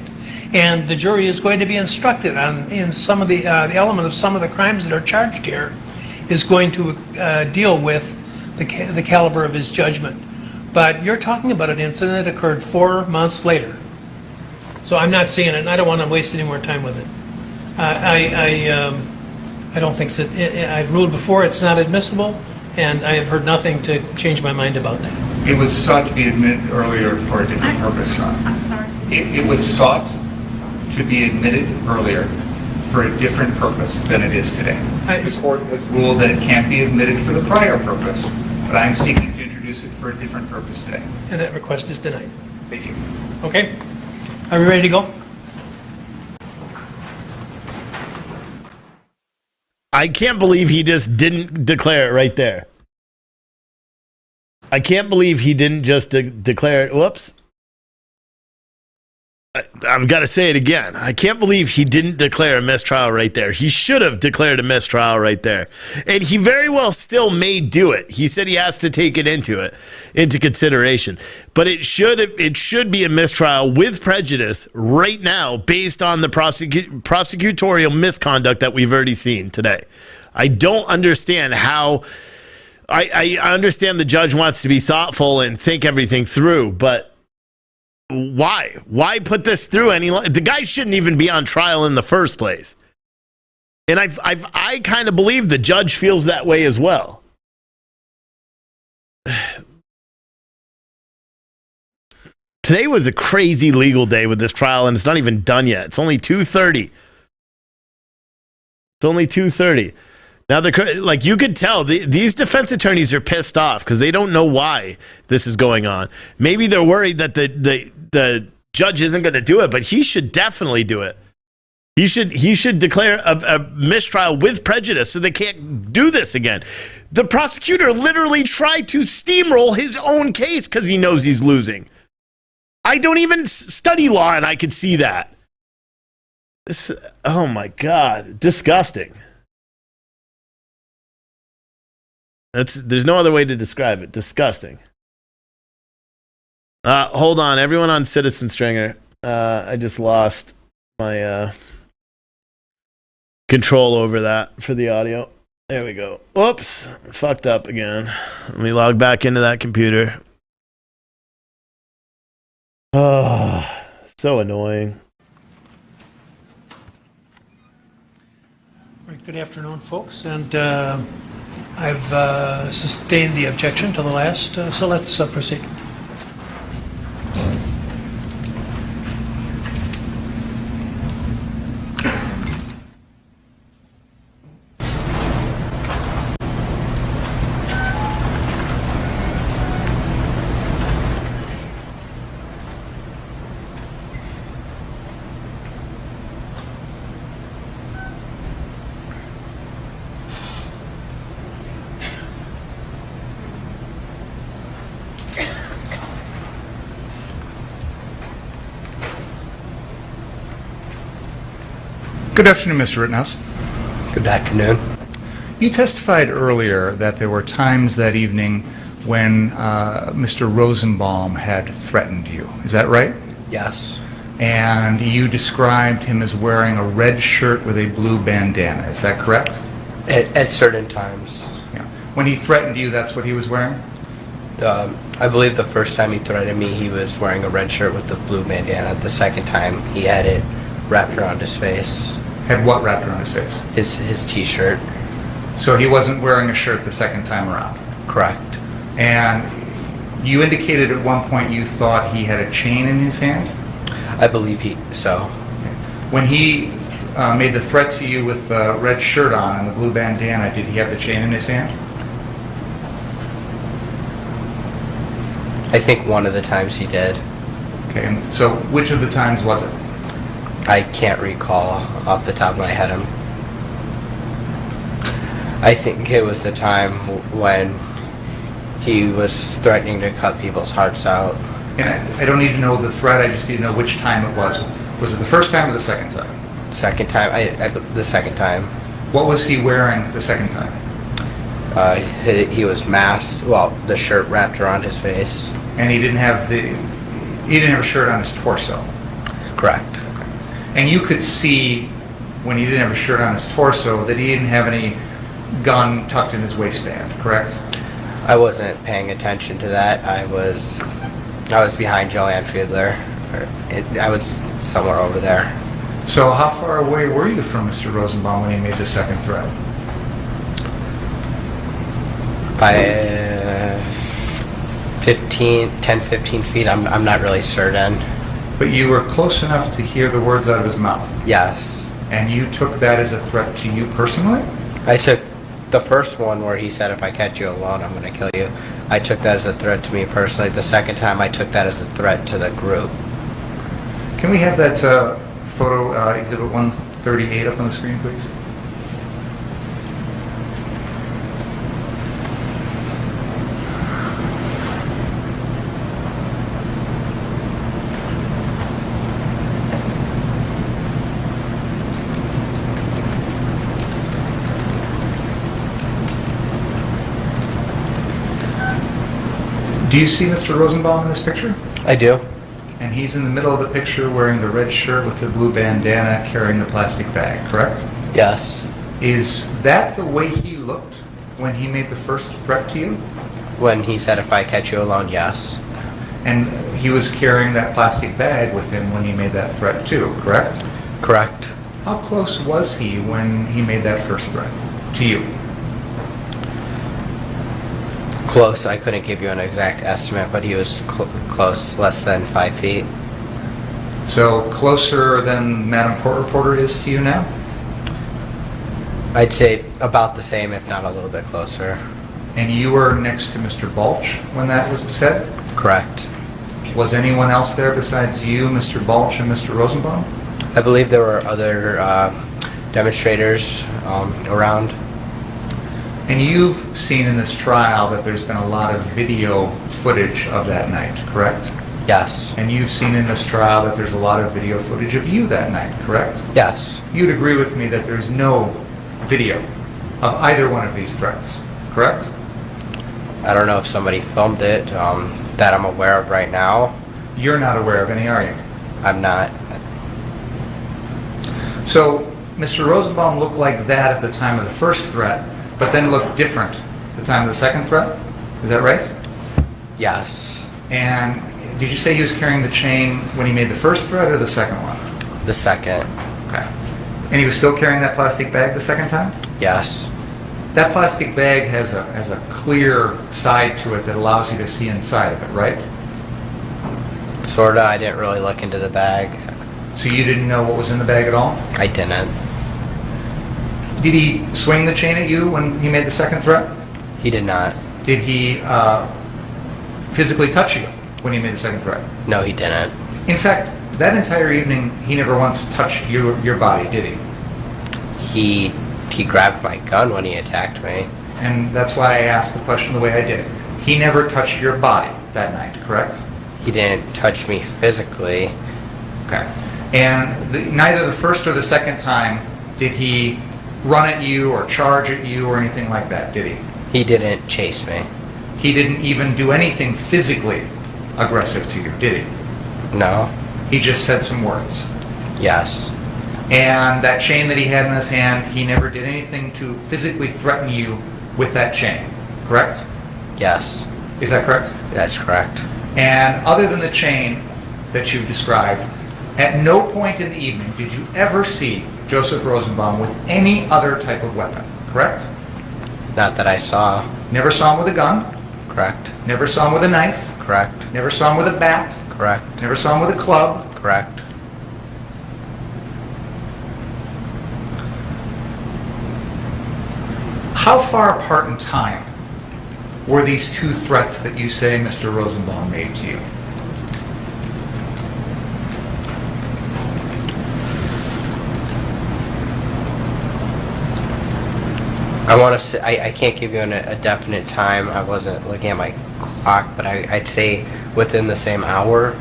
And the jury is going to be instructed in some of the element of some of the crimes that are charged here is going to deal with the caliber of his judgment. But you're talking about an incident that occurred 4 months later. So I'm not seeing it, and I don't want to waste any more time with it. I don't think that I've ruled before it's not admissible, and I have heard nothing to change my mind about that. It was sought to be admitted earlier for a different purpose, Ron. I'm sorry. It was sought to be admitted earlier for a different purpose than it is today. The court has ruled that it can't be admitted for the prior purpose, but I'm seeking to introduce it for a different purpose today. And that request is denied. Thank you. Okay? Are we ready to go? I can't believe he just didn't declare it right there. I can't believe he didn't just declare it. Whoops. I've got to say it again. I can't believe he didn't declare a mistrial right there. He should have declared a mistrial right there. And he very well still may do it. He said he has to take it into consideration. But it should be a mistrial with prejudice right now based on the prosecutorial misconduct that we've already seen today. I don't understand how... I understand the judge wants to be thoughtful and think everything through, but why? Why put this through any longer? The guy shouldn't even be on trial in the first place. And I kind of believe the judge feels that way as well. Today was a crazy legal day with this trial, and it's not even done yet. It's only 2:30. It's only 2:30. Now, you could tell, these defense attorneys are pissed off because they don't know why this is going on. Maybe they're worried that the judge isn't going to do it, but he should definitely do it. He should declare a mistrial with prejudice so they can't do this again. The prosecutor literally tried to steamroll his own case because he knows he's losing. I don't even study law, and I could see that. Oh my God, disgusting. There's no other way to describe it. Disgusting. Hold on, everyone on Citizen Stringer. I just lost my control over that for the audio. There we go. Whoops, fucked up again. Let me log back into that computer. Oh, so annoying. All right, good afternoon, folks, and I've sustained the objection to the last, so let's proceed. Good afternoon, Mr. Rittenhouse. Good afternoon. You testified earlier that there were times that evening when Mr. Rosenbaum had threatened you. Is that right? Yes. And you described him as wearing a red shirt with a blue bandana. Is that correct? At certain times. Yeah. When he threatened you, that's what he was wearing? I believe the first time he threatened me, he was wearing a red shirt with the blue bandana. The second time, he had it wrapped around his face. Had what wrapped around his face? His t-shirt. So he wasn't wearing a shirt the second time around? Correct. And you indicated at one point you thought he had a chain in his hand? I believe so. When he made the threat to you with the red shirt on and the blue bandana, did he have the chain in his hand? I think one of the times he did. Okay, and so which of the times was it? I can't recall off the top of my head. I think it was the time when he was threatening to cut people's hearts out. And I don't need to know the threat, I just need to know which time it was. Was it the first time or the second time? Second time. The second time. What was he wearing the second time? He was masked. Well, the shirt wrapped around his face. And he didn't have a shirt on his torso? Correct. And you could see when he didn't have a shirt on his torso that he didn't have any gun tucked in his waistband, correct? I wasn't paying attention to that. I was behind Joanne Fiedler. I was somewhere over there. So how far away were you from Mr. Rosenbaum when he made the second threat? By 10-15 feet. I'm not really certain. But you were close enough to hear the words out of his mouth? Yes. And you took that as a threat to you personally? I took the first one where he said, if I catch you alone, I'm going to kill you. I took that as a threat to me personally. The second time, I took that as a threat to the group. Can we have that photo, Exhibit 138, up on the screen, please? Do you see Mr. Rosenbaum in this picture? I do. And he's in the middle of the picture wearing the red shirt with the blue bandana, carrying the plastic bag, correct? Yes. Is that the way he looked when he made the first threat to you? When he said, if I catch you alone, yes. And he was carrying that plastic bag with him when he made that threat too, correct? Correct. How close was he when he made that first threat to you? Close. I couldn't give you an exact estimate, but he was close, less than 5 feet. So closer than Madam Court Reporter is to you now? I'd say about the same, if not a little bit closer. And you were next to Mr. Balch when that was said? Correct. Was anyone else there besides you, Mr. Balch, and Mr. Rosenbaum? I believe there were other demonstrators around. And you've seen in this trial that there's been a lot of video footage of that night, correct? Yes. And you've seen in this trial that there's a lot of video footage of you that night, correct? Yes. You'd agree with me that there's no video of either one of these threats, correct? I don't know if somebody filmed it that I'm aware of right now. You're not aware of any, are you? I'm not. So, Mr. Rosenbaum looked like that at the time of the first threat, but then looked different at the time of the second threat? Is that right? Yes. And did you say he was carrying the chain when he made the first threat or the second one? The second. Okay. And he was still carrying that plastic bag the second time? Yes. That plastic bag has a clear side to it that allows you to see inside of it, right? Sorta. I didn't really look into the bag. So you didn't know what was in the bag at all? I didn't. Did he swing the chain at you when he made the second threat? He did not. Did he physically touch you when he made the second threat? No, he didn't. In fact, that entire evening, he never once touched your body, did he? He grabbed my gun when he attacked me. And that's why I asked the question the way I did. He never touched your body that night, correct? He didn't touch me physically. Okay. And neither the first or the second time did he run at you or charge at you or anything like that, did he? He didn't chase me. He didn't even do anything physically aggressive to you, did he? No. He just said some words. Yes. And that chain that he had in his hand, he never did anything to physically threaten you with that chain, correct? Yes. Is that correct? That's correct. And other than the chain that you've described, at no point in the evening did you ever see Joseph Rosenbaum with any other type of weapon, correct? Not that I saw. Never saw him with a gun? Correct. Never saw him with a knife? Correct. Never saw him with a bat? Correct. Never saw him with a club? Correct. How far apart in time were these two threats that you say Mr. Rosenbaum made to you? I want to say, I can't give you a definite time. I wasn't looking at my clock, but I'd say within the same hour.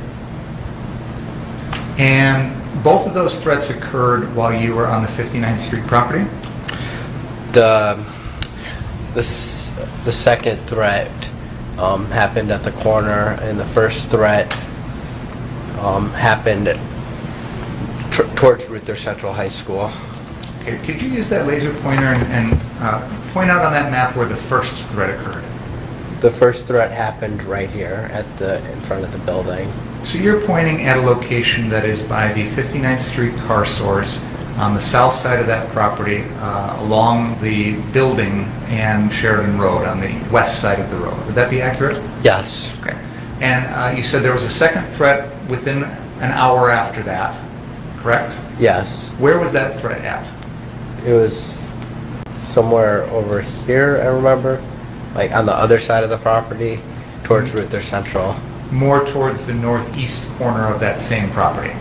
And both of those threats occurred while you were on the 59th Street property? The second threat happened at the corner, and the first threat happened towards Ruther Central High School. Okay, could you use that laser pointer and point out on that map where the first threat occurred? The first threat happened right here in front of the building. So you're pointing at a location that is by the 59th Street car source on the south side of that property, along the building and Sheridan Road, on the west side of the road. Would that be accurate? Yes. Okay. And you said there was a second threat within an hour after that, correct? Yes. Where was that threat at? It was somewhere over here, I remember, like on the other side of the property, towards Ruther Central. More towards the northeast corner of that same property?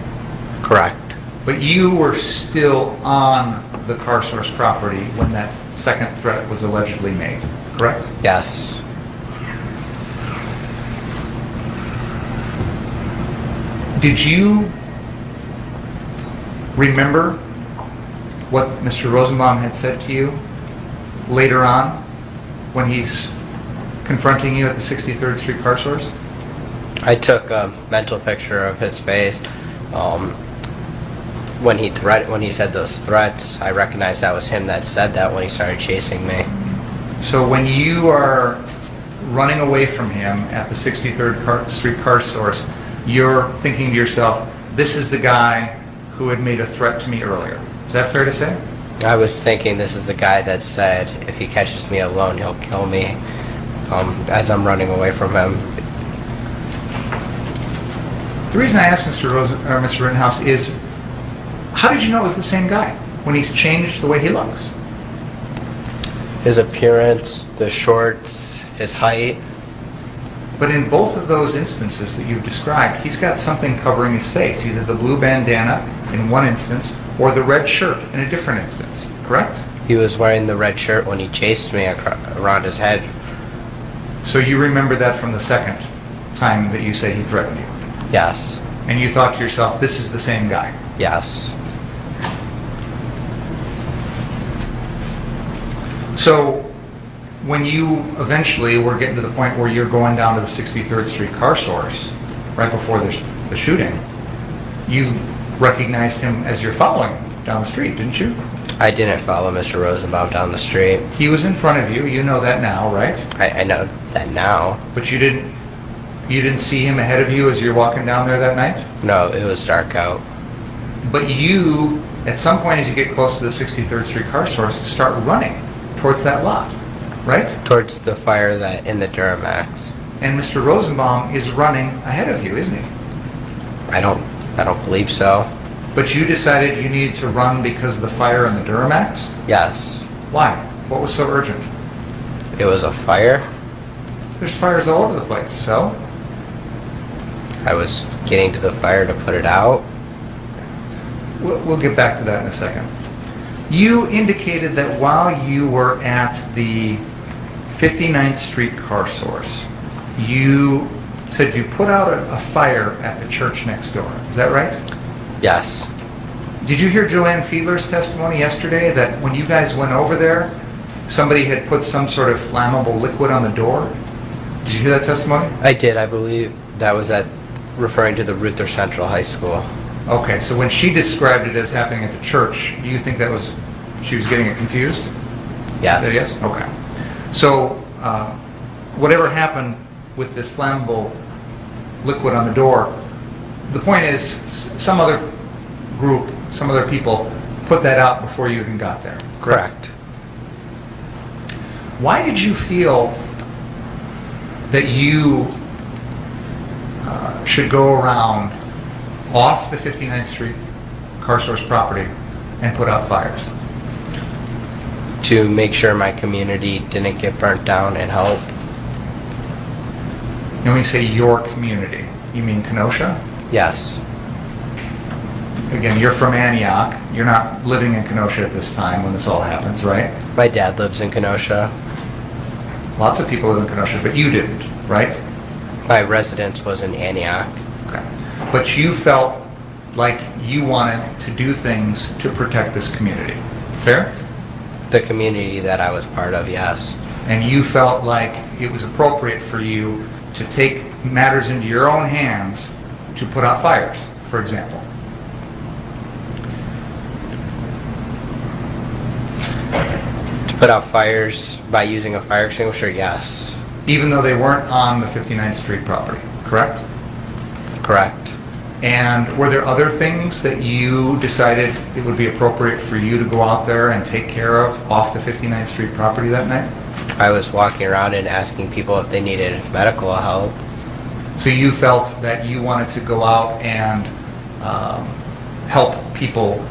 Correct. But you were still on the car source property when that second threat was allegedly made, correct? Yes. Did you remember what Mr. Rosenbaum had said to you later on when he's confronting you at the 63rd Street car source? I took a mental picture of his face. When he said those threats, I recognized that was him that said that when he started chasing me. So when you are running away from him at the 63rd Street car source, you're thinking to yourself, this is the guy who had made a threat to me earlier. Is that fair to say? I was thinking this is the guy that said if he catches me alone, he'll kill me as I'm running away from him. The reason I asked Mr. Rittenhouse is, how did you know it was the same guy when he's changed the way he looks? His appearance, the shorts, his height. But in both of those instances that you've described, he's got something covering his face, either the blue bandana in one instance, or the red shirt in a different instance, correct? He was wearing the red shirt when he chased me around his head. So you remember that from the second time that you say he threatened you? Yes. And you thought to yourself, this is the same guy? Yes. So when you eventually were getting to the point where you're going down to the 63rd Street car source, right before the shooting, you recognized him as you're following down the street, didn't you? I didn't follow Mr. Rosenbaum down the street. He was in front of you. You know that now, right? I know that now. But you didn't see him ahead of you as you're walking down there that night? No, it was dark out. But you, at some point as you get close to the 63rd Street car source, start running towards that lot, right? Towards the fire that in the Duramax. And Mr. Rosenbaum is running ahead of you, isn't he? I don't believe so. But you decided you needed to run because of the fire in the Duramax? Yes. Why? What was so urgent? It was a fire. There's fires all over the place, so? I was getting to the fire to put it out. We'll get back to that in a second. You indicated that while you were at the 59th Street car source, you said you put out a fire at the church next door. Is that right? Yes. Did you hear Joanne Fiedler's testimony yesterday that when you guys went over there, somebody had put some sort of flammable liquid on the door? Did you hear that testimony? I did. I believe that was referring to the Ruther Central High School. Okay, so when she described it as happening at the church, you think that was, she was getting it confused? Yes. Yes? Okay. So, whatever happened with this flammable liquid on the door, the point is some other group, some other people put that out before you even got there. Correct. Why did you feel that you should go around off the 59th Street car source property and put out fires? To make sure my community didn't get burnt down and help. And when you say your community, you mean Kenosha? Yes. Again, you're from Antioch. You're not living in Kenosha at this time when this all happens, right? My dad lives in Kenosha. Lots of people live in Kenosha, but you didn't, right? My residence was in Antioch. Okay. But you felt like you wanted to do things to protect this community. Fair? The community that I was part of, yes. And you felt like it was appropriate for you to take matters into your own hands to put out fires, for example. To put out fires by using a fire extinguisher, yes. Even though they weren't on the 59th Street property, correct? Correct. And were there other things that you decided it would be appropriate for you to go out there and take care of off the 59th Street property that night? I was walking around and asking people if they needed medical help. So you felt that you wanted to go out and help people,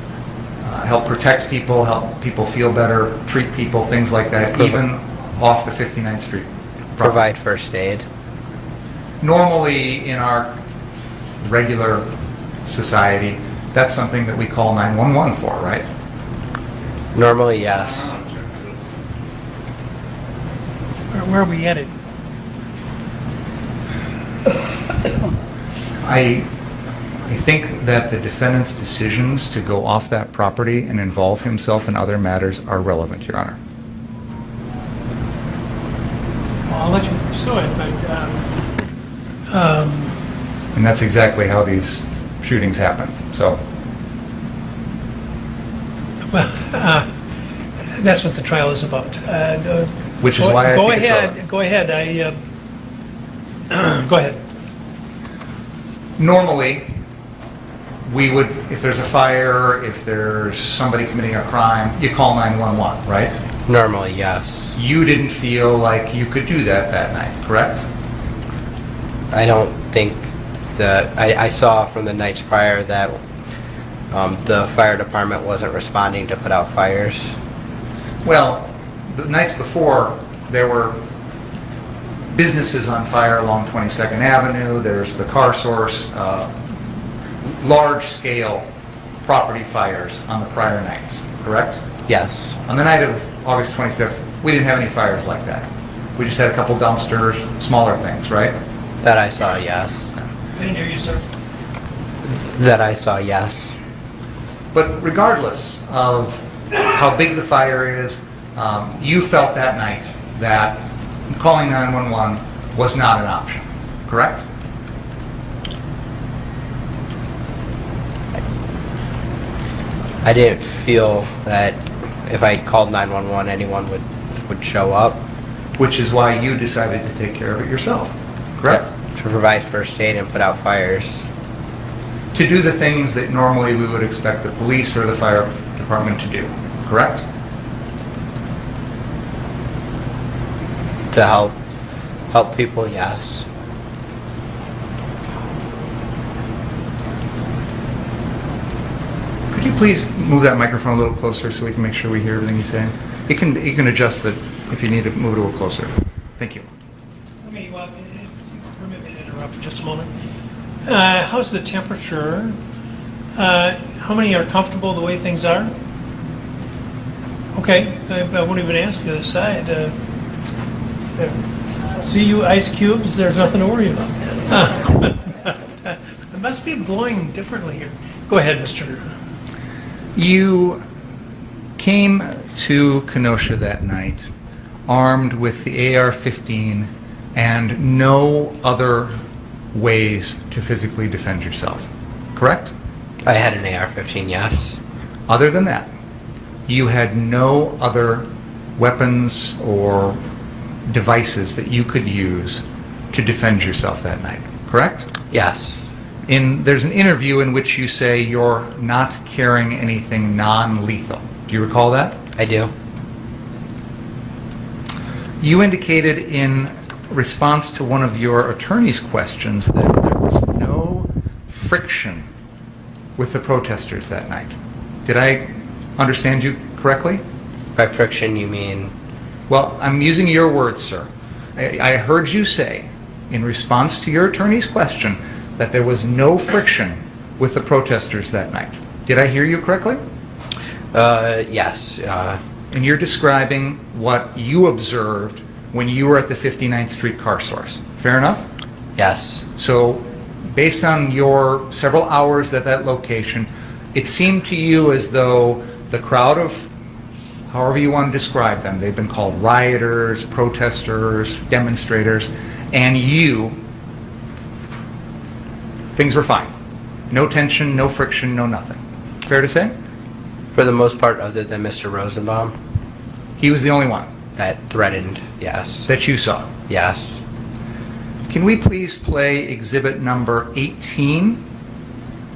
help protect people, help people feel better, treat people, things like that, even off the 59th Street property. Provide first aid. Normally in our regular society, that's something that we call 911 for, right? Normally, yes. Where are we headed? I think that the defendant's decisions to go off that property and involve himself in other matters are relevant, Your Honor. Well, I'll let you pursue it, but And that's exactly how these shootings happen. So, well, that's what the trial is about. Which is why I go think it's ahead. relevant. Go ahead. Go ahead. Normally, we would, if there's a fire, if there's somebody committing a crime, you call 911, right? Normally, yes. You didn't feel like you could do that night, correct? I don't think that I saw from the nights prior that the fire department wasn't responding to put out fires. Well, the nights before, there were businesses on fire along 22nd Avenue. There's the car source, large-scale property fires on the prior nights, correct? Yes. On the night of August 25th, we didn't have any fires like that. We just had a couple dumpsters, smaller things, right? That I saw, yes. I didn't hear you, sir. That I saw, yes. But regardless of how big the fire is, you felt that night that calling 911 was not an option, correct? I didn't feel that if I called 911, anyone would show up. Which is why you decided to take care of it yourself, correct? To provide first aid and put out fires. To do the things that normally we would expect the police or the fire department to do, correct? To help people, yes. Could you please move that microphone a little closer so we can make sure we hear everything you're saying? You can adjust it if you need to move it a little closer. Thank you. Let me, permit me to interrupt for just a moment. How's the temperature? How many are comfortable the way things are? Okay, I won't even ask the other side. See you ice cubes, there's nothing to worry about. It must be blowing differently here. Go ahead, Mr. You came to Kenosha that night armed with the AR-15 and no other ways to physically defend yourself, correct? I had an AR-15, yes. Other than that, you had no other weapons or devices that you could use to defend yourself that night, correct? Yes. There's an interview in which you say you're not carrying anything non-lethal. Do you recall that? I do. You indicated in response to one of your attorney's questions that there was no friction with the protesters that night. Did I understand you correctly? By friction, you mean? Well, I'm using your words, sir. I heard you say, in response to your attorney's question, that there was no friction with the protesters that night. Did I hear you correctly? Yes. And you're describing what you observed when you were at the 59th Street car source. Fair enough? Yes. So, based on your several hours at that location, it seemed to you as though the crowd of, however you want to describe them, they've been called rioters, protesters, demonstrators, and you, things were fine. No tension, no friction, no nothing. Fair to say? For the most part, other than Mr. Rosenbaum. He was the only one? That threatened, yes. That you saw? Yes. Can we please play exhibit number 18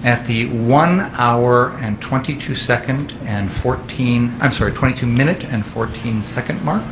at the 1 hour and 22 second and 22 minute and 14 second mark?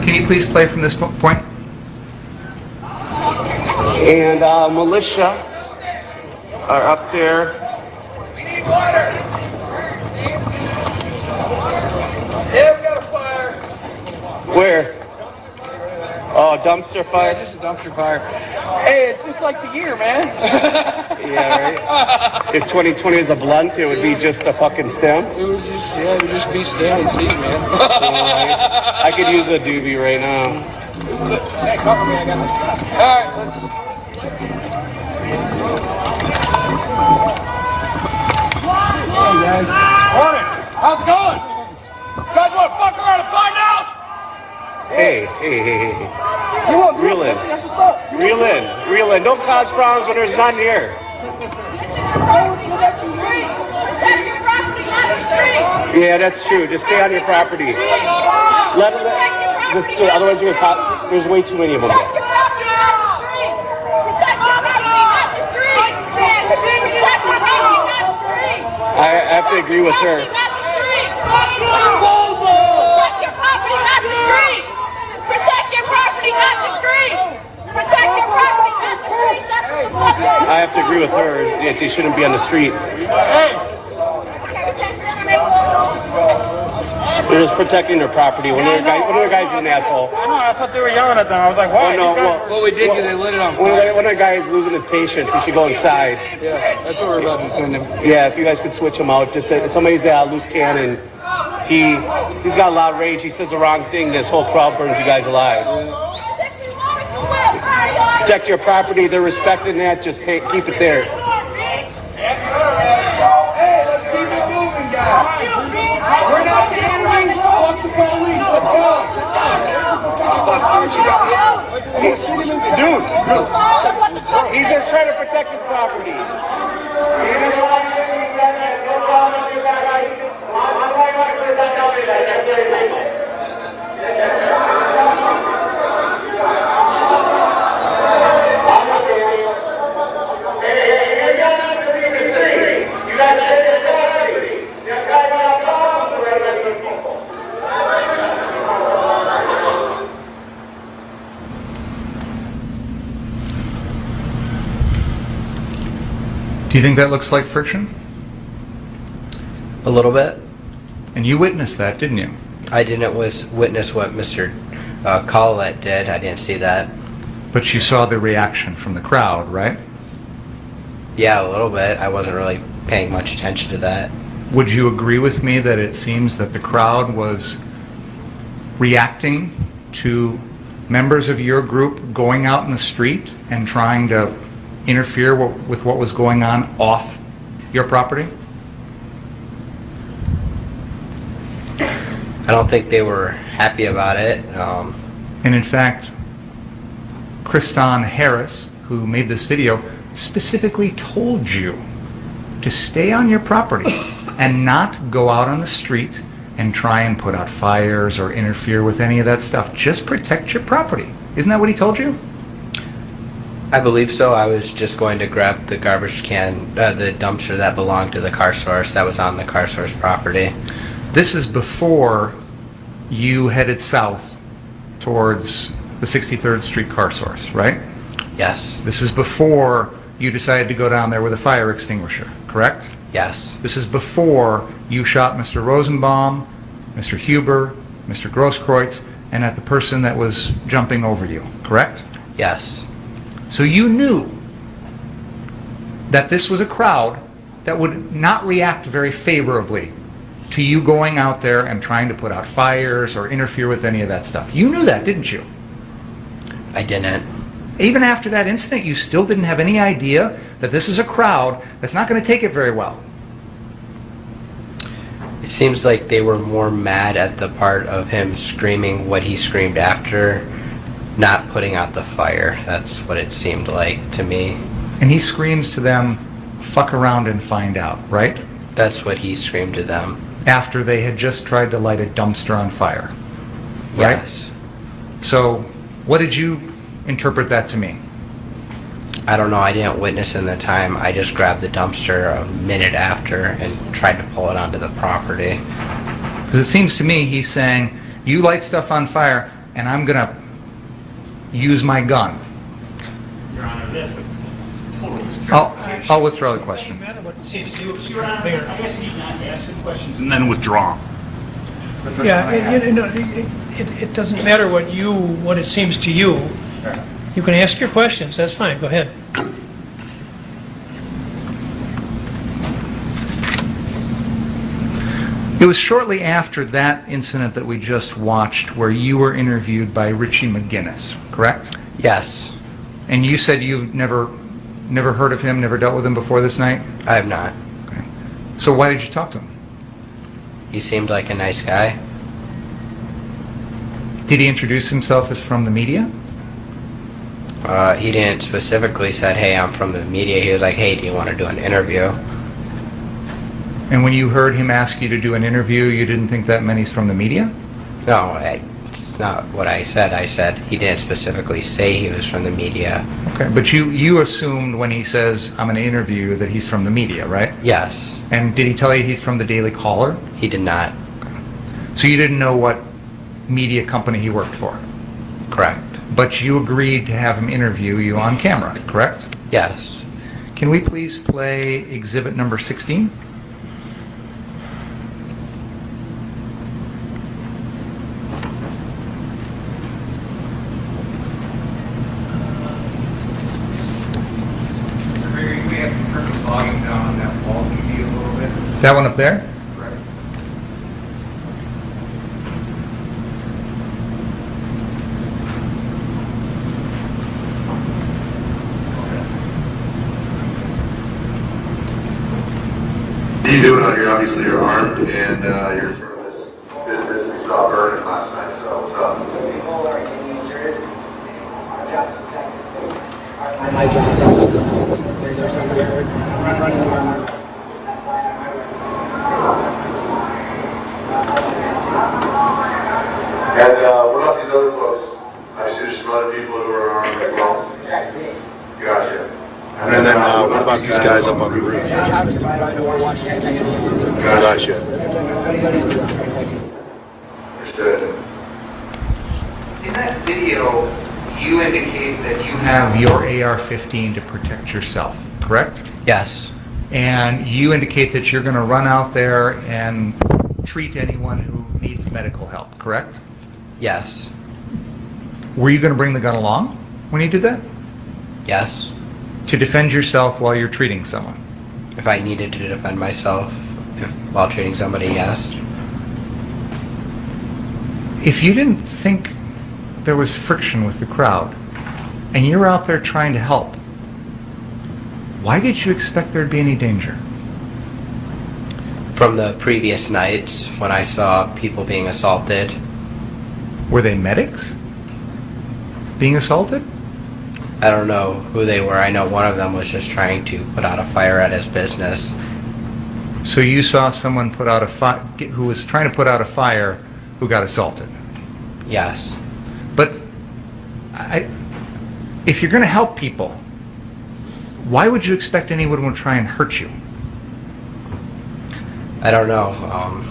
Can you please play from this point? And militia are up there. We need water. Yeah, we got a fire. Where? Oh, dumpster fire? Yeah, just a dumpster fire. Hey, it's just like the year, man. Yeah, right? If 2020 is a blunt, it would be just a fucking stem. It would just be stem and seed, man. I could use a doobie right now. Hey, cover me, I got this. All right, let's... Hey. Reel in. Reel in. Don't cause problems when there's none here. Yeah, that's true. Just stay on your property. Otherwise, there's way too many of them. I have to agree with her. I have to agree with her that they shouldn't be on the street. They're just protecting their property. One of their guys is an asshole. I know, I thought they were yelling at them. I was like, why? Oh, no, well, we did because they lit it on fire. One of the guys is losing his patience. He should go inside. Yeah, that's what we're about to send him. Yeah, if you guys could switch him out. Just somebody's a loose cannon. He's got a lot of rage. He says the wrong thing. This whole crowd burns you guys alive. Protect your property. They're respecting that. Just keep it there. We're not gambling. Fuck the police. Let's go. Dude, he's just trying to protect his property. Do you think that looks like friction? A little bit. And you witnessed that, didn't you? I didn't witness what Mr. Collette did. I didn't see that. But you saw the reaction from the crowd, right? Yeah, a little bit. I wasn't really paying much attention to that. Would you agree with me that it seems that the crowd was reacting to members of your group going out in the street and trying to interfere with what was going on off your property? I don't think they were happy about it. And in fact, Kriston Harris, who made this video, specifically told you to stay on your property and not go out on the street and try and put out fires or interfere with any of that stuff. Just protect your property. Isn't that what he told you? I believe so. I was just going to grab the garbage can, the dumpster that belonged to the car source that was on the car source property. This is before you headed south towards the 63rd Street car source, right? Yes. This is before you decided to go down there with a fire extinguisher, correct? Yes. This is before you shot Mr. Rosenbaum, Mr. Huber, Mr. Grosskreutz, and at the person that was jumping over you, correct? Yes. So you knew that this was a crowd that would not react very favorably to you going out there and trying to put out fires or interfere with any of that stuff. You knew that, didn't you? I didn't. Even after that incident, you still didn't have any idea that this is a crowd that's not going to take it very well. It seems like they were more mad at the part of him screaming what he screamed after, not putting out the fire. That's what it seemed like to me. And he screams to them, fuck around and find out, right? That's what he screamed to them. After they had just tried to light a dumpster on fire, right? Yes. So what did you interpret that to mean? I don't know. I didn't witness in the time. I just grabbed the dumpster a minute after and tried to pull it onto the property. Because it seems to me he's saying, you light stuff on fire and I'm going to use my gun. Your Honor, that's a total I'll withdraw the question. Your Honor, I guess you need not ask the questions and then withdraw. Yeah, it doesn't matter what it seems to you. You can ask your questions, that's fine, go ahead. It was shortly after that incident that we just watched where you were interviewed by Richie McGinnis, correct? Yes. And you said you've never heard of him, never dealt with him before this night? I have not. Okay. So why did you talk to him? He seemed like a nice guy. Did he introduce himself as from the media? He didn't specifically said, hey, I'm from the media. He was like, hey, do you want to do an interview? And when you heard him ask you to do an interview, you didn't think that meant he's from the media? No, it's not what I said. I said he didn't specifically say he was from the media. Okay, but you assumed when he says, I'm going to interview you, that he's from the media, right? Yes. And did he tell you he's from the Daily Caller? He did not. So you didn't know what media company he worked for? Correct. But you agreed to have him interview you on camera, correct? Yes. Can we please play exhibit number 16? We have to turn the volume down on that wall TV a little bit. That one up there? Right. What are you doing out here? Obviously you're armed and you're from this business we saw burning last night, so what's up? My job is there's somebody I'm running around. And what about these other folks? I see there's some other people who are armed as well. Gotcha. And then what about these guys up on the roof? Gotcha. Understood. In that video, you indicate that you have your AR-15 to protect yourself, correct? Yes. And you indicate that you're going to run out there and treat anyone who needs medical help, correct? Yes. Were you going to bring the gun along when you did that? Yes. To defend yourself while you're treating someone? If I needed to defend myself while treating somebody, yes. If you didn't think there was friction with the crowd and you're out there trying to help, why did you expect there'd be any danger? From the previous nights when I saw people being assaulted. Were they medics being assaulted? I don't know who they were. I know one of them was just trying to put out a fire at his business. So you saw someone put out a fire, who was trying to put out a fire, who got assaulted? Yes. But if you're going to help people, why would you expect anyone would try and hurt you? I don't know.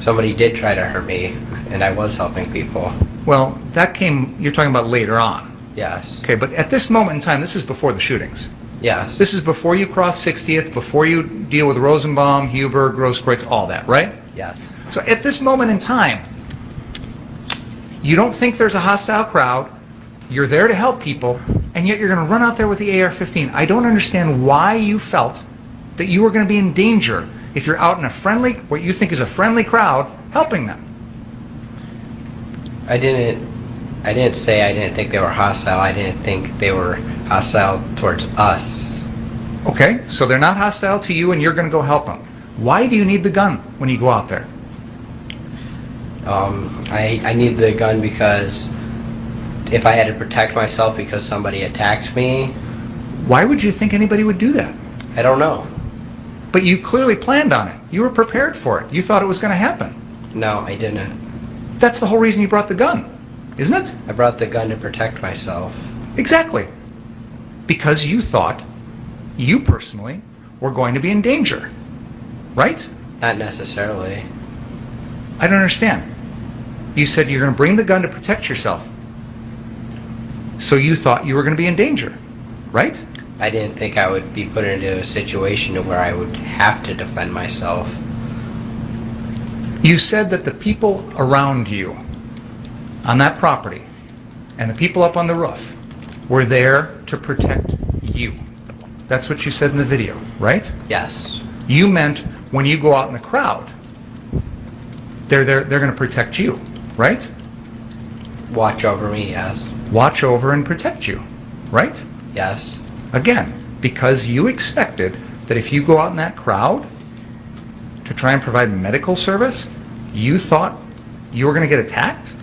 Somebody did try to hurt me, and I was helping people. Well, that came, you're talking about later on. Yes. Okay, but at this moment in time, this is before the shootings. Yes. This is before you cross 60th, before you deal with Rosenbaum, Huber, Grosskreutz, all that, right? Yes. So at this moment in time, you don't think there's a hostile crowd, you're there to help people, and yet you're going to run out there with the AR-15. I don't understand why you felt that you were going to be in danger if you're out in a friendly, what you think is a friendly crowd, helping them. I didn't say I didn't think they were hostile. I didn't think they were hostile towards us. Okay, so they're not hostile to you and you're going to go help them. Why do you need the gun when you go out there? I need the gun because if I had to protect myself because somebody attacked me. Why would you think anybody would do that? I don't know. But you clearly planned on it. You were prepared for it. You thought it was going to happen. No, I didn't. That's the whole reason you brought the gun, isn't it? I brought the gun to protect myself. Exactly. Because you thought, you personally, were going to be in danger. Right? Not necessarily. I don't understand. You said you're going to bring the gun to protect yourself. So you thought you were going to be in danger, right? I didn't think I would be put into a situation where I would have to defend myself. You said that the people around you on that property and the people up on the roof were there to protect you. That's what you said in the video, right? Yes. You meant when you go out in the crowd, they're going to protect you, right? Watch over me, yes. Watch over and protect you, right? Yes. Again, because you expected that if you go out in that crowd to try and provide medical service, you thought you were going to get attacked?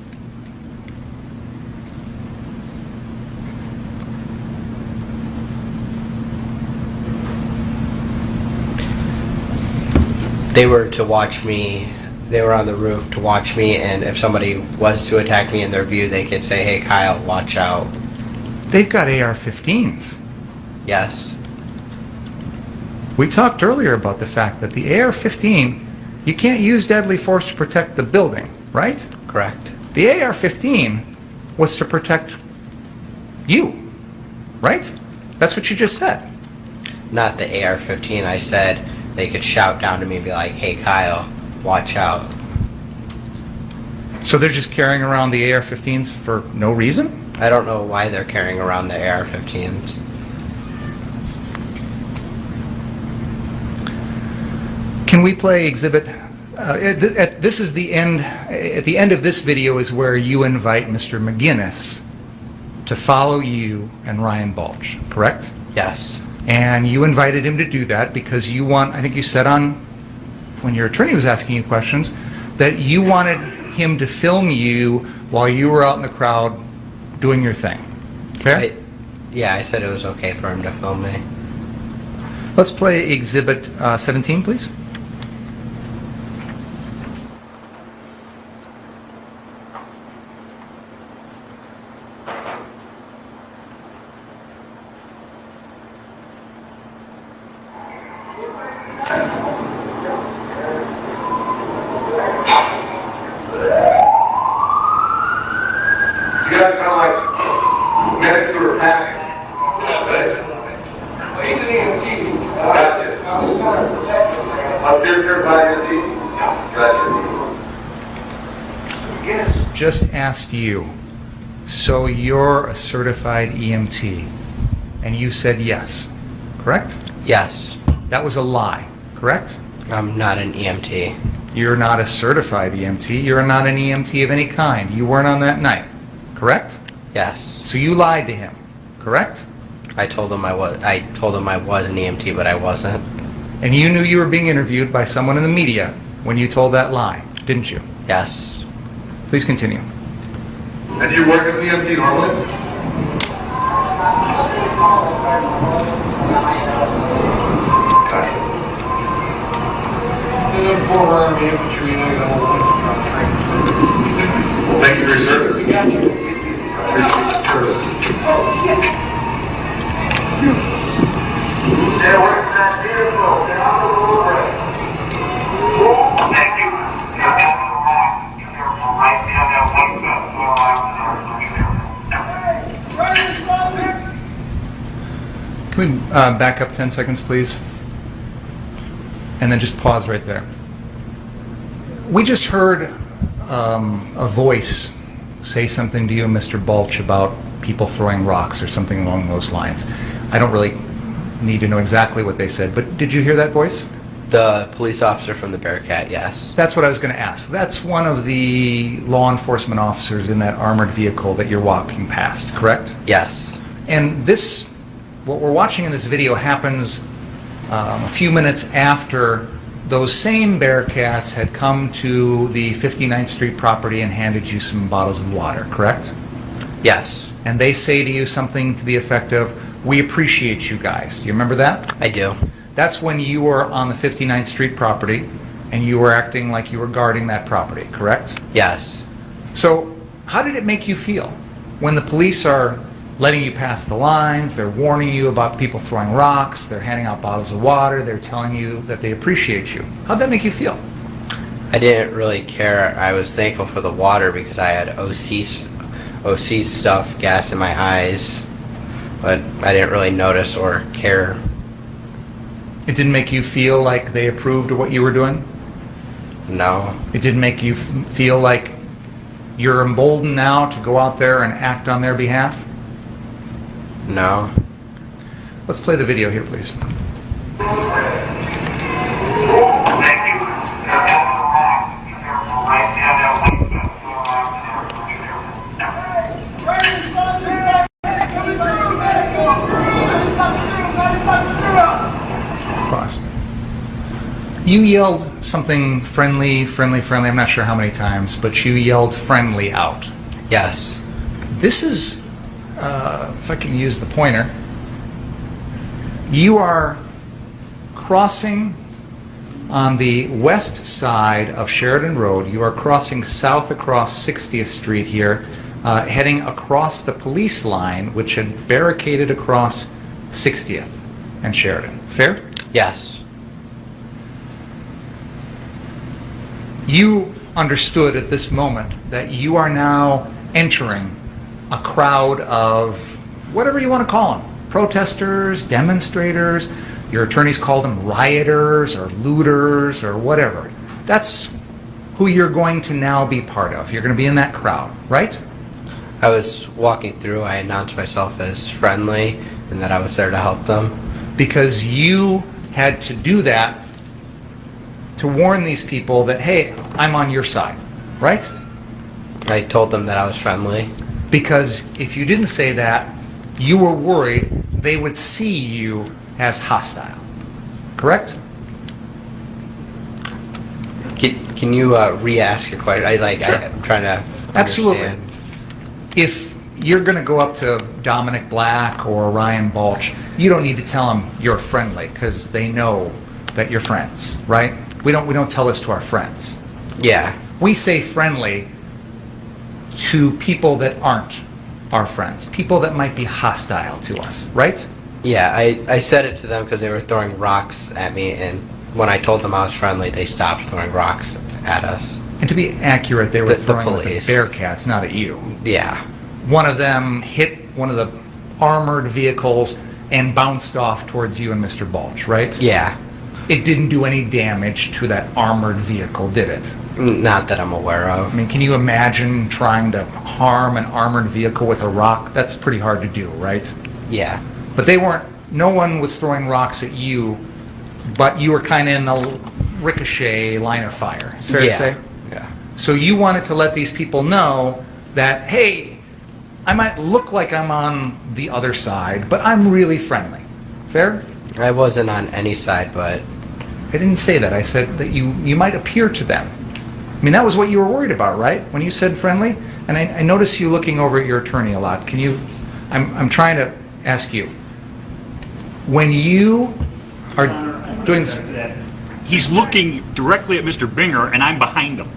They were to watch me. They were on the roof to watch me, and if somebody was to attack me in their view, they could say, "Hey, Kyle, watch out." They've got AR-15s. Yes. We talked earlier about the fact that the AR-15, you can't use deadly force to protect the building, right? Correct. The AR-15 was to protect you, right? That's what you just said. Not the AR-15. I said they could shout down to me and be like, "Hey, Kyle, watch out." So they're just carrying around the AR-15s for no reason? I don't know why they're carrying around the AR-15s. Can we play exhibit? This is the end. At the end of this video is where you invite Mr. McGinnis to follow you and Ryan Balch, correct? Yes. And you invited him to do that because you want, I think you said when your attorney was asking you questions, that you wanted him to film you while you were out in the crowd doing your thing. Okay? Yeah, I said it was okay for him to film me. Let's play exhibit 17, please. Just asked you, so you're a certified EMT, and you said yes, correct? Yes. That was a lie, correct? I'm not an EMT. You're not a certified EMT. You're not an EMT of any kind. You weren't on that night, correct? Yes. So you lied to him, correct? I told him I was an EMT, but I wasn't. And you knew you were being interviewed by someone in the media when you told that lie, didn't you? Yes. Please continue. And do you work as an EMT normally? Well, thank you for your service. I appreciate your service. Thank you. Can we back up 10 seconds, please? And then just pause right there. We just heard a voice say something to you, Mr. Balch, about people throwing rocks or something along those lines. I don't really need to know exactly what they said, but did you hear that voice? The police officer from the Bearcat, yes. That's what I was going to ask. That's one of the law enforcement officers in that armored vehicle that you're walking past, correct? Yes. And this, what we're watching in this video happens a few minutes after those same Bearcats had come to the 59th Street property and handed you some bottles of water, correct? Yes. And they say to you something to the effect of, "We appreciate you guys." Do you remember that? I do. That's when you were on the 59th Street property and you were acting like you were guarding that property, correct? Yes. So how did it make you feel when the police are letting you pass the lines, they're warning you about people throwing rocks, they're handing out bottles of water, they're telling you that they appreciate you? How'd that make you feel? I didn't really care. I was thankful for the water because I had OC stuff, gas in my eyes, but I didn't really notice or care. It didn't make you feel like they approved of what you were doing? No. It didn't make you feel like you're emboldened now to go out there and act on their behalf? No. Let's play the video here, please. Cross. You yelled something friendly. I'm not sure how many times, but you yelled friendly out. Yes. This is, if I can use the pointer, you are crossing on the west side of Sheridan Road. You are crossing south across 60th Street here, heading across the police line, which had barricaded across 60th and Sheridan. Fair? Yes. You understood at this moment that you are now entering a crowd of whatever you want to call them, protesters, demonstrators. Your attorneys called them rioters or looters or whatever. That's who you're going to now be part of. You're going to be in that crowd, right? I was walking through, I announced myself as friendly and that I was there to help them. Because you had to do that to warn these people that, hey, I'm on your side, right? I told them that I was friendly. Because if you didn't say that, you were worried they would see you as hostile, correct? Can you re-ask your question? Sure. I'm trying to Absolutely. understand. If you're going to go up to Dominic Black or Ryan Balch, you don't need to tell them you're friendly because they know that you're friends, right? We don't tell this to our friends. Yeah. We say friendly to people that aren't our friends, people that might be hostile to us, right? Yeah, I said it to them because they were throwing rocks at me, and when I told them I was friendly, they stopped throwing rocks at us. And to be accurate, they were throwing the with the police. Bearcats, not at you. Yeah. One of them hit one of the armored vehicles and bounced off towards you and Mr. Balch, right? Yeah. It didn't do any damage to that armored vehicle, did it? Not that I'm aware of. I mean, can you imagine trying to harm an armored vehicle with a rock? That's pretty hard to do, right? Yeah. But no one was throwing rocks at you, but you were kind of in the ricochet line of fire. It's fair to say? Yeah. So you wanted to let these people know that, hey, I might look like I'm on the other side, but I'm really friendly. Fair? I wasn't on any side, but... I didn't say that. I said that you might appear to them. I mean, that was what you were worried about, right? When you said friendly? And I notice you looking over at your attorney a lot. Can you... I'm trying to ask you. When you are doing... He's looking directly at Mr. Binger, and I'm behind him.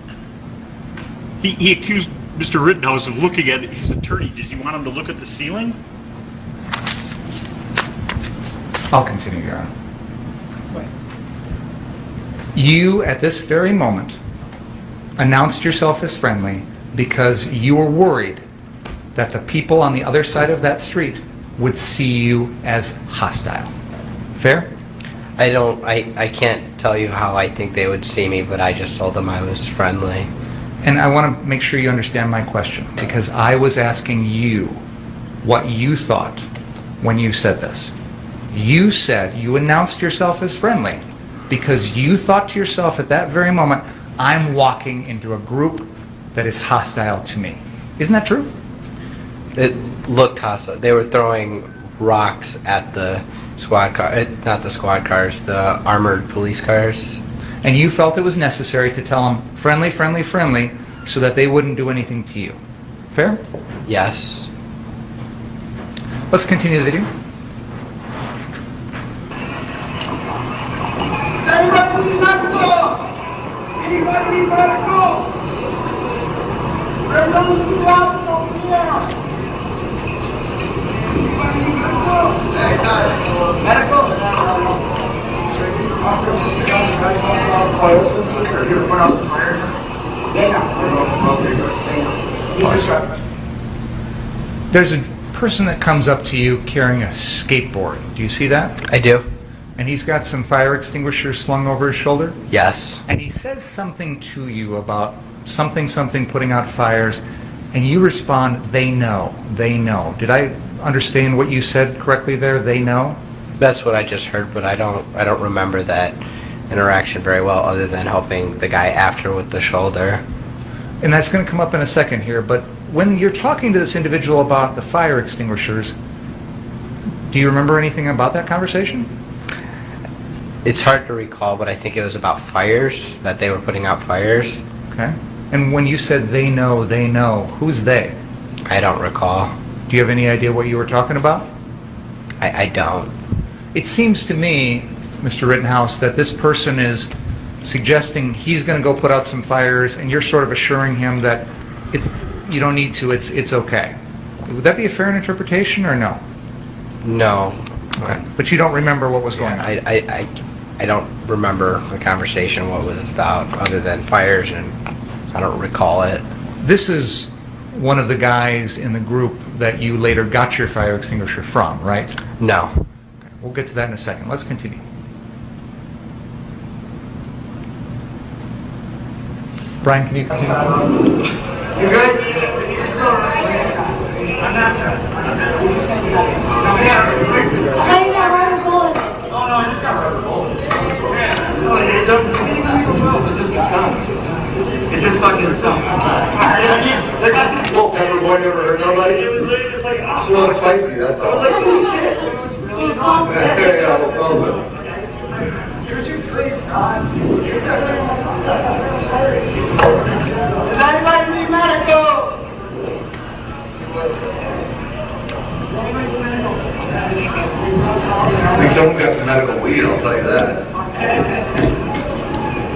He accused Mr. Rittenhouse of looking at his attorney. Does he want him to look at the ceiling? I'll continue, Your Honor. You, at this very moment, announced yourself as friendly because you were worried that the people on the other side of that street would see you as hostile. Fair? I can't tell you how I think they would see me, but I just told them I was friendly. And I want to make sure you understand my question, because I was asking you what you thought when you said this. You said you announced yourself as friendly because you thought to yourself at that very moment, I'm walking into a group that is hostile to me. Isn't that true? It looked hostile. They were throwing rocks at the squad car, not the squad cars, the armored police cars. And you felt it was necessary to tell them friendly, friendly, friendly, so that they wouldn't do anything to you. Fair? Yes. Let's continue the video. There's a person that comes up to you carrying a skateboard. Do you see that? I do. And he's got some fire extinguishers slung over his shoulder? Yes. And he says something to you about something putting out fires, and you respond, they know, they know. Did I understand what you said correctly there? They know? That's what I just heard, but I don't remember that interaction very well, other than helping the guy after with the shoulder. And that's going to come up in a second here, but when you're talking to this individual about the fire extinguishers, do you remember anything about that conversation? It's hard to recall, but I think it was about fires, that they were putting out fires. Okay. And when you said they know, who's they? I don't recall. Do you have any idea what you were talking about? I don't. It seems to me, Mr. Rittenhouse, that this person is suggesting he's going to go put out some fires, and you're sort of assuring him that you don't need to, it's okay. Would that be a fair interpretation or no? No. Okay. But you don't remember what was going on? I don't remember the conversation, what it was about, other than fires, and I don't recall it. This is one of the guys in the group that you later got your fire extinguisher from, right? No. Okay. We'll get to that in a second. Let's continue. Brian, can you continue? You good? It just fucking stunk. Well, pepper boy never hurt nobody. It's a little spicy, that's all. Yeah, a little salsa. Does anybody need medical? I think someone's got some medical weed, I'll tell you that.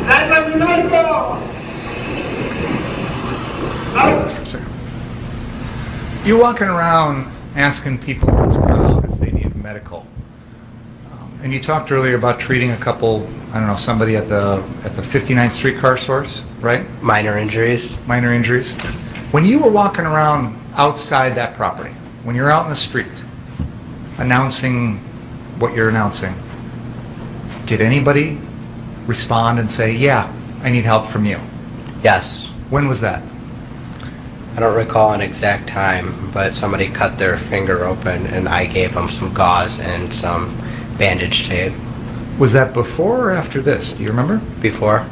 Does anybody need medical? You're walking around asking people in this crowd if they need medical. And you talked earlier about treating a couple, I don't know, somebody at the 59th Street car source, right? Minor injuries. Minor injuries. When you were walking around outside that property, when you're out in the street announcing what you're announcing, did anybody respond and say, yeah, I need help from you? Yes. When was that? I don't recall an exact time, but somebody cut their finger open and I gave them some gauze and some bandage tape. Was that before or after this? Do you remember? Before.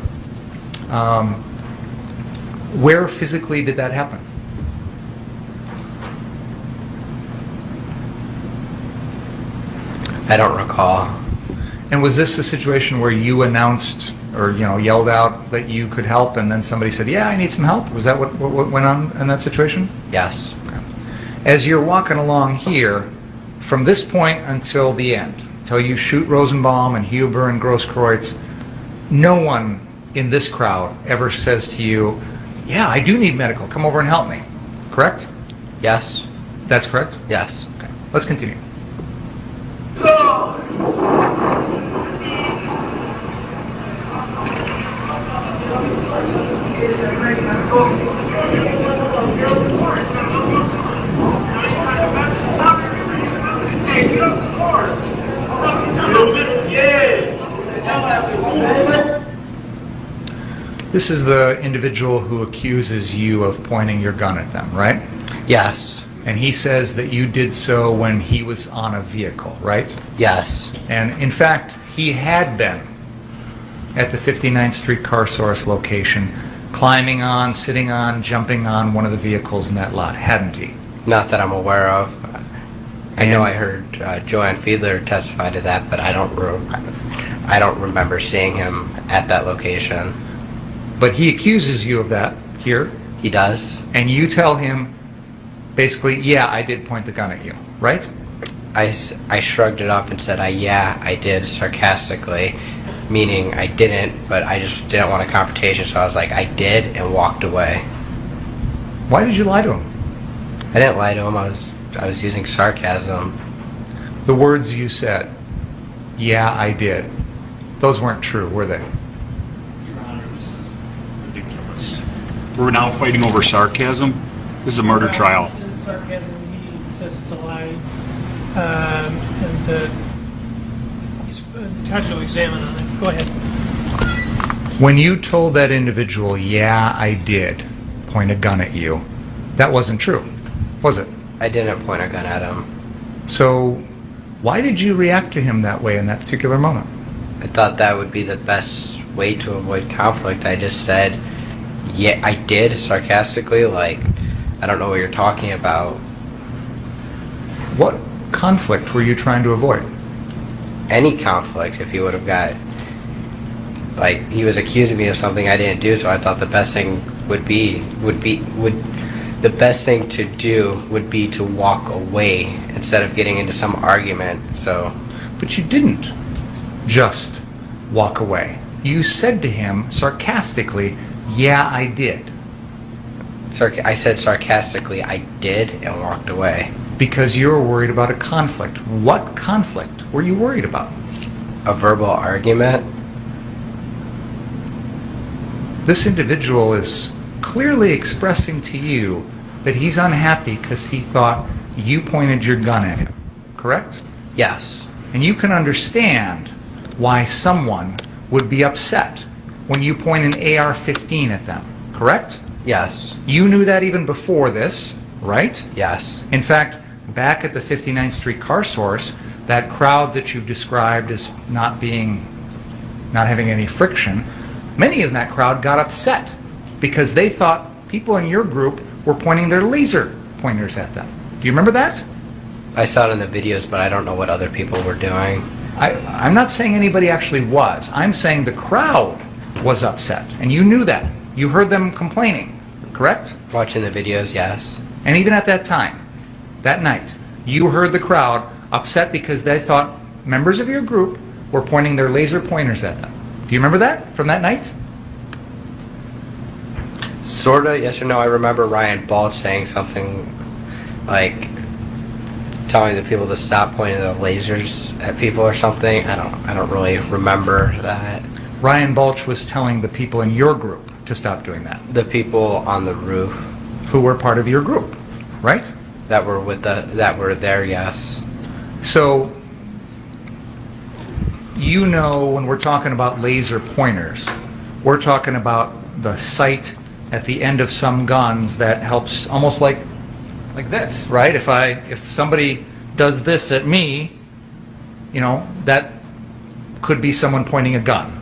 Where physically did that happen? I don't recall. And was this a situation where you announced or yelled out that you could help, and then somebody said, "Yeah, I need some help"? Was that what went on in that situation? Yes. Okay. As you're walking along here, from this point until the end, until you shoot Rosenbaum and Huber and Grosskreutz, no one in this crowd ever says to you, "Yeah, I do need medical. Come over and help me." Correct? Yes. That's correct? Yes. Okay. Let's continue. This is the individual who accuses you of pointing your gun at them, right? Yes. And he says that you did so when he was on a vehicle, right? Yes. And in fact, he had been at the 59th Street car source location, climbing on, sitting on, jumping on one of the vehicles in that lot, hadn't he? Not that I'm aware of. I know I heard Joanne Fiedler testify to that, but I don't remember seeing him at that location. But he accuses you of that here. He does. And you tell him, basically, yeah, I did point the gun at you, right? I shrugged it off and said, yeah, I did, sarcastically, meaning I didn't, but I just didn't want a confrontation, so I was like, I did, and walked away. Why did you lie to him? I didn't lie to him. I was using sarcasm. The words you said, yeah, I did, those weren't true, were they? Your Honor, this is ridiculous. We're now fighting over sarcasm. This is a murder trial. Sarcasm, he says it's a lie. And he's entitled to examine on it. Go ahead. When you told that individual, yeah, I did point a gun at you, that wasn't true, was it? I didn't point a gun at him. So why did you react to him that way in that particular moment? I thought that would be the best way to avoid conflict. I just said, yeah, I did, sarcastically, like, I don't know what you're talking about. What conflict were you trying to avoid? Any conflict, if he would have got, like, he was accusing me of something I didn't do, so I thought the best thing the best thing to do would be to walk away instead of getting into some argument. So, but you didn't just walk away. you said to him sarcastically, "Yeah, I did." I said sarcastically, "I did," and walked away. Because you were worried about a conflict. What conflict were you worried about? A verbal argument. This individual is clearly expressing to you that he's unhappy because he thought you pointed your gun at him, correct? Yes. And you can understand why someone would be upset when you point an AR-15 at them, correct? Yes. You knew that even before this, right? Yes. In fact, back at the 59th Street car source, that crowd that you described as not having any friction, many in that crowd got upset because they thought people in your group were pointing their laser pointers at them. Do you remember that? I saw it in the videos, but I don't know what other people were doing. I'm not saying anybody actually was. I'm saying the crowd was upset, and you knew that. You heard them complaining, correct? Watching the videos, yes. And even at that time, that night, you heard the crowd upset because they thought members of your group were pointing their laser pointers at them. Do you remember that from that night? Sorta, yes or no. I remember Ryan Balch saying something like telling the people to stop pointing their lasers at people or something. I don't really remember that. Ryan Balch was telling the people in your group to stop doing that. The people on the roof who were part of your group, right? That were there, yes. So you know when we're talking about laser pointers, we're talking about the sight at the end of some guns that helps, almost like this, right? If somebody does this at me, you know, that could be someone pointing a gun,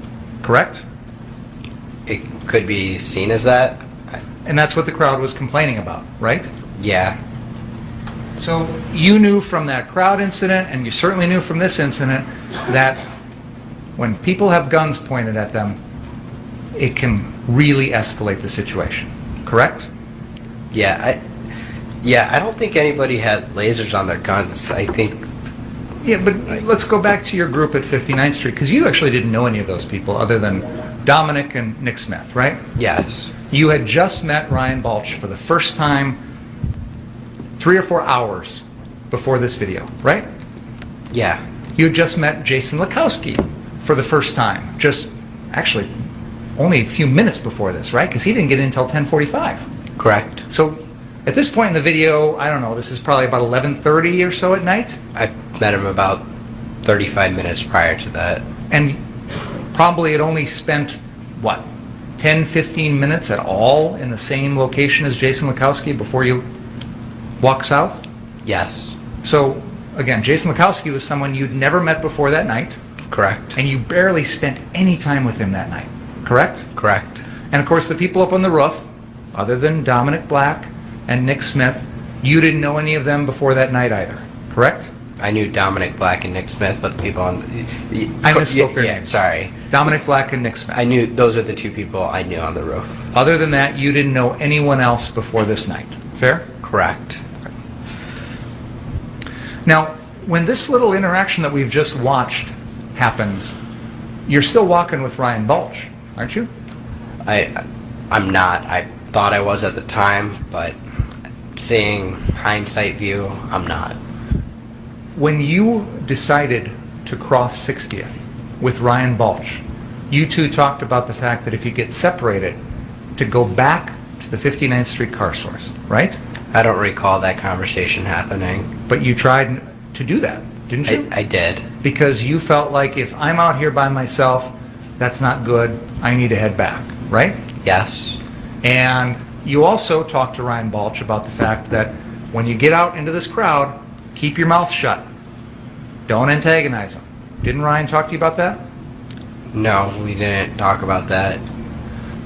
correct? It could be seen as that. And that's what the crowd was complaining about, right? Yeah. So you knew from that crowd incident, and you certainly knew from this incident, that when people have guns pointed at them, it can really escalate the situation, correct? Yeah, I don't think anybody had lasers on their guns. I think... Yeah, but let's go back to your group at 59th Street, because you actually didn't know any of those people other than Dominic and Nick Smith, right? Yes. You had just met Ryan Balch for the first time 3 or 4 hours before this video, right? Yeah. You had just met Jason Lakowski for the first time, just actually only a few minutes before this, right? Because he didn't get in until 10:45. Correct. So at this point in the video, I don't know, this is probably about 11:30 or so at night? I met him about 35 minutes prior to that. And probably had only spent, what, 10, 15 minutes at all in the same location as Jason Lakowski before you walk south? Yes. So, again, Jason Lakowski was someone you'd never met before that night. Correct. And you barely spent any time with him that night, correct? Correct. And of course, the people up on the roof, other than Dominic Black and Nick Smith, you didn't know any of them before that night either, correct? I knew Dominic Black and Nick Smith, but the people on... I misspoke their names. Sorry. Dominic Black and Nick Smith. I knew those are the two people I knew on the roof. Other than that, you didn't know anyone else before this night. Fair? Correct. Now, when this little interaction that we've just watched happens, you're still walking with Ryan Balch, aren't you? I'm not. I thought I was at the time, but seeing hindsight view, I'm not. When you decided to cross 60th with Ryan Balch, you two talked about the fact that if you get separated, to go back to the 59th Street car source, right? I don't recall that conversation happening. But you tried to do that, didn't you? I did. Because you felt like if I'm out here by myself, that's not good, I need to head back, right? Yes. And you also talked to Ryan Balch about the fact that when you get out into this crowd, keep your mouth shut. Don't antagonize them. Didn't Ryan talk to you about that? No, we didn't talk about that.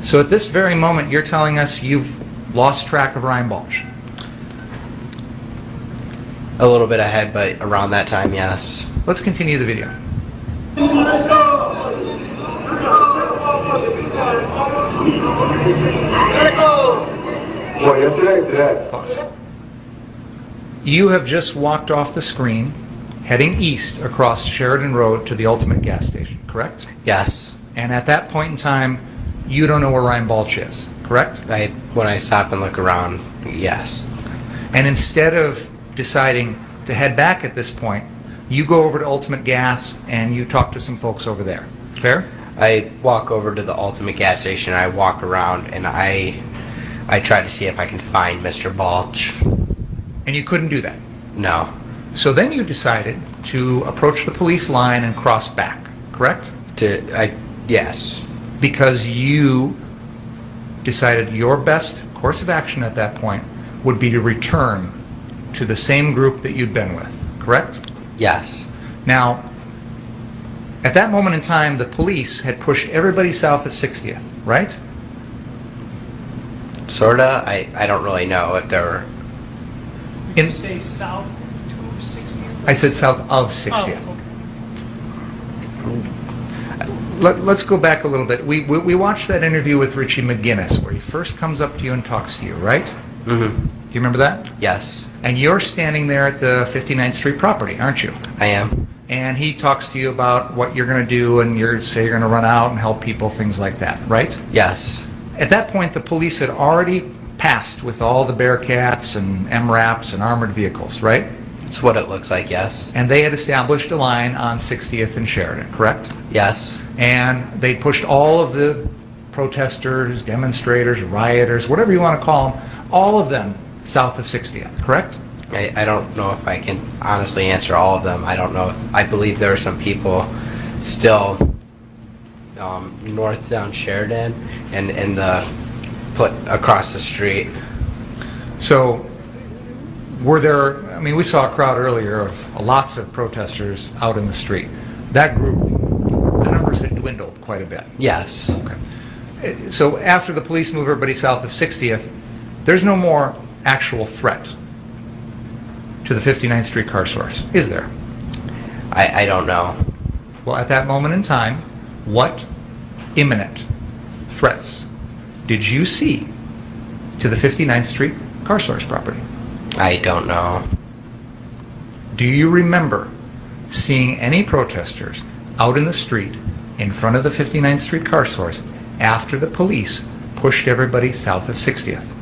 So at this very moment, you're telling us you've lost track of Ryan Balch. A little bit ahead, but around that time, yes. Let's continue the video. What, yesterday or today? Pause. You have just walked off the screen, heading east across Sheridan Road to the Ultimate gas station, correct? Yes. And at that point in time, you don't know where Ryan Balch is, correct? When I stop and look around, yes. And instead of deciding to head back at this point, you go over to Ultimate Gas and you talk to some folks over there. Fair? I walk over to the Ultimate gas station, I walk around, and I try to see if I can find Mr. Balch. And you couldn't do that? No. So then you decided to approach the police line and cross back, correct? Yes. Because you decided your best course of action at that point would be to return to the same group that you'd been with, correct? Yes. Now, at that moment in time, the police had pushed everybody south of 60th, right? Sorta. I don't really know if there were... Did you say south to 60th? I said south of 60th. Oh, Let's go back a little bit. We watched that interview with Richie McGinnis where he first comes up to you and talks to you, right? Mm-hmm. Do you remember that? Yes. And you're standing there at the 59th Street property, aren't you? I am. And he talks to you about what you're going to do, and you're going to run out and help people, things like that, right? Yes. At that point, the police had already passed with all the Bearcats and MRAPs and armored vehicles, right? That's what it looks like, yes. And they had established a line on 60th and Sheridan, correct? Yes. And they pushed all of the protesters, demonstrators, rioters, whatever you want to call them, all of them south of 60th, correct? I don't know if I can honestly answer all of them. I don't know if... I believe there are some people still north down Sheridan and in the... put across the street. So, were there... I mean, we saw a crowd earlier of lots of protesters out in the street. That group, the numbers had dwindled quite a bit. Yes. Okay. So after the police move everybody south of 60th, there's no more actual threat to the 59th Street car source, is there? I don't know. Well, at that moment in time, what imminent threats did you see to the 59th Street car source property? I don't know. Do you remember seeing any protesters out in the street in front of the 59th Street car source after the police pushed everybody south of 60th?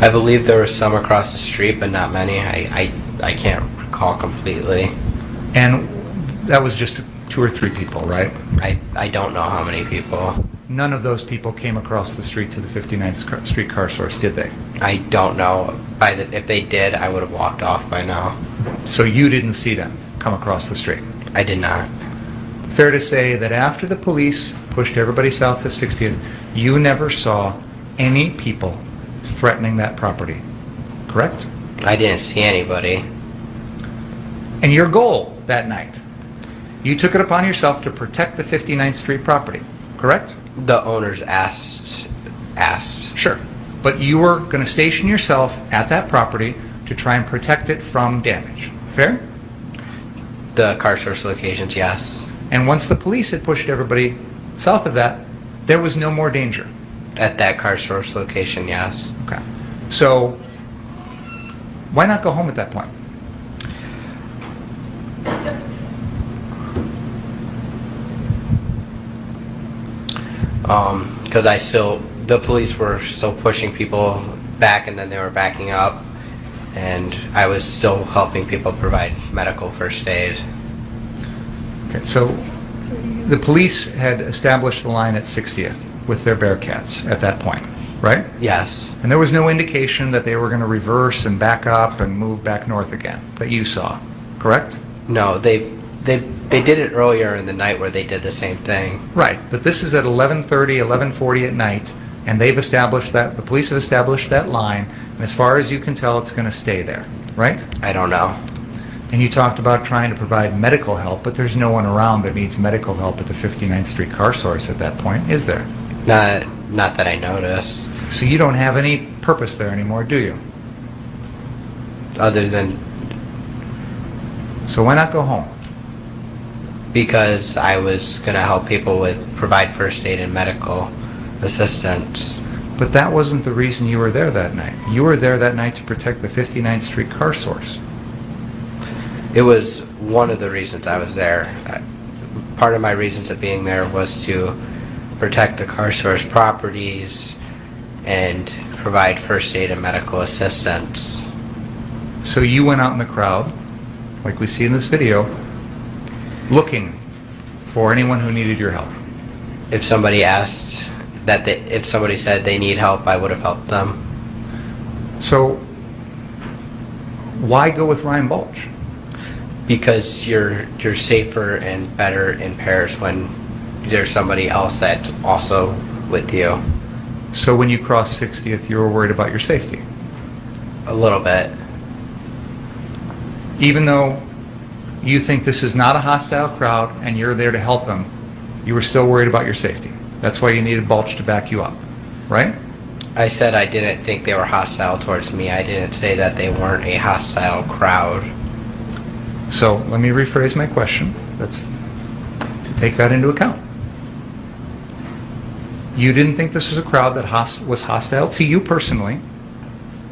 I believe there were some across the street, but not many. I can't recall completely. And that was just 2 or 3 people, right? I don't know how many people. None of those people came across the street to the 59th Street car source, did they? I don't know. If they did, I would have walked off by now. So you didn't see them come across the street? I did not. Fair to say that after the police pushed everybody south of 60th, you never saw any people threatening that property, correct? I didn't see anybody. And your goal that night, you took it upon yourself to protect the 59th Street property, correct? The owners asked. Sure. But you were going to station yourself at that property to try and protect it from damage. Fair? The car source locations, yes. And once the police had pushed everybody south of that, there was no more danger. At that car source location, yes. Okay. So, why not go home at that point? Because the police were still pushing people back, and then they were backing up, and I was still helping people provide medical first aid. Okay, so the police had established the line at 60th with their Bearcats at that point, right? Yes. And there was no indication that they were going to reverse and back up and move back north again that you saw, correct? No, they did it earlier in the night where they did the same thing. Right, but this is at 11:30, 11:40 at night, and they've established that, the police have established that line, and as far as you can tell, it's going to stay there, right? I don't know. And you talked about trying to provide medical help, but there's no one around that needs medical help at the 59th Street car source at that point, is there? Not that I noticed. So you don't have any purpose there anymore, do you? Other than... So why not go home? Because I was going to help people provide first aid and medical assistance. But that wasn't the reason you were there that night. You were there that night to protect the 59th Street car source. It was one of the reasons I was there. Part of my reasons of being there was to protect the car source properties and provide first aid and medical assistance. So you went out in the crowd, like we see in this video, looking for anyone who needed your help. If somebody asked if somebody said they need help, I would have helped them. So why go with Ryan Balch? Because you're safer and better in pairs when there's somebody else that's also with you. So when you crossed 60th, you were worried about your safety? A little bit. Even though you think this is not a hostile crowd and you're there to help them, you were still worried about your safety. That's why you needed Balch to back you up, right? I said I didn't think they were hostile towards me. I didn't say that they weren't a hostile crowd. So let me rephrase my question. That's to take that into account. You didn't think this was a crowd that was hostile to you personally,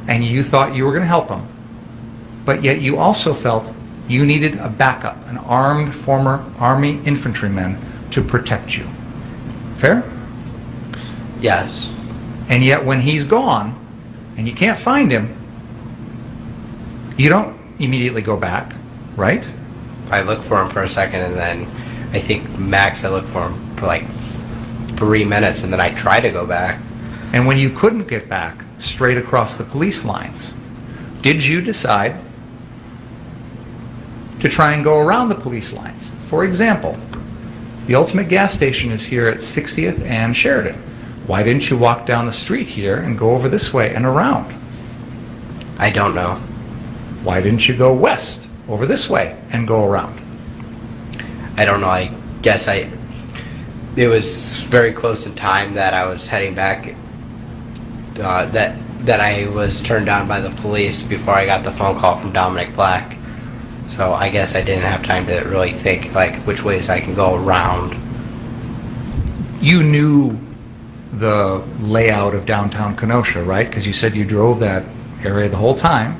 and you thought you were going to help them, but yet you also felt you needed a backup, an armed former Army infantryman to protect you. Fair? Yes. And yet when he's gone, and you can't find him, you don't immediately go back, right? I looked for him for a second, and then I think max I looked for him for like 3 minutes, and then I tried to go back. And when you couldn't get back straight across the police lines, did you decide to try and go around the police lines? For example, the Ultimate gas station is here at 60th and Sheridan. Why didn't you walk down the street here and go over this way and around? I don't know. Why didn't you go west over this way and go around? I don't know. I guess it was very close in time that I was heading back, that I was turned down by the police before I got the phone call from Dominic Black. So I guess I didn't have time to really think like which ways I can go around. You knew the layout of downtown Kenosha, right? Because you said you drove that area the whole time,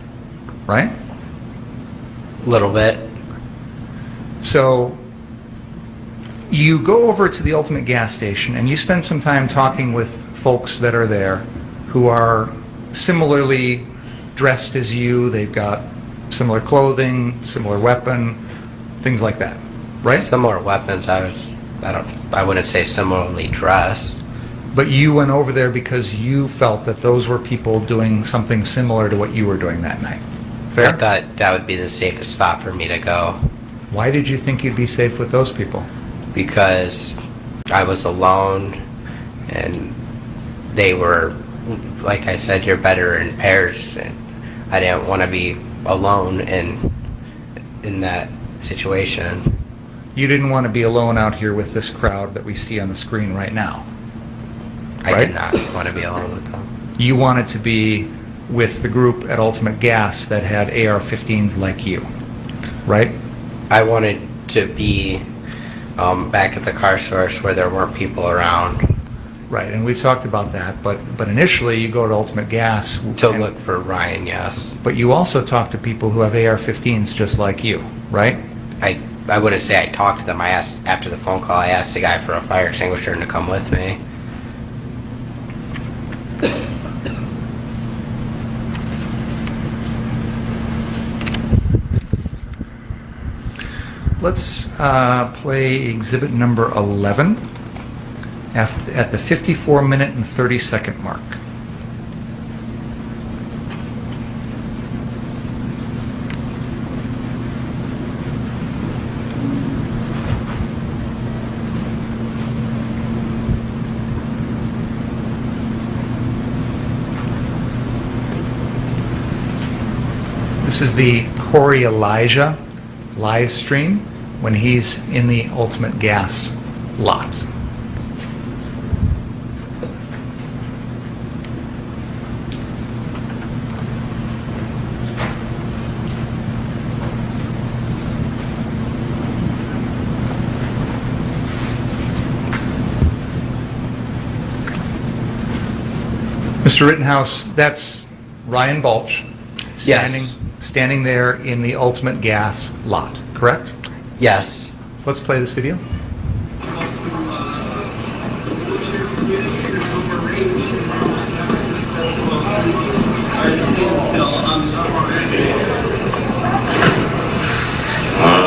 right? A little bit. So you go over to the Ultimate gas station and you spend some time talking with folks that are there who are similarly dressed as you. They've got similar clothing, similar weapon, things like that, right? Similar weapons. I wouldn't say similarly dressed. But you went over there because you felt that those were people doing something similar to what you were doing that night. Fair? I thought that would be the safest spot for me to go. Why did you think you'd be safe with those people? Because I was alone, and they were, like I said, you're better in pairs, and I didn't want to be alone in that situation. You didn't want to be alone out here with this crowd that we see on the screen right now. I right? did not want to be alone with them. You wanted to be with the group at Ultimate Gas that had AR-15s like you, right? I wanted to be back at the car source where there weren't people around. Right, and we've talked about that, but initially you go to Ultimate Gas to look for Ryan, yes. But you also talk to people who have AR-15s just like you, right? I wouldn't say I talked to them. I asked, after the phone call, I asked the guy for a fire extinguisher and to come with me. Let's play exhibit number 11 at the 54-minute and 30-second mark. This is the Corey Elijah live stream when he's in the Ultimate Gas lot. Mr. Rittenhouse, that's Ryan Balch standing there in the Ultimate Gas lot, correct? Yes. Let's play this video.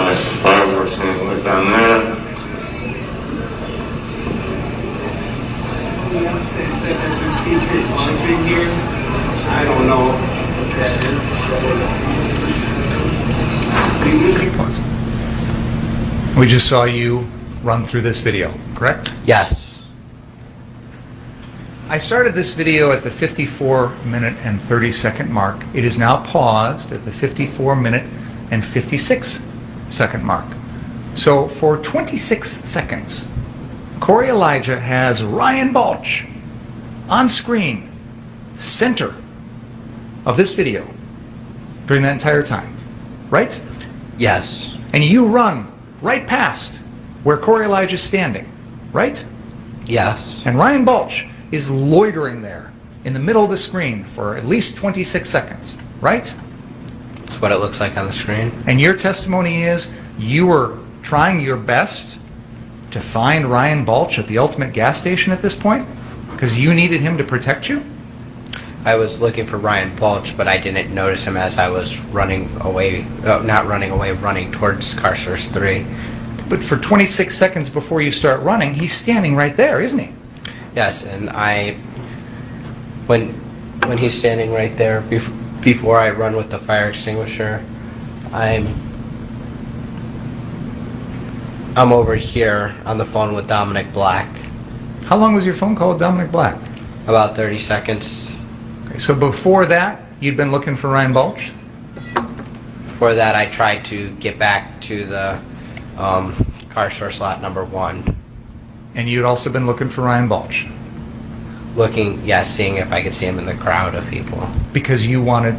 That's fireworks and look down there. I don't know what that is. We just saw you run through this video, correct? Yes. I started this video at the 54-minute and 30-second mark. It is now paused at the 54-minute and 56-second mark. So for 26 seconds, Corey Elijah has Ryan Balch on screen, center of this video during that entire time, right? Yes. And you run right past where Corey Elijah is standing, right? Yes. And Ryan Balch is loitering there in the middle of the screen for at least 26 seconds, right? That's what it looks like on the screen. And your testimony is you were trying your best to find Ryan Balch at the Ultimate Gas Station at this point because you needed him to protect you? I was looking for Ryan Balch, but I didn't notice him as I was running away, running towards car source 3. But for 26 seconds before you start running, he's standing right there, isn't he? Yes, and when he's standing right there, before I run with the fire extinguisher, I'm over here on the phone with Dominic Black. How long was your phone call with Dominic Black? About 30 seconds. Okay, so before that, you'd been looking for Ryan Balch? Before that, I tried to get back to the car source lot number 1. And you'd also been looking for Ryan Balch? Seeing if I could see him in the crowd of people. Because you wanted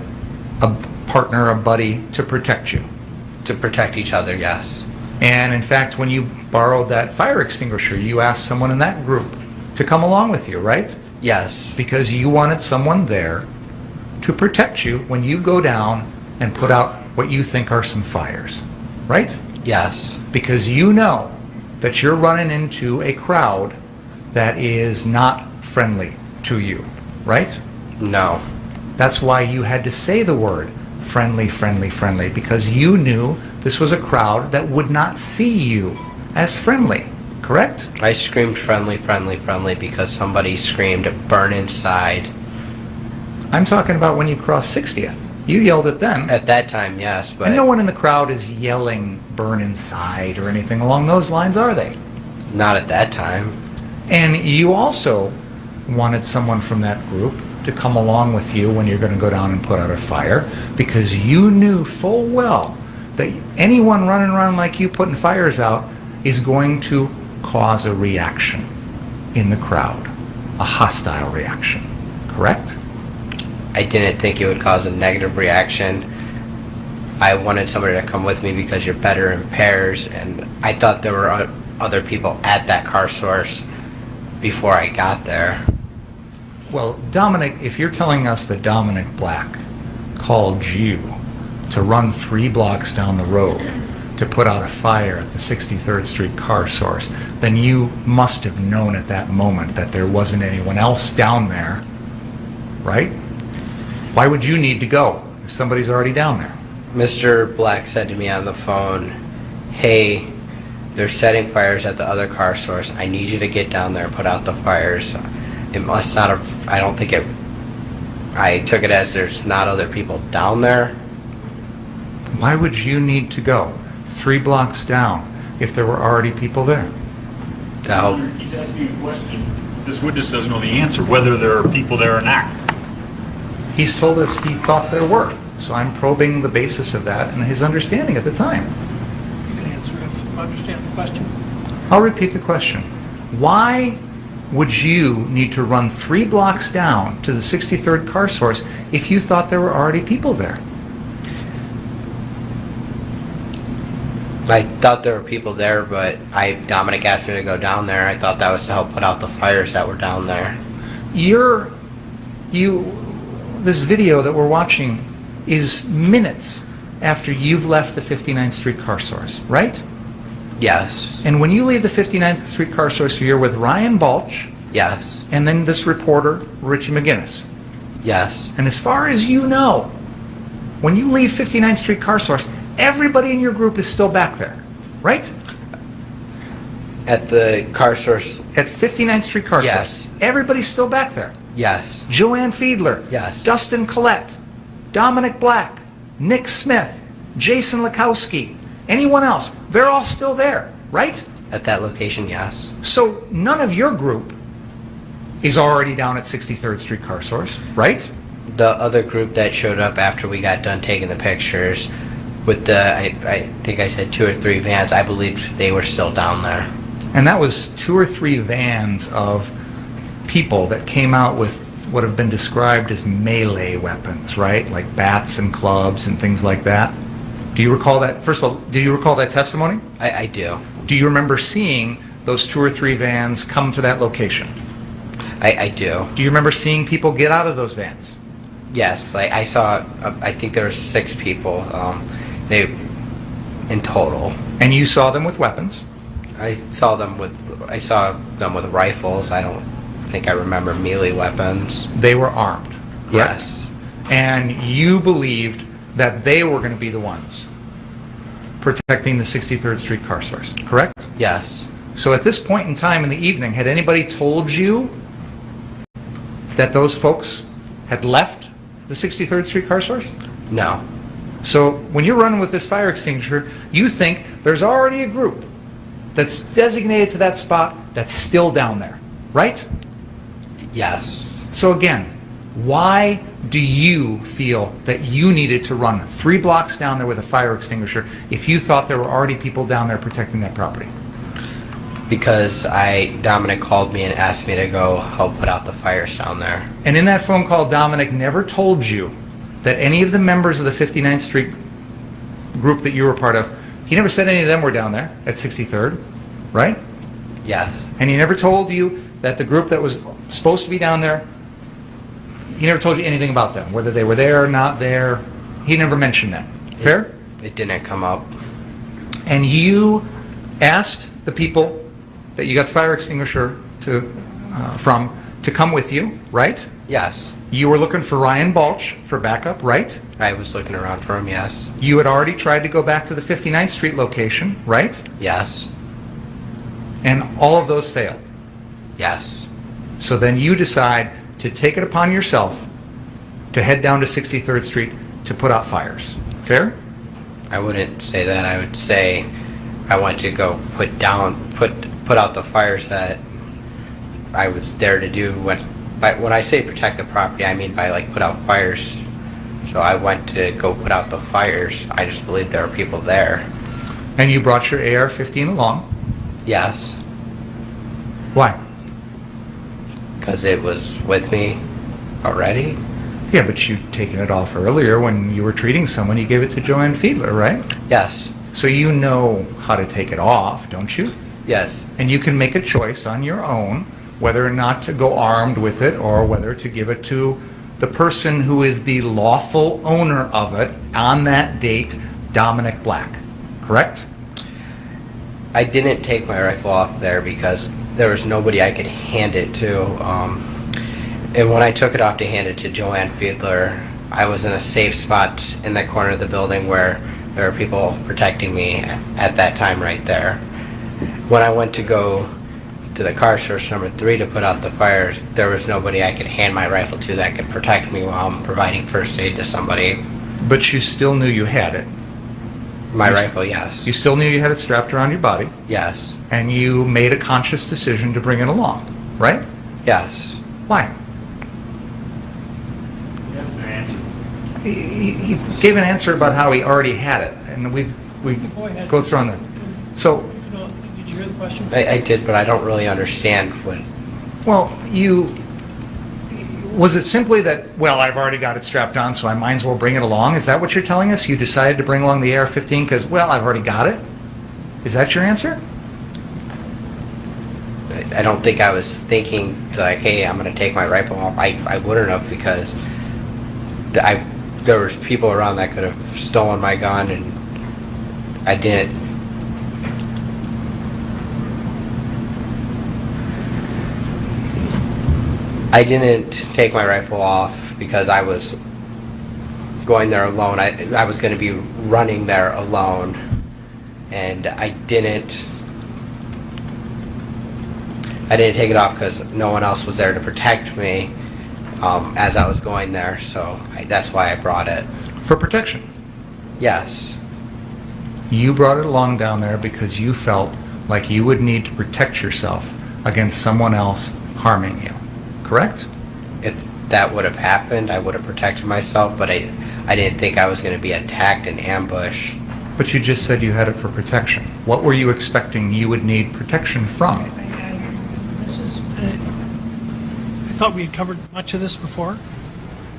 a partner, a buddy, to protect you? To protect each other, yes. And in fact, when you borrowed that fire extinguisher, you asked someone in that group to come along with you, right? Yes. Because you wanted someone there to protect you when you go down and put out what you think are some fires, right? Yes. Because you know that you're running into a crowd that is not friendly to you, right? No. That's why you had to say the word friendly, friendly, friendly, because you knew this was a crowd that would not see you as friendly, correct? I screamed friendly, friendly, friendly because somebody screamed burn inside. I'm talking about when you crossed 60th. You yelled it then. At that time, yes, but... And no one in the crowd is yelling burn inside or anything along those lines, are they? Not at that time. And you also wanted someone from that group to come along with you when you're going to go down and put out a fire because you knew full well that anyone running around like you putting fires out is going to cause a reaction in the crowd, a hostile reaction, correct? I didn't think it would cause a negative reaction. I wanted somebody to come with me because you're better in pairs, and I thought there were other people at that car source before I got there. Well, Dominic, if you're telling us that Dominic Black called you to run 3 blocks down the road to put out a fire at the 63rd Street car source, then you must have known at that moment that there wasn't anyone else down there, right? Why would you need to go if somebody's already down there? Mr. Black said to me on the phone, hey, they're setting fires at the other car source. I need you to get down there and put out the fires. It must not have, I don't think it, I took it as there's not other people down there. Why would you need to go 3 blocks down if there were already people there? He's asking a question. This witness doesn't know the answer, whether there are people there or not. He's told us he thought there were. So I'm probing the basis of that and his understanding at the time. You can answer if you understand the question. I'll repeat the question. Why would you need to run 3 blocks down to the 63rd car source if you thought there were already people there? I thought there were people there, but Dominic asked me to go down there. I thought that was to help put out the fires that were down there. Your this video that we're watching is minutes after you've left the 59th Street car source, right? Yes. And when you leave the 59th Street car source, you're with Ryan Balch. Yes. And then this reporter, Richie McGinnis. Yes. And as far as you know, when you leave 59th Street car source, everybody in your group is still back there, right? At the car source. At 59th Street car source. Yes. Everybody's still back there. Yes. Joanne Fiedler. Yes. Dustin Collette. Dominic Black. Nick Smith. Jason Lakowski. Anyone else. They're all still there, right? At that location, yes. So none of your group is already down at 63rd Street car source, right? The other group that showed up after we got done taking the pictures with the, I think I said 2 or 3 vans, I believe they were still down there. And that was 2 or 3 vans of people that came out with what have been described as melee weapons, right? Like bats and clubs and things like that. Do you recall that? First of all, do you recall that testimony? I do. Do you remember seeing those 2 or 3 vans come to that location? I do. Do you remember seeing people get out of those vans? Yes, like I saw, I think there were 6 people, they, in total. And you saw them with weapons? I saw them with rifles. I don't think I remember melee weapons. They were armed, correct? Yes. And you believed that they were going to be the ones protecting the 63rd Street car source, correct? Yes. So at this point in time in the evening, had anybody told you that those folks had left the 63rd Street car source? No. So when you're running with this fire extinguisher, you think there's already a group that's designated to that spot that's still down there, right? Yes. So again, why do you feel that you needed to run 3 blocks down there with a fire extinguisher if you thought there were already people down there protecting that property? Because Dominic called me and asked me to go help put out the fires down there. And in that phone call, Dominic never told you that any of the members of the 59th Street group that you were part of, he never said any of them were down there at 63rd, right? Yes. And he never told you that the group that was supposed to be down there, he never told you anything about them, whether they were there or not there. He never mentioned that. Fair? It didn't come up. And you asked the people that you got the fire extinguisher from to come with you, right? Yes. You were looking for Ryan Balch for backup, right? I was looking around for him, yes. You had already tried to go back to the 59th Street location, right? Yes. And all of those failed? Yes. So then you decide to take it upon yourself to head down to 63rd Street to put out fires. Fair? I wouldn't say that. I would say I went to go put out the fires that I was there to do. When I say protect the property, I mean by like put out fires. So I went to go put out the fires. I just believed there were people there. And you brought your AR-15 along? Yes. Why? Because it was with me already. Yeah, but you'd taken it off earlier when you were treating someone. You gave it to Joanne Fiedler, right? Yes. So you know how to take it off, don't you? Yes. And you can make a choice on your own whether or not to go armed with it or whether to give it to the person who is the lawful owner of it on that date, Dominic Black. Correct? I didn't take my rifle off there because there was nobody I could hand it to. And when I took it off to hand it to Joanne Fiedler, I was in a safe spot in that corner of the building where there were people protecting me at that time right there. When I went to go to the car source number 3 to put out the fires, there was nobody I could hand my rifle to that could protect me while I'm providing first aid to somebody. But you still knew you had it. My rifle, yes. You still knew you had it strapped around your body. Yes. And you made a conscious decision to bring it along, right? Yes. Why? Yes, the answer. He gave an answer about how he already had it, and we go through on that. So, did you hear the question? I did, but I don't really understand what. Well, was it simply that, well, I've already got it strapped on, so I might as well bring it along? Is that what you're telling us? You decided to bring along the AR-15 because, well, I've already got it? Is that your answer? I don't think I was thinking like, hey, I'm going to take my rifle off. I wouldn't have, because there was people around that could have stolen my gun, and I didn't. I didn't take my rifle off because I was going there alone. I was going to be running there alone, and I didn't take it off because no one else was there to protect me as I was going there, so that's why I brought it. For protection? Yes. You brought it along down there because you felt like you would need to protect yourself against someone else harming you, correct? If that would have happened, I would have protected myself, but I didn't think I was going to be attacked and ambushed. But you just said you had it for protection. What were you expecting you would need protection from? I thought we had covered much of this before.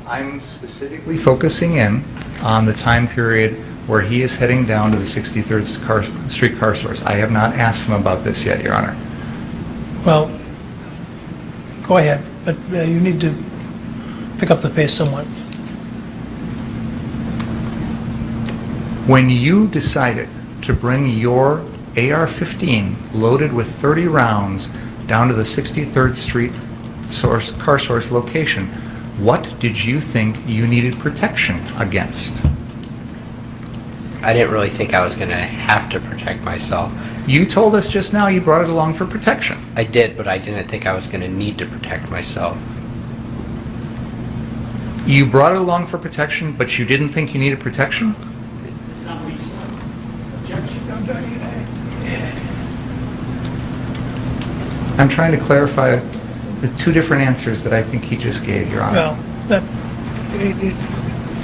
I'm specifically focusing in on the time period where he is heading down to the 63rd Street car source. I have not asked him about this yet, Your Honor. Well, go ahead, but you need to pick up the pace somewhat. When you decided to bring your AR-15 loaded with 30 rounds down to the 63rd Street car source location, what did you think you needed protection against? I didn't really think I was going to have to protect myself. You told us just now you brought it along for protection. I did, but I didn't think I was going to need to protect myself. You brought it along for protection, but you didn't think you needed protection? It's not what you said. Objection, don't do it. I'm trying to clarify the two different answers that I think he just gave, Your Honor. Well,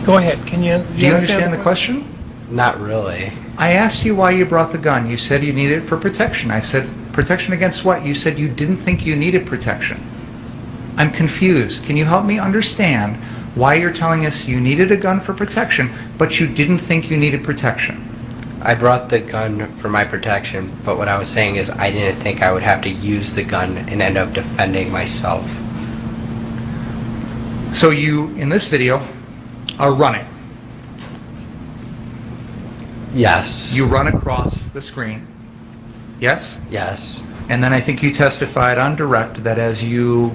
go ahead. Can you? Do you understand the question? Not really. I asked you why you brought the gun. You said you needed it for protection. I said, protection against what? You said you didn't think you needed protection. I'm confused. Can you help me understand why you're telling us you needed a gun for protection, but you didn't think you needed protection? I brought the gun for my protection, but what I was saying is I didn't think I would have to use the gun and end up defending myself. So you, in this video, are running. Yes. You run across the screen. Yes? Yes. And then I think you testified on direct that as you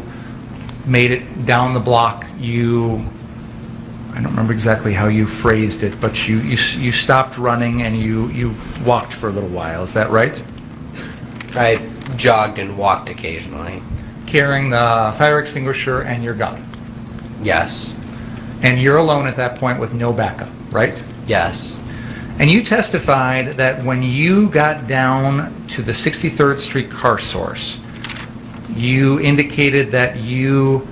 made it down the block, I don't remember exactly how you phrased it, but you stopped running and you walked for a little while. Is that right? I jogged and walked occasionally. Carrying the fire extinguisher and your gun? Yes. And you're alone at that point with no backup, right? Yes. And you testified that when you got down to the 63rd Street car source, you indicated that you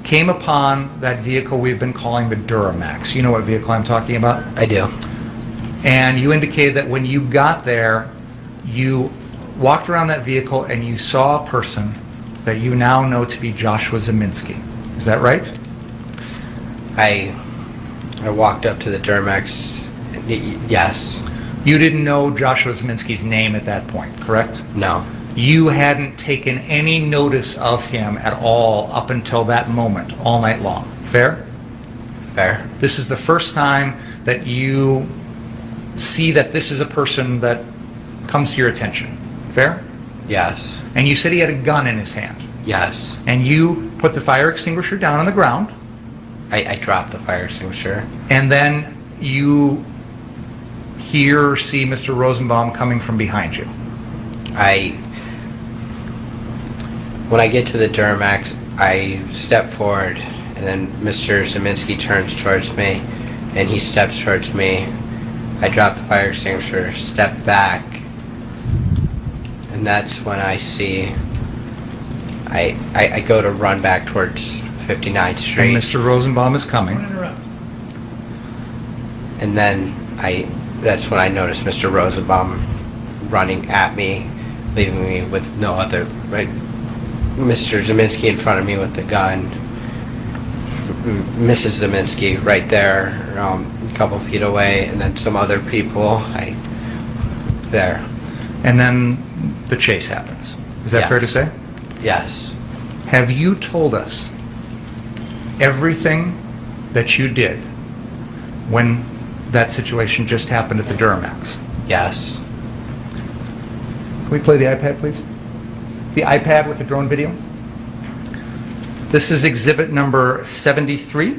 came upon that vehicle we've been calling the Duramax. You know what vehicle I'm talking about? I do. And you indicated that when you got there, you walked around that vehicle and you saw a person that you now know to be Joshua Zeminski. Is that right? I walked up to the Duramax. Yes. You didn't know Joshua Zeminski's name at that point, correct? No. You hadn't taken any notice of him at all up until that moment, all night long. Fair? Fair. This is the first time that you see that this is a person that comes to your attention. Fair? Yes. And you said he had a gun in his hand. Yes. And you put the fire extinguisher down on the ground. I dropped the fire extinguisher. And then you hear or see Mr. Rosenbaum coming from behind you. When I get to the Duramax, I step forward, and then Mr. Zeminski turns towards me, and he steps towards me. I drop the fire extinguisher, step back, and that's when I see, I go to run back towards 59th Street. And Mr. Rosenbaum is coming. And then that's when I notice Mr. Rosenbaum running at me, leaving me with no other, right? Mr. Zeminski in front of me with the gun, Mrs. Zeminski right there, a couple feet away, and then some other people there. And then the chase happens. Is that fair to say? Yes. Have you told us everything that you did when that situation just happened at the Duramax? Yes. Can we play the iPad, please? The iPad with the drone video? This is exhibit number 73. I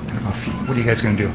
don't know if you, what are you guys going to do?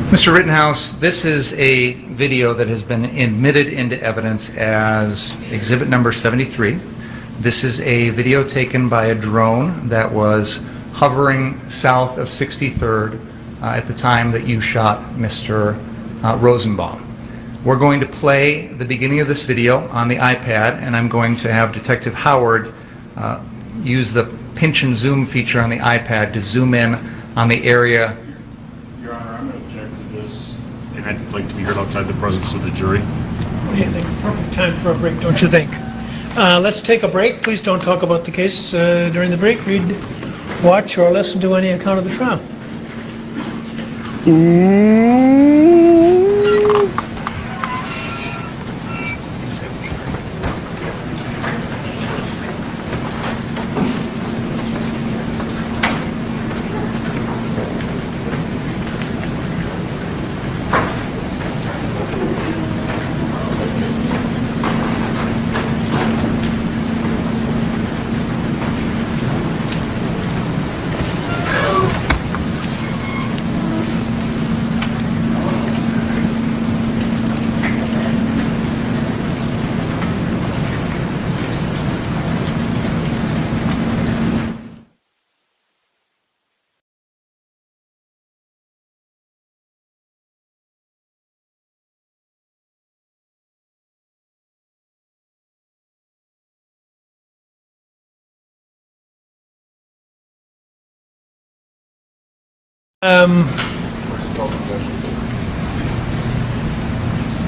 Mr. Rittenhouse, this is a video that has been admitted into evidence as exhibit number 73. This is a video taken by a drone that was hovering south of 63rd at the time that you shot Mr. Rosenbaum. We're going to play the beginning of this video on the iPad, and I'm going to have Detective Howard use the pinch and zoom feature on the iPad to zoom in on the area. Your Honor, I'm going to object to this, and I'd like to be heard outside the presence of the jury. What do you think? Perfect time for a break, don't you think? Let's take a break. Please don't talk about the case during the break. Read, watch, or listen to any account of the trial.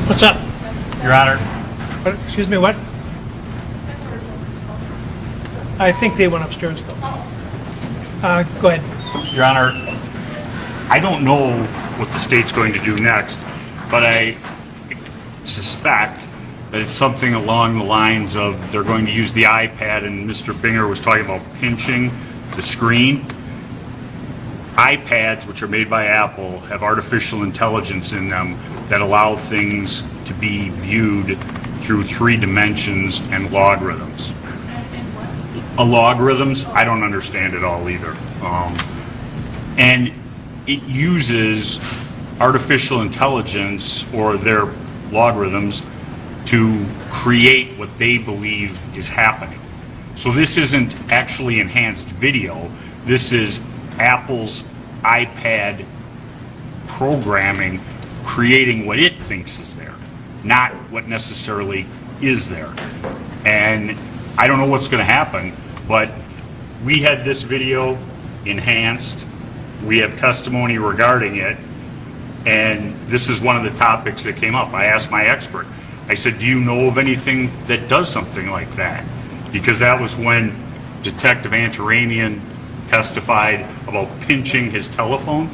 What's up? Your Honor. What, excuse me, what? I think they went upstairs, though. Go ahead. Your Honor, I don't know what the state's going to do next, but I suspect that it's something along the lines of they're going to use the iPad, and Mr. Binger was talking about pinching the screen. iPads, which are made by Apple, have artificial intelligence in them that allow things to be viewed through 3 dimensions and logarithms. Logarithms, I don't understand it all either. And it uses artificial intelligence or their logarithms to create what they believe is happening. So this isn't actually enhanced video. This is Apple's iPad programming creating what it thinks is there, not what necessarily is there. And I don't know what's going to happen, but we had this video enhanced. We have testimony regarding it, and this is one of the topics that came up. I asked my expert. I said, do you know of anything that does something like that? Because that was when Detective Antaramian testified about pinching his telephone,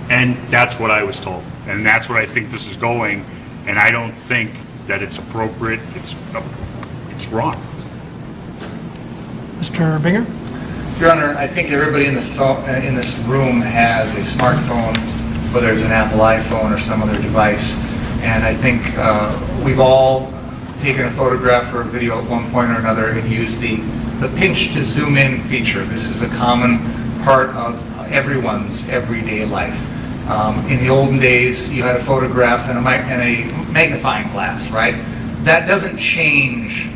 and that's what I was told, and that's what I think this is going, and I don't think that it's appropriate. It's wrong. Mr. Binger? Your Honor, I think everybody in this room has a smartphone, whether it's an Apple iPhone or some other device. And I think we've all taken a photograph or a video at one point or another and used the pinch to zoom in feature. This is a common part of everyone's everyday life. In the olden days, you had a photograph and a magnifying glass, right? That doesn't change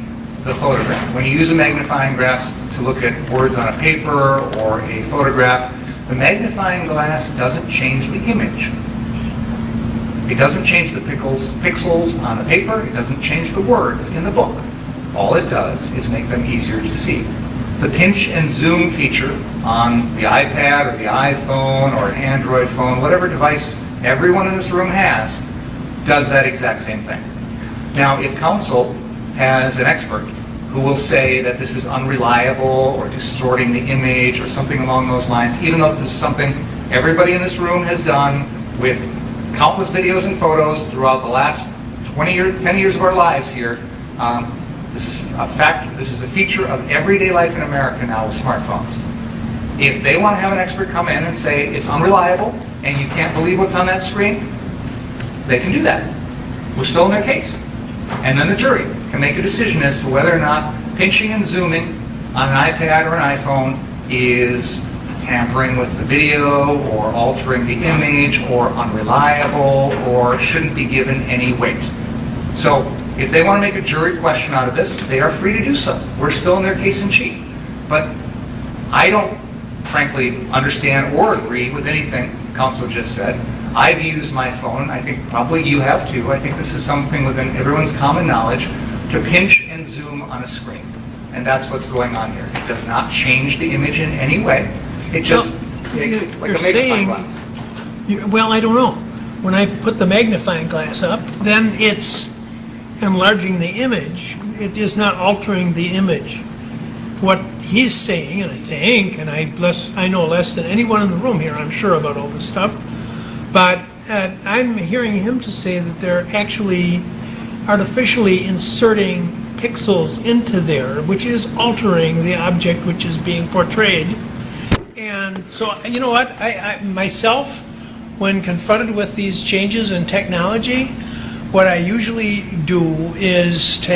the photograph. When you use a magnifying glass to look at words on a paper or a photograph, the magnifying glass doesn't change the image. It doesn't change the pixels on the paper. It doesn't change the words in the book. All it does is make them easier to see. The pinch and zoom feature on the iPad or the iPhone or an Android phone, whatever device everyone in this room has, does that exact same thing. Now, if counsel has an expert who will say that this is unreliable or distorting the image or something along those lines, even though this is something everybody in this room has done with countless videos and photos throughout the last 10 years of our lives here, this is a fact. This is a feature of everyday life in America now with smartphones. If they want to have an expert come in and say it's unreliable and you can't believe what's on that screen, they can do that. We're still in their case. And then the jury can make a decision as to whether or not pinching and zooming on an iPad or an iPhone is tampering with the video or altering the image or unreliable or shouldn't be given any weight. So if they want to make a jury question out of this, they are free to do so. We're still in their case in chief. But I don't, frankly, understand or agree with anything counsel just said. I've used my phone, I think probably you have too. I think this is something within everyone's common knowledge, to pinch and zoom on a screen. And that's what's going on here. It does not change the image in any way. It just makes it like a magnifying glass. Well, I don't know. When I put the magnifying glass up, then it's enlarging the image. It is not altering the image. What he's saying, and I think, and I know less than anyone in the room here, I'm sure, about all this stuff, but I'm hearing him to say that they're actually artificially inserting pixels into there, which is altering the object which is being portrayed. And so, you know what, I myself, when confronted with these changes in technology, what I usually do is to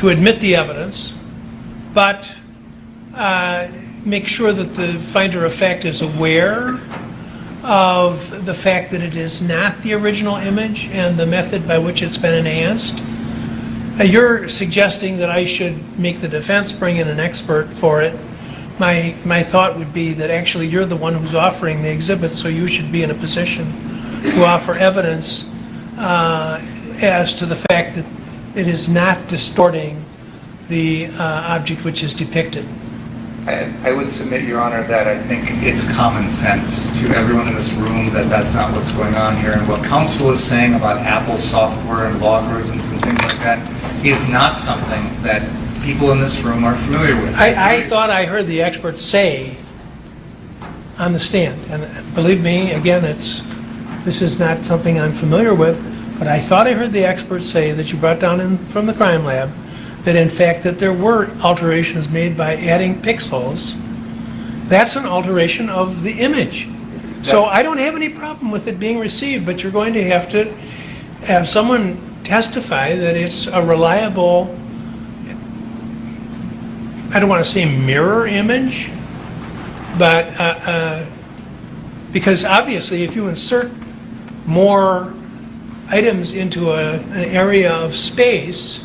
admit the evidence, but make sure that the finder of fact is aware of the fact that it is not the original image and the method by which it's been enhanced. You're suggesting that I should make the defense bring in an expert for it. My thought would be that actually you're the one who's offering the exhibit, so you should be in a position to offer evidence as to the fact that it is not distorting the object which is depicted. I would submit, Your Honor, that I think it's common sense to everyone in this room that that's not what's going on here. And what counsel is saying about Apple software and logarithms and things like that is not something that people in this room are familiar with. I thought I heard the expert say on the stand, and believe me, again, this is not something I'm familiar with, but I thought I heard the expert say that you brought down in from the crime lab that in fact that there were alterations made by adding pixels. That's an alteration of the image. So I don't have any problem with it being received, but you're going to have someone testify that it's a reliable, I don't want to say mirror image, but because obviously if you insert more items into an area of space,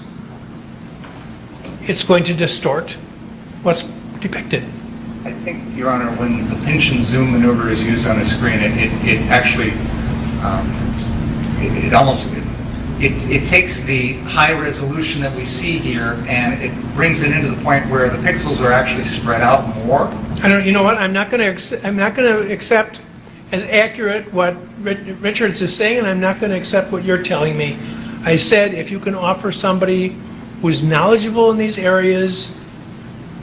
it's going to distort what's depicted. I think, Your Honor, when the pinch and zoom maneuver is used on a screen, it actually, it takes the high resolution that we see here and it brings it into the point where the pixels are actually spread out more. You know what? I'm not going to accept as accurate what Richards is saying, and I'm not going to accept what you're telling me. I said if you can offer somebody who's knowledgeable in these areas,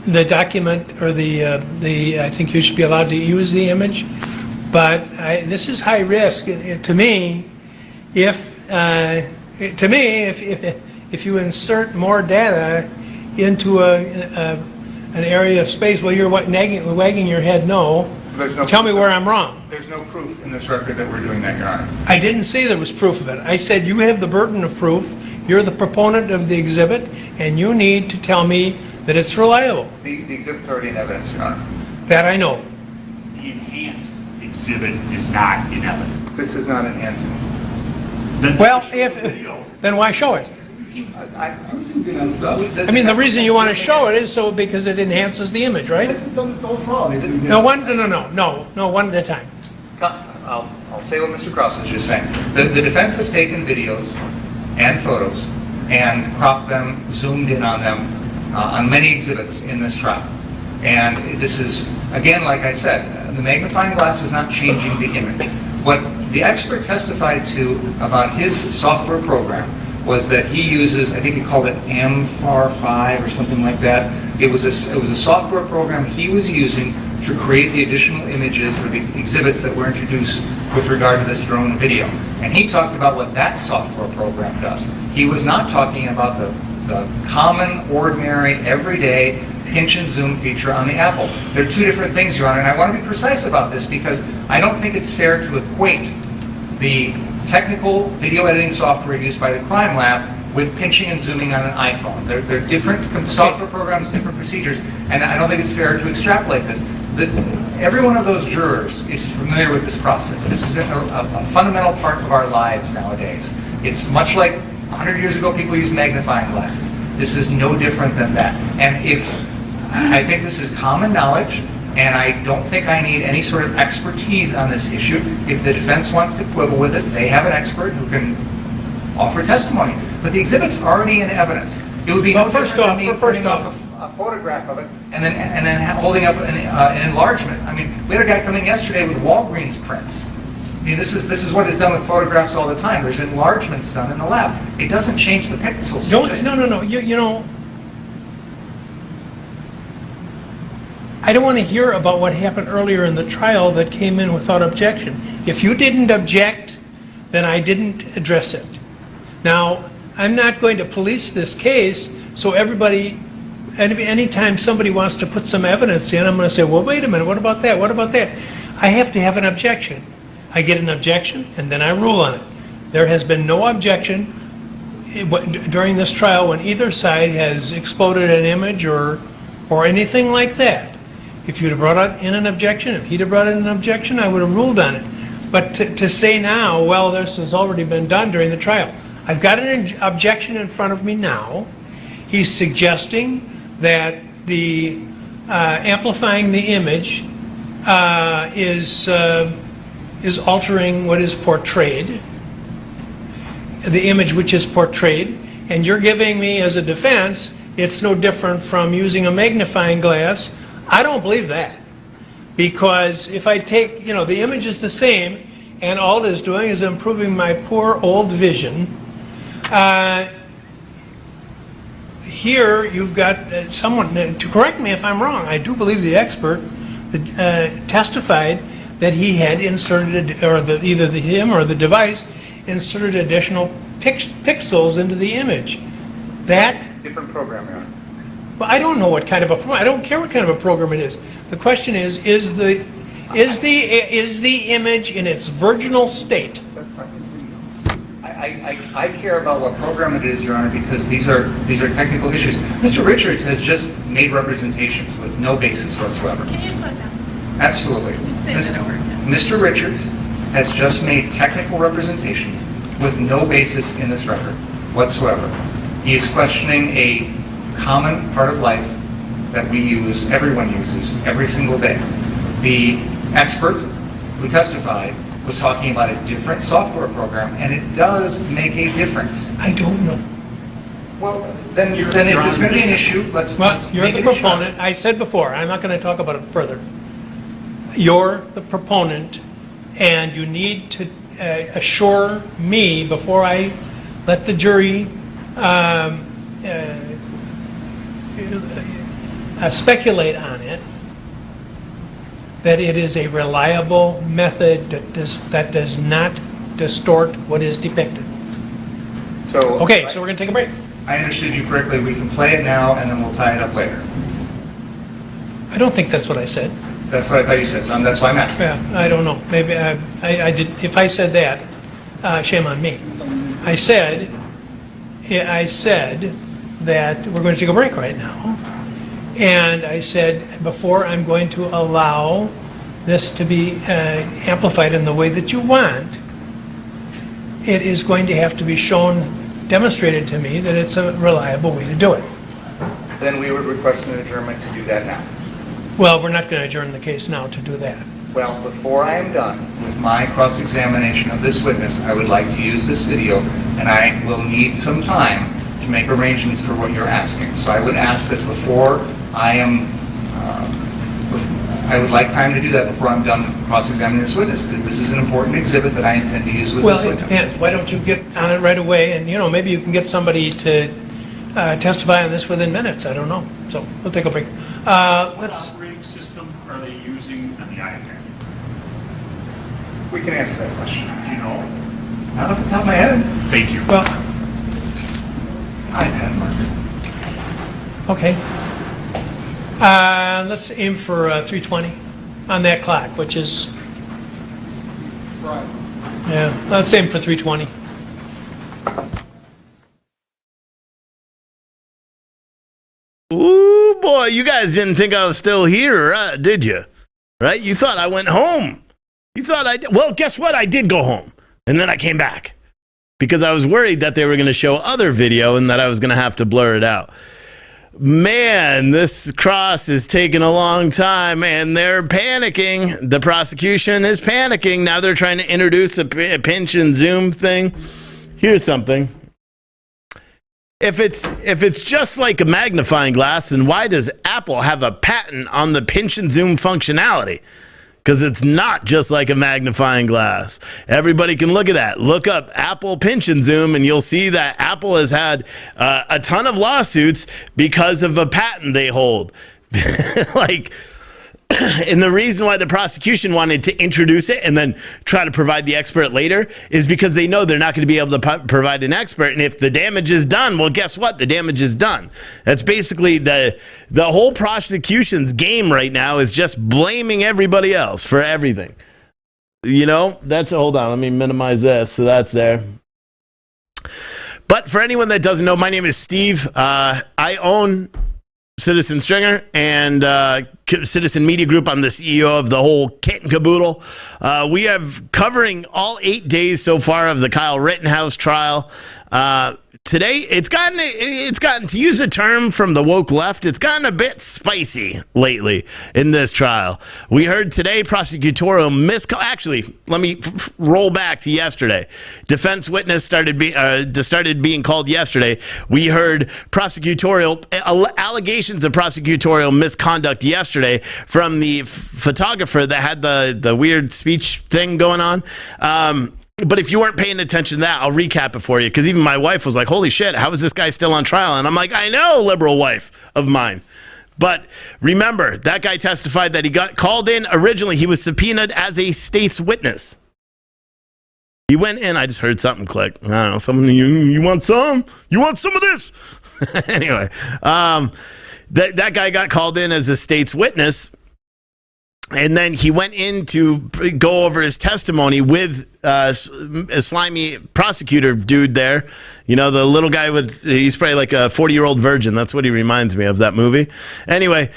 the document or I think you should be allowed to use the image, but this is high risk to me. If you insert more data into an area of space, well, you're wagging your head no. Tell me where I'm wrong. There's no proof in this record that we're doing that, Your Honor. I didn't say there was proof of it. I said you have the burden of proof. You're the proponent of the exhibit, and you need to tell me that it's reliable. The exhibit's already in evidence, Your Honor. That I know. The enhanced exhibit is not in evidence. This is not enhancing. Well, then why show it? I mean, the reason you want to show it is so because it enhances the image, right? No, one at a time. I'll say what Mr. Cross was just saying. The defense has taken videos and photos and cropped them, zoomed in on them, on many exhibits in this trial. And this is, again, like I said, the magnifying glass is not changing the image. What the expert testified to about his software program was that he uses, I think he called it AMFAR 5 or something like that. It was a software program he was using to create the additional images or the exhibits that were introduced with regard to this drone video. And he talked about what that software program does. He was not talking about the common, ordinary, everyday pinch and zoom feature on the Apple. They're two different things, Your Honor, and I want to be precise about this because I don't think it's fair to equate the technical video editing software used by the crime lab with pinching and zooming on an iPhone. They're different software programs, different procedures, and I don't think it's fair to extrapolate this. Every one of those jurors is familiar with this process. This is a fundamental part of our lives nowadays. It's much like 100 years ago people used magnifying glasses. This is no different than that. And I think this is common knowledge, and I don't think I need any sort of expertise on this issue. If the defense wants to quibble with it, they have an expert who can offer testimony. But the exhibit's already in evidence. It would be no different than me putting off a photograph of it and then holding up an enlargement. I mean, we had a guy come in yesterday with Walgreens prints. I mean, this is what is done with photographs all the time. There's enlargements done in the lab. It doesn't change the pixels. No. You know, I don't want to hear about what happened earlier in the trial that came in without objection. If you didn't object, then I didn't address it. Now, I'm not going to police this case, so everybody, anytime somebody wants to put some evidence in, I'm going to say, well, wait a minute, what about that? What about that? I have to have an objection. I get an objection, and then I rule on it. There has been no objection during this trial when either side has exploded an image or anything like that. If you'd have brought in an objection, if he'd have brought in an objection, I would have ruled on it. But to say now, well, this has already been done during the trial. I've got an objection in front of me now. He's suggesting that the amplifying the image is altering what is portrayed, the image which is portrayed, and you're giving me as a defense, it's no different from using a magnifying glass. I don't believe that, because if I take, the image is the same, and all it is doing is improving my poor old vision. Here you've got someone, to correct me if I'm wrong, I do believe the expert testified that he had inserted, or either him or the device inserted additional pixels into the image. That different program, Your Honor. Well, I don't know what kind of a program. I don't care what kind of a program it is. The question is the image in its virginal state? I care about what program it is, Your Honor, because these are technical issues. Mr. Richards has just made representations with no basis whatsoever. Can you slow down? Absolutely. Mr. Richards has just made technical representations with no basis in this record whatsoever. He is questioning a common part of life that we use, everyone uses, every single day. The expert who testified was talking about a different software program, and it does make a difference. I don't know. Well, then if there's going to be an issue, let's you're the proponent. I said before, I'm not going to talk about it further. You're the proponent, and you need to assure me before I let the jury speculate on it, that it is a reliable method that does not distort what is depicted. So okay, so we're going to take a break. I understood you correctly. We can play it now, and then we'll tie it up later. I don't think that's what I said. That's what I thought you said, so that's why I'm asking. Yeah, I don't know. Maybe I did. If I said that, shame on me. I said that we're going to take a break right now. And I said, before I'm going to allow this to be amplified in the way that you want, it is going to have to be shown, demonstrated to me that it's a reliable way to do it. Then we would request an adjournment to do that now. Well, we're not going to adjourn the case now to do that. Well, before I am done with my cross-examination of this witness, I would like to use this video, and I will need some time to make arrangements for what you're asking. So I would ask that before I am, I would like time to do that before I'm done cross-examining this witness, because this is an important exhibit that I intend to use with this witness. Well, it depends. Why don't you get on it right away, and, maybe you can get somebody to testify on this within minutes. I don't know. So we'll take a break. Let's... Operating system are they using on the iPad? We can answer that question. Do you know? Not off the top of my head. Thank you. Well, iPad market. Okay. Let's aim for 3:20 on that clock, which is... Right. Yeah, let's aim for 3:20. Ooh, boy, you guys didn't think I was still here, did you? Right? You thought I went home. You thought I did. Well, guess what? I did go home. And then I came back because I was worried that they were going to show other video and that I was going to have to blur it out. Man, this cross is taking a long time, and they're panicking. The prosecution is panicking. Now they're trying to introduce a pinch and zoom thing. Here's something. If it's just like a magnifying glass, then why does Apple have a patent on the pinch and zoom functionality? Because it's not just like a magnifying glass. Everybody can look at that. Look up Apple pinch and zoom, and you'll see that Apple has had a ton of lawsuits because of a patent they hold. And the reason why the prosecution wanted to introduce it and then try to provide the expert later is because they know they're not going to be able to provide an expert. And if the damage is done, well, guess what? The damage is done. That's basically the whole prosecution's game right now, is just blaming everybody else for everything. Hold on. Let me minimize this. So that's there. But for anyone that doesn't know, my name is Steve. I own Citizen Stringer and Citizen Media Group. I'm the CEO of the whole kit and caboodle. We have covering all 8 days so far of the Kyle Rittenhouse trial. Today, it's gotten, to use a term from the woke left, it's gotten a bit spicy lately in this trial. We heard today prosecutorial actually, let me roll back to yesterday. Defense witness started being called yesterday. We heard allegations of prosecutorial misconduct yesterday from the photographer that had the weird speech thing going on. But if you weren't paying attention to that, I'll recap it for you, because even my wife was like, holy shit, how is this guy still on trial? And I'm like, I know, liberal wife of mine. But remember, that guy testified that he got called in. Originally, he was subpoenaed as a state's witness. He went in. I just heard something click. I don't know. Someone, you want some? You want some of this? Anyway, that guy got called in as a state's witness. And then he went in to go over his testimony with a slimy prosecutor dude there. The little guy he's probably like a 40-year-old virgin. That's what he reminds me of, that movie. Anyway,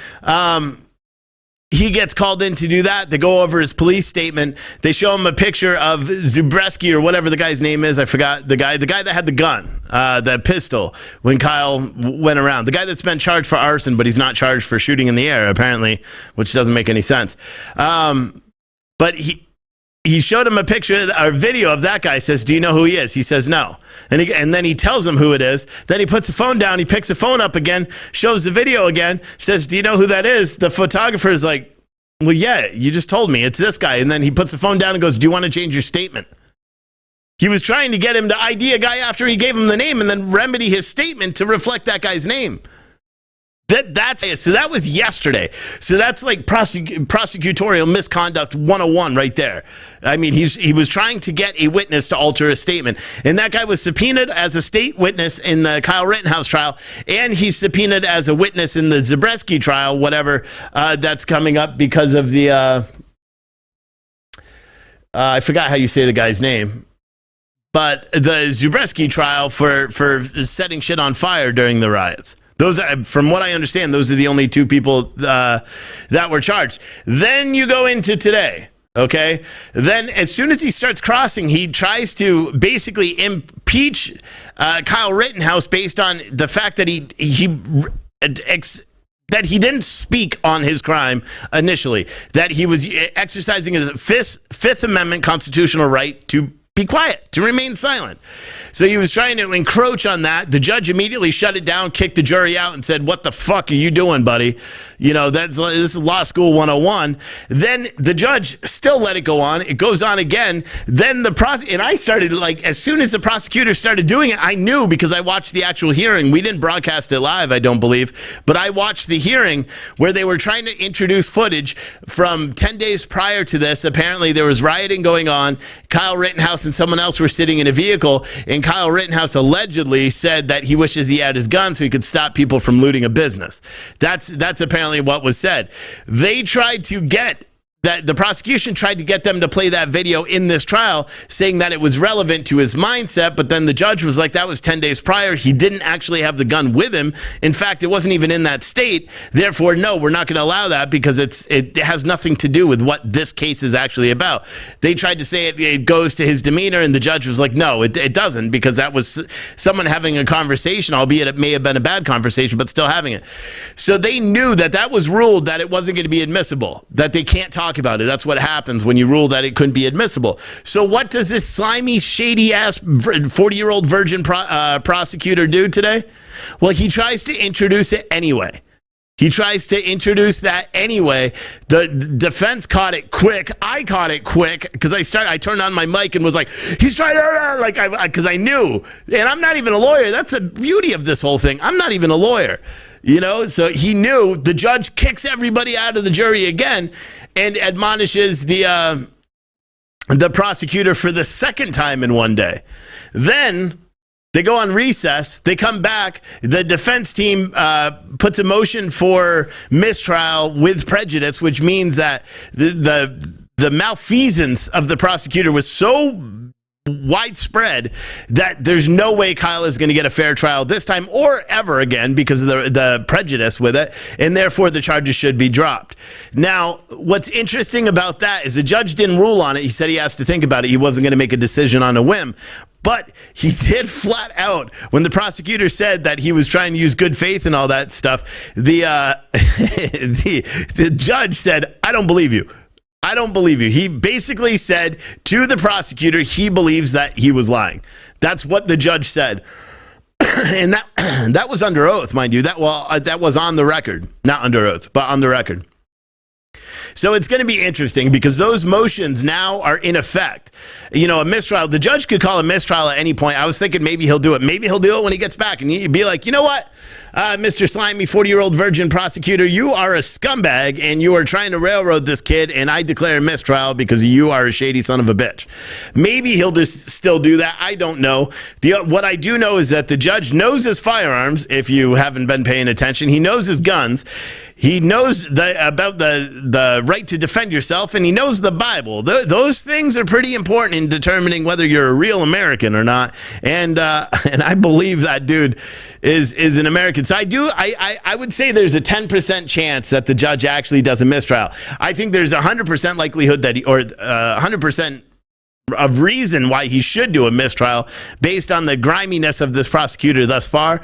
he gets called in to do that. They go over his police statement. They show him a picture of Zubreski, or whatever the guy's name is. I forgot the guy that had the gun, the pistol, when Kyle went around. The guy that's been charged for arson, but he's not charged for shooting in the air, apparently, which doesn't make any sense. But he showed him a picture, or video of that guy. Says, do you know who he is? He says, no. And then he tells him who it is. Then he puts the phone down. He picks the phone up again, shows the video again, says, do you know who that is? The photographer's like, well, yeah, you just told me. It's this guy. And then he puts the phone down and goes, do you want to change your statement? He was trying to get him to ID a guy after he gave him the name and then remedy his statement to reflect that guy's name. So that was yesterday. So that's like prosecutorial misconduct 101 right there. I mean, he was trying to get a witness to alter a statement. And that guy was subpoenaed as a state witness in the Kyle Rittenhouse trial. And he's subpoenaed as a witness in the Zabriskie trial, whatever that's coming up because of the... I forgot how you say the guy's name. But the Zabriskie trial for setting shit on fire during the riots. Those are, from what I understand, those are the only two people that were charged. Then you go into today, okay? Then as soon as he starts crossing, he tries to basically impeach Kyle Rittenhouse based on the fact that that he didn't speak on his crime initially, that he was exercising his Fifth Amendment constitutional right to be quiet, to remain silent. So he was trying to encroach on that. The judge immediately shut it down, kicked the jury out, and said, "What the fuck are you doing, buddy?" You know, this is law school 101. Then the judge still let it go on. It goes on again. Then and I started, like, as soon as the prosecutor started doing it, I knew because I watched the actual hearing. We didn't broadcast it live, I don't believe, but I watched the hearing where they were trying to introduce footage from 10 days prior to this. Apparently there was rioting going on. Kyle Rittenhouse and someone else were sitting in a vehicle, and Kyle Rittenhouse allegedly said that he wishes he had his gun so he could stop people from looting a business. That's apparently what was said. They tried to get that, the prosecution tried to get them to play that video in this trial, saying that it was relevant to his mindset, but then the judge was like, that was 10 days prior. He didn't actually have the gun with him. In fact, it wasn't even in that state. Therefore, no, we're not going to allow that because it has nothing to do with what this case is actually about. They tried to say it goes to his demeanor, and the judge was like, no, it doesn't, because that was someone having a conversation, albeit it may have been a bad conversation, but still having it. So they knew that was ruled that it wasn't going to be admissible, that they can't talk about it. That's what happens when you rule that it couldn't be admissible. So what does this slimy, shady-ass 40-year-old virgin prosecutor do today? Well, he tries to introduce it anyway. He tries to introduce that anyway. The defense caught it quick. I caught it quick because I turned on my mic and was like, he's trying to, because I knew. And I'm not even a lawyer. That's the beauty of this whole thing. I'm not even a lawyer. You know, so he knew. The judge kicks everybody out of the jury again and admonishes the prosecutor for the second time in one day. Then they go on recess. They come back. The defense team puts a motion for mistrial with prejudice, which means that the malfeasance of the prosecutor was so widespread that there's no way Kyle is going to get a fair trial this time or ever again because of the prejudice with it, and therefore the charges should be dropped. Now, what's interesting about that is the judge didn't rule on it. He said he has to think about it. He wasn't going to make a decision on a whim. But he did flat out, when the prosecutor said that he was trying to use good faith and all that stuff, the judge said, "I don't believe you. I don't believe you." He basically said to the prosecutor he believes that he was lying. That's what the judge said. And that was under oath, mind you. That was on the record. Not under oath, but on the record. So it's going to be interesting because those motions now are in effect. You know, a mistrial, the judge could call a mistrial at any point. I was thinking maybe he'll do it. Maybe he'll do it when he gets back. And he'd be like, you know what, Mr. Slimy, 40-year-old virgin prosecutor, you are a scumbag and you are trying to railroad this kid, and I declare a mistrial because you are a shady son of a bitch. Maybe he'll just still do that. I don't know. What I do know is that the judge knows his firearms, if you haven't been paying attention. He knows his guns. He knows about the right to defend yourself, and he knows the Bible. Those things are pretty important in determining whether you're a real American or not. And I believe that dude is an American. So I would say there's a 10% chance that the judge actually does a mistrial. I think there's 100% likelihood that 100% of reason why he should do a mistrial based on the griminess of this prosecutor thus far.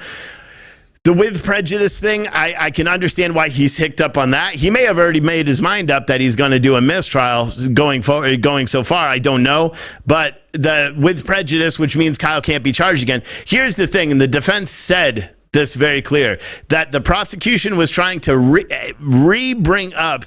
The with prejudice thing, I can understand why he's hicked up on that. He may have already made his mind up that he's going to do a mistrial going so far. I don't know. But the with prejudice, which means Kyle can't be charged again. Here's the thing, and the defense said this very clear, that the prosecution was trying to bring up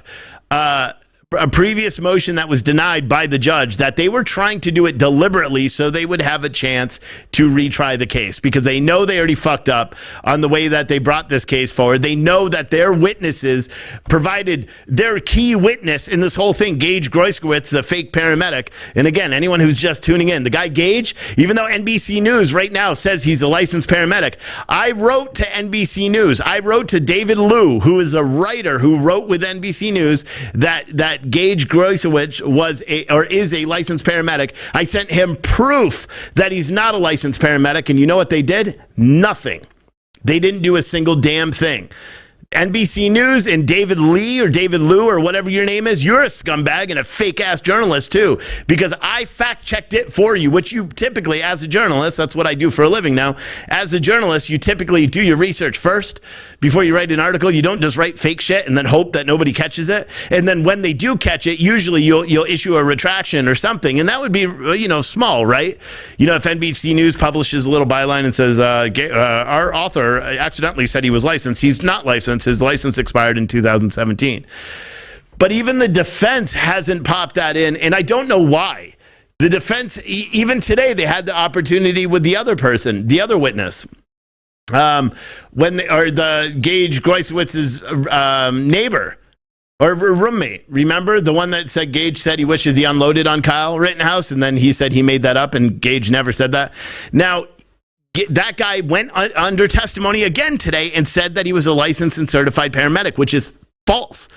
a previous motion that was denied by the judge that they were trying to do it deliberately so they would have a chance to retry the case because they know they already fucked up on the way that they brought this case forward. They know that their witnesses provided their key witness in this whole thing, Gage Groiskowitz, the fake paramedic. And again, anyone who's just tuning in, the guy Gage, even though NBC News right now says he's a licensed paramedic, I wrote to NBC News. I wrote to David Liu, who is a writer who wrote with NBC News that Gage Groiskowitz is a licensed paramedic. I sent him proof that he's not a licensed paramedic, and you know what they did? Nothing. They didn't do a single damn thing. NBC News and David Lee or David Liu or whatever your name is, you're a scumbag and a fake-ass journalist too, because I fact-checked it for you, which you typically, as a journalist, that's what I do for a living now, as a journalist, you typically do your research first before you write an article. You don't just write fake shit and then hope that nobody catches it, and then when they do catch it, usually you'll issue a retraction or something, and that would be, small, right? If NBC News publishes a little byline and says, our author accidentally said he was licensed. He's not licensed. His license expired in 2017. But even the defense hasn't popped that in, and I don't know why. The defense, even today, they had the opportunity with the other person, the other witness. The Gage Groiskowitz's neighbor or roommate. Remember the one that said Gage said he wishes he unloaded on Kyle Rittenhouse, and then he said he made that up, and Gage never said that. Now, that guy went under testimony again today and said that he was a licensed and certified paramedic, which is false.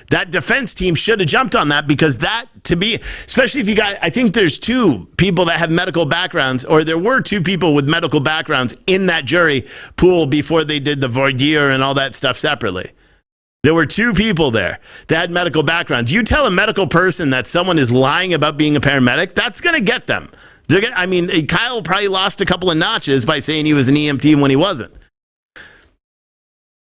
That defense team should have jumped on that because that, to be, especially if you got, I think there's two people that have medical backgrounds, or there were two people with medical backgrounds in that jury pool before they did the voir dire and all that stuff separately. There were two people there that had medical backgrounds. You tell a medical person that someone is lying about being a paramedic, that's going to get them. Kyle probably lost a couple of notches by saying he was an EMT when he wasn't.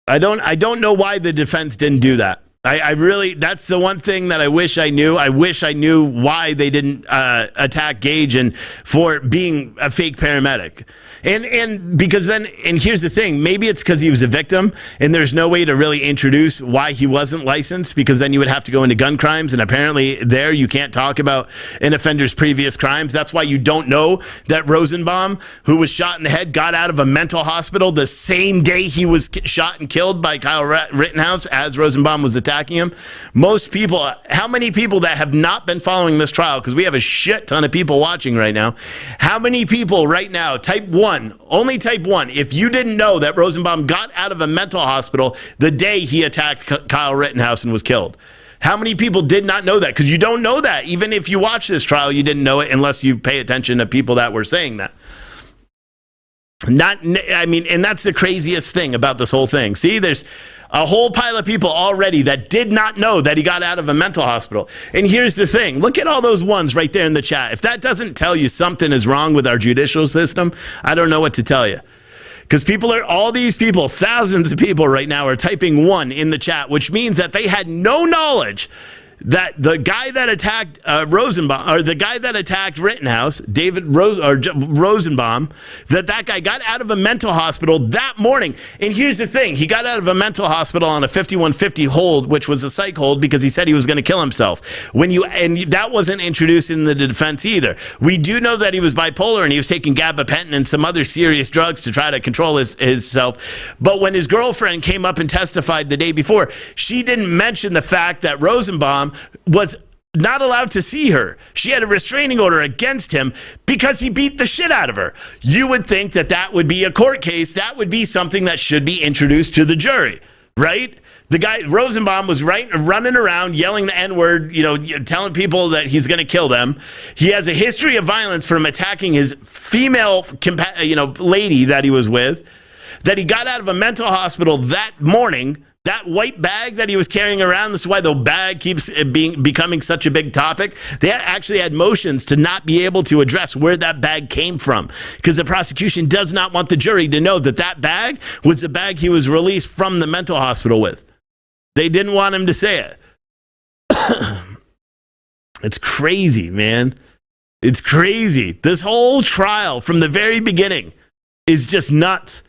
I don't know why the defense didn't do that. I really, that's the one thing that I wish I knew. I wish I knew why they didn't attack Gage for being a fake paramedic. And because then, and here's the thing, maybe it's because he was a victim and there's no way to really introduce why he wasn't licensed, because then you would have to go into gun crimes, and apparently there you can't talk about an offender's previous crimes. That's why you don't know that Rosenbaum, who was shot in the head, got out of a mental hospital the same day he was shot and killed by Kyle Rittenhouse as Rosenbaum was attacking him. Most people, how many people that have not been following this trial, because we have a shit ton of people watching right now, how many people right now, type 1, only type 1, if you didn't know that Rosenbaum got out of a mental hospital the day he attacked Kyle Rittenhouse and was killed? How many people did not know that? Because you don't know that. Even if you watch this trial, you didn't know it unless you pay attention to people that were saying that. And that's the craziest thing about this whole thing. See, there's a whole pile of people already that did not know that he got out of a mental hospital. And here's the thing. Look at all those ones right there in the chat. If that doesn't tell you something is wrong with our judicial system, I don't know what to tell you. Because all these people, thousands of people right now are typing 1 in the chat, which means that they had no knowledge that the guy that attacked Rosenbaum, or the guy that attacked Rittenhouse, Rosenbaum, that guy got out of a mental hospital that morning. And here's the thing. He got out of a mental hospital on a 5150 hold, which was a psych hold, because he said he was going to kill himself. And that wasn't introduced in the defense either. We do know that he was bipolar and he was taking gabapentin and some other serious drugs to try to control his self. But when his girlfriend came up and testified the day before, she didn't mention the fact that Rosenbaum was not allowed to see her. She had a restraining order against him because he beat the shit out of her. You would think that would be a court case. That would be something that should be introduced to the jury, right? The guy, Rosenbaum, was running around yelling the N-word, telling people that he's going to kill them. He has a history of violence from attacking his female, lady that he was with, that he got out of a mental hospital that morning. That white bag that he was carrying around, this is why the bag keeps becoming such a big topic. They actually had motions to not be able to address where that bag came from, because the prosecution does not want the jury to know that bag was the bag he was released from the mental hospital with. They didn't want him to say it. It's crazy, man. It's crazy. This whole trial from the very beginning is just nuts.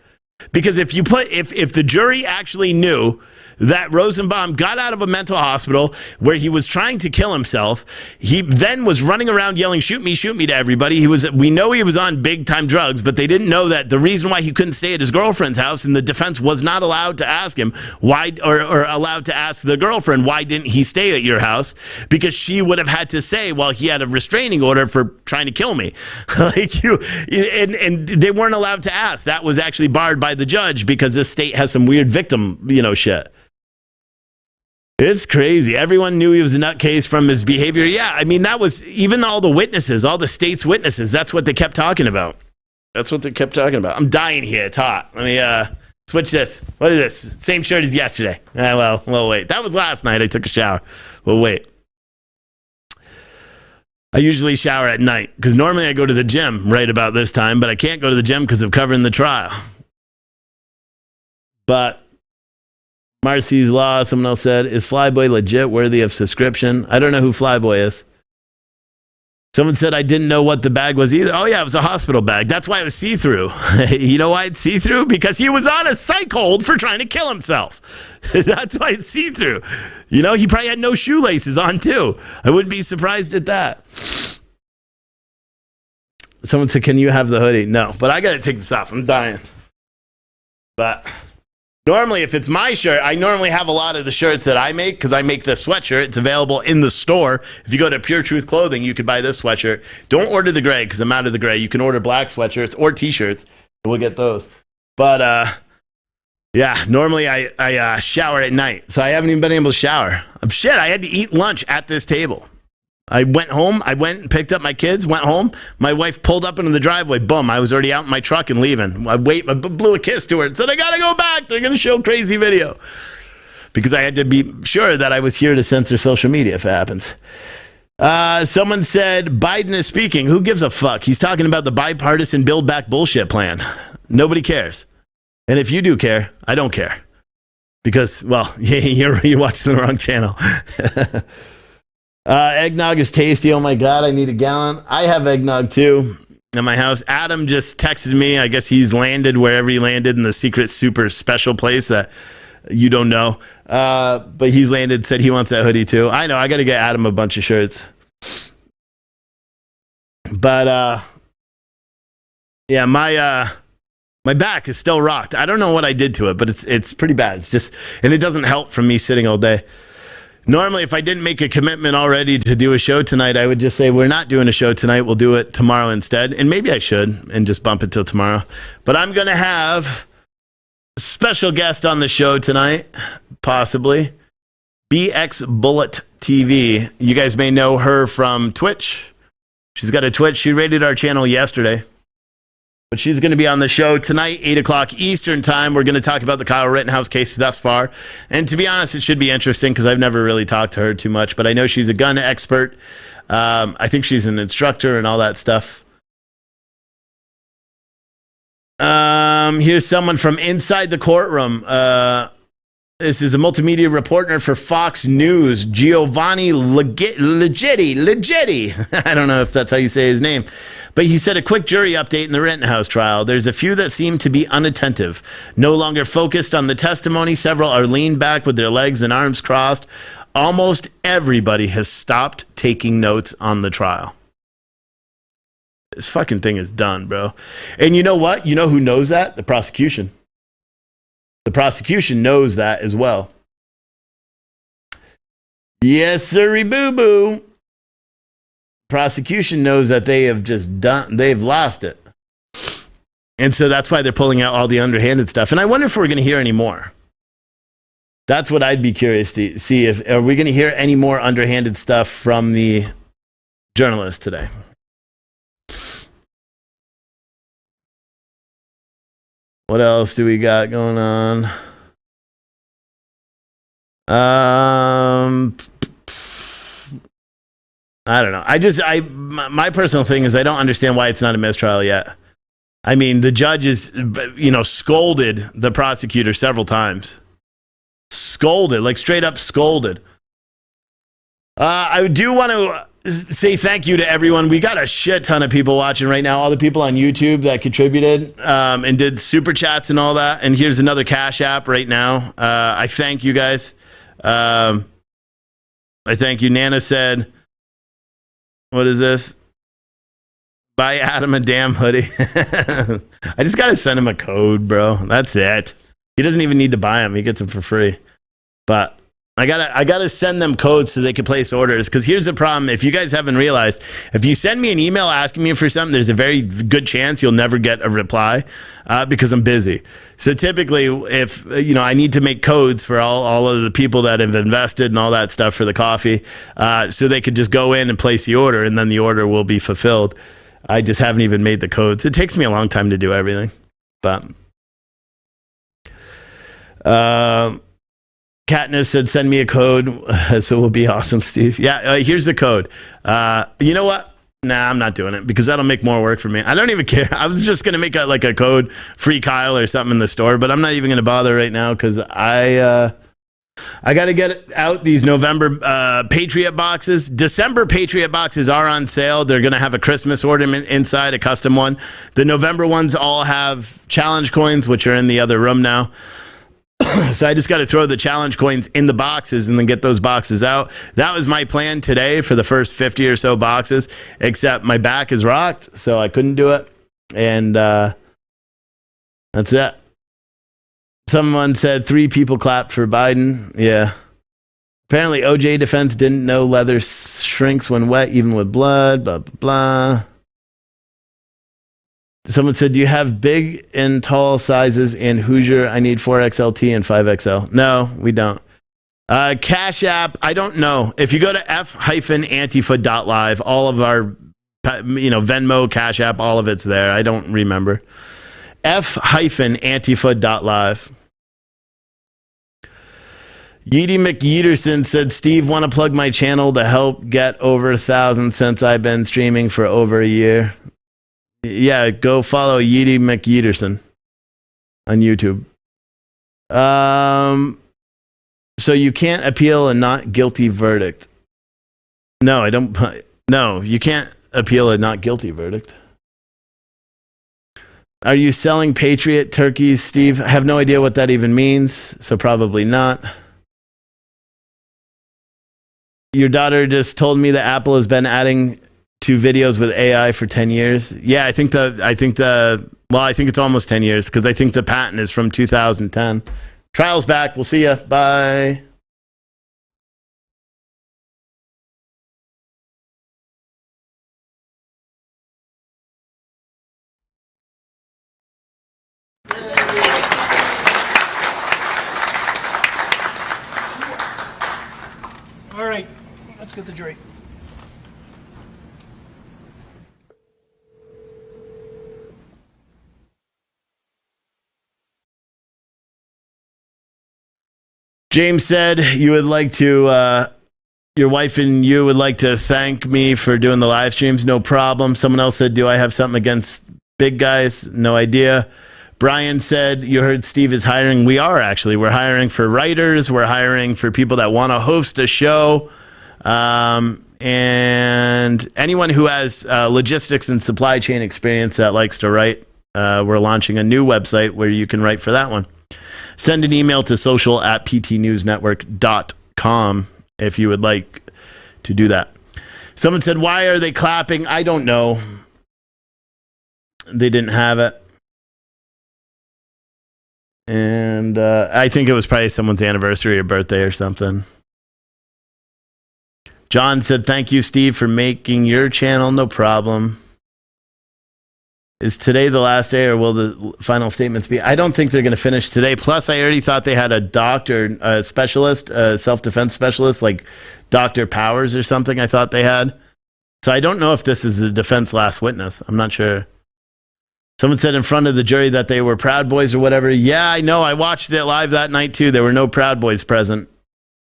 Because if the jury actually knew that Rosenbaum got out of a mental hospital where he was trying to kill himself, he then was running around yelling, shoot me to everybody. We know he was on big time drugs, but they didn't know that the reason why he couldn't stay at his girlfriend's house, and the defense was not allowed to ask him why, or allowed to ask the girlfriend, why didn't he stay at your house? Because she would have had to say, well, he had a restraining order for trying to kill me. And they weren't allowed to ask. That was actually barred by the judge because this state has some weird victim, shit. It's crazy. Everyone knew he was a nutcase from his behavior. Yeah, I mean, that was even all the witnesses, all the state's witnesses. That's what they kept talking about. I'm dying here. It's hot. Let me switch this. What is this? Same shirt as yesterday. Well, wait. That was last night. I took a shower. Well, wait. I usually shower at night because normally I go to the gym right about this time, but I can't go to the gym because of covering the trial. But Marcy's Law, someone else said, is Flyboy legit worthy of subscription? I don't know who Flyboy is. Someone said I didn't know what the bag was either. Oh, yeah, it was a hospital bag. That's why it was see-through. You know why it's see-through? Because he was on a psych hold for trying to kill himself. That's why it's see-through. He probably had no shoelaces on, too. I wouldn't be surprised at that. Someone said, can you have the hoodie? No, but I got to take this off. I'm dying. But normally, if it's my shirt, I normally have a lot of the shirts that I make because I make the sweatshirt. It's available in the store. If you go to Pure Truth Clothing, you could buy this sweatshirt. Don't order the gray because I'm out of the gray. You can order black sweatshirts or T-shirts. We'll get those. But, yeah, normally I shower at night. So I haven't even been able to shower. I had to eat lunch at this table. I went home. I went and picked up my kids, went home. My wife pulled up into the driveway. Boom. I was already out in my truck and leaving. I blew a kiss to her and said, I got to go back. They're going to show crazy video. Because I had to be sure that I was here to censor social media if it happens. Someone said, Biden is speaking. Who gives a fuck? He's talking about the bipartisan Build Back bullshit plan. Nobody cares. And if you do care, I don't care. Because, well, you're watching the wrong channel. Eggnog is tasty. Oh my God, I need a gallon. I have eggnog too in my house. Adam just texted me. I guess he's landed wherever he landed in the secret super special place that you don't know. But he's landed, said he wants that hoodie too. I know, I got to get Adam a bunch of shirts. But yeah, my back is still rocked. I don't know what I did to it, but it's pretty bad. It's just, and it doesn't help from me sitting all day. Normally, if I didn't make a commitment already to do a show tonight, I would just say, we're not doing a show tonight. We'll do it tomorrow instead. And maybe I should and just bump it till tomorrow. But I'm going to have a special guest on the show tonight, possibly. BX Bullet TV. You guys may know her from Twitch. She's got a Twitch. She rated our channel yesterday. But she's going to be on the show tonight, 8 o'clock Eastern time. We're going to talk about the Kyle Rittenhouse case thus far. And to be honest, it should be interesting because I've never really talked to her too much. But I know she's a gun expert. I think she's an instructor and all that stuff. Here's someone from inside the courtroom. This is a multimedia reporter for Fox News, Giovanni Leggetti. I don't know if that's how you say his name. But he said a quick jury update in the Rittenhouse trial. There's a few that seem to be unattentive, no longer focused on the testimony. Several are leaned back with their legs and arms crossed. Almost everybody has stopped taking notes on the trial. This fucking thing is done, bro. And you know what? You know who knows that? The prosecution. The prosecution knows that as well. Yes, sirree, boo-boo. Prosecution knows that they've lost it. And so that's why they're pulling out all the underhanded stuff. And I wonder if we're going to hear any more. That's what I'd be curious to see. Are we going to hear any more underhanded stuff from the journalists today? What else do we got going on? I don't know. My personal thing is I don't understand why it's not a mistrial yet. I mean, the judge is, scolded the prosecutor several times. Scolded, like straight up scolded. I do want to say thank you to everyone. We got a shit ton of people watching right now. All the people on YouTube that contributed and did super chats and all that. And here's another Cash App right now. I thank you guys. I thank you. Nana said, what is this? Buy Adam a damn hoodie. I just got to send him a code, bro. That's it. He doesn't even need to buy them. He gets them for free. But I gotta send them codes so they can place orders. Because here's the problem. If you guys haven't realized, if you send me an email asking me for something, there's a very good chance you'll never get a reply because I'm busy. So typically, if I need to make codes for all of the people that have invested and all that stuff for the coffee, so they could just go in and place the order, and then the order will be fulfilled. I just haven't even made the codes. It takes me a long time to do everything, but. Katniss said, send me a code. So it will be awesome, Steve. Yeah, here's the code. You know what? Nah, I'm not doing it because that'll make more work for me. I don't even care. I was just going to make a code, free Kyle or something in the store, but I'm not even going to bother right now because I got to get out these November Patriot boxes. December Patriot boxes are on sale. They're going to have a Christmas ornament inside, a custom one. The November ones all have challenge coins, which are in the other room now. So I just got to throw the challenge coins in the boxes and then get those boxes out. That was my plan today for the first 50 or so boxes, except my back is rocked, so I couldn't do it. And that's it. Someone said 3 people clapped for Biden. Yeah. Apparently OJ defense didn't know leather shrinks when wet, even with blood, blah, blah, blah. Someone said, do you have big and tall sizes in Hoosier? I need 4XLT and 5XL. No, we don't. Cash App, I don't know. If you go to f-antifa.live, all of our, Venmo, Cash App, all of it's there. I don't remember. f-antifa.live. Yeety McYeterson said, Steve, want to plug my channel to help get over 1,000 since I've been streaming for over a year. Yeah, go follow Yeety McYeterson on YouTube. So you can't appeal a not guilty verdict. No, I don't. No, you can't appeal a not guilty verdict. Are you selling Patriot turkeys, Steve? I have no idea what that even means, so probably not. Your daughter just told me that Apple has been adding to videos with AI for 10 years. Yeah, I think it's almost 10 years because I think the patent is from 2010. Trial's back. We'll see ya. Bye. All right, let's get the jury. James said you would like to, your wife and you would like to thank me for doing the live streams. No problem. Someone else said, do I have something against big guys? No idea. Brian said, you heard Steve is hiring. We are actually. We're hiring for writers. We're hiring for people that want to host a show. And anyone who has logistics and supply chain experience that likes to write. We're launching a new website where you can write for that one. Send an email to social@ptnewsnetwork.com if you would like to do that. Someone said, why are they clapping? I don't know. They didn't have it. And I think it was probably someone's anniversary or birthday or something. John said, thank you, Steve, for making your channel. No problem. Is today the last day or will the final statements be? I don't think they're going to finish today. Plus, I already thought they had a doctor, a specialist, a self-defense specialist, like Dr. Powers or something I thought they had. So I don't know if this is the defense last witness. I'm not sure. Someone said in front of the jury that they were Proud Boys or whatever. Yeah, I know. I watched it live that night, too. There were no Proud Boys present.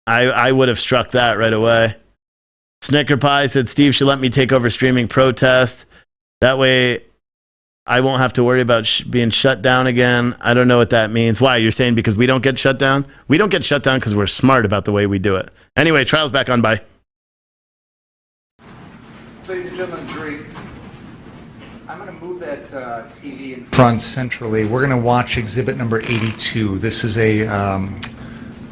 I would have struck that right away. Snicker Pie said, Steve should let me take over streaming protest. That way I won't have to worry about being shut down again. I don't know what that means. Why? You're saying because we don't get shut down? We don't get shut down because we're smart about the way we do it. Anyway, trial's back on. Bye. ladies and gentlemen of the jury, I'm going to move that TV in front centrally. We're going to watch exhibit number 82. This is a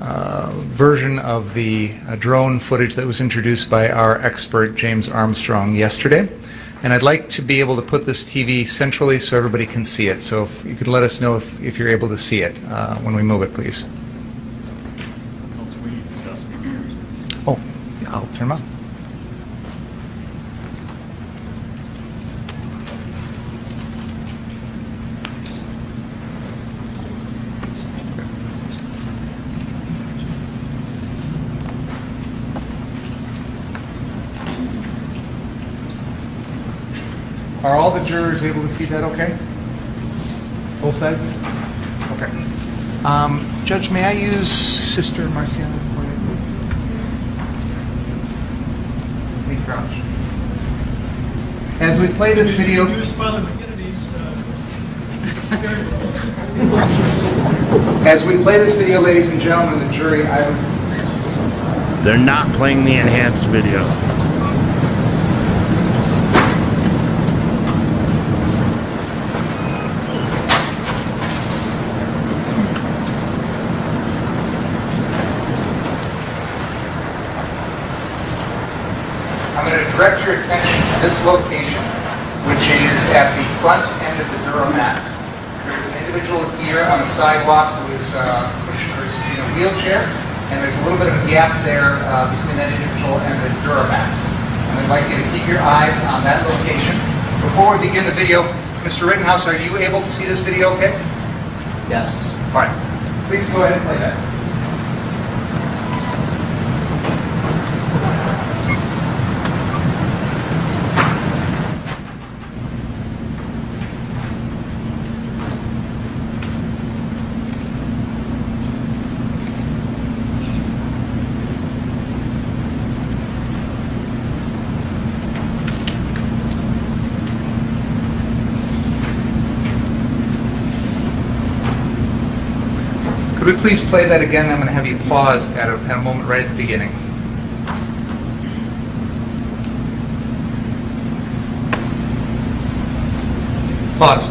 version of the drone footage that was introduced by our expert James Armstrong yesterday. And I'd like to be able to put this TV centrally so everybody can see it. So if you could let us know if you're able to see it when we move it, please. Oh, I'll turn them on. Are all the jurors able to see that okay? Both sides? Okay. Judge, may I use Sister Marciano's point, please? Thank you very much. As we play this video... As we play this video, ladies and gentlemen of the jury, I would... They're not playing the enhanced video. Direct your attention to this location, which is at the front end of the Duramax. There's an individual here on the sidewalk who is pushing in a wheelchair, and there's a little bit of a gap there between that individual and the Duramax. And I'd like you to keep your eyes on that location. Before we begin the video, Mr. Rittenhouse, are you able to see this video okay? Yes. All right. Please go ahead and play that. Could we please play that again? I'm going to have you pause at a moment right at the beginning. Pause.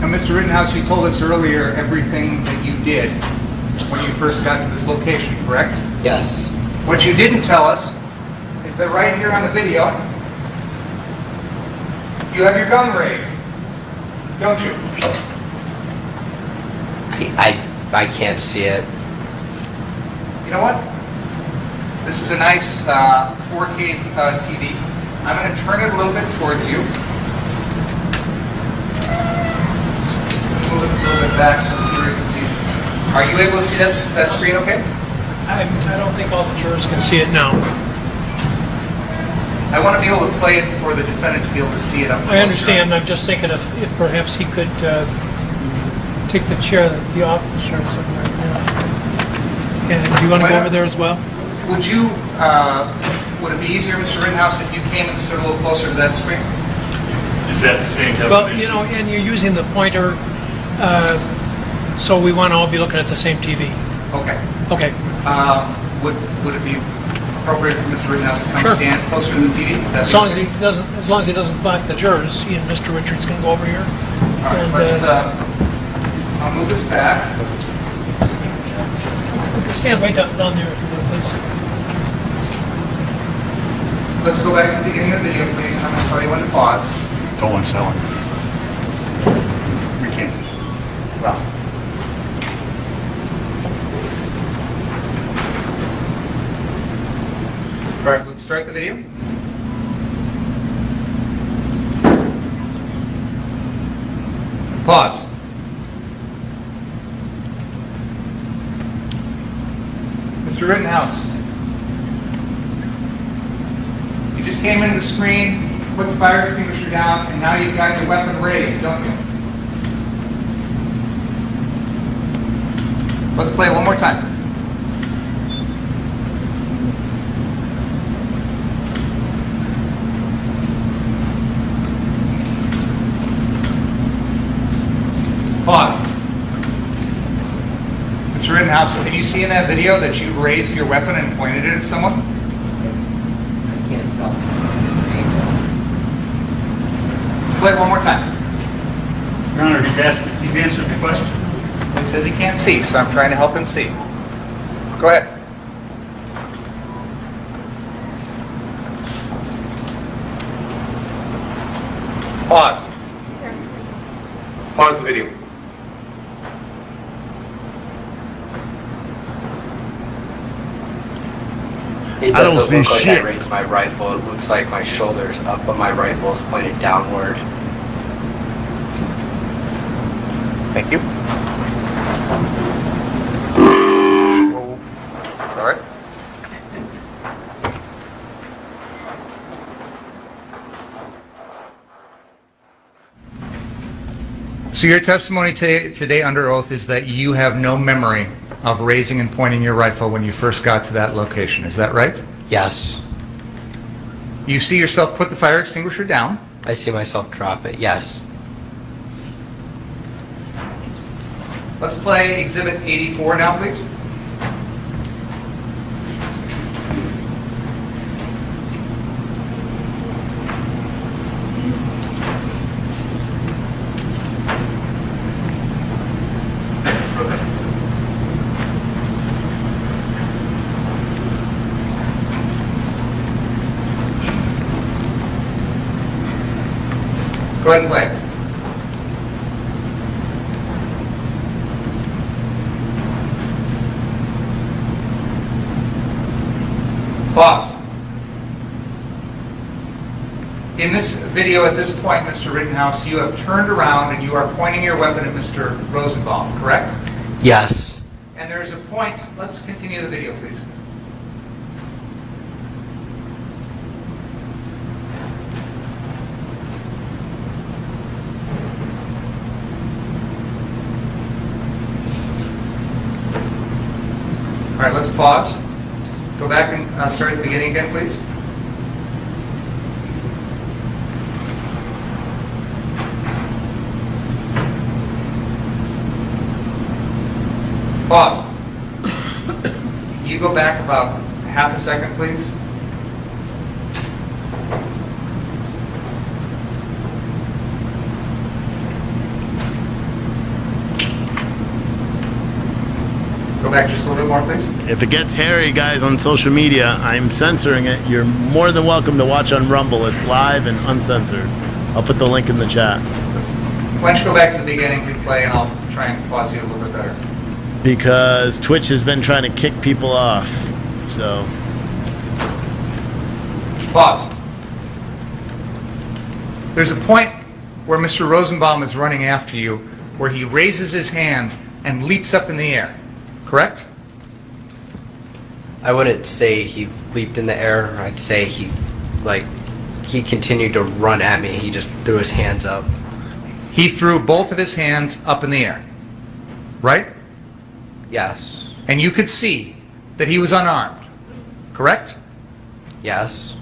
Now, Mr. Rittenhouse, you told us earlier everything that you did when you first got to this location, correct? Yes. What you didn't tell us is that right here on the video, you have your gun raised, don't you? I can't see it. You know what? This is a nice 4K TV. I'm going to turn it a little bit towards you. Move it a little bit back so the jury can see. Are you able to see that screen okay? I don't think all the jurors can see it now. I want to be able to play it for the defendant to be able to see it up close. I understand. I'm just thinking if perhaps he could take the chair that the officer is in right now. And do you want to go over there as well? Would you, would it be easier, Mr. Rittenhouse, if you came and stood a little closer to that screen? Is that the same definition? Well, you know, and you're using the pointer, so we want to all be looking at the same TV. Okay. Okay. Would it be appropriate for Mr. Rittenhouse to come Sure. stand closer to the TV? As long as he doesn't block the jurors, he and Mr. Richards can go over here. All right, And, let's, I'll move this back. stand right down there if you would, please. Let's go back to the beginning of the video, please. I'm going to tell you when to pause. Don't want to sell it. We can't. Well. All right, let's start the video. Pause. Mr. Rittenhouse, you just came into the screen, put the fire extinguisher down, and now you've got your weapon raised, don't you? Let's play it one more time. Pause. Mr. Rittenhouse. Rittenhouse, can you see in that video that you raised your weapon and pointed it at someone? I can't tell. Let's play it one more time. Your Honor, he's answered the question. He says he can't see, so I'm trying to help him see. Go ahead. Pause. Pause the video. It I don't doesn't see look like shit. I raised my rifle. It looks like my shoulder's up, but my rifle is pointed downward. Thank you. All right. So your testimony today under oath is that you have no memory of raising and pointing your rifle when you first got to that location. Is that right? Yes. You see yourself put the fire extinguisher down? I see myself drop it, yes. Let's play Exhibit 84 now, please. Go ahead and play. Pause. In this video at this point, Mr. Rittenhouse, you have turned around and you are pointing your weapon at Mr. Rosenbaum, correct? Yes. And there is a point. Let's continue the video, please. All right, let's pause. Go back and start at the beginning again, please. Pause. Can you go back about half a second, please? Go back just a little bit more, please. If it gets hairy, guys, on social media, I'm censoring it. You're more than welcome to watch on Rumble. It's live and uncensored. I'll put the link in the chat. Why don't you go back to the beginning, hit play, and I'll try and pause you a little bit better. Because Twitch has been trying to kick people off. So. Pause. There's a point where Mr. Rosenbaum is running after you, where he raises his hands and leaps up in the air. Correct? I wouldn't say he leaped in the air. I'd say he continued to run at me. He just threw his hands up. He threw both of his hands up in the air. Right? Yes. And you could see that he was unarmed. Correct? Yes.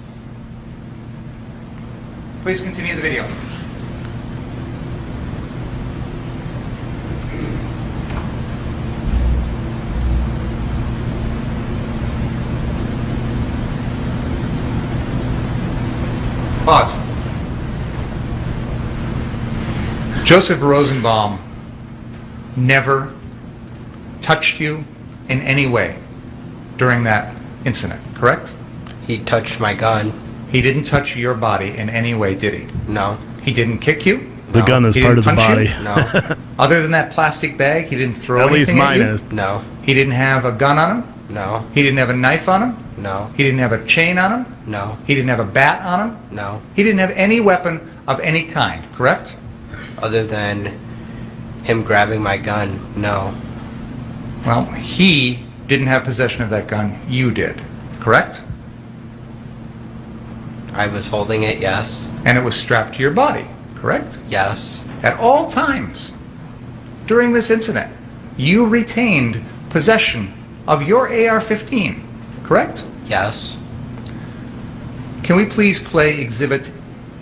Please continue the video. Pause. Joseph Rosenbaum never touched you in any way during that incident, correct? He touched my gun. He didn't touch your body in any way, did he? No. He didn't kick you? The gun is part of the body. No. Other than that plastic bag, he didn't throw At least anything mine at you? is. No. He didn't have a gun on him? No. He didn't have a knife on him? No. He didn't have a chain on him? No. He didn't have a bat on him? No. He didn't have any weapon of any kind, correct? Other than him grabbing my gun, no. Well, he didn't have possession of that gun. You did, correct? I was holding it, yes. And it was strapped to your body, correct? Yes. At all times during this incident, you retained possession of your AR-15, correct? Yes. Can we please play exhibit,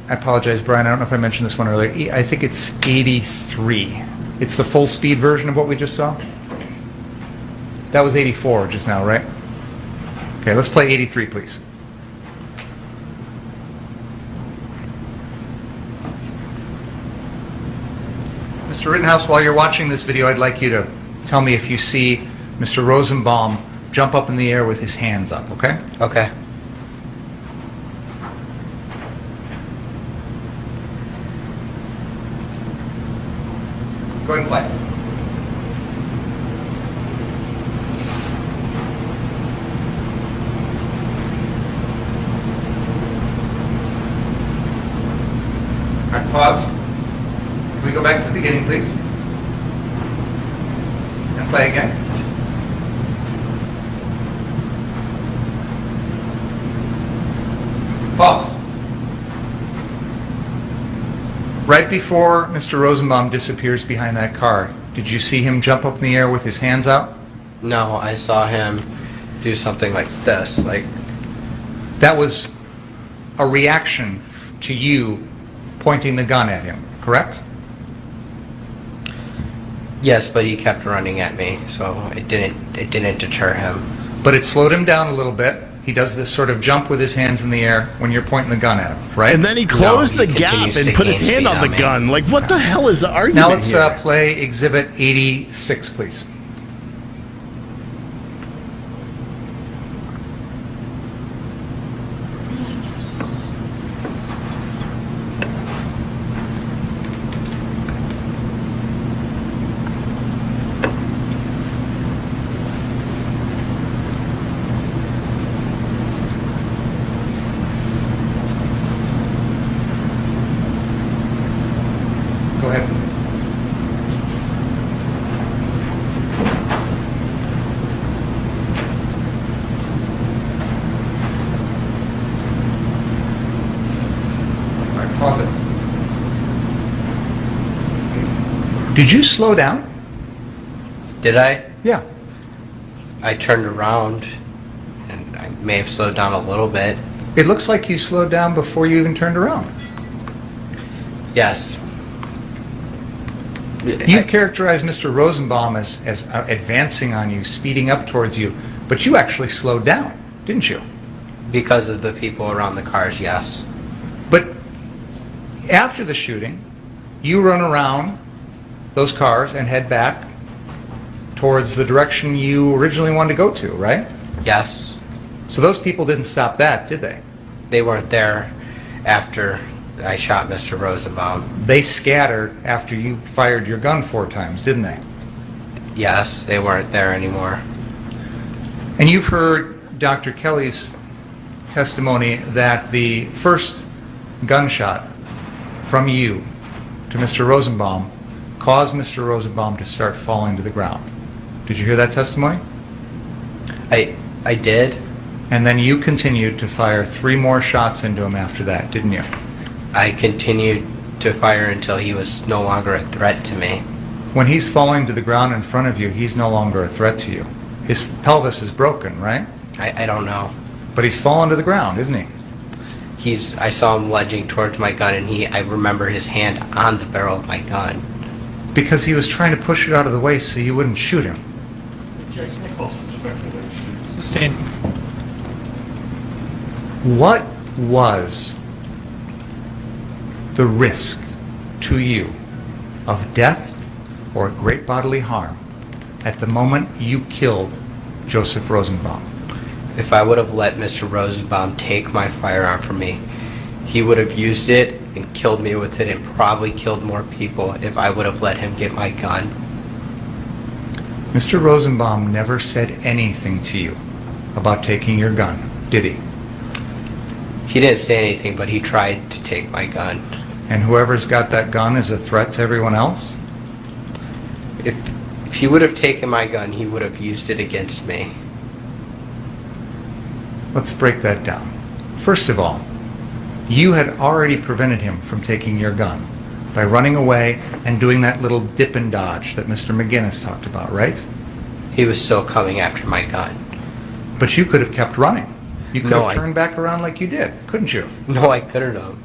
I apologize, Brian, I don't know if I mentioned this one earlier. I think it's 83. It's the full speed version of what we just saw. That was 84 just now, right? Okay, let's play 83, please. Mr. Rittenhouse, while you're watching this video, I'd like you to tell me if you see Mr. Rosenbaum jump up in the air with his hands up, okay? Okay. Go ahead and play. All right, pause. Can we go back to the beginning, please? And play again. Pause. Right before Mr. Rosenbaum disappears behind that car, did you see him jump up in the air with his hands out? No, I saw him do something like this, like... That was a reaction to you pointing the gun at him, correct? Yes, but he kept running at me, so it didn't deter him. But it slowed him down a little bit. He does this sort of jump with his hands in the air when you're pointing the gun at him, right? And then he closed the gap and put his hand on the gun. Like, what the hell is the argument now let's here? play Exhibit 86, please. Go ahead. All right, pause it. Did you slow down? Did I? Yeah. I turned around, and I may have slowed down a little bit. It looks like you slowed down before you even turned around. Yes. You've characterized Mr. Rosenbaum as advancing on you, speeding up towards you, but you actually slowed down, didn't you? Because of the people around the cars, yes. But after the shooting, you run around those cars and head back towards the direction you originally wanted to go to, right? Yes. So those people didn't stop that, did they? They weren't there after I shot Mr. Rosenbaum. They scattered after you fired your gun 4 times, didn't they? Yes, they weren't there anymore. And you've heard Dr. Kelly's testimony that the first gunshot from you to Mr. Rosenbaum caused Mr. Rosenbaum to start falling to the ground. Did you hear that testimony? I did. And then you continued to fire 3 more shots into him after that, didn't you? I continued to fire until he was no longer a threat to me. When he's falling to the ground in front of you, he's no longer a threat to you. His pelvis is broken, right? I don't know. But he's fallen to the ground, isn't he? I saw him lunging towards my gun, and I remember his hand on the barrel of my gun. Because he was trying to push it out of the way so you wouldn't shoot him. Sustained. What was the risk to you of death or great bodily harm at the moment you killed Joseph Rosenbaum? If I would have let Mr. Rosenbaum take my firearm from me, he would have used it and killed me with it and probably killed more people if I would have let him get my gun. Mr. Rosenbaum never said anything to you about taking your gun, did he? He didn't say anything, but he tried to take my gun. And whoever's got that gun is a threat to everyone else? If he would have taken my gun, he would have used it against me. Let's break that down. First of all, you had already prevented him from taking your gun by running away and doing that little dip and dodge that Mr. McGinnis talked about, right? He was still coming after my gun. But you could have kept running. You could No, have turned back around like you did, couldn't you? No, I couldn't have.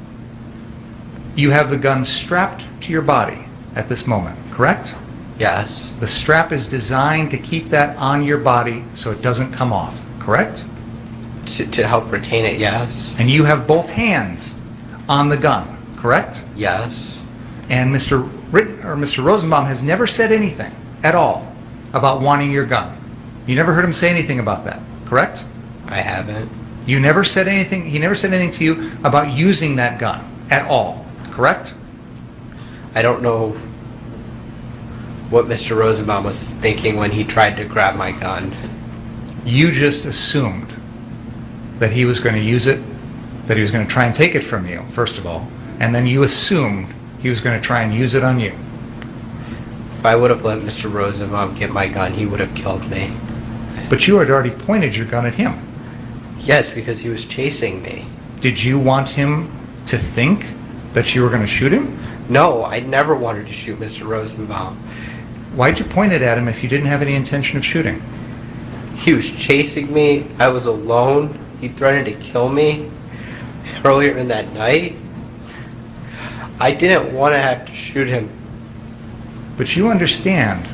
You have the gun strapped to your body at this moment, correct? Yes. The strap is designed to keep that on your body so it doesn't come off, correct? To help retain it, yes. And you have both hands on the gun, correct? Yes. And Mr. Rosenbaum has never said anything at all about wanting your gun. You never heard him say anything about that, correct? I haven't. You never said anything, he never said anything to you about using that gun at all, correct? I don't know what Mr. Rosenbaum was thinking when he tried to grab my gun. You just assumed that he was going to use it, that he was going to try and take it from you, first of all, and then you assumed he was going to try and use it on you. If I would have let Mr. Rosenbaum get my gun, he would have killed me. But you had already pointed your gun at him. Yes, because he was chasing me. Did you want him to think that you were going to shoot him? No, I never wanted to shoot Mr. Rosenbaum. Why'd you point it at him if you didn't have any intention of shooting? He was chasing me. I was alone. He threatened to kill me earlier in that night. I didn't want to have to shoot him. But you understand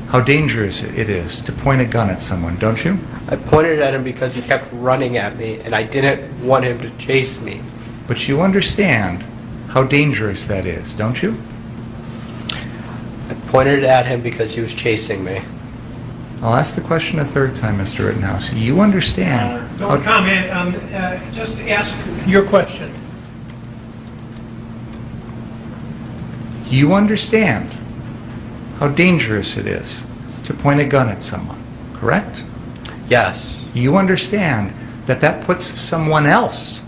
how dangerous it is to point a gun at someone, don't you? I pointed at him because he kept running at me, and I didn't want him to chase me. But you understand how dangerous that is, don't you? I pointed at him because he was chasing me. I'll ask the question a third time, Mr. Rittenhouse. You understand... Don't comment. Just ask your question. You understand how dangerous it is to point a gun at someone, correct? Yes. You understand that that puts someone else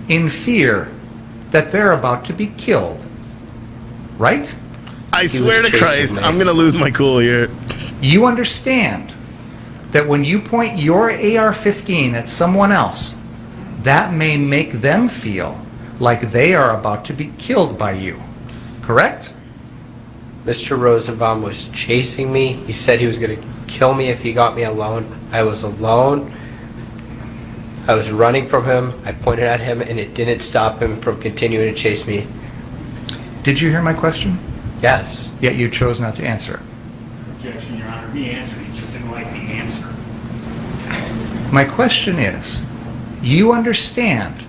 in fear that they're about to be killed, right? I swear to Christ, I'm going to lose my cool here. You understand that when you point your AR-15 at someone else, that may make them feel like they are about to be killed by you, correct? Mr. Rosenbaum was chasing me. He said he was going to kill me if he got me alone. I was alone. I was running from him. I pointed at him, and it didn't stop him from continuing to chase me. Did you hear my question? Yes. Yet you chose not to answer. Objection, Your Honor. He answered. He just didn't like the answer. My question is, you understand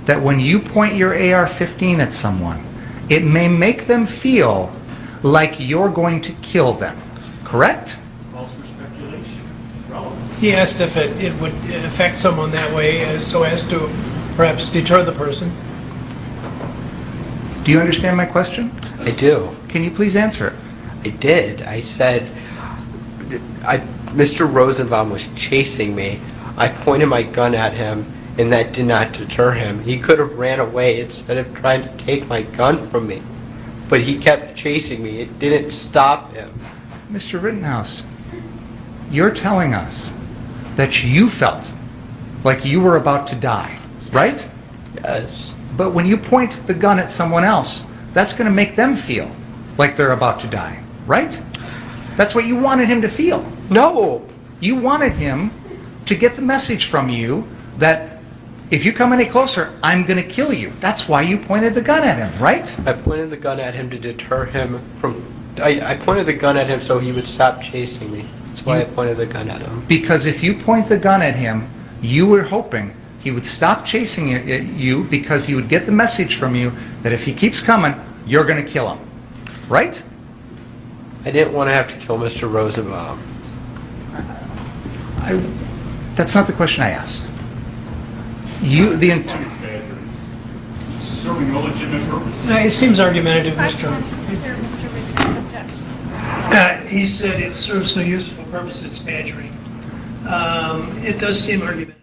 that when you point your AR-15 at someone, it may make them feel like you're going to kill them, correct? Calls for speculation. Relevant. He asked if it would affect someone that way so as to perhaps deter the person. Do you understand my question? I do. Can you please answer it? I did. I said, Mr. Rosenbaum was chasing me. I pointed my gun at him, and that did not deter him. He could have ran away instead of trying to take my gun from me. But he kept chasing me. It didn't stop him. Mr. Rittenhouse, you're telling us that you felt like you were about to die, right? Yes. But when you point the gun at someone else, that's going to make them feel like they're about to die, right? That's what you wanted him to feel. No. You wanted him to get the message from you that if you come any closer, I'm going to kill you. That's why you pointed the gun at him, right? I pointed the gun at him to deter him from... I pointed the gun at him so he would stop chasing me. That's why I pointed the gun at him. Because if you point the gun at him, you were hoping he would stop chasing you because he would get the message from you that if he keeps coming, you're going to kill him. Right? I didn't want to have to kill Mr. Rosenbaum. That's not the question I asked. Serving no legitimate purpose. It seems argumentative, Mr. Mr. He said it serves no useful purpose, it's badgering. It does seem argumentative.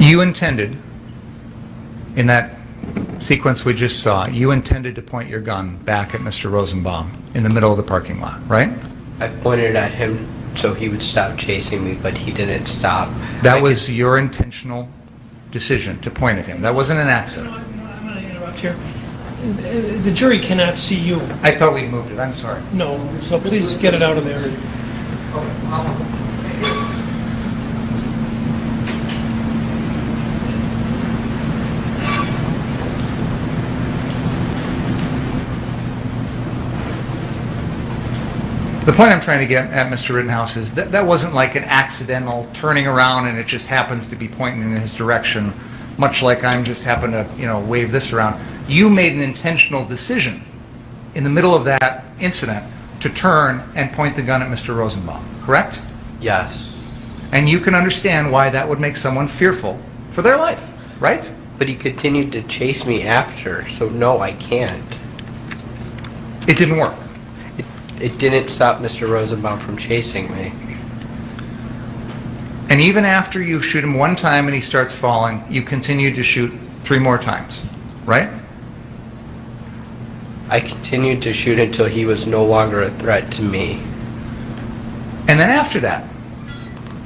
You intended, in that sequence we just saw, you intended to point your gun back at Mr. Rosenbaum in the middle of the parking lot, right? I pointed at him so he would stop chasing me, but he didn't stop. That was your intentional decision to point at him. That wasn't an accident. I'm going to interrupt here. The jury cannot see you. I thought we moved it. I'm sorry. No, so please get it out of there. The point I'm trying to get at, Mr. Rittenhouse, is that that wasn't like an accidental turning around and it just happens to be pointing in his direction, much like I'm just happen to, wave this around. You made an intentional decision in the middle of that incident to turn and point the gun at Mr. Rosenbaum, correct? Yes. And you can understand why that would make someone fearful for their life, right? But he continued to chase me after, so no, I can't. It didn't work. It didn't stop Mr. Rosenbaum from chasing me. And even after you shoot him one time and he starts falling, you continue to shoot 3 more times, right? I continued to shoot until he was no longer a threat to me. And then after that,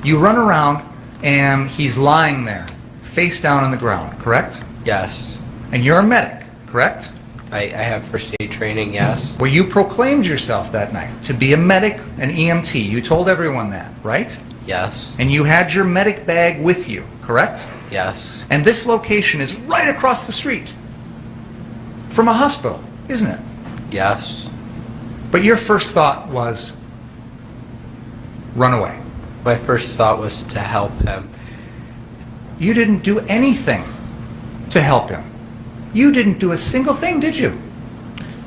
you run around and he's lying there, face down on the ground, correct? Yes. And you're a medic, correct? I have first aid training, yes. Well, you proclaimed yourself that night to be a medic, an EMT. You told everyone that, right? Yes. And you had your medic bag with you, correct? Yes. And this location is right across the street from a hospital, isn't it? Yes. But your first thought was run away. My first thought was to help him. You didn't do anything to help him. You didn't do a single thing, did you?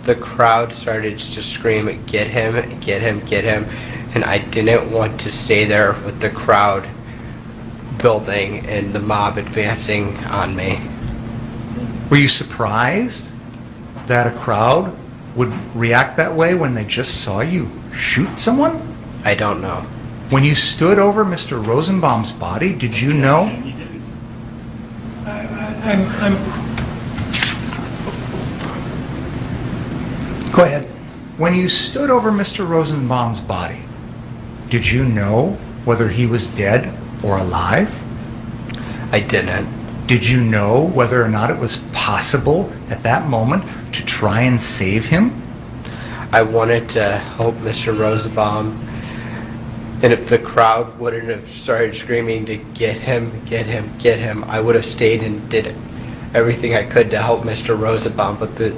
The crowd started to scream, "Get him, get him, get him," and I didn't want to stay there with the crowd building and the mob advancing on me. Were you surprised that a crowd would react that way when they just saw you shoot someone? I don't know. When you stood over Mr. Rosenbaum's body, did you know? Go ahead. When you stood over Mr. Rosenbaum's body, did you know whether he was dead or alive? I didn't. Did you know whether or not it was possible at that moment to try and save him? I wanted to help Mr. Rosenbaum, and if the crowd wouldn't have started screaming to get him, get him, get him, I would have stayed and did everything I could to help Mr. Rosenbaum, but the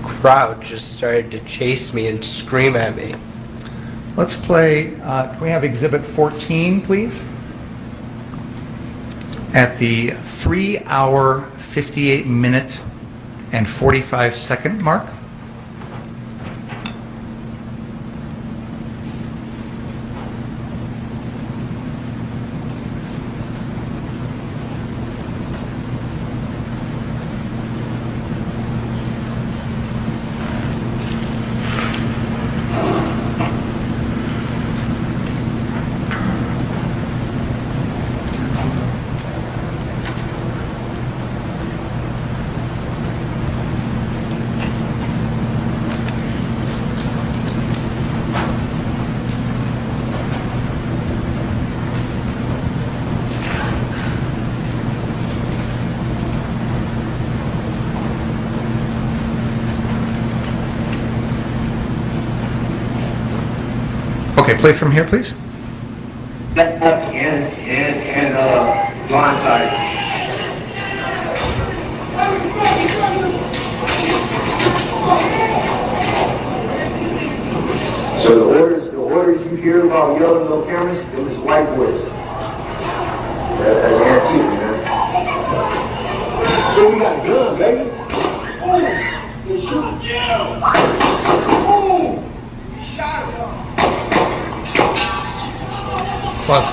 crowd just started to chase me and scream at me. Let's play, can we have Exhibit 14, please? At the 3-hour, 58-minute, and 45-second mark. Okay, play from here, please. And blindside. So the orders you hear about yelling no cameras, it was white boys. That's Antifa, man. Hey, we got a gun, baby. Oh, you shoot. Yeah. Oh, shot him. Plus,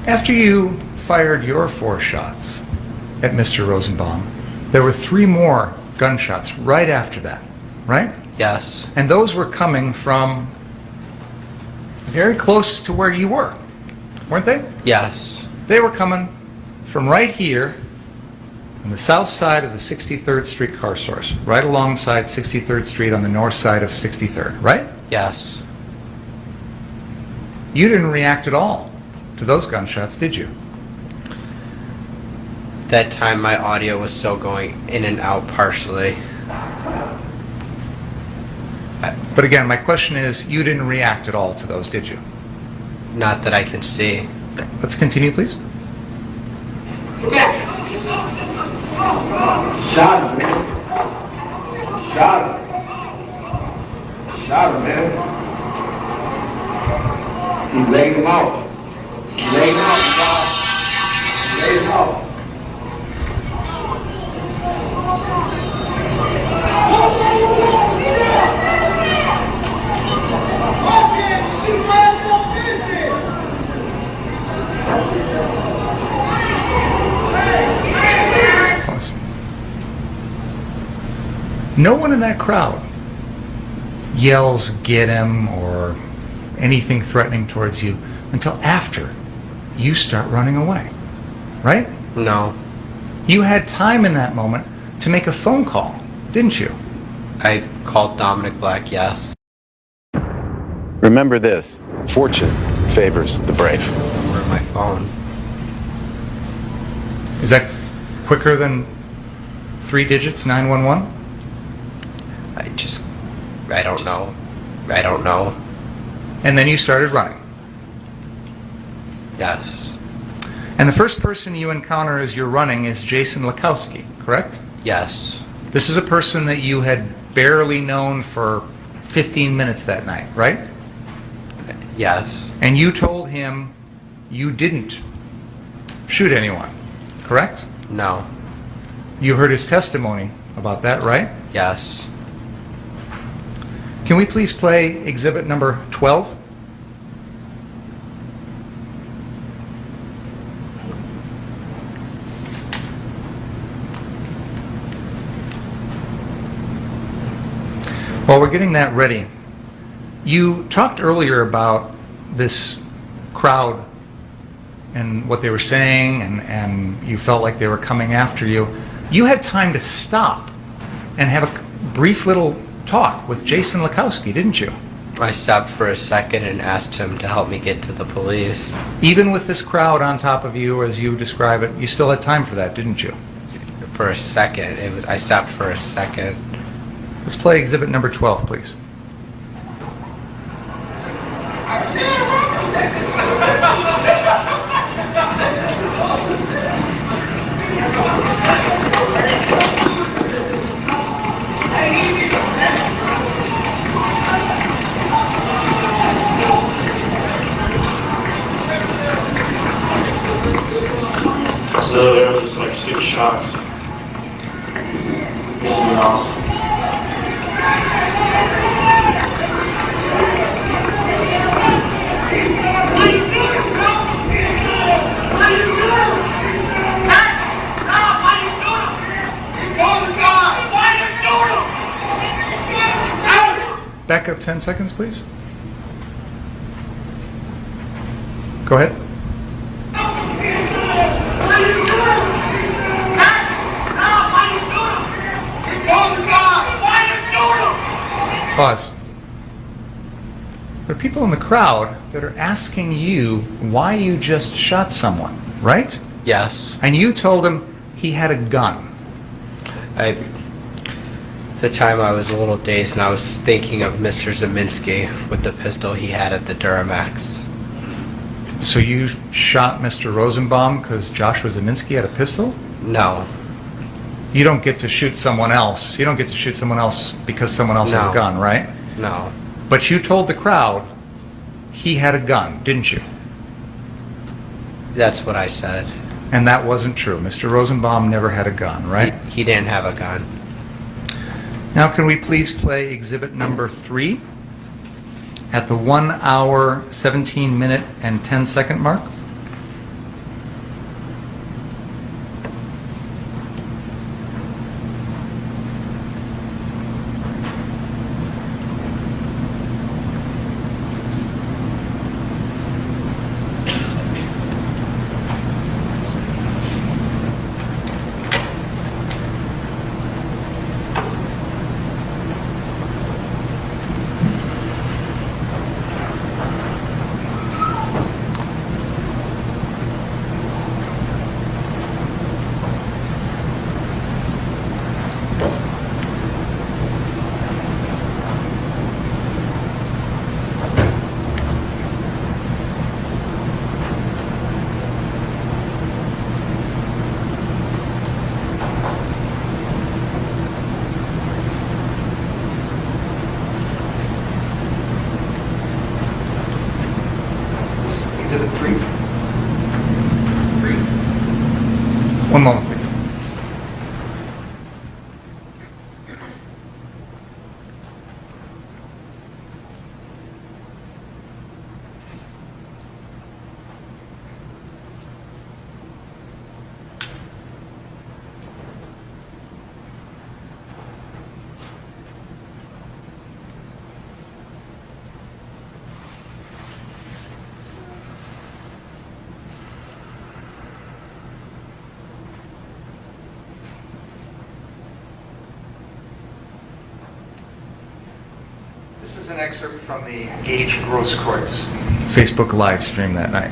after you fired your 4 shots at Mr. Rosenbaum, there were 3 more gunshots right after that, right? Yes. And those were coming from very close to where you were, weren't they? Yes. They were coming from right here on the south side of the 63rd Street car source, right alongside 63rd Street on the north side of 63rd, right? Yes. You didn't react at all to those gunshots, did you? That time my audio was still going in and out partially. But again, my question is, you didn't react at all to those, did you? Not that I can see. Let's continue, please. Shot him, man. Shot him. Shot him, man. He laid him out. He laid him out, God. He laid him out. Pause. No one in that crowd yells, "Get him," or anything threatening towards you until after you start running away, right? No. You had time in that moment to make a phone call, didn't you? I called Dominic Black, yes. Remember this, fortune favors the brave. Over my phone. Is that quicker than 3 digits, 911? I don't know. I don't know. And then you started running. Yes. And the first person you encounter as you're running is Jason Lakowski, correct? Yes. This is a person that you had barely known for 15 minutes that night, right? Yes. And you told him you didn't shoot anyone, correct? No. You heard his testimony about that, right? Yes. Can we please play exhibit number 12? While we're getting that ready, you talked earlier about this crowd and what they were saying, and you felt like they were coming after you. You had time to stop and have a brief little talk with Jason Lakowski, didn't you? I stopped for a second and asked him to help me get to the police. Even with this crowd on top of you, as you describe it, you still had time for that, didn't you? For a second. I stopped for a second. Let's play exhibit number 12, please. So there was like 6 shots. Back up 10 seconds, please. Go ahead. Pause. There are people in the crowd that are asking you why you just shot someone, right? Yes. And you told him he had a gun. At the time I was a little dazed and I was thinking of Mr. Zeminski with the pistol he had at the Duramax. So you shot Mr. Rosenbaum because Joshua Zeminski had a pistol? No. You don't get to shoot someone else. You don't get to shoot someone else because someone else has a gun, right? No. But you told the crowd he had a gun, didn't you? That's what I said. And that wasn't true. Mr. Rosenbaum never had a gun, right? He didn't have a gun. Now can we please play exhibit number 3 at the 1 hour, 17 minute, and 10 second mark? Exhibit 3. 1 moment, please. This is an excerpt from the Gage Grosskreutz Facebook live stream that night.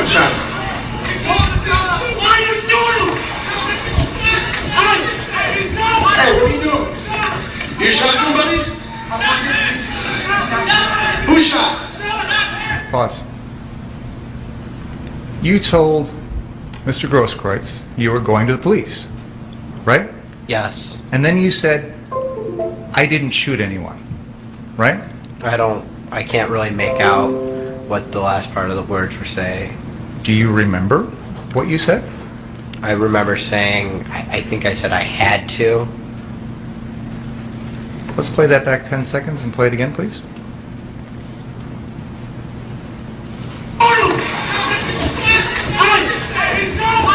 Shots. Hey, what are you doing? You shot somebody? Who shot? Pause. You told Mr. Grosskreutz you were going to the police, right? Yes. And then you said, I didn't shoot anyone, right? I can't really make out what the last part of the words were saying. Do you remember what you said? I remember saying, I think I said I had to. Let's play that back 10 seconds and play it again, please.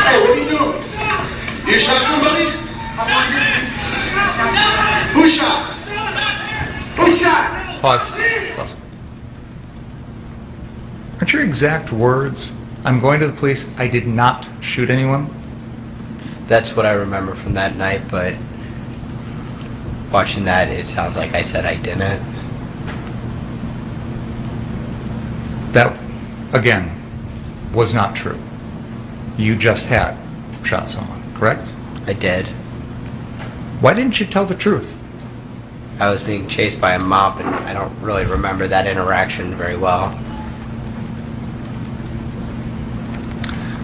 Hey, what are you doing? You shot somebody? Who shot? Who shot? Pause. Pause. Aren't your exact words, I'm going to the police, I did not shoot anyone? That's what I remember from that night, but watching that, it sounds like I said I didn't. That, again, was not true. You just had shot someone, correct? I did. Why didn't you tell the truth? I was being chased by a mob, and I don't really remember that interaction very well.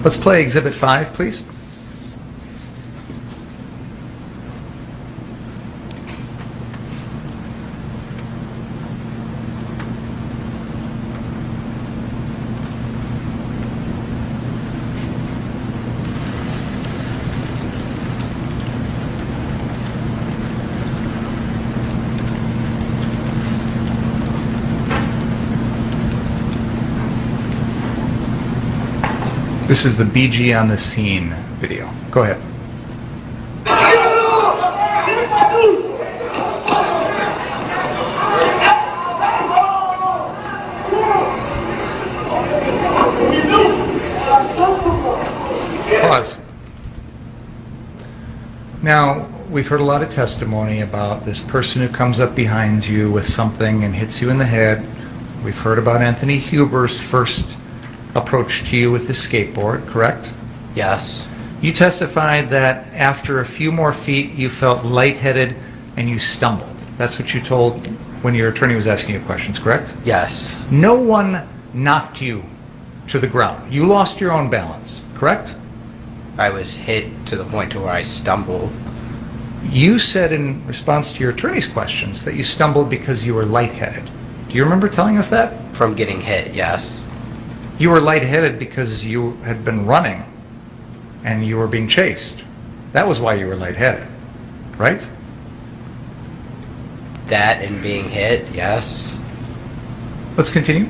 Let's play Exhibit 5, please. This is the BG on the scene video. Go ahead. Pause. Now, we've heard a lot of testimony about this person who comes up behind you with something and hits you in the head. We've heard about Anthony Huber's first approach to you with his skateboard, correct? Yes. You testified that after a few more feet you felt lightheaded and you stumbled. That's what you told when your attorney was asking you questions, correct? Yes. No one knocked you to the ground. You lost your own balance, correct? I was hit to the point to where I stumbled. You said in response to your attorney's questions that you stumbled because you were lightheaded. Do you remember telling us that? From getting hit, yes. You were lightheaded because you had been running and you were being chased. That was why you were lightheaded, right? That and being hit, yes. Let's continue.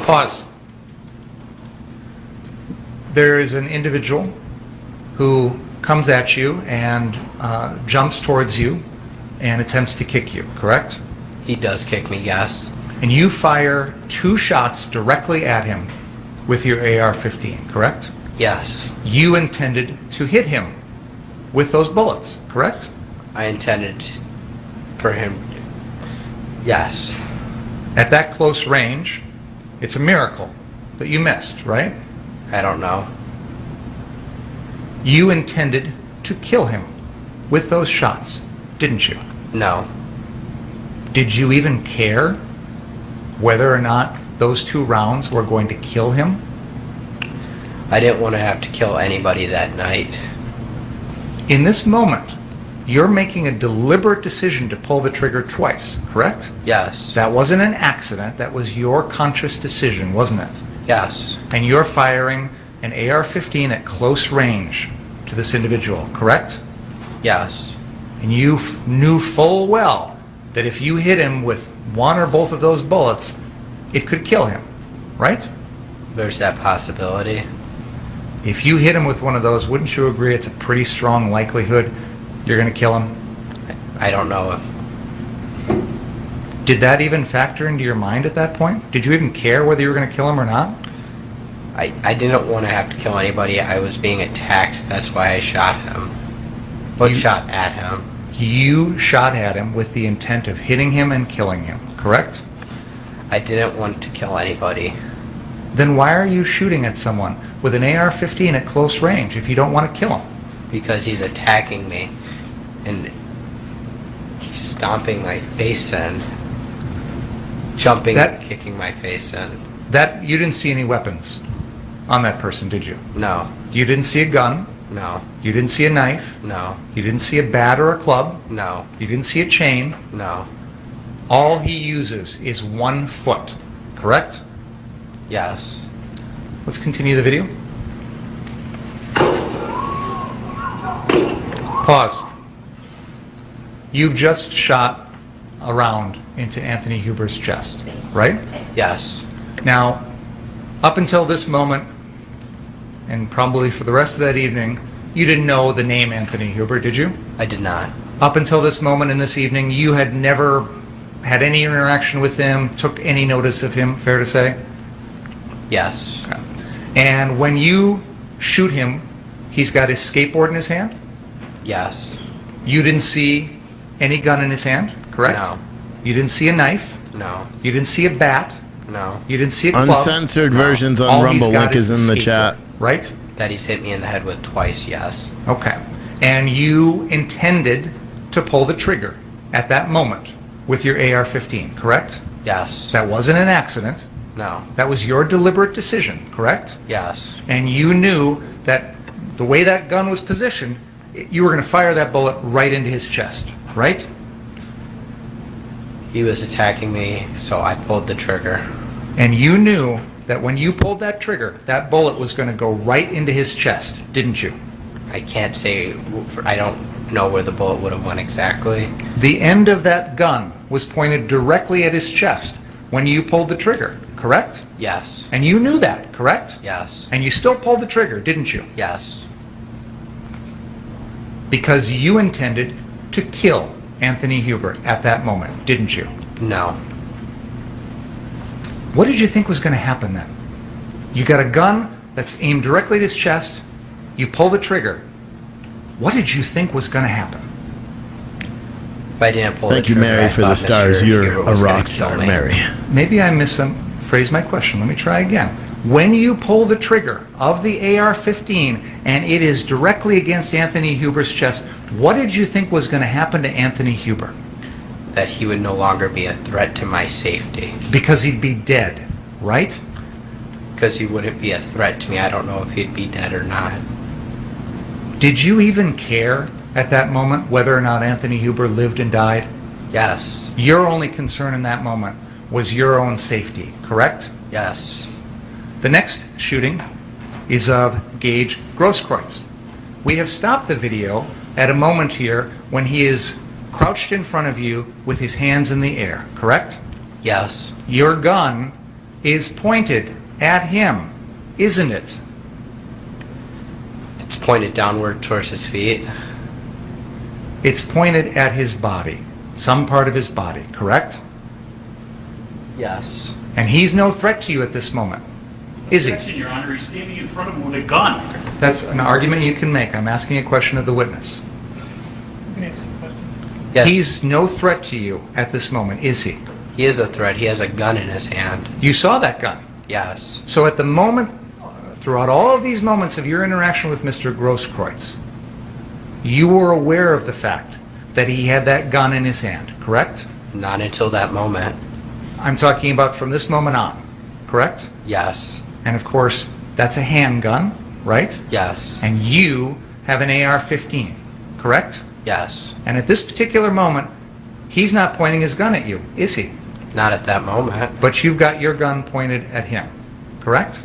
Pause. There is an individual who comes at you and jumps towards you and attempts to kick you, correct? He does kick me, yes. And you fire 2 shots directly at him with your AR-15, correct? Yes. You intended to hit him with those bullets, correct? I intended for him, yes. At that close range, it's a miracle that you missed, right? I don't know. You intended to kill him with those shots, didn't you? No. Did you even care whether or not those 2 rounds were going to kill him? I didn't want to have to kill anybody that night. In this moment, you're making a deliberate decision to pull the trigger twice, correct? Yes. That wasn't an accident. That was your conscious decision, wasn't it? Yes. And you're firing an AR-15 at close range to this individual, correct? Yes. And you knew full well that if you hit him with one or both of those bullets, it could kill him, right? There's that possibility. If you hit him with one of those, wouldn't you agree it's a pretty strong likelihood you're going to kill him? I don't know if... Did that even factor into your mind at that point? Did you even care whether you were going to kill him or not? I didn't want to have to kill anybody. I was being attacked. That's why I shot him. But shot at him. You shot at him with the intent of hitting him and killing him, correct? I didn't want to kill anybody. Then why are you shooting at someone with an AR-15 at close range if you don't want to kill him? Because he's attacking me. And he's stomping my face in. Jumping and kicking my face in. That, you didn't see any weapons on that person, did you? No. You didn't see a gun? No. You didn't see a knife? No. You didn't see a bat or a club? No. You didn't see a chain? No. All he uses is 1 foot, correct? Yes. Let's continue the video. Pause. You've just shot a round into Anthony Huber's chest, right? Yes. Now, up until this moment, and probably for the rest of that evening, you didn't know the name Anthony Huber, did you? I did not. Up until this moment in this evening, you had never had any interaction with him, took any notice of him, fair to say? Yes. Okay. And when you shoot him, he's got his skateboard in his hand? Yes. You didn't see any gun in his hand, correct? No. You didn't see a knife? No. You didn't see a bat? No. You didn't see a club? Uncensored versions on All he's Rumble. got Link is in the chat. Right? That he's hit me in the head with twice, yes. Okay. And you intended to pull the trigger at that moment with your AR-15, correct? Yes. That wasn't an accident. No. That was your deliberate decision, correct? Yes. And you knew that the way that gun was positioned, you were going to fire that bullet right into his chest, right? He was attacking me, so I pulled the trigger. And you knew that when you pulled that trigger, that bullet was going to go right into his chest, didn't you? I can't say, I don't know where the bullet would have went exactly. The end of that gun was pointed directly at his chest when you pulled the trigger, correct? Yes. And you knew that, correct? Yes. And you still pulled the trigger, didn't you? Yes. Because you intended to kill Anthony Huber at that moment, didn't you? No. What did you think was going to happen then? You got a gun that's aimed directly at his chest, you pull the trigger. What did you think was going to happen? If I didn't pull Thank the you, trigger, Mary, I for the thought stars. Mr. You're Huber a was gonna rock kill star, me. Mary. Maybe I misphrased my question. Let me try again. When you pull the trigger of the AR-15 and it is directly against Anthony Huber's chest, what did you think was going to happen to Anthony Huber? That he would no longer be a threat to my safety. Because he'd be dead, right? Because he wouldn't be a threat to me. I don't know if he'd be dead or not. Did you even care at that moment whether or not Anthony Huber lived and died? Yes. Your only concern in that moment was your own safety, correct? Yes. The next shooting is of Gage Grosskreutz. We have stopped the video at a moment here when he is crouched in front of you with his hands in the air, correct? Yes. Your gun is pointed at him, isn't it? It's pointed downward towards his feet. It's pointed at his body, some part of his body, correct? Yes. And he's no threat to you at this moment, is he? Objection, Your Honor. He's standing in front of him with a gun. That's an argument you can make. I'm asking a question of the witness. You can answer the question. Yes. He's no threat to you at this moment, is he? He is a threat. He has a gun in his hand. You saw that gun. Yes. So at the moment, throughout all of these moments of your interaction with Mr. Grosskreutz, you were aware of the fact that he had that gun in his hand, correct? Not until that moment. I'm talking about from this moment on, correct? Yes. And of course, that's a handgun, right? Yes. And you have an AR-15, correct? Yes. And at this particular moment, he's not pointing his gun at you, is he? Not at that moment. But you've got your gun pointed at him, correct?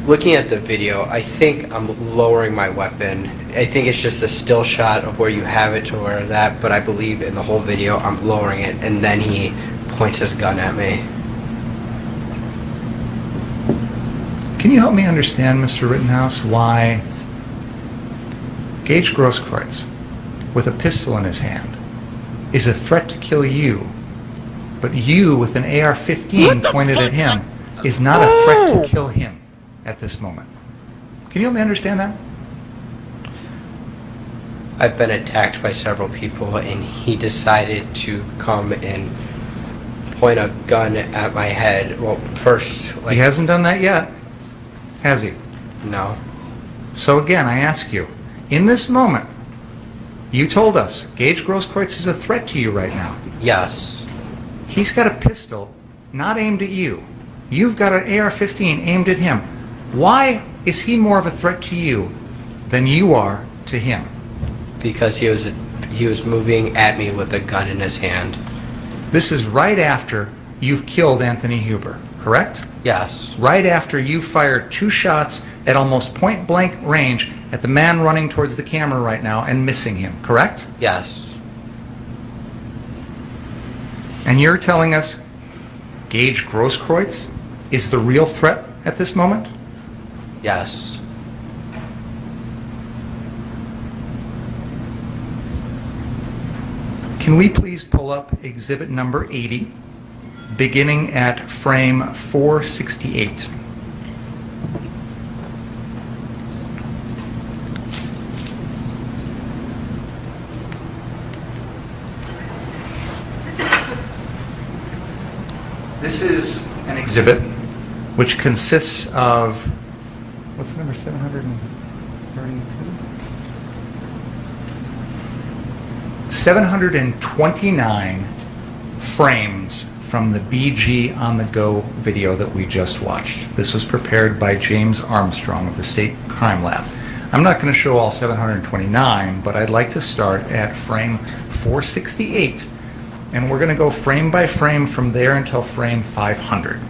Looking at the video, I think I'm lowering my weapon. I think it's just a still shot of where you have it to where that, but I believe in the whole video I'm lowering it, and then he points his gun at me. Can you help me understand, Mr. Rittenhouse, why Gage Grosskreutz, with a pistol in his hand, is a threat to kill you, but you, with an AR-15 pointed at him, is not a threat to kill him at this moment? Can you help me understand that? I've been attacked by several people, and he decided to come and point a gun at my head. Well, first, He hasn't done that yet, has he? No. So again, I ask you, in this moment, you told us Gage Grosskreutz is a threat to you right now. Yes. He's got a pistol not aimed at you. You've got an AR-15 aimed at him. Why is he more of a threat to you than you are to him? Because he was moving at me with a gun in his hand. This is right after you've killed Anthony Huber, correct? Yes. Right after you fired 2 shots at almost point-blank range at the man running towards the camera right now and missing him, correct? Yes. And you're telling us Gage Grosskreutz is the real threat at this moment? Yes. Can we please pull up exhibit number 80, beginning at frame 468? This is an exhibit which consists of, what's the number, 732? 729 frames from the BG on the Go video that we just watched. This was prepared by James Armstrong of the State Crime Lab. I'm not going to show all 729, but I'd like to start at frame 468, and we're going to go frame by frame from there until frame 500.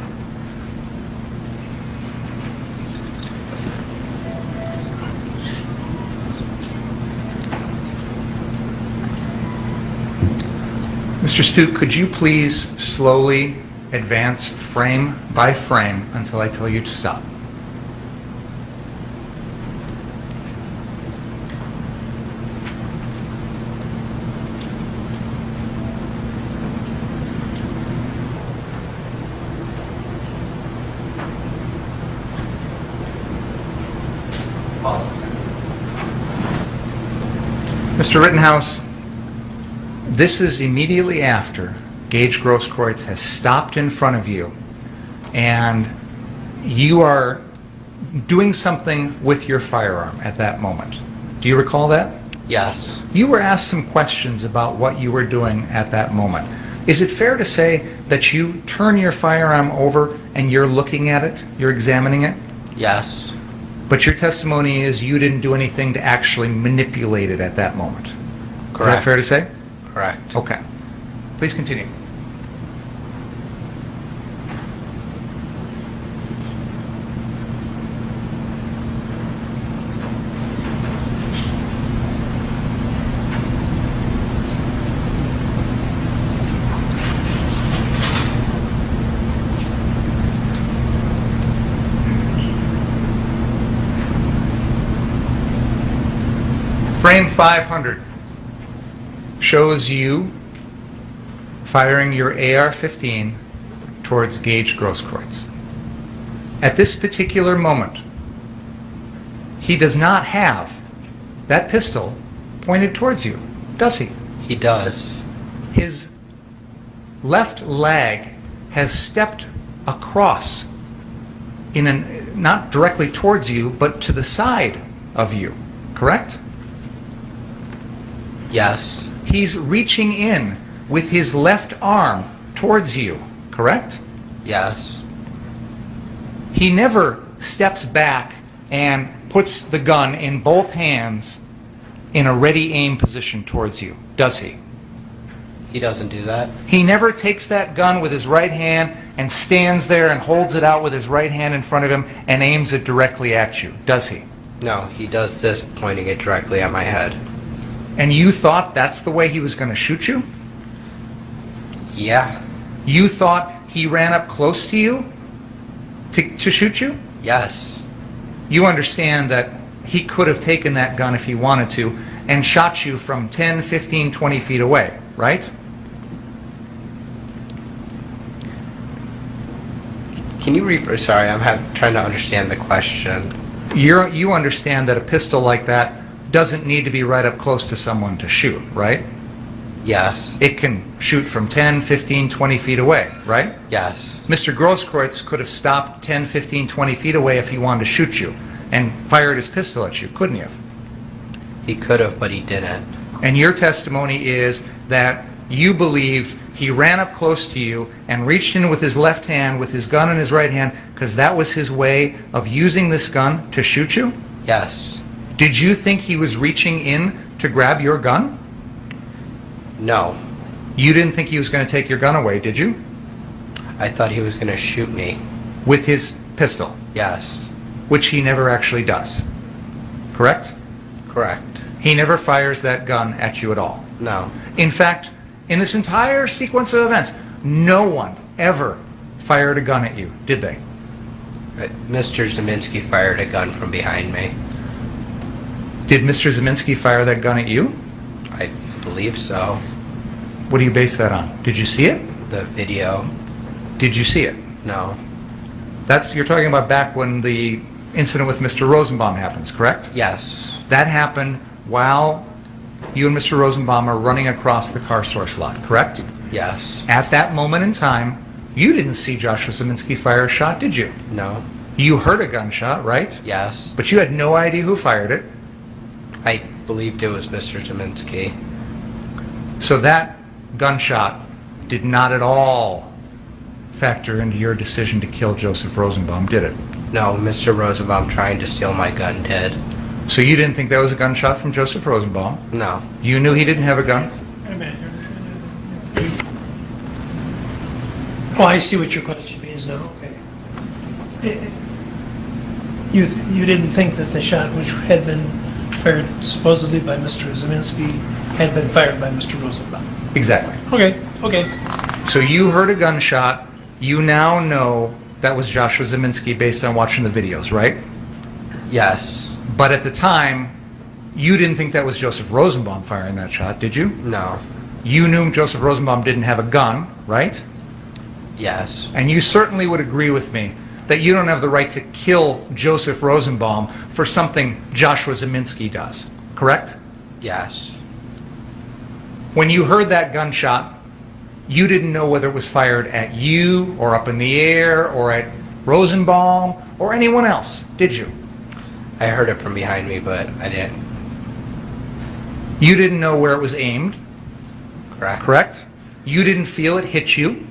Mr. Stute, could you please slowly advance frame by frame until I tell you to stop? Mr. Rittenhouse, this is immediately after Gage Grosskreutz has stopped in front of you and you are doing something with your firearm at that moment. Do you recall that? Yes. You were asked some questions about what you were doing at that moment. Is it fair to say that you turn your firearm over and you're looking at it, you're examining it? Yes. But your testimony is you didn't do anything to actually manipulate it at that moment. Correct. Is that fair to say? Correct. Okay. Please continue. Frame 500 shows you firing your AR-15 towards Gage Grosskreutz. At this particular moment, he does not have that pistol pointed towards you, does he? He does. His left leg has stepped across not directly towards you, but to the side of you, correct? Yes. He's reaching in with his left arm towards you, correct? Yes. He never steps back and puts the gun in both hands in a ready aim position towards you, does he? He doesn't do that. He never takes that gun with his right hand and stands there and holds it out with his right hand in front of him and aims it directly at you, does he? No, he does this, pointing it directly at my head. And you thought that's the way he was going to shoot you? Yeah. You thought he ran up close to you to shoot you? Yes. You understand that he could have taken that gun if he wanted to and shot you from 10, 15, 20 feet away, right? Can you rephrase? Sorry, I'm trying to understand the question. You understand that a pistol like that doesn't need to be right up close to someone to shoot, right? Yes. It can shoot from 10, 15, 20 feet away, right? Yes. Mr. Grosskreutz could have stopped 10, 15, 20 feet away if he wanted to shoot you and fired his pistol at you, couldn't he have? He could have, but he didn't. And your testimony is that you believed he ran up close to you and reached in with his left hand with his gun in his right hand because that was his way of using this gun to shoot you? Yes. Did you think he was reaching in to grab your gun? No. You didn't think he was going to take your gun away, did you? I thought he was going to shoot me. With his pistol? Yes. Which he never actually does. Correct? Correct. He never fires that gun at you at all? No. In fact, in this entire sequence of events, no one ever fired a gun at you, did they? Mr. Zeminski fired a gun from behind me. Did Mr. Zeminski fire that gun at you? I believe so. What do you base that on? Did you see it? The video. Did you see it? No. You're talking about back when the incident with Mr. Rosenbaum happens, correct? Yes. That happened while you and Mr. Rosenbaum are running across the car source lot, correct? Yes. At that moment in time, you didn't see Joshua Zeminski fire a shot, did you? No. You heard a gunshot, right? Yes. But you had no idea who fired it? I believed it was Mr. Zeminski. So that gunshot did not at all factor into your decision to kill Joseph Rosenbaum, did it? No, Mr. Rosenbaum trying to steal my gun did. So you didn't think that was a gunshot from Joseph Rosenbaum? No. You knew he didn't have a gun? Wait a minute. Oh, I see what your question means now. Okay. You didn't think that the shot, which had been fired supposedly by Mr. Zeminski, had been fired by Mr. Rosenbaum? Exactly. Okay. So you heard a gunshot. You now know that was Joshua Zeminski based on watching the videos, right? Yes. But at the time, you didn't think that was Joseph Rosenbaum firing that shot, did you? No. You knew Joseph Rosenbaum didn't have a gun, right? Yes. And you certainly would agree with me that you don't have the right to kill Joseph Rosenbaum for something Joshua Zeminski does, correct? Yes. When you heard that gunshot, you didn't know whether it was fired at you or up in the air or at Rosenbaum or anyone else, did you? I heard it from behind me, but I didn't. You didn't know where it was aimed? Correct. Correct? You didn't feel it hit you?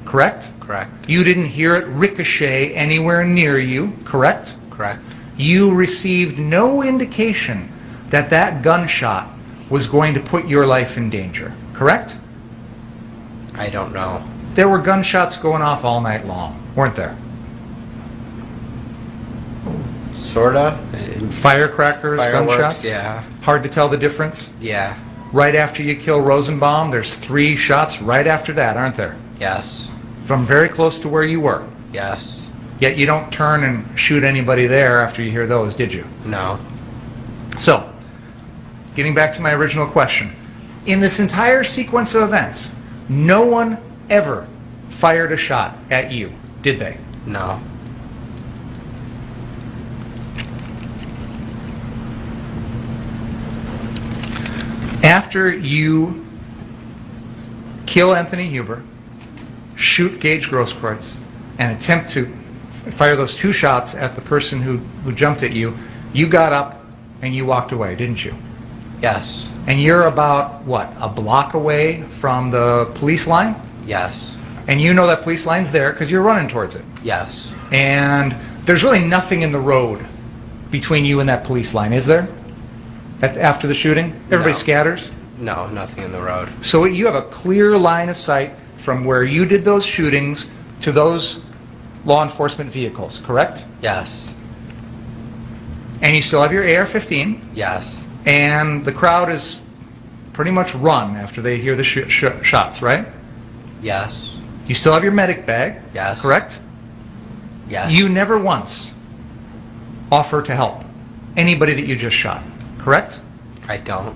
Correct? Correct. You didn't hear it ricochet anywhere near you? Correct? Correct. You received no indication that that gunshot was going to put your life in danger, correct? I don't know. There were gunshots going off all night long, weren't there? Sorta. Firecrackers, gunshots? Yeah. Hard to tell the difference? Yeah. Right after you kill Rosenbaum, there's 3 shots right after that, aren't there? Yes. From very close to where you were? Yes. Yet you don't turn and shoot anybody there after you hear those, did you? No. So, getting back to my original question. In this entire sequence of events, no one ever fired a shot at you, did they? No. After you kill Anthony Huber, shoot Gage Grosskreutz, and attempt to fire those 2 shots at the person who jumped at you, you got up and you walked away, didn't you? Yes. And you're about, what, a block away from the police line? Yes. And you know that police line's there because you're running towards it? Yes. And there's really nothing in the road between you and that police line, is there? After the shooting? Everybody No. scatters? No, nothing in the road. So you have a clear line of sight from where you did those shootings to those law enforcement vehicles, correct? Yes. And you still have your AR-15? Yes. And the crowd is pretty much run after they hear the shots, right? Yes. You still have your medic bag? Yes. Correct? Yes. You never once offer to help anybody that you just shot, correct? I don't.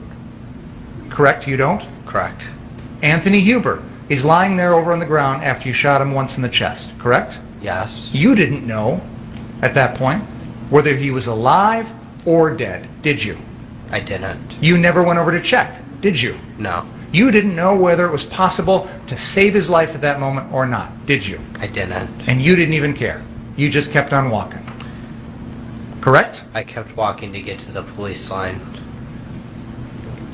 Correct, you don't? Correct. Anthony Huber is lying there over on the ground after you shot him once in the chest, correct? Yes. You didn't know at that point whether he was alive or dead, did you? I didn't. You never went over to check, did you? No. You didn't know whether it was possible to save his life at that moment or not, did you? I didn't. And you didn't even care. You just kept on walking. Correct? I kept walking to get to the police line.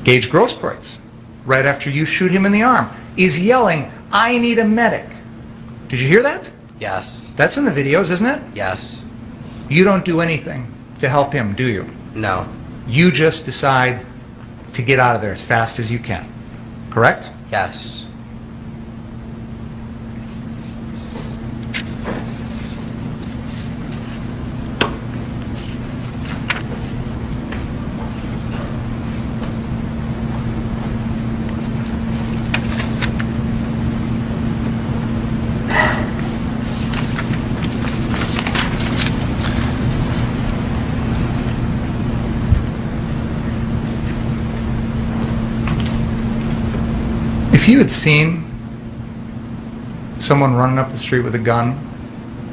Gage Grosskreutz, right after you shoot him in the arm, is yelling, "I need a medic." Did you hear that? Yes. That's in the videos, isn't it? Yes. You don't do anything to help him, do you? No. You just decide to get out of there as fast as you can. Correct? Yes. If you had seen someone running up the street with a gun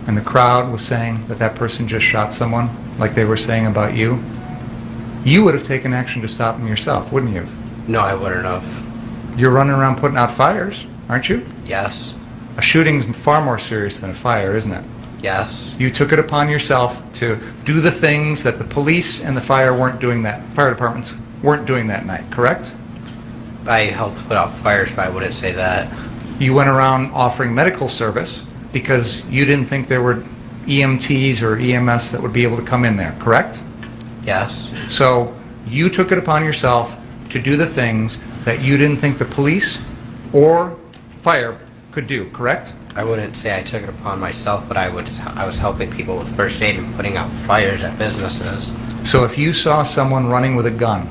and the crowd was saying that that person just shot someone, like they were saying about you, you would have taken action to stop them yourself, wouldn't you? No, I wouldn't have. You're running around putting out fires, aren't you? Yes. A shooting's far more serious than a fire, isn't it? Yes. You took it upon yourself to do the things that the police and the fire departments weren't doing that night, correct? I helped put out fires, but I wouldn't say that. You went around offering medical service because you didn't think there were EMTs or EMS that would be able to come in there, correct? Yes. So you took it upon yourself to do the things that you didn't think the police or fire could do, correct? I wouldn't say I took it upon myself, but I was helping people with first aid and putting out fires at businesses. So if you saw someone running with a gun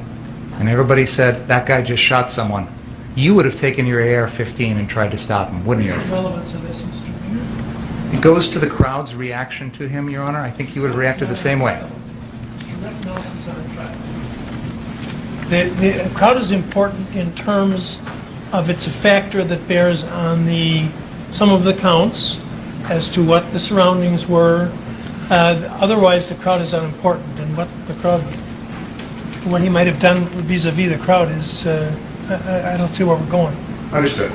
and everybody said, that guy just shot someone, you would have taken your AR-15 and tried to stop him, wouldn't you? What's the relevance of this, Mr. Mayor? It goes to the crowd's reaction to him, Your Honor. I think you would have reacted the same way. The crowd is important in terms of it's a factor that bears on some of the counts as to what the surroundings were. Otherwise, the crowd is unimportant, and what he might have done vis-a-vis the crowd is, I don't see where we're going. Understood.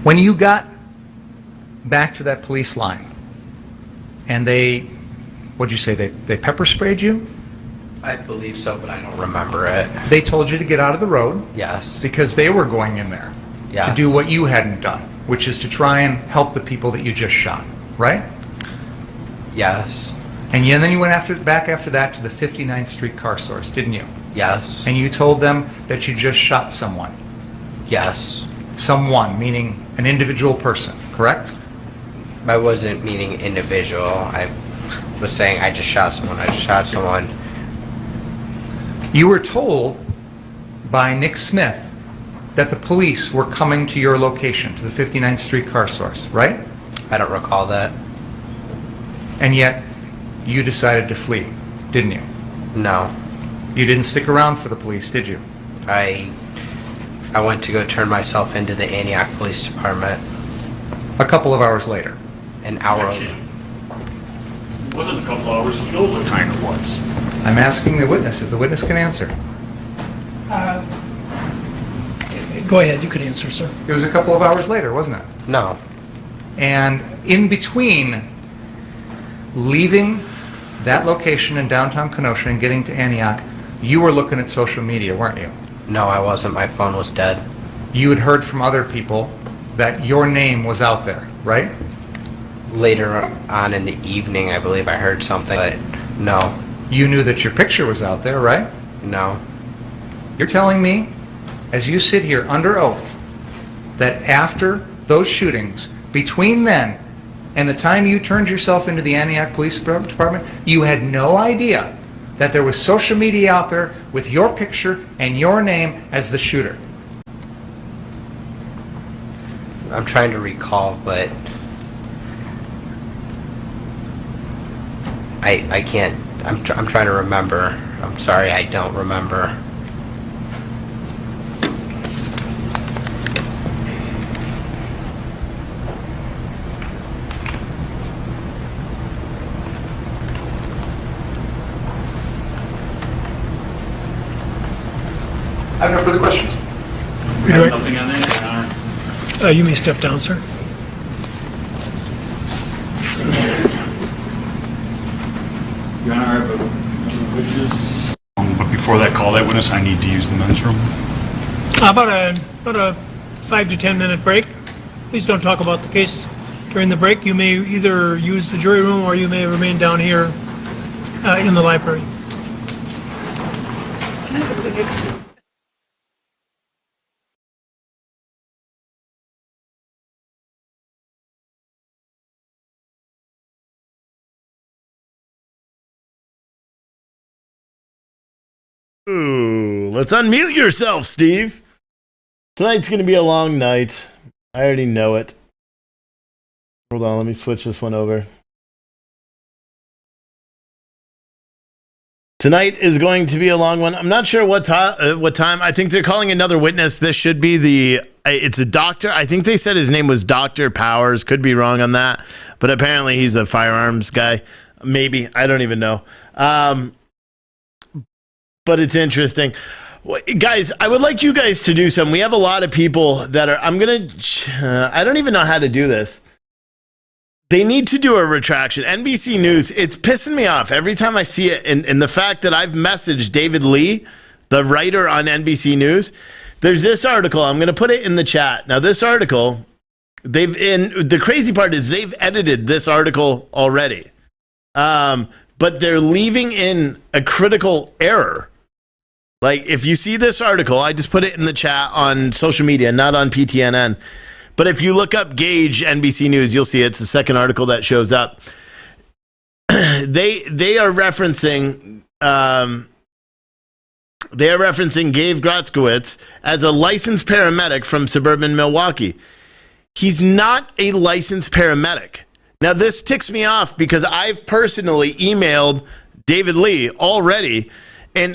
When you got back to that police line, and what'd you say, they pepper sprayed you? I believe so, but I don't remember it. They told you to get out of the road? Yes. Because they were going in there to do what you hadn't done, which is to try and help the people that you just shot, right? Yes. And then you went back after that to the 59th Street car source, didn't you? Yes. And you told them that you just shot someone? Yes. Someone, meaning an individual person, correct? I wasn't meaning individual. I was saying I just shot someone. You were told by Nick Smith that the police were coming to your location, to the 59th Street car source, right? I don't recall that. And yet, you decided to flee, didn't you? No. You didn't stick around for the police, did you? I went to go turn myself into the Antioch Police Department. A couple of hours later. An hour. It wasn't a couple hours. He knows what time it was. I'm asking the witness if the witness can answer. Go ahead, you could answer, sir. It was a couple of hours later, wasn't it? No. And in between leaving that location in downtown Kenosha and getting to Antioch, you were looking at social media, weren't you? No, I wasn't. My phone was dead. You had heard from other people that your name was out there, right? Later on in the evening, I believe I heard something, but no. You knew that your picture was out there, right? No. You're telling me, as you sit here under oath, that after those shootings, between then and the time you turned yourself into the Antioch Police Department, you had no idea that there was social media out there with your picture and your name as the shooter? I'm trying to recall, but I can't. I'm trying to remember. I'm sorry, I don't remember. I have no further questions. Nothing on that, Your Honor. You may step down, sir. Your Honor, I have a witness. But before that call that witness, I need to use the men's room. About a 5 to 10 minute break. Please don't talk about the case during the break. You may either use the jury room or you may remain down here in the library. Can I have a Kleenex? Ooh, let's unmute yourself, Steve. Tonight's going to be a long night. I already know it. Hold on, let me switch this one over. Tonight is going to be a long one. I'm not sure what time. I think they're calling another witness. This should be it's a doctor. I think they said his name was Dr. Powers. Could be wrong on that. But apparently he's a firearms guy. Maybe. I don't even know. But it's interesting. Guys, I would like you guys to do something. We have a lot of people that are, I don't even know how to do this. They need to do a retraction. NBC News, it's pissing me off every time I see it. And the fact that I've messaged David Lee, the writer on NBC News, there's this article. I'm going to put it in the chat. Now, this article, the crazy part is they've edited this article already. But they're leaving in a critical error. Like, if you see this article, I just put it in the chat on social media, not on PTNN. But if you look up Gage NBC News, you'll see it's the second article that shows up. They are referencing Gabe Grotzkowitz as a licensed paramedic from suburban Milwaukee. He's not a licensed paramedic. Now, this ticks me off because I've personally emailed David Lee already and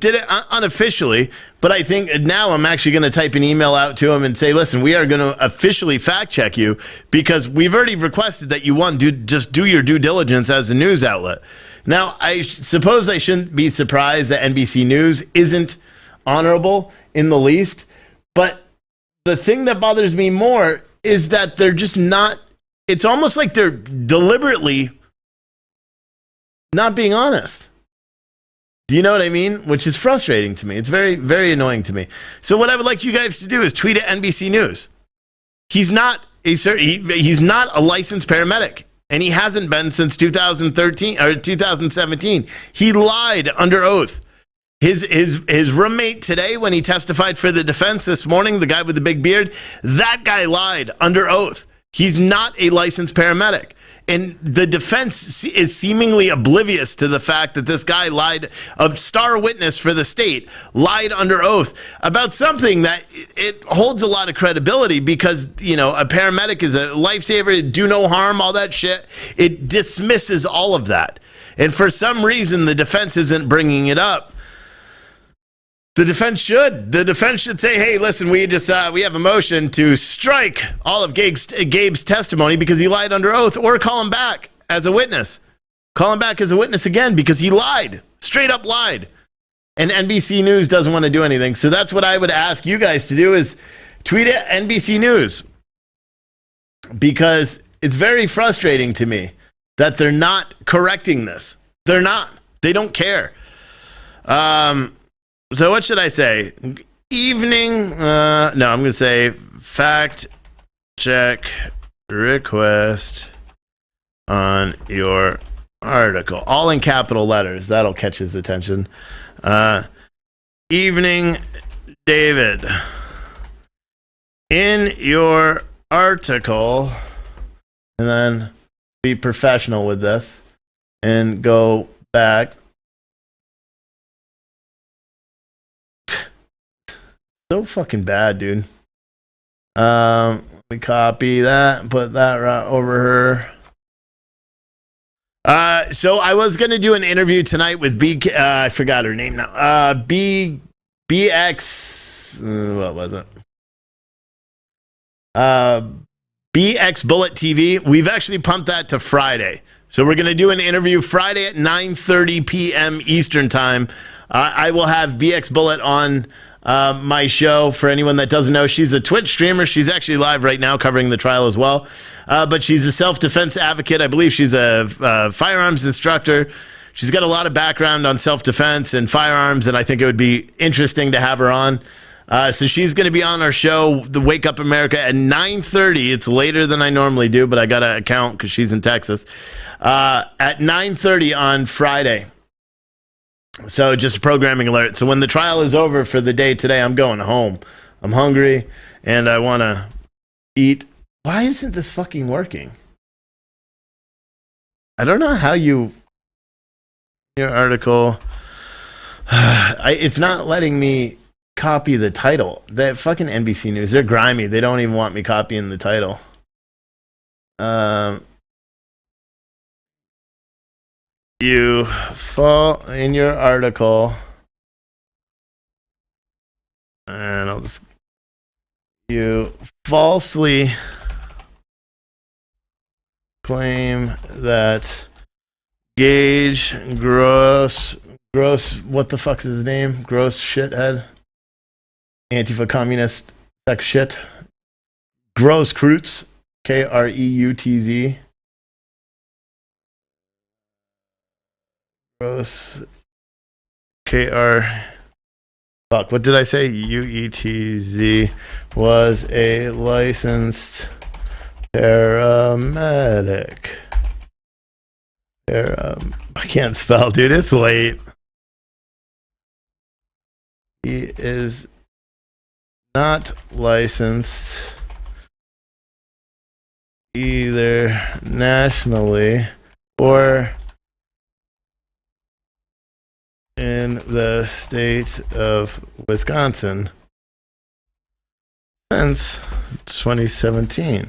did it unofficially, but I think now I'm actually going to type an email out to him and say, listen, we are going to officially fact check you because we've already requested that you just do your due diligence as a news outlet. Now, I suppose I shouldn't be surprised that NBC News isn't honorable in the least, but the thing that bothers me more is that they're just not. It's almost like they're deliberately not being honest. Do you know what I mean? Which is frustrating to me. It's very, very annoying to me. So what I would like you guys to do is tweet at NBC News. He's not he's not a licensed paramedic, and he hasn't been since 2013 or 2017. He lied under oath. His roommate today, when he testified for the defense this morning, the guy with the big beard, that guy lied under oath. He's not a licensed paramedic. And the defense is seemingly oblivious to the fact that this guy lied, a star witness for the state, lied under oath about something that it holds a lot of credibility because, you know, a paramedic is a lifesaver, do no harm, all that shit. It dismisses all of that. And for some reason, the defense isn't bringing it up. The defense should. The defense should say, hey, listen, we have a motion to strike all of Gabe's testimony because he lied under oath, or call him back as a witness. Call him back as a witness again because he lied, straight up lied. And NBC News doesn't want to do anything. So that's what I would ask you guys to do is tweet at NBC News because it's very frustrating to me that they're not correcting this. They're not. They don't care. So what should I say? Evening. No, I'm going to say fact check request on your article. All in capital letters. That'll catch his attention. Evening, David. In your article, and then be professional with this and go back. So fucking bad, dude. Let me copy that and put that right over her. So I was gonna do an interview tonight with I forgot her name now. BX. What was it? BX Bullet TV. We've actually pumped that to Friday. So we're gonna do an interview Friday at 9:30 p.m. Eastern time. I will have BX Bullet on my show. For anyone that doesn't know, she's a Twitch streamer. She's actually live right now covering the trial as well. But she's a self-defense advocate. I believe she's a firearms instructor. She's got a lot of background on self-defense and firearms, and I think it would be interesting to have her on. So she's going to be on our show, The Wake Up America, at 9:30. It's later than I normally do, but I got to account because she's in Texas. At 9:30 on Friday. So just a programming alert. So when the trial is over for the day today, I'm going home. I'm hungry and I want to eat. Why isn't this fucking working? I don't know how your article. It's not letting me copy the title. That fucking NBC News, they're grimy. They don't even want me copying the title. You fall in your article, and I'll just, you falsely claim that Gage Gross, what the fuck's his name? Gross shithead, Antifa communist sex shit. Gross Kreutz, Kreutz. Gross fuck, what did I say? UETZ was a licensed paramedic. I can't spell, dude. It's late. He is not licensed either nationally or in the state of Wisconsin since 2017.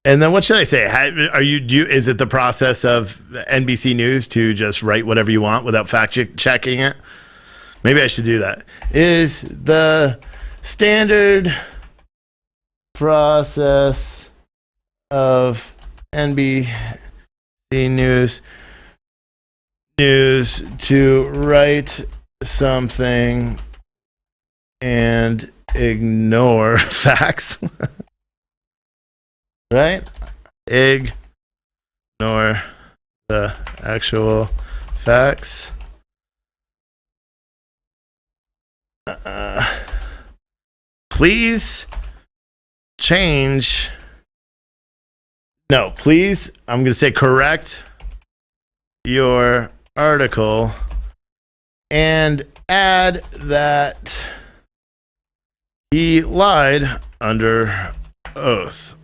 And then what should I say? Is it the process of NBC News to just write whatever you want without fact checking it? Maybe I should do that. Is the standard process of NBC News to write something and ignore facts? Right? Ignore the actual facts. Please change. No, please, I'm going to say correct your article and add that he lied under oath.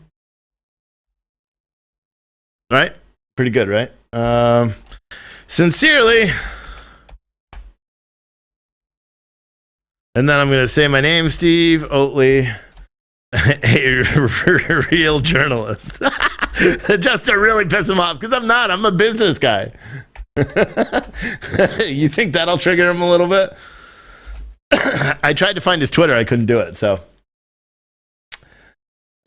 Right? Pretty good, right? Sincerely. And then I'm going to say my name, Steve Oatley, a real journalist. Just to really piss him off, because I'm not. I'm a business guy. You think that'll trigger him a little bit? I tried to find his Twitter. I couldn't do it, so.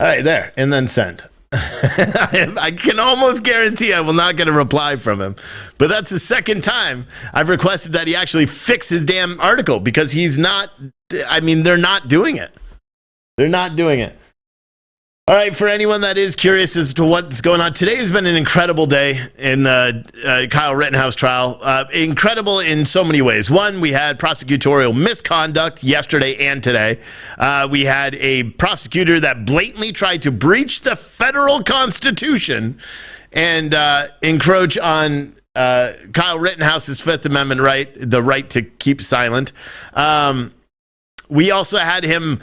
All right, there. And then send. I can almost guarantee I will not get a reply from him. But that's the second time I've requested that he actually fix his damn article, because he's not. I mean, they're not doing it. They're not doing it. All right, for anyone that is curious as to what's going on, today has been an incredible day in the Kyle Rittenhouse trial. Incredible in so many ways. One, we had prosecutorial misconduct yesterday and today. We had a prosecutor that blatantly tried to breach the federal Constitution and encroach on Kyle Rittenhouse's Fifth Amendment right, the right to keep silent. We also had him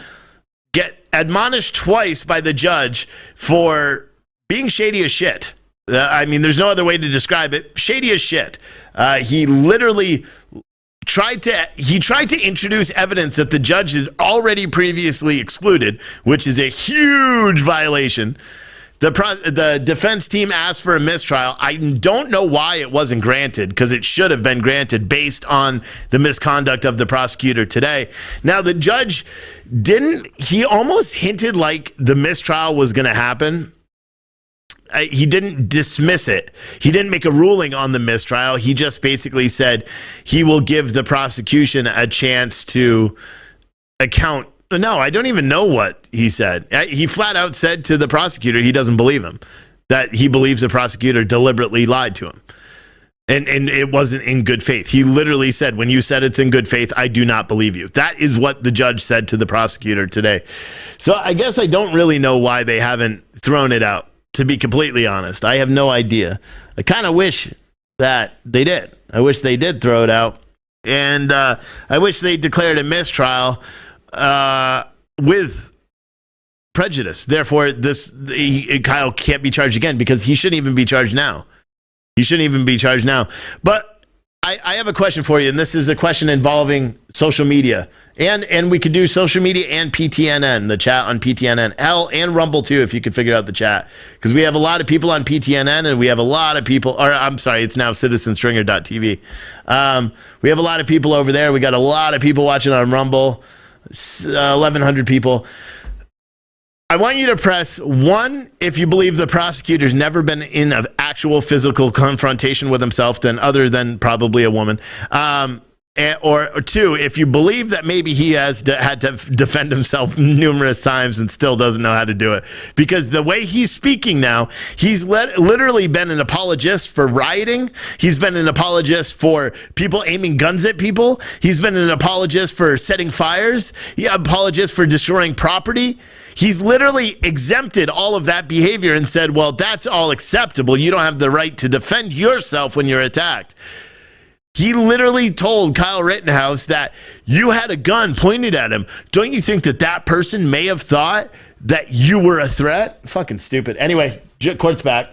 get admonished twice by the judge for being shady as shit. I mean, there's no other way to describe it. Shady as shit. He literally tried to introduce evidence that the judge had already previously excluded, which is a huge violation. The defense team asked for a mistrial. I don't know why it wasn't granted, because it should have been granted based on the misconduct of the prosecutor today. Now, the judge he almost hinted like the mistrial was going to happen. He didn't dismiss it. He didn't make a ruling on the mistrial. He just basically said he will give the prosecution a chance to account. No, I don't even know what he said. He flat out said to the prosecutor he doesn't believe him, that he believes the prosecutor deliberately lied to him. And it wasn't in good faith. He literally said, when you said it's in good faith, I do not believe you. That is what the judge said to the prosecutor today. So I guess I don't really know why they haven't thrown it out, to be completely honest. I have no idea. I kind of wish that they did. I wish they did throw it out. And I wish they declared a mistrial with prejudice. Therefore, Kyle can't be charged again, because he shouldn't even be charged now. He shouldn't even be charged now. But I have a question for you, and this is a question involving social media. And we could do social media and PTNN, the chat on PTNN. And Rumble, too, if you could figure out the chat. Because we have a lot of people on PTNN, and we have a lot of people, or I'm sorry, it's now citizenstringer.tv. We have a lot of people over there. We got a lot of people watching on Rumble. 1,100 people. I want you to press 1 if you believe the prosecutor's never been in an actual physical confrontation with himself, then other than probably a woman. Or 2, if you believe that maybe he has had to defend himself numerous times and still doesn't know how to do it. Because the way he's speaking now, he's literally been an apologist for rioting. He's been an apologist for people aiming guns at people. He's been an apologist for setting fires. He's an apologist for destroying property. He's literally exempted all of that behavior and said, well, that's all acceptable. You don't have the right to defend yourself when you're attacked. He literally told Kyle Rittenhouse that you had a gun pointed at him. Don't you think that person may have thought that you were a threat? Fucking stupid. Anyway, court's back.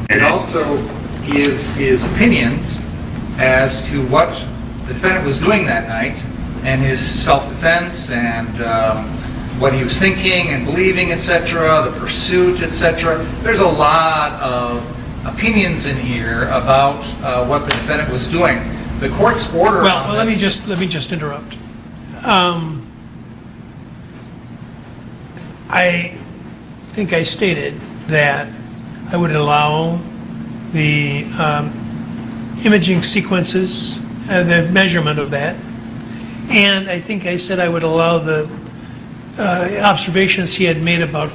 It also gives his opinions as to what the defendant was doing that night and his self-defense and what he was thinking and believing, etc., the pursuit, etc. There's a lot of opinions in here about what the defendant was doing. The court's order. Well, let me just interrupt. I think I stated that I would allow the imaging sequences, the measurement of that, and I think I said I would allow the observations he had made about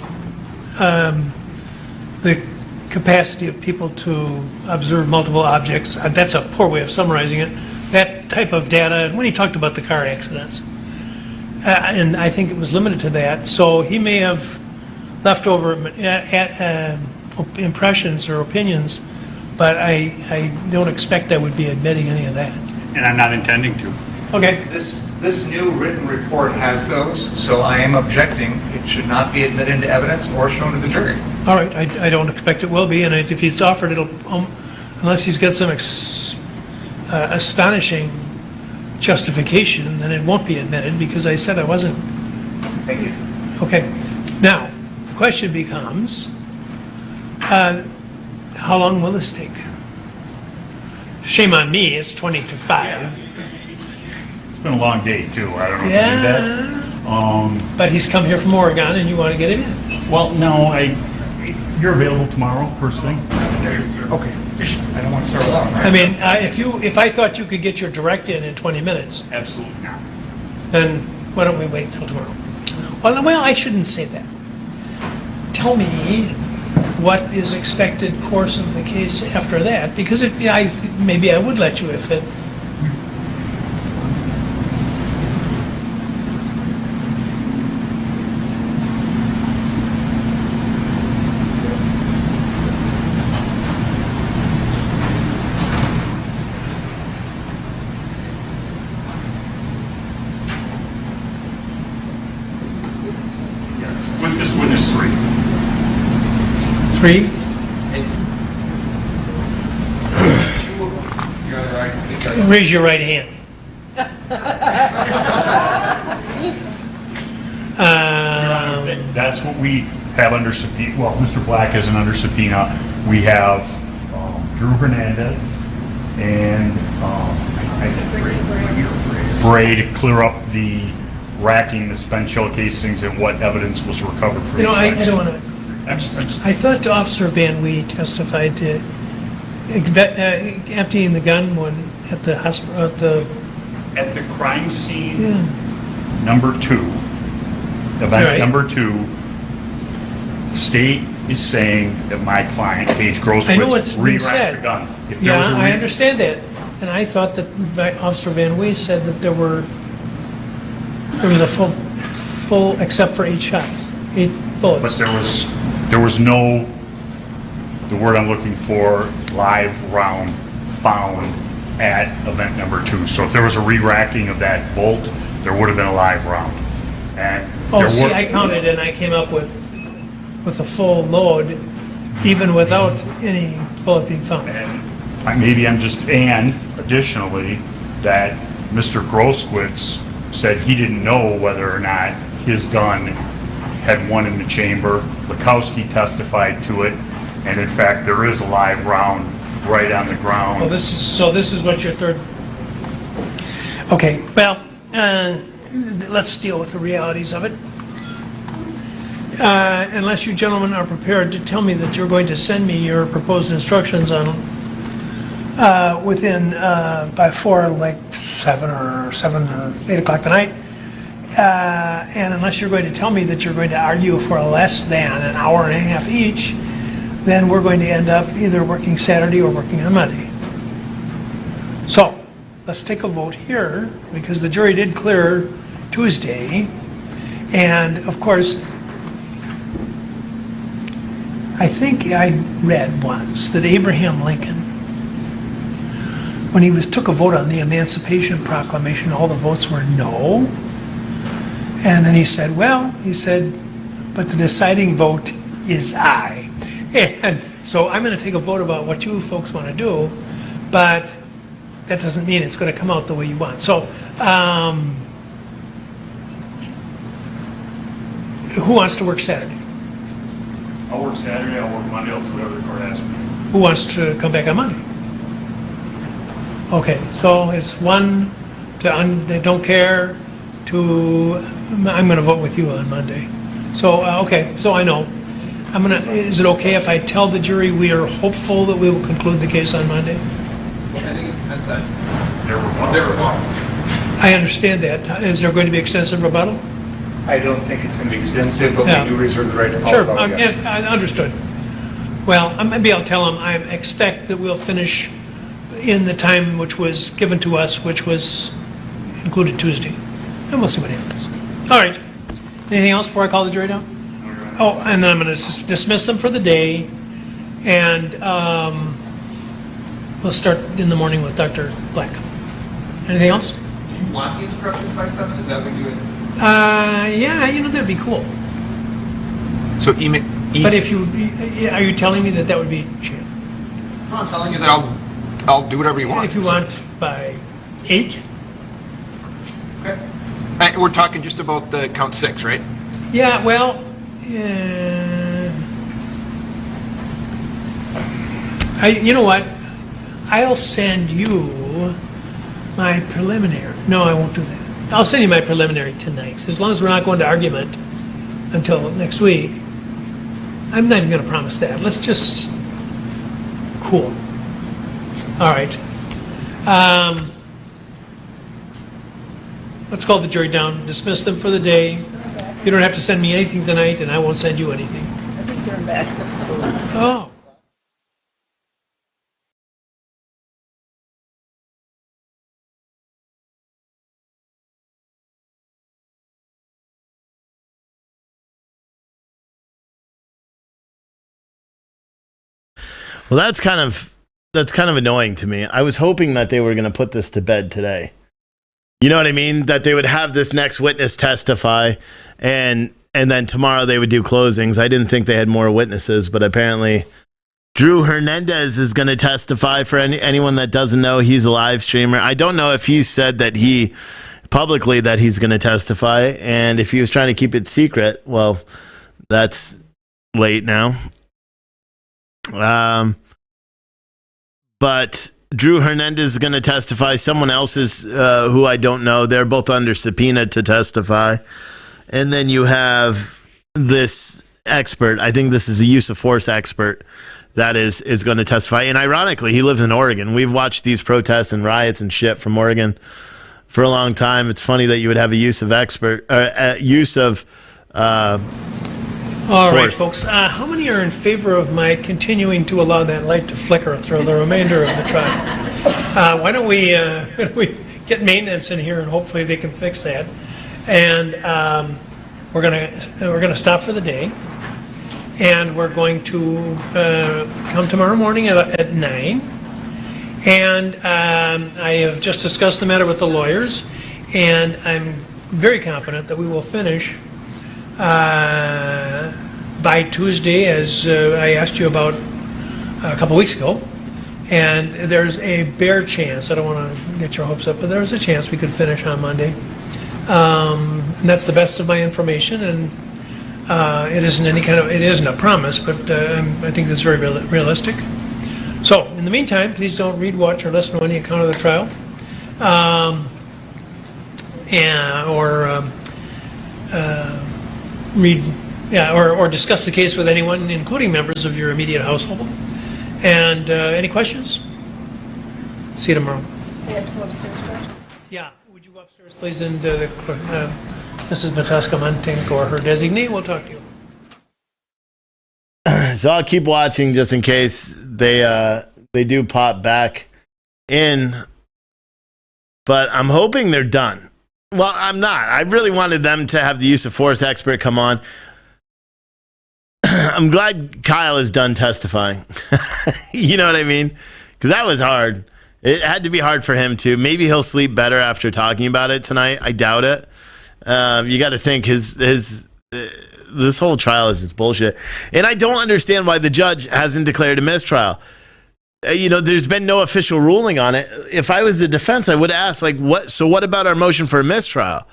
the capacity of people to observe multiple objects. That's a poor way of summarizing it. That type of data, when he talked about the car accidents, and I think it was limited to that. So he may have left over impressions or opinions, but I don't expect I would be admitting any of that. And I'm not intending to. Okay. This new written report has those, so I am objecting. It should not be admitted into evidence or shown to the jury. All right, I don't expect it will be, and if he's offered, it'll unless he's got some astonishing justification, then it won't be admitted, because I said I wasn't. Okay. Now, the question becomes, how long will this take? Shame on me, it's 20 to 5. It's been a long day, too. I don't know if you did that. But he's come here from Oregon, and you want to get him in. Well, no, you're available tomorrow, first thing? Okay. I don't want to start alone, right? I mean, if I thought you could get your direct in 20 minutes. Absolutely not. Then why don't we wait till tomorrow? Well, I shouldn't say that. Tell me what is expected course of the case after that, because maybe I would let you if it. With this witness three. Three? Raise your right hand. That's what we have under subpoena. Well, Mr. Black isn't under subpoena. We have Drew Hernandez and Bray to clear up the racking, the spent shell casings, and what evidence was recovered for each I don't want to. section. I thought Officer Van Wee testified to emptying the gun when at the hospital At the crime scene, Yeah. number 2, event Right. number 2, the state is saying that my client, Paige I know what's Grosswitz, been re-racked said. the gun. If there was a I understand that, and I thought that Officer Van Wee said that there was a full except for 8 shots, 8 bullets. But there was no, the word I'm looking for, live round found at event number 2. So if there was a re-racking of that bolt, there would have been a live round. And I counted and I came up with a full load, even without any bullet being found. And additionally, that Mr. Grosswitz said he didn't know whether or not his gun had one in the chamber. Lukowski testified to it, and in fact, there is a live round right on the ground. Well, this is what your third. Okay, well, let's deal with the realities of it. Unless you gentlemen are prepared to tell me that you're going to send me your proposed instructions on within by 7 or 8 o'clock tonight, and unless you're going to tell me that you're going to argue for less than an hour and a half each, then we're going to end up either working Saturday or working on Monday. So let's take a vote here, because the jury did clear Tuesday, and of course, I think I read once that Abraham Lincoln, when he took a vote on the Emancipation Proclamation, all the votes were no. And then he said, but the deciding vote is aye. And so I'm going to take a vote about what you folks want to do, but that doesn't mean it's going to come out the way you want. So, who wants to work Saturday? I'll work Saturday, I'll work Monday, I'll do whatever the court asks me. Who wants to come back on Monday? Okay, so it's 1 to they don't care to I'm going to vote with you on Monday. So okay, so I know. Is it okay if I tell the jury we are hopeful that we will conclude the case on Monday? I think it depends on their rebuttal. I understand that. Is there going to be extensive rebuttal? I don't think it's going to be extensive, but we do reserve the right to follow Sure, up. I understood. Well, maybe I'll tell them I expect that we'll finish in the time which was given to us, which was included Tuesday. And we'll see what happens. All right. Anything else before I call the jury down? Oh, and then I'm going to dismiss them for the day, and we'll start in the morning with Dr. Black. Anything else? Do you want the instructions by 7? Is that what you would? Yeah, that'd be cool. So email. But are you telling me that would be cheap? No, I'm telling you that I'll do whatever you want. If you want by 8? Okay. We're talking just about the count 6, right? Yeah, well, you know what? I'll send you my preliminary. No, I won't do that. I'll send you my preliminary tonight, as long as we're not going to argument until next week. I'm not even going to promise that. Let's just... Cool. All right. Let's call the jury down, dismiss them for the day, You don't have to send me anything tonight, and I won't send you anything. I think they're in bed. Oh. Well, that's kind of annoying to me. I was hoping that they were going to put this to bed today. You know what I mean? That they would have this next witness testify, and then tomorrow they would do closings. I didn't think they had more witnesses, but apparently Drew Hernandez is going to testify. For anyone that doesn't know, he's a live streamer. I don't know if he said that publicly that he's going to testify, and if he was trying to keep it secret, well, that's late now. But Drew Hernandez is going to testify. Someone else is who I don't know. They're both under subpoena to testify. And then you have this expert. I think this is a use of force expert that is going to testify. And ironically, he lives in Oregon. We've watched these protests and riots and shit from Oregon for a long time. It's funny that you would have a use of All right, force. folks. How many are in favor of my continuing to allow that light to flicker through the remainder of the trial? Why don't we get maintenance in here, and hopefully they can fix that. And we're gonna stop for the day, and we're going to come tomorrow morning at 9. And I have just discussed the matter with the lawyers, and I'm very confident that we will finish by Tuesday, as I asked you about a couple weeks ago. And there's a bare chance, I don't want to get your hopes up, but there's a chance we could finish on Monday. And that's the best of my information, and it isn't a promise, but I think that's very realistic. So, in the meantime, please don't read, watch, or listen to any account of the trial, or discuss the case with anyone, including members of your immediate household. And any questions? See you tomorrow. I have to go upstairs, George. Yeah, would you go upstairs, please, and Mrs. Mataska Muntink or her designee will talk to you. So I'll keep watching just in case they do pop back in. But I'm hoping they're done. Well, I'm not. I really wanted them to have the use of force expert come on. I'm glad Kyle is done testifying. You know what I mean? Because that was hard. It had to be hard for him too. Maybe he'll sleep better after talking about it tonight. I doubt it. You got to think this whole trial is just bullshit. And I don't understand why the judge hasn't declared a mistrial. There's been no official ruling on it. If I was the defense, I would ask, what about our motion for a mistrial?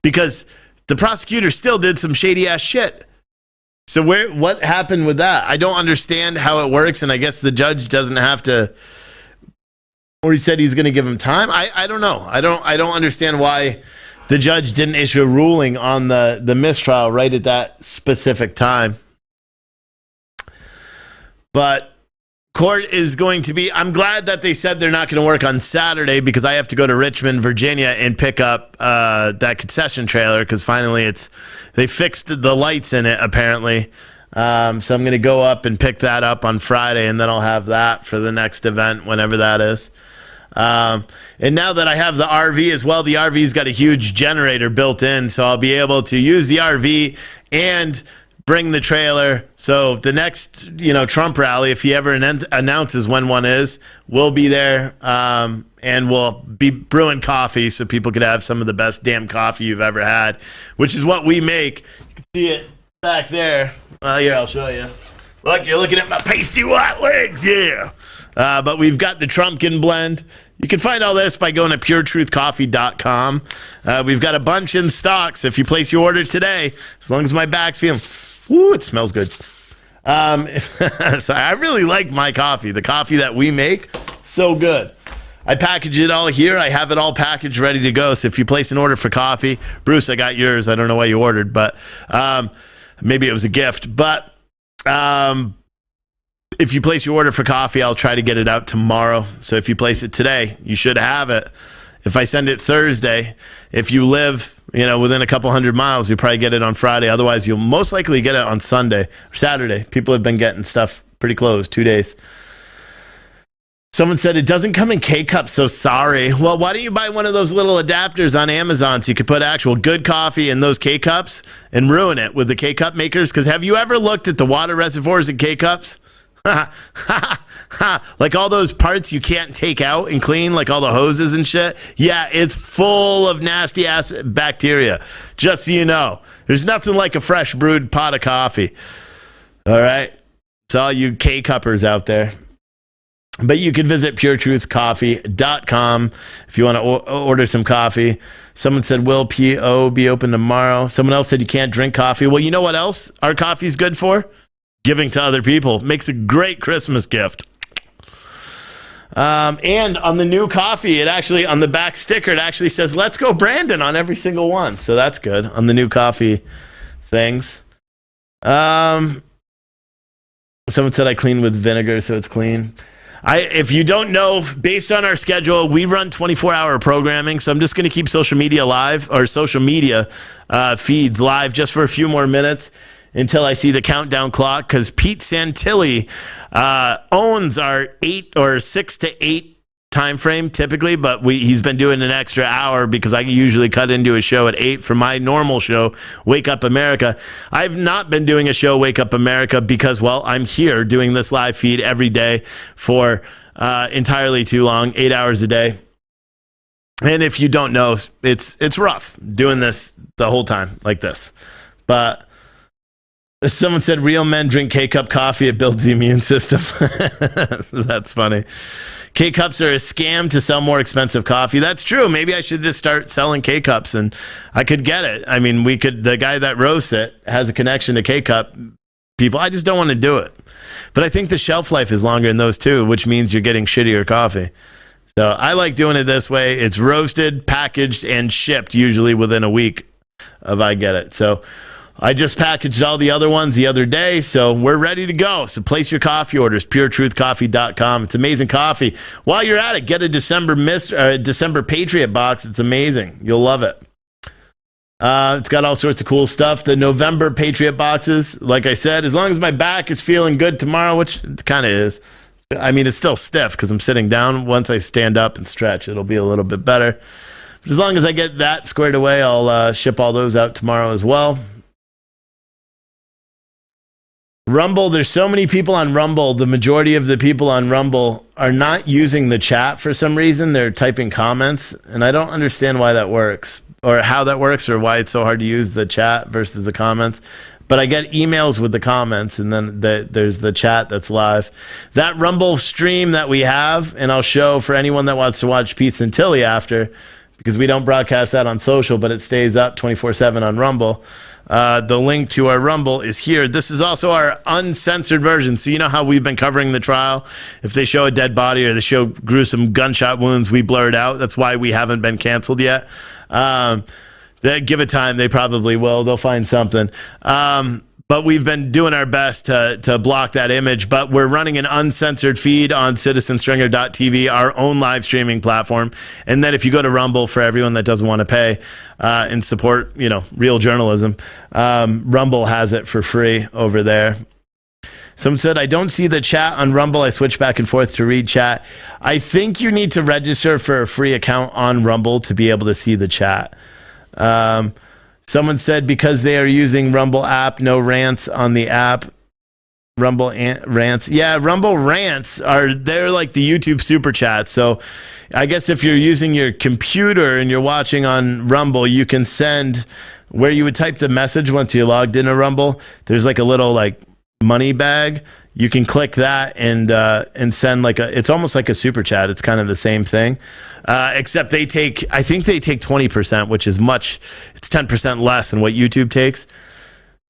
Because the prosecutor still did some shady ass shit. So what happened with that? I don't understand how it works, and I guess the judge doesn't have to, or he said he's going to give him time. I don't know. I don't understand why the judge didn't issue a ruling on the mistrial right at that specific time. But court is going to be, I'm glad that they said they're not going to work on Saturday, because I have to go to Richmond, Virginia and pick up that concession trailer, because finally they fixed the lights in it apparently. So I'm going to go up and pick that up on Friday, and then I'll have that for the next event, whenever that is. And now that I have the RV as well, the RV's got a huge generator built in, so I'll be able to use the RV and bring the trailer. So the next, Trump rally, if he ever announces when one is, we'll be there, and we'll be brewing coffee so people could have some of the best damn coffee you've ever had, which is what we make. You can see it back there. Here, I'll show you. Look, you're looking at my pasty white legs, yeah. But we've got the Trumpkin blend. You can find all this by going to puretruthcoffee.com. We've got a bunch in stock, so if you place your order today, as long as my back's feeling, ooh, it smells good. So I really like my coffee. The coffee that we make, so good. I package it all here. I have it all packaged, ready to go. So if you place an order for coffee, Bruce, I got yours. I don't know why you ordered, but maybe it was a gift. But if you place your order for coffee, I'll try to get it out tomorrow. So if you place it today, you should have it. If I send it Thursday, if you live within a couple 100 miles, you'll probably get it on Friday. Otherwise, you'll most likely get it on Sunday or Saturday. People have been getting stuff pretty close, 2 days. Someone said it doesn't come in K-cups, so sorry. Well, why don't you buy one of those little adapters on Amazon so you could put actual good coffee in those K-cups and ruin it with the K-cup makers? Because have you ever looked at the water reservoirs in K-cups? Like all those parts you can't take out and clean, like all the hoses and shit. Yeah, it's full of nasty ass bacteria. Just so you know, there's nothing like a fresh brewed pot of coffee. All right, it's all you K-cuppers out there. But you can visit puretruthcoffee.com if you want to order some coffee. Someone said, will P.O. be open tomorrow? Someone else said you can't drink coffee. Well, you know what else our coffee is good for? Giving to other people. Makes a great Christmas gift. And on the new coffee, it actually, on the back sticker, it actually says, let's go Brandon on every single one. So that's good on the new coffee things. Someone said I clean with vinegar, so it's clean. If you don't know, based on our schedule, we run 24-hour programming, so I'm just going to keep social media live, or social media feeds live just for a few more minutes until I see the countdown clock, because Pete Santilli owns our 8 or 6 to 8 time frame typically, but he's been doing an extra hour because I usually cut into a show at 8 for my normal show, Wake Up America. I've not been doing a show, Wake Up America, because, well, I'm here doing this live feed every day for entirely too long, 8 hours a day. And if you don't know, it's rough doing this the whole time like this. But someone said real men drink K-cup coffee. It builds the immune system. That's funny. K-cups are a scam to sell more expensive coffee. That's true. Maybe I should just start selling K-cups and I could get it. I mean, the guy that roasts it has a connection to K-cup people. I just don't want to do it. But I think the shelf life is longer in those too, which means you're getting shittier coffee. So I like doing it this way. It's roasted, packaged, and shipped usually within a week of I get it. So I just packaged all the other ones the other day, so we're ready to go. So place your coffee orders, puretruthcoffee.com. It's amazing coffee. While you're at it, get a December Patriot box. It's amazing. You'll love it. It's got all sorts of cool stuff. The November Patriot boxes, like I said, as long as my back is feeling good tomorrow, which it kind of is. I mean, it's still stiff because I'm sitting down. Once I stand up and stretch, it'll be a little bit better. But as long as I get that squared away, I'll ship all those out tomorrow as well. Rumble, there's so many people on Rumble. The majority of the people on Rumble are not using the chat for some reason. They're typing comments, and I don't understand why that works, or how that works, or why it's so hard to use the chat versus the comments. But I get emails with the comments, and then there's the chat that's live. That Rumble stream that we have, and I'll show for anyone that wants to watch Pete Santilli after, because we don't broadcast that on social, but it stays up 24/7 on Rumble. The link to our Rumble is here. This is also our uncensored version. So you know how we've been covering the trial? If they show a dead body or they show gruesome gunshot wounds, we blur it out. That's why we haven't been canceled yet. Give it time. They probably will. They'll find something. But we've been doing our best to block that image. But we're running an uncensored feed on citizenstringer.tv, our own live streaming platform. And then if you go to Rumble, for everyone that doesn't want to pay and support, real journalism, Rumble has it for free over there. Someone said, I don't see the chat on Rumble. I switch back and forth to read chat. I think you need to register for a free account on Rumble to be able to see the chat. Someone said because they are using Rumble app, no rants on the app. Rumble rants. Yeah, Rumble rants they're like the YouTube super chat. So I guess if you're using your computer and you're watching on Rumble, you can send where you would type the message once you logged into Rumble. There's like a little money bag. You can click that and send it's almost like a super chat. It's kind of the same thing. Except I think they take 20%, which is it's 10% less than what YouTube takes.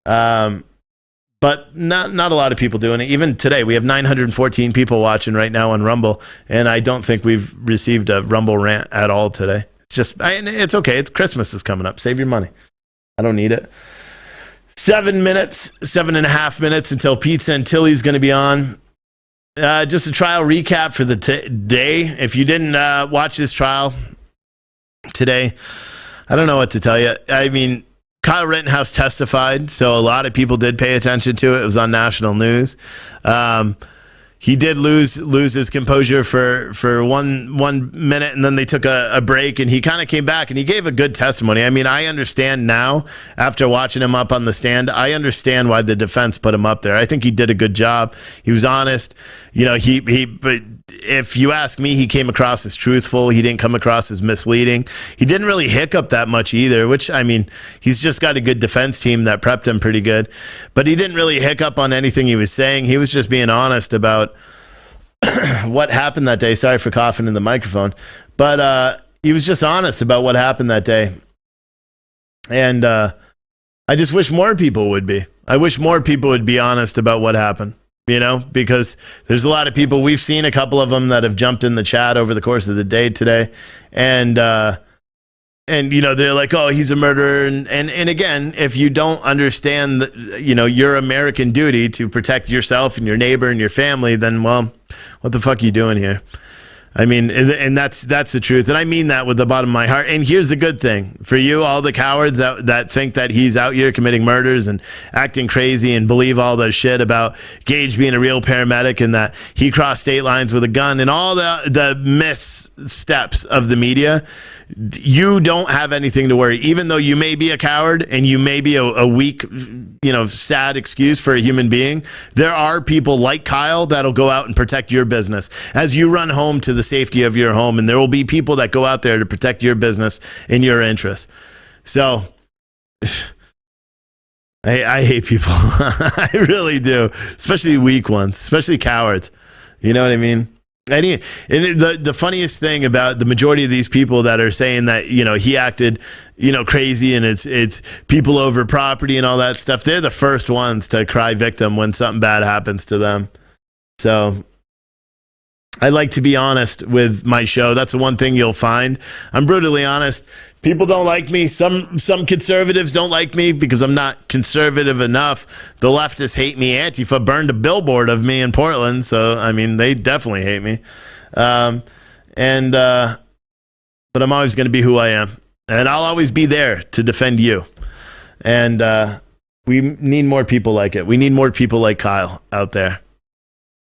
But not a lot of people doing it. Even today, we have 914 people watching right now on Rumble, and I don't think we've received a Rumble rant at all today. It's okay. It's Christmas is coming up. Save your money. I don't need it. 7.5 minutes until Pete Santilli's going to be on. Just a trial recap for the day. If you didn't watch this trial today, I don't know what to tell you. I mean, Kyle Rittenhouse testified, so a lot of people did pay attention to it. It was on national news. He did lose his composure for one minute, and then they took a break, and he kind of came back, and he gave a good testimony. I mean, I understand now, after watching him up on the stand, I understand why the defense put him up there. I think he did a good job. He was honest. You know, but if you ask me, he came across as truthful. He didn't come across as misleading. He didn't really hiccup that much either, which, I mean, he's just got a good defense team that prepped him pretty good. But he didn't really hiccup on anything he was saying. He was just being honest about what happened that day. Sorry for coughing in the microphone. But he was just honest about what happened that day. And I just wish more people would be. I wish more people would be honest about what happened. You know, because there's a lot of people, we've seen a couple of them that have jumped in the chat over the course of the day today. And you know, they're like, oh, he's a murderer. And again, if you don't understand, you know, your American duty to protect yourself and your neighbor and your family, then, well, what the fuck are you doing here? I mean, and that's the truth. And I mean that with the bottom of my heart. And here's the good thing for you, all the cowards that think that he's out here committing murders and acting crazy and believe all the shit about Gage being a real paramedic and that he crossed state lines with a gun and all the missteps of the media. You don't have anything to worry, even though you may be a coward and you may be a weak, you know, sad excuse for a human being. There are people like Kyle that'll go out and protect your business as you run home to the safety of your home. And there will be people that go out there to protect your business and your interests. So I hate people. I really do, especially weak ones, especially cowards. You know what I mean? And the funniest thing about the majority of these people that are saying that, you know, he acted, you know, crazy and it's people over property and all that stuff, they're the first ones to cry victim when something bad happens to them. So I like to be honest with my show. That's the one thing you'll find. I'm brutally honest. People don't like me. Some conservatives don't like me because I'm not conservative enough. The leftists hate me. Antifa burned a billboard of me in Portland, so I mean they definitely hate me. But I'm always going to be who I am, and I'll always be there to defend you. And we need more people like it. We need more people like Kyle out there.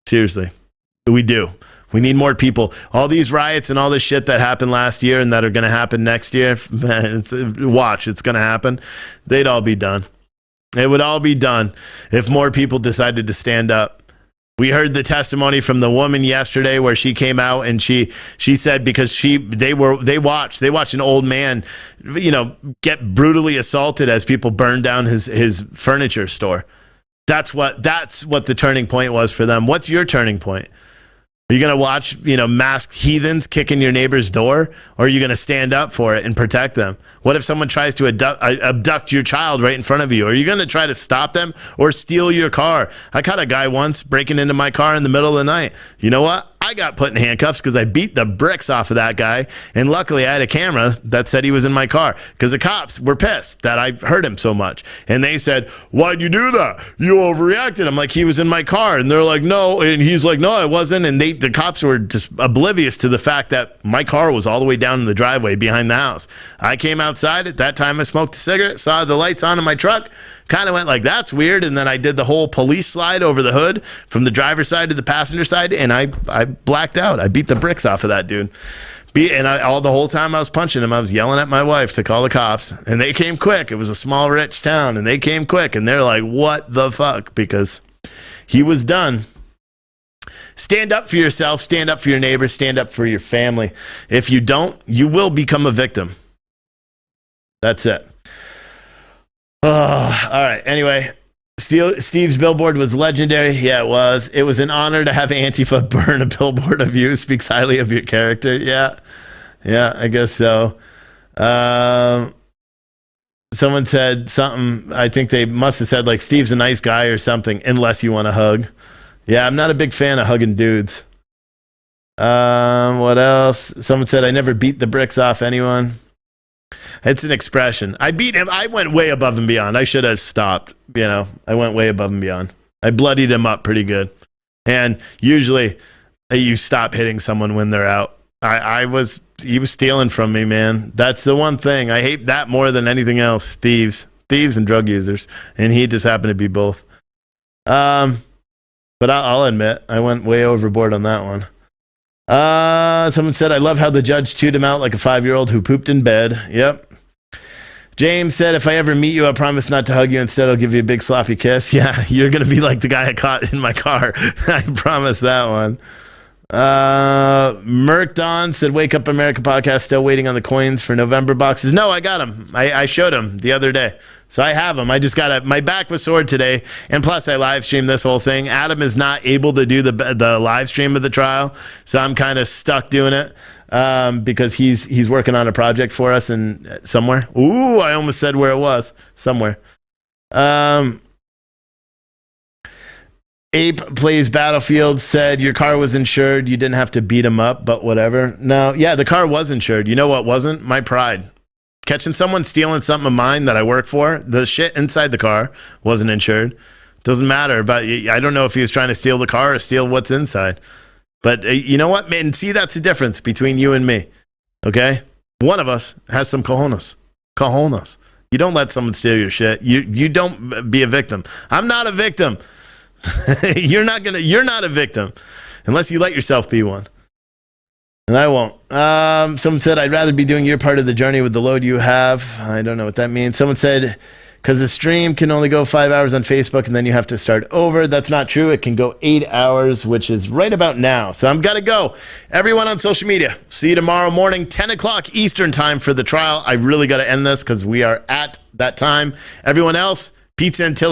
Seriously, we do. We need more people. All these riots and all this shit that happened last year and that are going to happen next year, it's going to happen. They'd all be done. It would all be done if more people decided to stand up. We heard the testimony from the woman yesterday where she came out and she said because they watched an old man, you know, get brutally assaulted as people burned down his furniture store. That's what the turning point was for them. What's your turning point? Are you going to watch, you know, masked heathens kick in your neighbor's door, or are you going to stand up for it and protect them? What if someone tries to abduct your child right in front of you? Are you going to try to stop them or steal your car? I caught a guy once breaking into my car in the middle of the night. You know what? I got put in handcuffs because I beat the bricks off of that guy. And luckily, I had a camera that said he was in my car because the cops were pissed that I hurt him so much. And they said, why'd you do that? You overreacted. I'm like, he was in my car. And they're like, no. And he's like, no, I wasn't. And the cops were just oblivious to the fact that my car was all the way down in the driveway behind the house. I came outside. At that time, I smoked a cigarette, saw the lights on in my truck, kind of went like, that's weird. And then I did the whole police slide over the hood from the driver's side to the passenger side. And I blacked out. I beat the bricks off of that dude. All the whole time I was punching him, I was yelling at my wife to call the cops. And they came quick. It was a small, rich town. And they came quick. And they're like, what the fuck? Because he was done. Stand up for yourself. Stand up for your neighbors. Stand up for your family. If you don't, you will become a victim. That's it. All right. Anyway, Steve's billboard was legendary. Yeah, it was. It was an honor to have Antifa burn a billboard of you. Speaks highly of your character. Yeah, I guess so. Someone said something. I think they must have said like Steve's a nice guy or something, unless you want to hug. Yeah, I'm not a big fan of hugging dudes. What else? Someone said I never beat the bricks off anyone. It's an expression. I beat him. I went way above and beyond. I should have stopped. You know, I went way above and beyond. I bloodied him up pretty good. And usually you stop hitting someone when they're out. He was stealing from me, man. That's the one thing. I hate that more than anything else. Thieves and drug users. And he just happened to be both. But I'll admit, I went way overboard on that one. Someone said, I love how the judge chewed him out like a 5-year-old who pooped in bed. Yep. James said, if I ever meet you, I promise not to hug you. Instead, I'll give you a big sloppy kiss. Yeah, you're going to be like the guy I caught in my car. I promise that one. Merc Don said, Wake Up America podcast, still waiting on the coins for November boxes. No, I got them. I showed them the other day. So I have them. I just got my back was sore today. And plus, I live streamed this whole thing. Adam is not able to do the live stream of the trial. So I'm kind of stuck doing it because he's working on a project for us and somewhere. Ooh, I almost said where it was. Somewhere. Ape Plays Battlefield said, your car was insured. You didn't have to beat him up, but whatever. No, yeah, the car was insured. You know what wasn't? My pride. Catching someone stealing something of mine that I work for, the shit inside the car wasn't insured. Doesn't matter, but I don't know if he was trying to steal the car or steal what's inside. But you know what, man? See, that's the difference between you and me, okay? One of us has some cojones. Cojones. You don't let someone steal your shit. You don't be a victim. I'm not a victim. You're not a victim unless you let yourself be one. And I won't. Someone said, I'd rather be doing your part of the journey with the load you have. I don't know what that means. Someone said, because the stream can only go 5 hours on Facebook and then you have to start over. That's not true. It can go 8 hours, which is right about now. So I'm got to go. Everyone on social media, see you tomorrow morning, 10 o'clock Eastern time for the trial. I really got to end this because we are at that time. Everyone else, pizza until